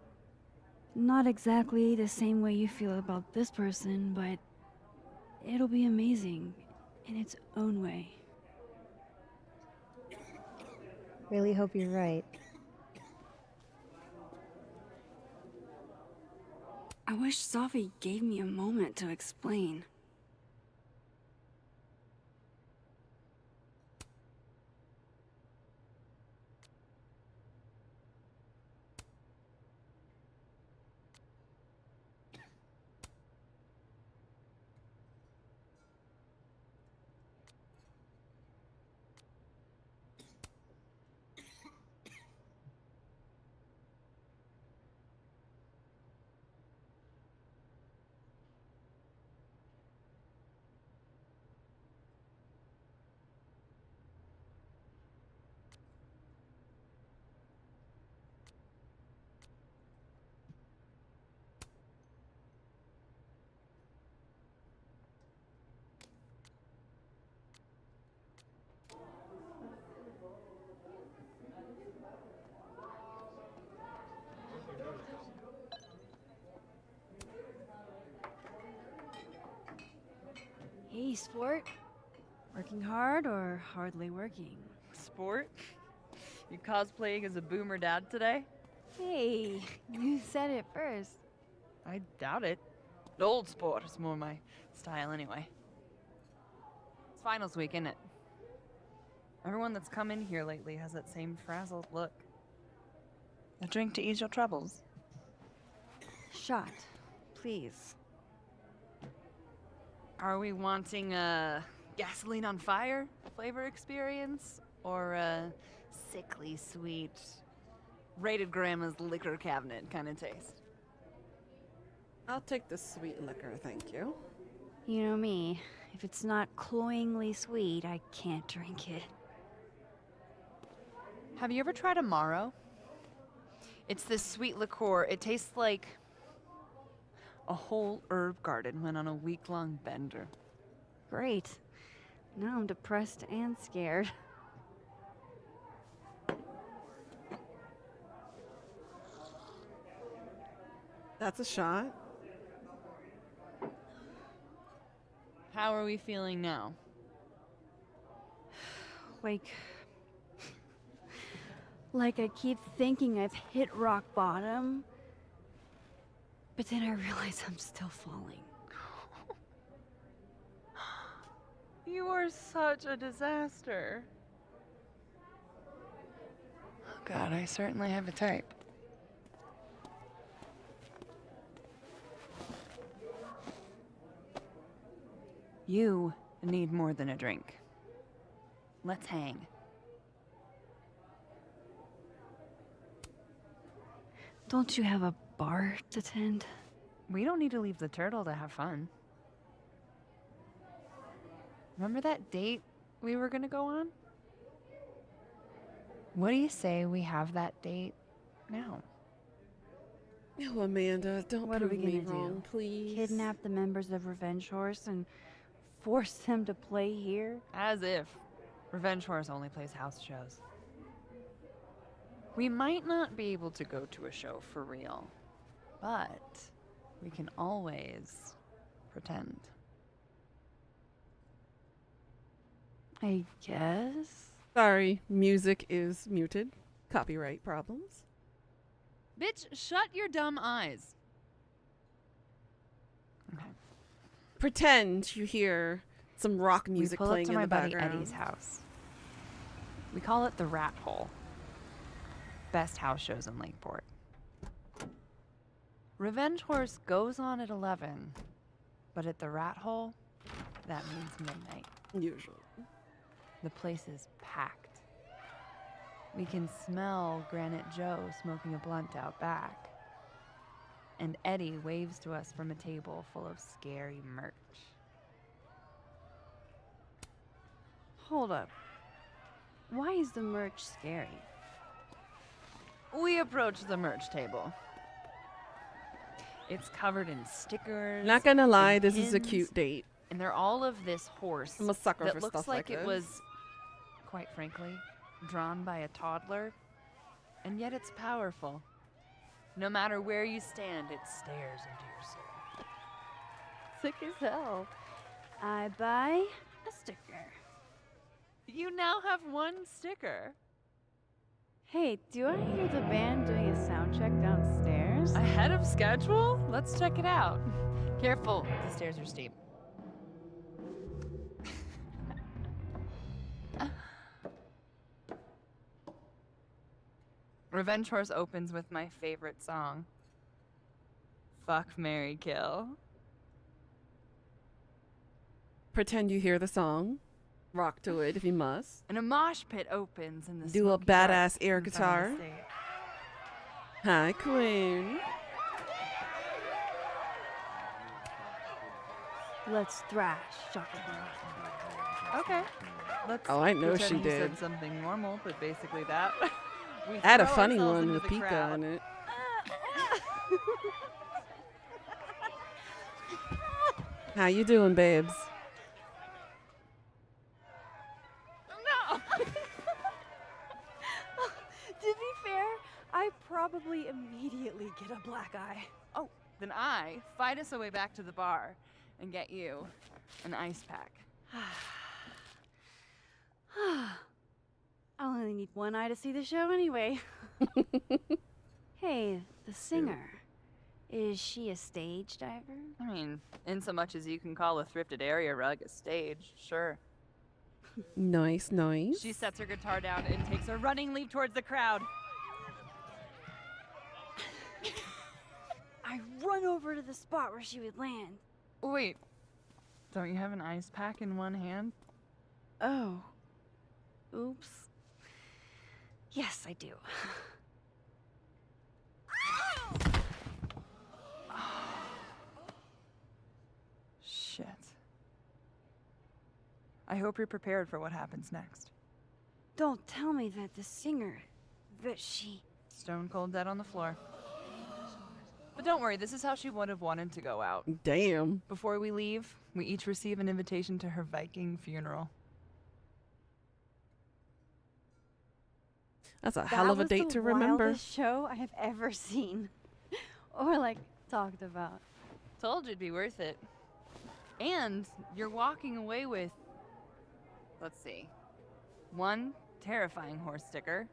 not exactly the same way you feel about this person, but it'll be amazing in its own way. Really hope you're right. I wish Safi gave me a moment to explain. Hey, sport. Working hard or hardly working? Sport? You cosplaying as a boomer dad today? Hey, you said it first. I doubt it. Old sport is more my style anyway. It's finals week, isn't it? Everyone that's come in here lately has that same frazzled look. A drink to ease your troubles. Shot, please. Are we wanting a gasoline on fire flavor experience? Or a sickly sweet, rated grandma's liquor cabinet kind of taste? I'll take the sweet liquor, thank you. You know me. If it's not cloyingly sweet, I can't drink it. Have you ever tried Amaro? It's this sweet liqueur. It tastes like a whole herb garden went on a week-long bender. Great. Now I'm depressed and scared. That's a shot. How are we feeling now? Like I keep thinking I've hit rock bottom, but then I realize I'm still falling. You are such a disaster. Oh God, I certainly have a type. You need more than a drink. Let's hang. Don't you have a bar to tend? We don't need to leave the turtle to have fun. Remember that date we were gonna go on? What do you say we have that date now? Oh, Amanda, don't What are we prove me gonna wrong, do? please. Kidnap the members of Revenge Horse and force them to play here? As if. Revenge Horse only plays house shows. We might not be able to go to a show for real, but we can always pretend. I guess. Sorry, music is muted. Copyright problems. Bitch, shut your dumb eyes. Okay. Pretend you hear some rock music we pull playing up to in my the buddy background. Eddie's house. We call it the Rat Hole. Best house shows in Lakeport. Revenge Horse goes on at 11, but at the Rat Hole, that means midnight. Usually. The place is packed. We can smell Granite Joe smoking a blunt out back. And Eddie waves to us from a table full of scary merch. Hold up. Why is the merch scary? We approach the merch table. It's covered in stickers. Not gonna lie, and this is a pins, cute date. And they're all of this horse I'm a sucker that for looks stuff like like it this. was, quite frankly, drawn by a toddler. And yet it's powerful. No matter where you stand, it stares into your soul. Sick as hell. I buy a sticker. You now have one sticker. Hey, do I hear the band doing a sound check downstairs? Ahead of schedule? Let's check it out. Careful, the stairs are steep. Revenge Horse opens with my favorite song. Fuck, Marry, Kill. Pretend you hear the song. Rock to it if you must. And a mosh pit opens in the Do a smoky dark badass air in front of guitar. the stage. Hi, Queen. Let's thrash. Okay. Let's Oh, I know pretend she you did. said something normal, but basically that. We I had a throw funny ourselves one into with the Pika crowd. in it. How you doing, babes? No! To be fair, I probably immediately get a black eye. Oh, then I fight us a way back to the bar and get you an ice pack. I only need one eye to see the show anyway. Hey, the singer. Is she a stage diver? I mean, in so much as you can call a thrifted area rug a stage, sure. Nice, nice. She sets her guitar down and takes a running leap towards the crowd. I run over to the spot where she would land. Wait, don't you have an ice pack in one hand? Oh. Oops. Yes, I do. Shit. I hope you're prepared for what happens next. Don't tell me that the singer, that she... Stone cold dead on the floor. But don't worry, this is how she would have wanted to go out. Damn. Before we leave, we each receive an invitation to her Viking funeral. That's a hell of a date to remember. That was the wildest show I have ever seen. Or, like, talked about. Told you it'd be worth it. And you're walking away with, let's see, 1 terrifying horse sticker,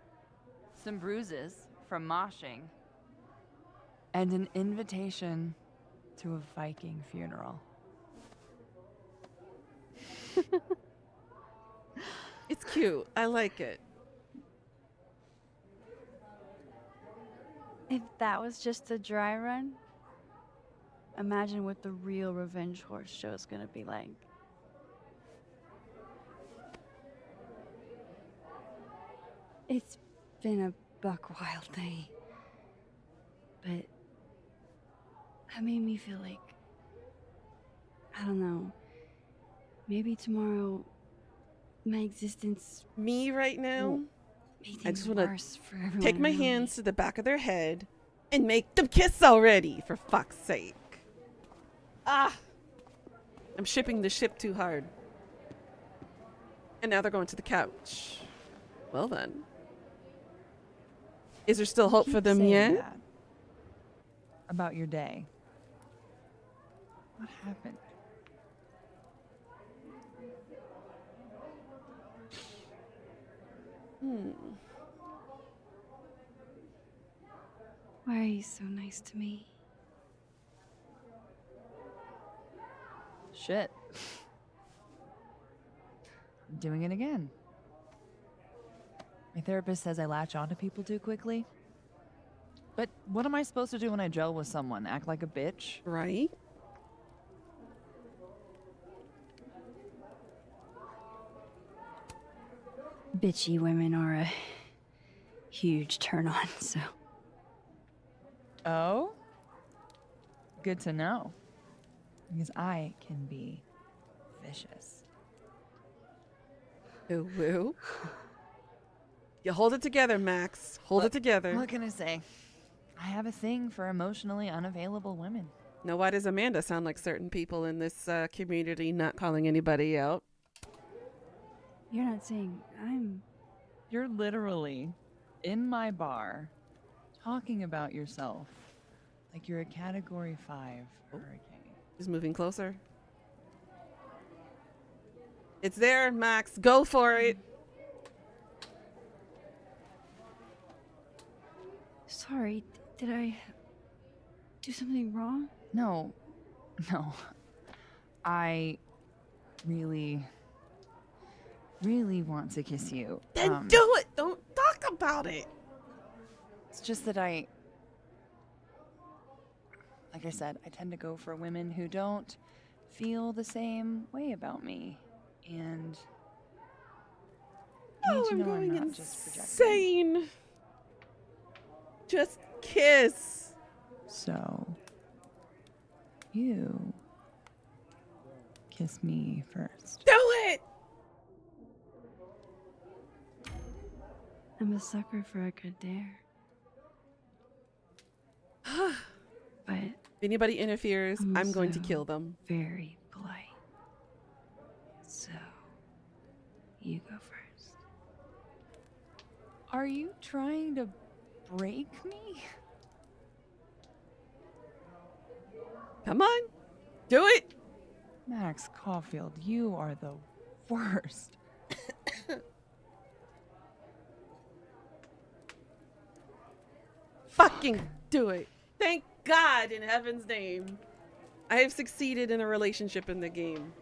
some bruises from moshing, and an invitation to a Viking funeral. It's cute. I like it. If that was just a dry run, imagine what the real Revenge Horse show is gonna be like. It's been a buck wild day, but that made me feel like, I don't know, maybe tomorrow my existence... Me right now? I just want to take my hands to the back of their head and make them kiss already, for fuck's sake. Ah! I'm shipping the ship too hard. And now they're going to the couch. Well then. Is there still hope for them yet? That. About your day. What happened? Why are you so nice to me? Shit. I'm doing it again. My therapist says I latch onto people too quickly. But what am I supposed to do when I gel with someone? Act like a bitch? Right? Bitchy women are a huge turn on, so. Oh? Good to know. Because I can be vicious. Ooh, woo. You hold it together, Max. Hold it together. What can I say? I have a thing for emotionally unavailable women. Now, why does Amanda sound like certain people in this community, not calling anybody out? You're not saying I'm... You're literally in my bar talking about yourself like you're a Category 5 hurricane. He's moving closer. It's there, Max. Go for it. Sorry, did I do something wrong? No. I really want to kiss you. Then do it. Don't talk about it. It's just that like I said, I tend to go for women who don't feel the same way about me. And you need to I'm know going I'm not just projecting. insane. Just kiss. So, you kiss me first. Do it. I'm a sucker for a good dare. But if anybody interferes, I'm going to kill them. Very polite. So, you go first. Are you trying to break me? Come on. Do it. Max Caulfield, you are the worst. Fucking do it. Thank God in heaven's name. I have succeeded in a relationship in the game.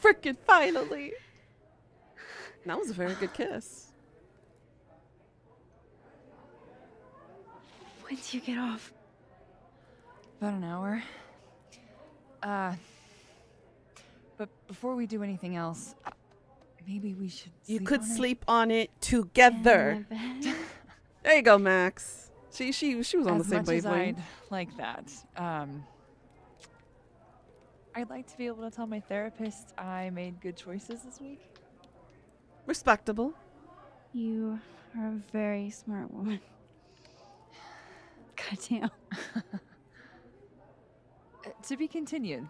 Frickin' finally. That was a very good kiss. When do you get off? About an hour. But before we do anything else, maybe we should You sleep could on it? sleep on it together. There you go, Max. She was on the As same much as wavelength. I'd like that, I'd like to be able to tell my therapist I made good choices this week. Respectable. You are a very smart woman. Goddamn. To be continued.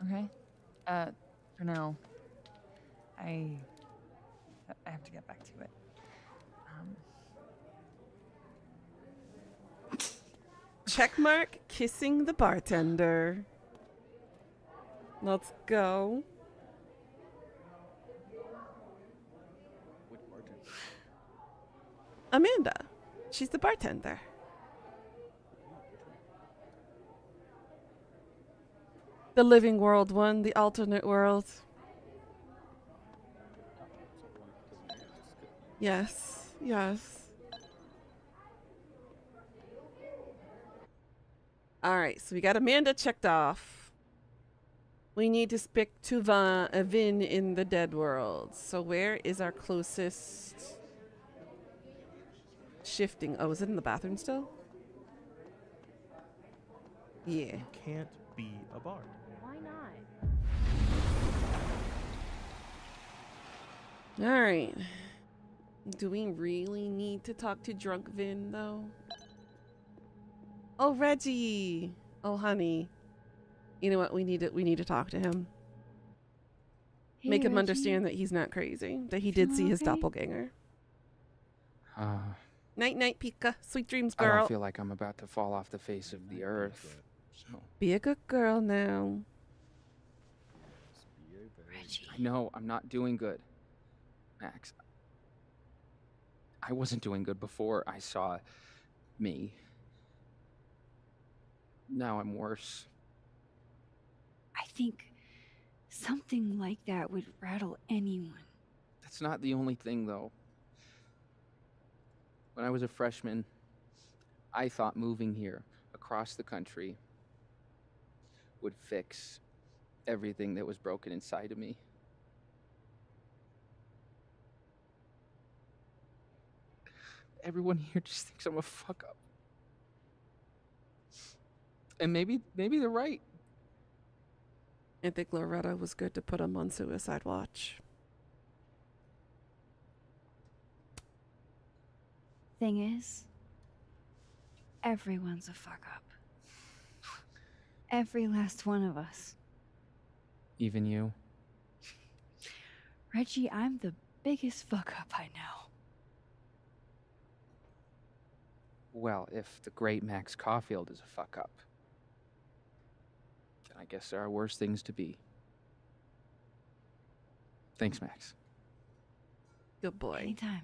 Okay? For now, I have to get back to it. Checkmark kissing the bartender. Let's go. Which bartender? Amanda. She's the bartender. The living world one, the alternate world. Yes, yes. All right, so we got Amanda checked off. We need to speak to Vin in the dead world. So where is our closest shifting? Oh, is it in the bathroom still? Yeah. You can't be a bard. Why not? All right. Do we really need to talk to drunk Vin though? Oh, Reggie. Oh, honey. You know what? We need to talk to him. Hey, Make him Reggie. understand that he's not crazy. That he did see his okay? doppelganger. Uh, Night, night, Pika. Sweet dreams, I girl. don't feel like I'm about to fall off the face of the earth. So Be a good girl now. I know I'm not doing good, Max. I wasn't doing good before I saw me. Now I'm worse. I think something like that would rattle anyone. That's not the only thing, though. When I was a freshman, I thought moving here across the country would fix everything that was broken inside of me. Everyone here just thinks I'm a fuck up. And maybe they're right. I think Loretta was good to put him on suicide watch. Thing is, everyone's a fuck up. Every last one of us. Even you. Reggie, I'm the biggest fuck up I know. Well, if the great Max Caulfield is a fuck up, then I guess there are worse things to be. Thanks, Max. Good boy. Anytime.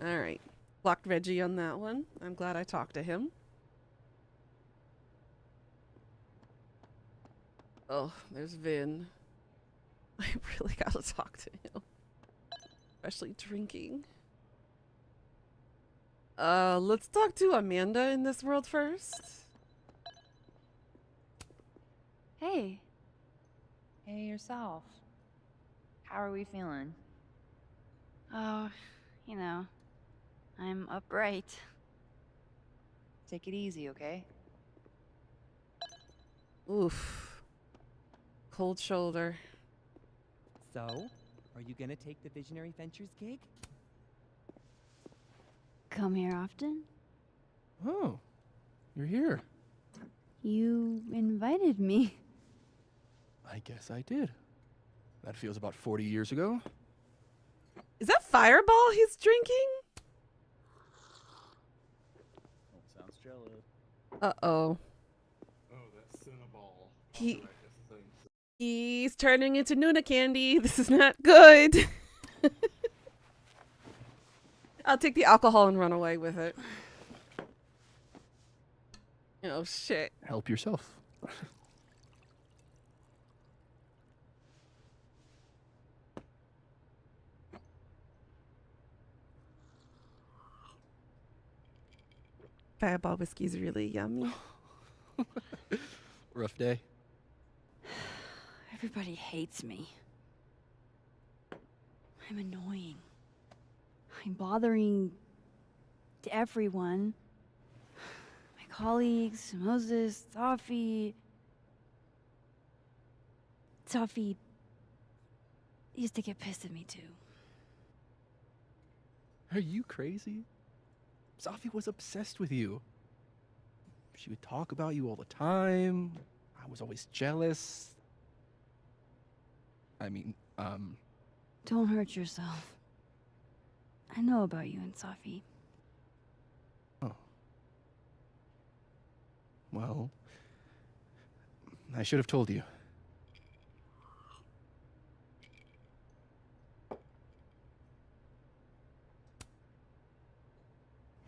All right. Blocked Reggie on that one. I'm glad I talked to him. Oh, there's Vin. I really gotta talk to him. Especially drinking. Let's talk to Amanda in this world first. Hey. Hey, yourself. How are we feeling? Oh, you know, I'm upright. Take it easy, okay? Oof. Cold shoulder. So, are you gonna take the Visionary Ventures gig? Come here often? Oh, you're here. You invited me. I guess I did. That feels about 40 years ago. Is that Fireball he's drinking? Oh, sounds jealous. Uh-oh. Oh, that's Cinnaball. He's turning into Nuna candy. This is not good. I'll take the alcohol and run away with it. Oh, shit. Help yourself. Fireball whiskey's really yummy. Rough day. Everybody hates me. I'm annoying. I'm bothering to everyone. My colleagues, Moses, Safi. Safi used to get pissed at me too. Are you crazy? Safi was obsessed with you. She would talk about you all the time. I was always jealous. I mean, Don't hurt yourself. I know about you and Safi. Oh. Well, I should have told you.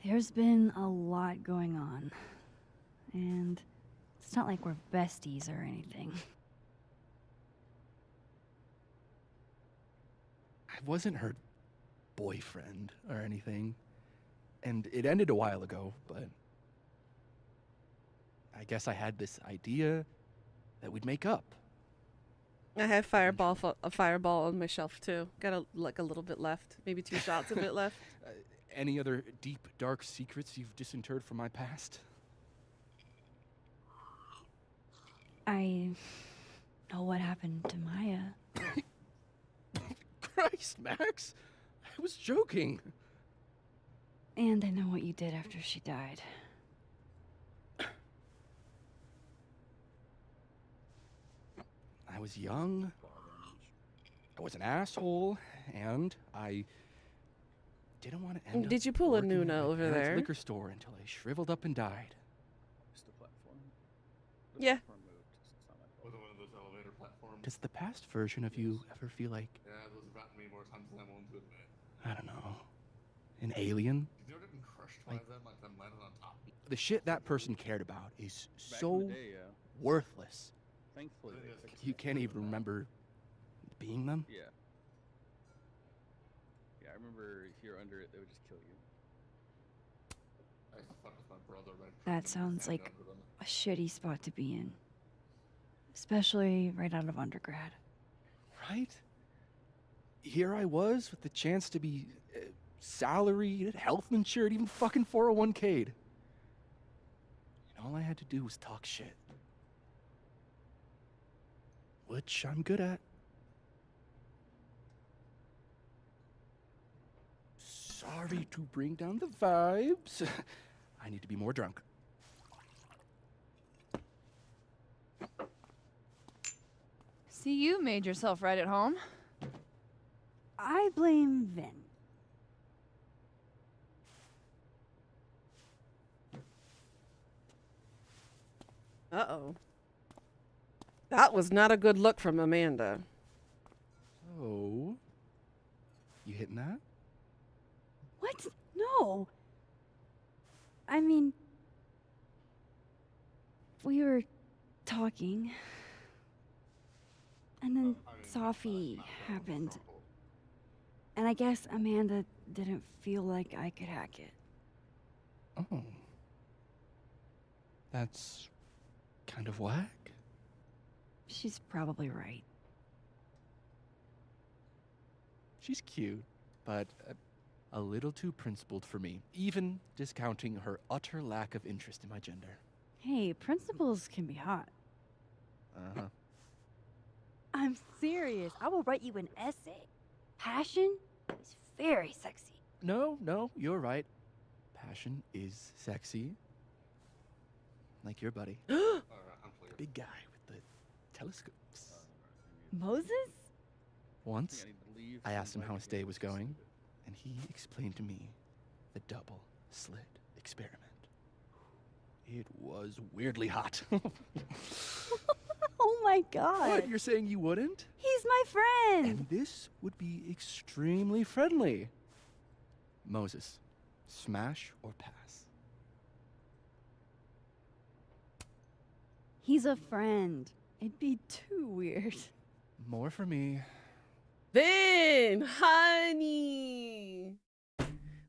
There's been a lot going on. And it's not like we're besties or anything. I wasn't her boyfriend or anything. And it ended a while ago, but I guess I had this idea that we'd make up. I have a fireball on my shelf too. Got a little bit left, maybe 2 shots of it left. Any other deep, dark secrets you've disinterred from my past? I know what happened to Maya. Christ, Max! I was joking. And I know what you did after she died. I was young. I was an asshole, and I didn't want to end up Did you pull a working at Nuna my over parents' there? liquor store until I shriveled up and died. Yeah. Was it one of those elevator platforms? Does the past version of you ever feel like, Yeah, those have gotten me more times than I'm willing to admit. I don't know, an alien? You ever getting crushed by them, like them landing on top of you? The shit that person cared about is Back in so the day, yeah. worthless. Thankfully, they fixed You it. can't even remember being them. Yeah. Yeah, I remember if you're under it, they would just kill you. I used to fuck with my brother right That sounds like a shitty spot to be in. Especially right out of undergrad. Right? Here I was with the chance to be salaried, health insured, even fucking 401k'd. And all I had to do was talk shit. Which I'm good at. Sorry to bring down the vibes. I need to be more drunk. See, you made yourself right at home. I blame Vin. Uh-oh. That was not a good look from Amanda. Oh. You hitting that? What? No. I mean, we were talking. And then Safi happened. And I guess Amanda didn't feel like I could hack it. Oh. That's kind of whack. She's probably right. She's cute, but a little too principled for me, even discounting her utter lack of interest in my gender. Hey, principals can be hot. Uh-huh. I'm serious. I will write you an essay. Passion is very sexy. No, you're right. Passion is sexy. Like your buddy. The big guy with the telescopes. Moses? Once, I asked him how his day was going, and he explained to me the double slit experiment. It was weirdly hot. Oh my god. What, you're saying you wouldn't? He's my friend. And this would be extremely friendly. Moses, smash or pass? He's a friend. It'd be too weird. More for me. Vin, honey.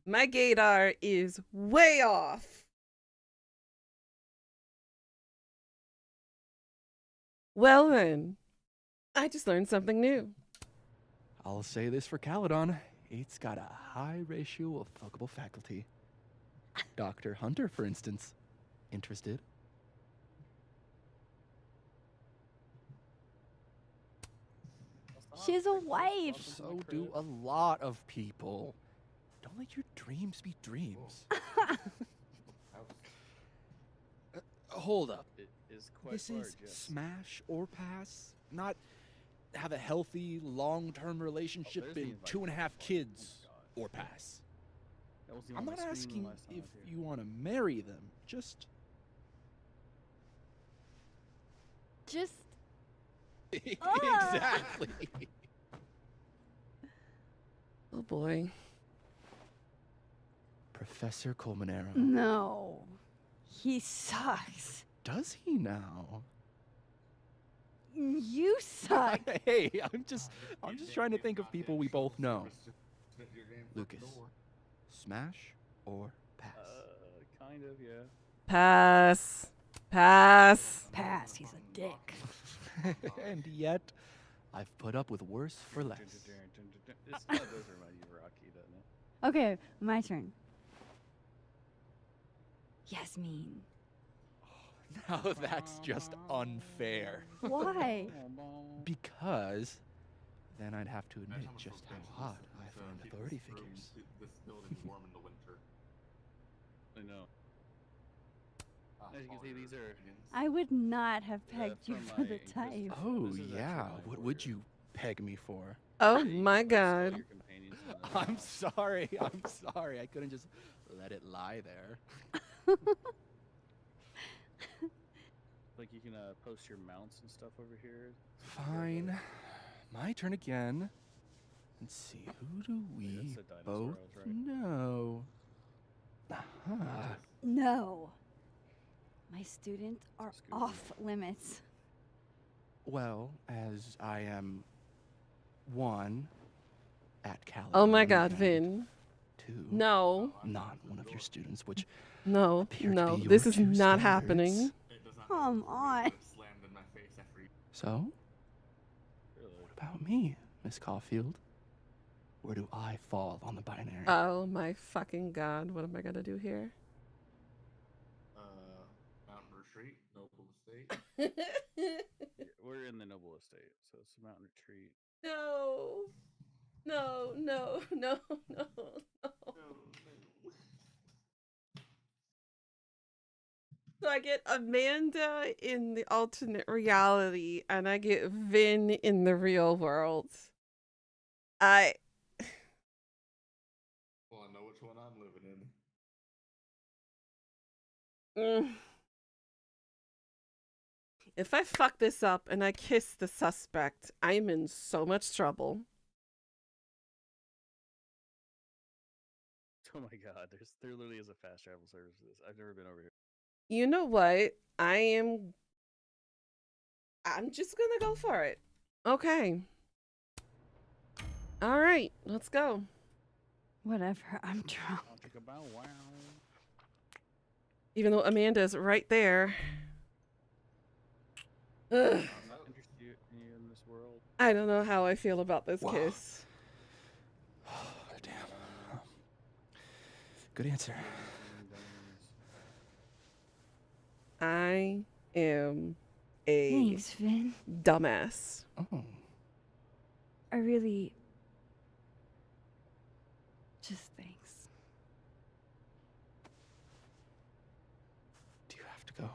My gaydar is way off. Well then, I just learned something new. I'll say this for Caledon. It's got a high ratio of fuckable faculty. Dr. Hunter, for instance. Interested? She's a wife. So do a lot of people. Don't let your dreams be dreams. Hold up. It is quite This large, is yes. smash or pass, not have a healthy, long-term relationship there's the and invite. 2.5 kids or pass. That wasn't I'm on not my screen asking the last time I if was here. you want to marry them. Just Just exactly. Oh boy. Professor Colmenero. no. He sucks. Does he now? You suck. Hey, I'm just trying to think of people we both know. Lucas, smash or pass? Kind of, yeah. Pass. Pass. Pass. He's a dick. And yet, I've put up with worse for less. This does remind you of Rocky, doesn't it? Okay, my turn. Yasmin. Now that's just unfair. Why? Because then I'd have to admit just how hot I find authority figures. This building's warm in the winter. I know. As you can see, these are. I would not have pegged you from for my the type. Oh yeah, what would you peg me for? Oh my god. I'm sorry. I couldn't just let it lie there. Like you can post your mounts and stuff over here. Fine. My turn again. Let's see, who do we that's the dinosaur both I was right. know? Aha. No. My students are off limits. Well, as I am one at Cal. Oh my god, Vin. Two. No. Not one of your students, which No. appear to No. be This your is true not standards. happening. Come on. So, what about me, Miss Caulfield? Where do I fall on the binary? Oh my fucking god. What am I gonna do here? Mountain Retreat, Noble Estate. We're in the Noble Estate, so it's a mountain retreat. No. No, no, no, no, no. So I get Amanda in the alternate reality, and I get Vin in the real world. Well, I know which one I'm living in. If I fuck this up and I kiss the suspect, I'm in so much trouble. Oh my god, there literally is a fast travel service for this. I've never been over here. You know what? I'm just gonna go for it. Okay. All right, let's go. Whatever, I'm drunk. I'll take a bow wow. Even though Amanda's right there. Ugh. I'm not interested in this world. I don't know how I feel about this Wow. kiss. Damn. Good answer. I am a Thanks, Vin. dumbass. Oh. I really. Just thanks. Do you have to go?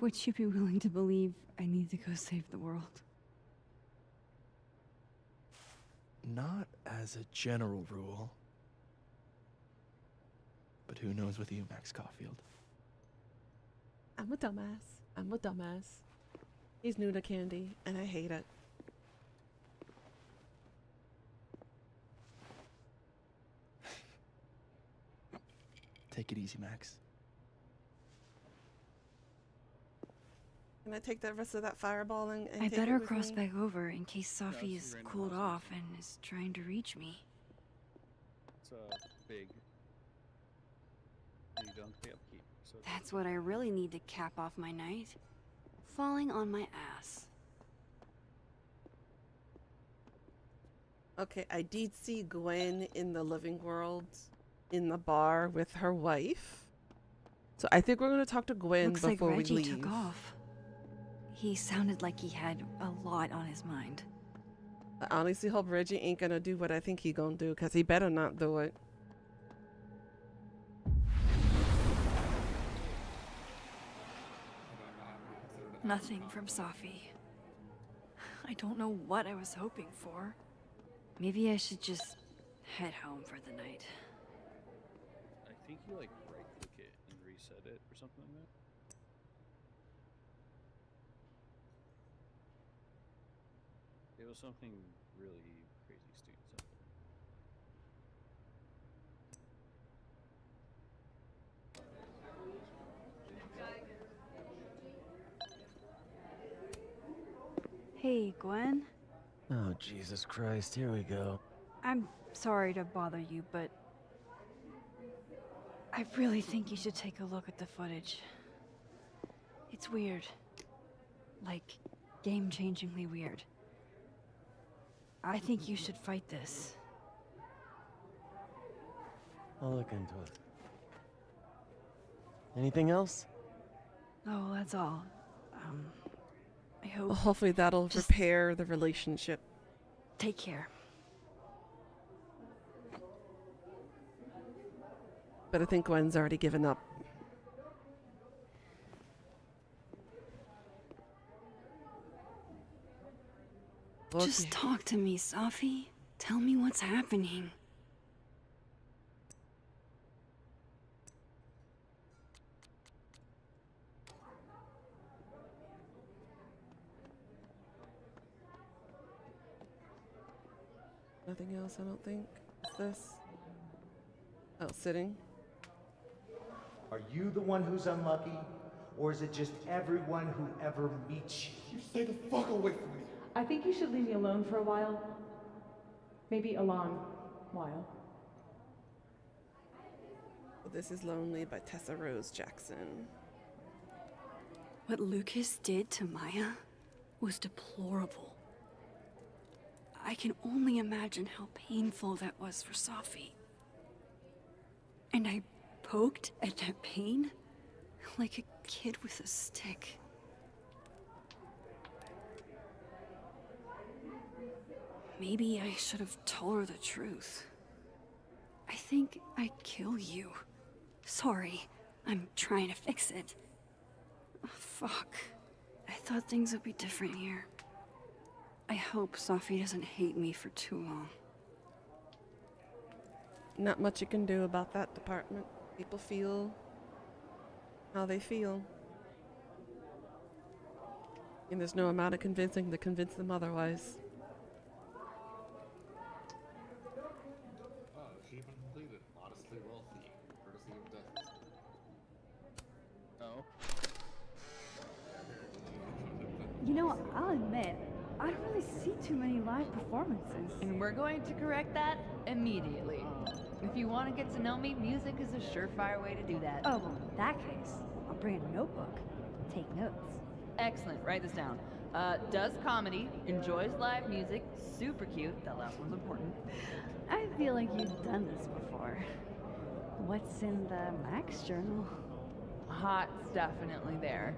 Would you be willing to believe I need to go save the world? Not as a general rule. But who knows with you, Max Caulfield? I'm a dumbass. I'm a dumbass. He's new to candy, and I hate it. Take it easy, Max. Can I take the rest of that fireball and I take it better with cross me? back over in case Safi she is ran cooled across off and is trying to reach me. It's big. and you don't pay upkeep. So it's That's what I really need to cap off my night. Falling on my ass. Okay, I did see Gwen in the living world in the bar with her wife. So I think we're going to talk to Gwen Looks like before we Reggie leave. took off. He sounded like he had a lot on his mind. I honestly hope Reggie ain't going to do what I think he going to do, because he better not do it. Nothing from Safi. I don't know what I was hoping for. Maybe I should just head home for the night. I think you like right click it and reset it or something like that. It was something really crazy students out there. Hey, Gwen. Oh, Jesus Christ, here we go. I'm sorry to bother you, but I really think you should take a look at the footage. It's weird. Like, game-changingly weird. I think you should fight this. I'll look into it. Anything else? Oh, that's all. I hope. Well, hopefully that'll repair the relationship. Take care. But I think Gwen's already given up. Just talk to me, Safi. Tell me what's happening. Nothing else, I don't think. What's this? Oh, sitting. Are you the one who's unlucky? Or is it just everyone who ever meets you? You stay the fuck away from me. I think you should leave me alone for a while. Maybe a long while. This is Lonely by Tessa Rose Jackson. What Lucas did to Maya was deplorable. I can only imagine how painful that was for Safi. And I poked at that pain like a kid with a stick. Maybe I should have told her the truth. I think I'd kill you. Sorry, I'm trying to fix it. Oh, fuck. I thought things would be different here. I hope Safi doesn't hate me for too long. Not much you can do about that department. People feel how they feel. And there's no amount of convincing to convince them otherwise. Achievement completed. Modestly wealthy. Courtesy of death. Oh. You know, I'll admit, I don't really see too many live performances. And we're going to correct that immediately. If you want to get to know me, music is a surefire way to do that. Oh, well, in that case, I'll bring a notebook. Take notes. Excellent, write this down. Does comedy, enjoys live music, super cute, that last one's important. I feel like you've done this before. What's in the Max journal? Hot's definitely there.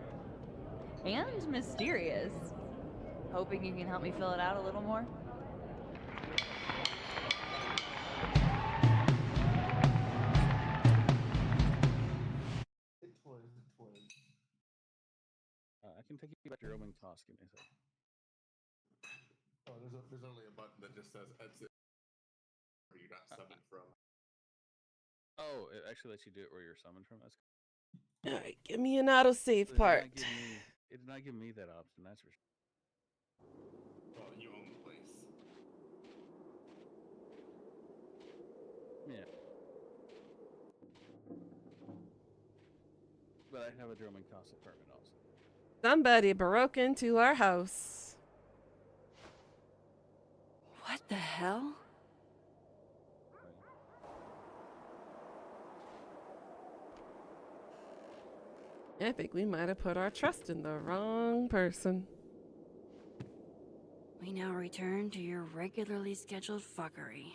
And mysterious. Hoping you can help me fill it out a little more? I can take you back to your roaming toss. Give me a second. Oh, there's only a button that just says exit where you got summoned from. Oh, it actually lets you do it where you're summoned from. That's Alright, give me an autosave part. It did not give me that option, that's for sure. Well, you own the place. Yeah. But I have a roaming toss apartment also. Somebody broke into our house. What the hell? I think we might have put our trust in the wrong person. We now return to your regularly scheduled fuckery.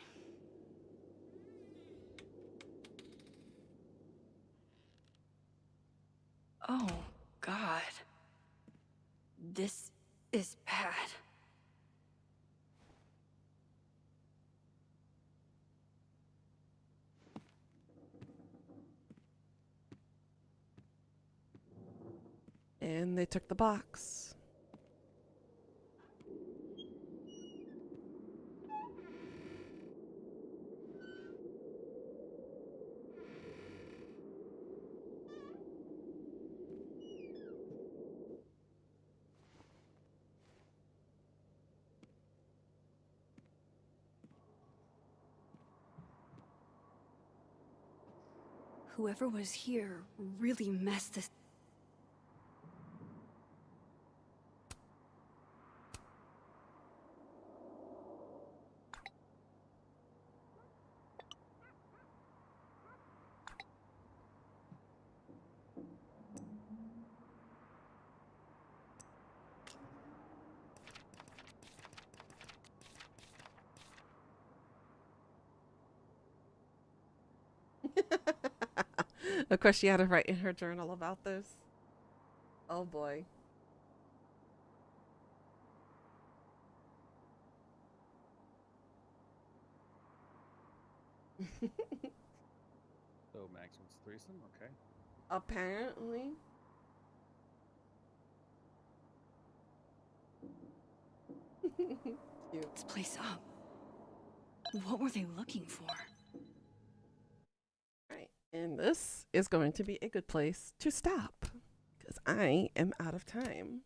Oh, God. This is bad. And they took the box. Whoever was here really messed this. Of course, she had to write in her journal about this. Oh boy. So Maxim's threesome, okay. Apparently. Cute. This place up. What were they looking for? Right. And this is going to be a good place to stop because I am out of time.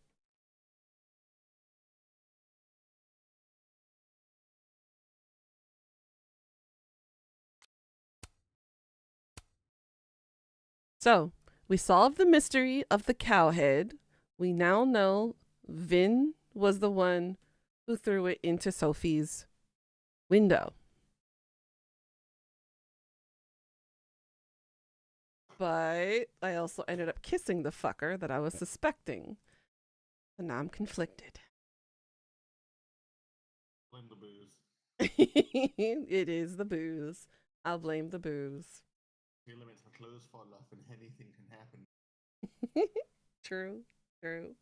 So, we solved the mystery of the cow head. We now know Vin was the one who threw it into Sophie's window. But I also ended up kissing the fucker that I was suspecting. And now I'm conflicted. Blame the booze. It is the booze. I'll blame the booze. The elements for clothes fall off and anything can happen. True, true.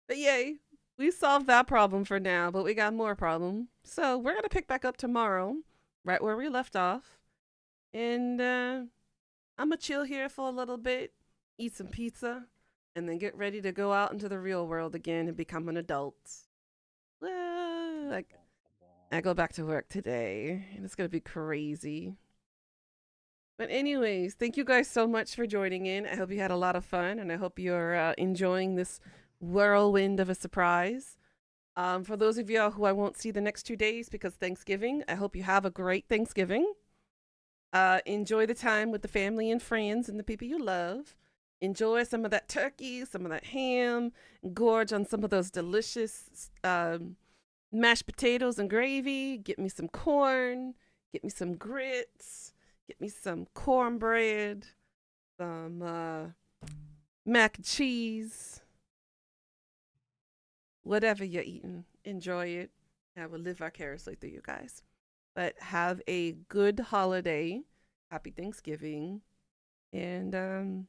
But yay, we solved that problem for now, but we got more problem. So we're gonna pick back up tomorrow, right where we left off. And I'm gonna chill here for a little bit, eat some pizza, and then get ready to go out into the real world again and become an adult. Well, like, I go back to work today, and it's gonna be crazy. But anyways, thank you guys so much for joining in. I hope you had a lot of fun, and I hope you're enjoying this whirlwind of a surprise. For those of y'all who I won't see the next 2 days because Thanksgiving, I hope you have a great Thanksgiving. Enjoy the time with the family and friends and the people you love. Enjoy some of that turkey, some of that ham, gorge on some of those delicious mashed potatoes and gravy. Get me some corn, get me some grits. Get me some cornbread, some mac and cheese. Whatever you're eating, enjoy it. I will live vicariously through you guys. But have a good holiday. Happy Thanksgiving. And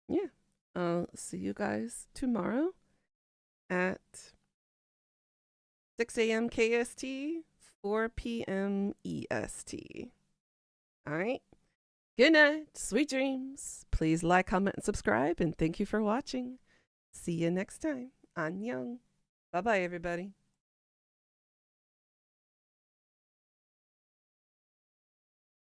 yeah, I'll see you guys tomorrow at 6 a.m. KST, 4 p.m. EST. All right. Good night. Sweet dreams. Please like, comment, and subscribe. And thank you for watching. See you next time. Annyeong. Bye-bye, everybody.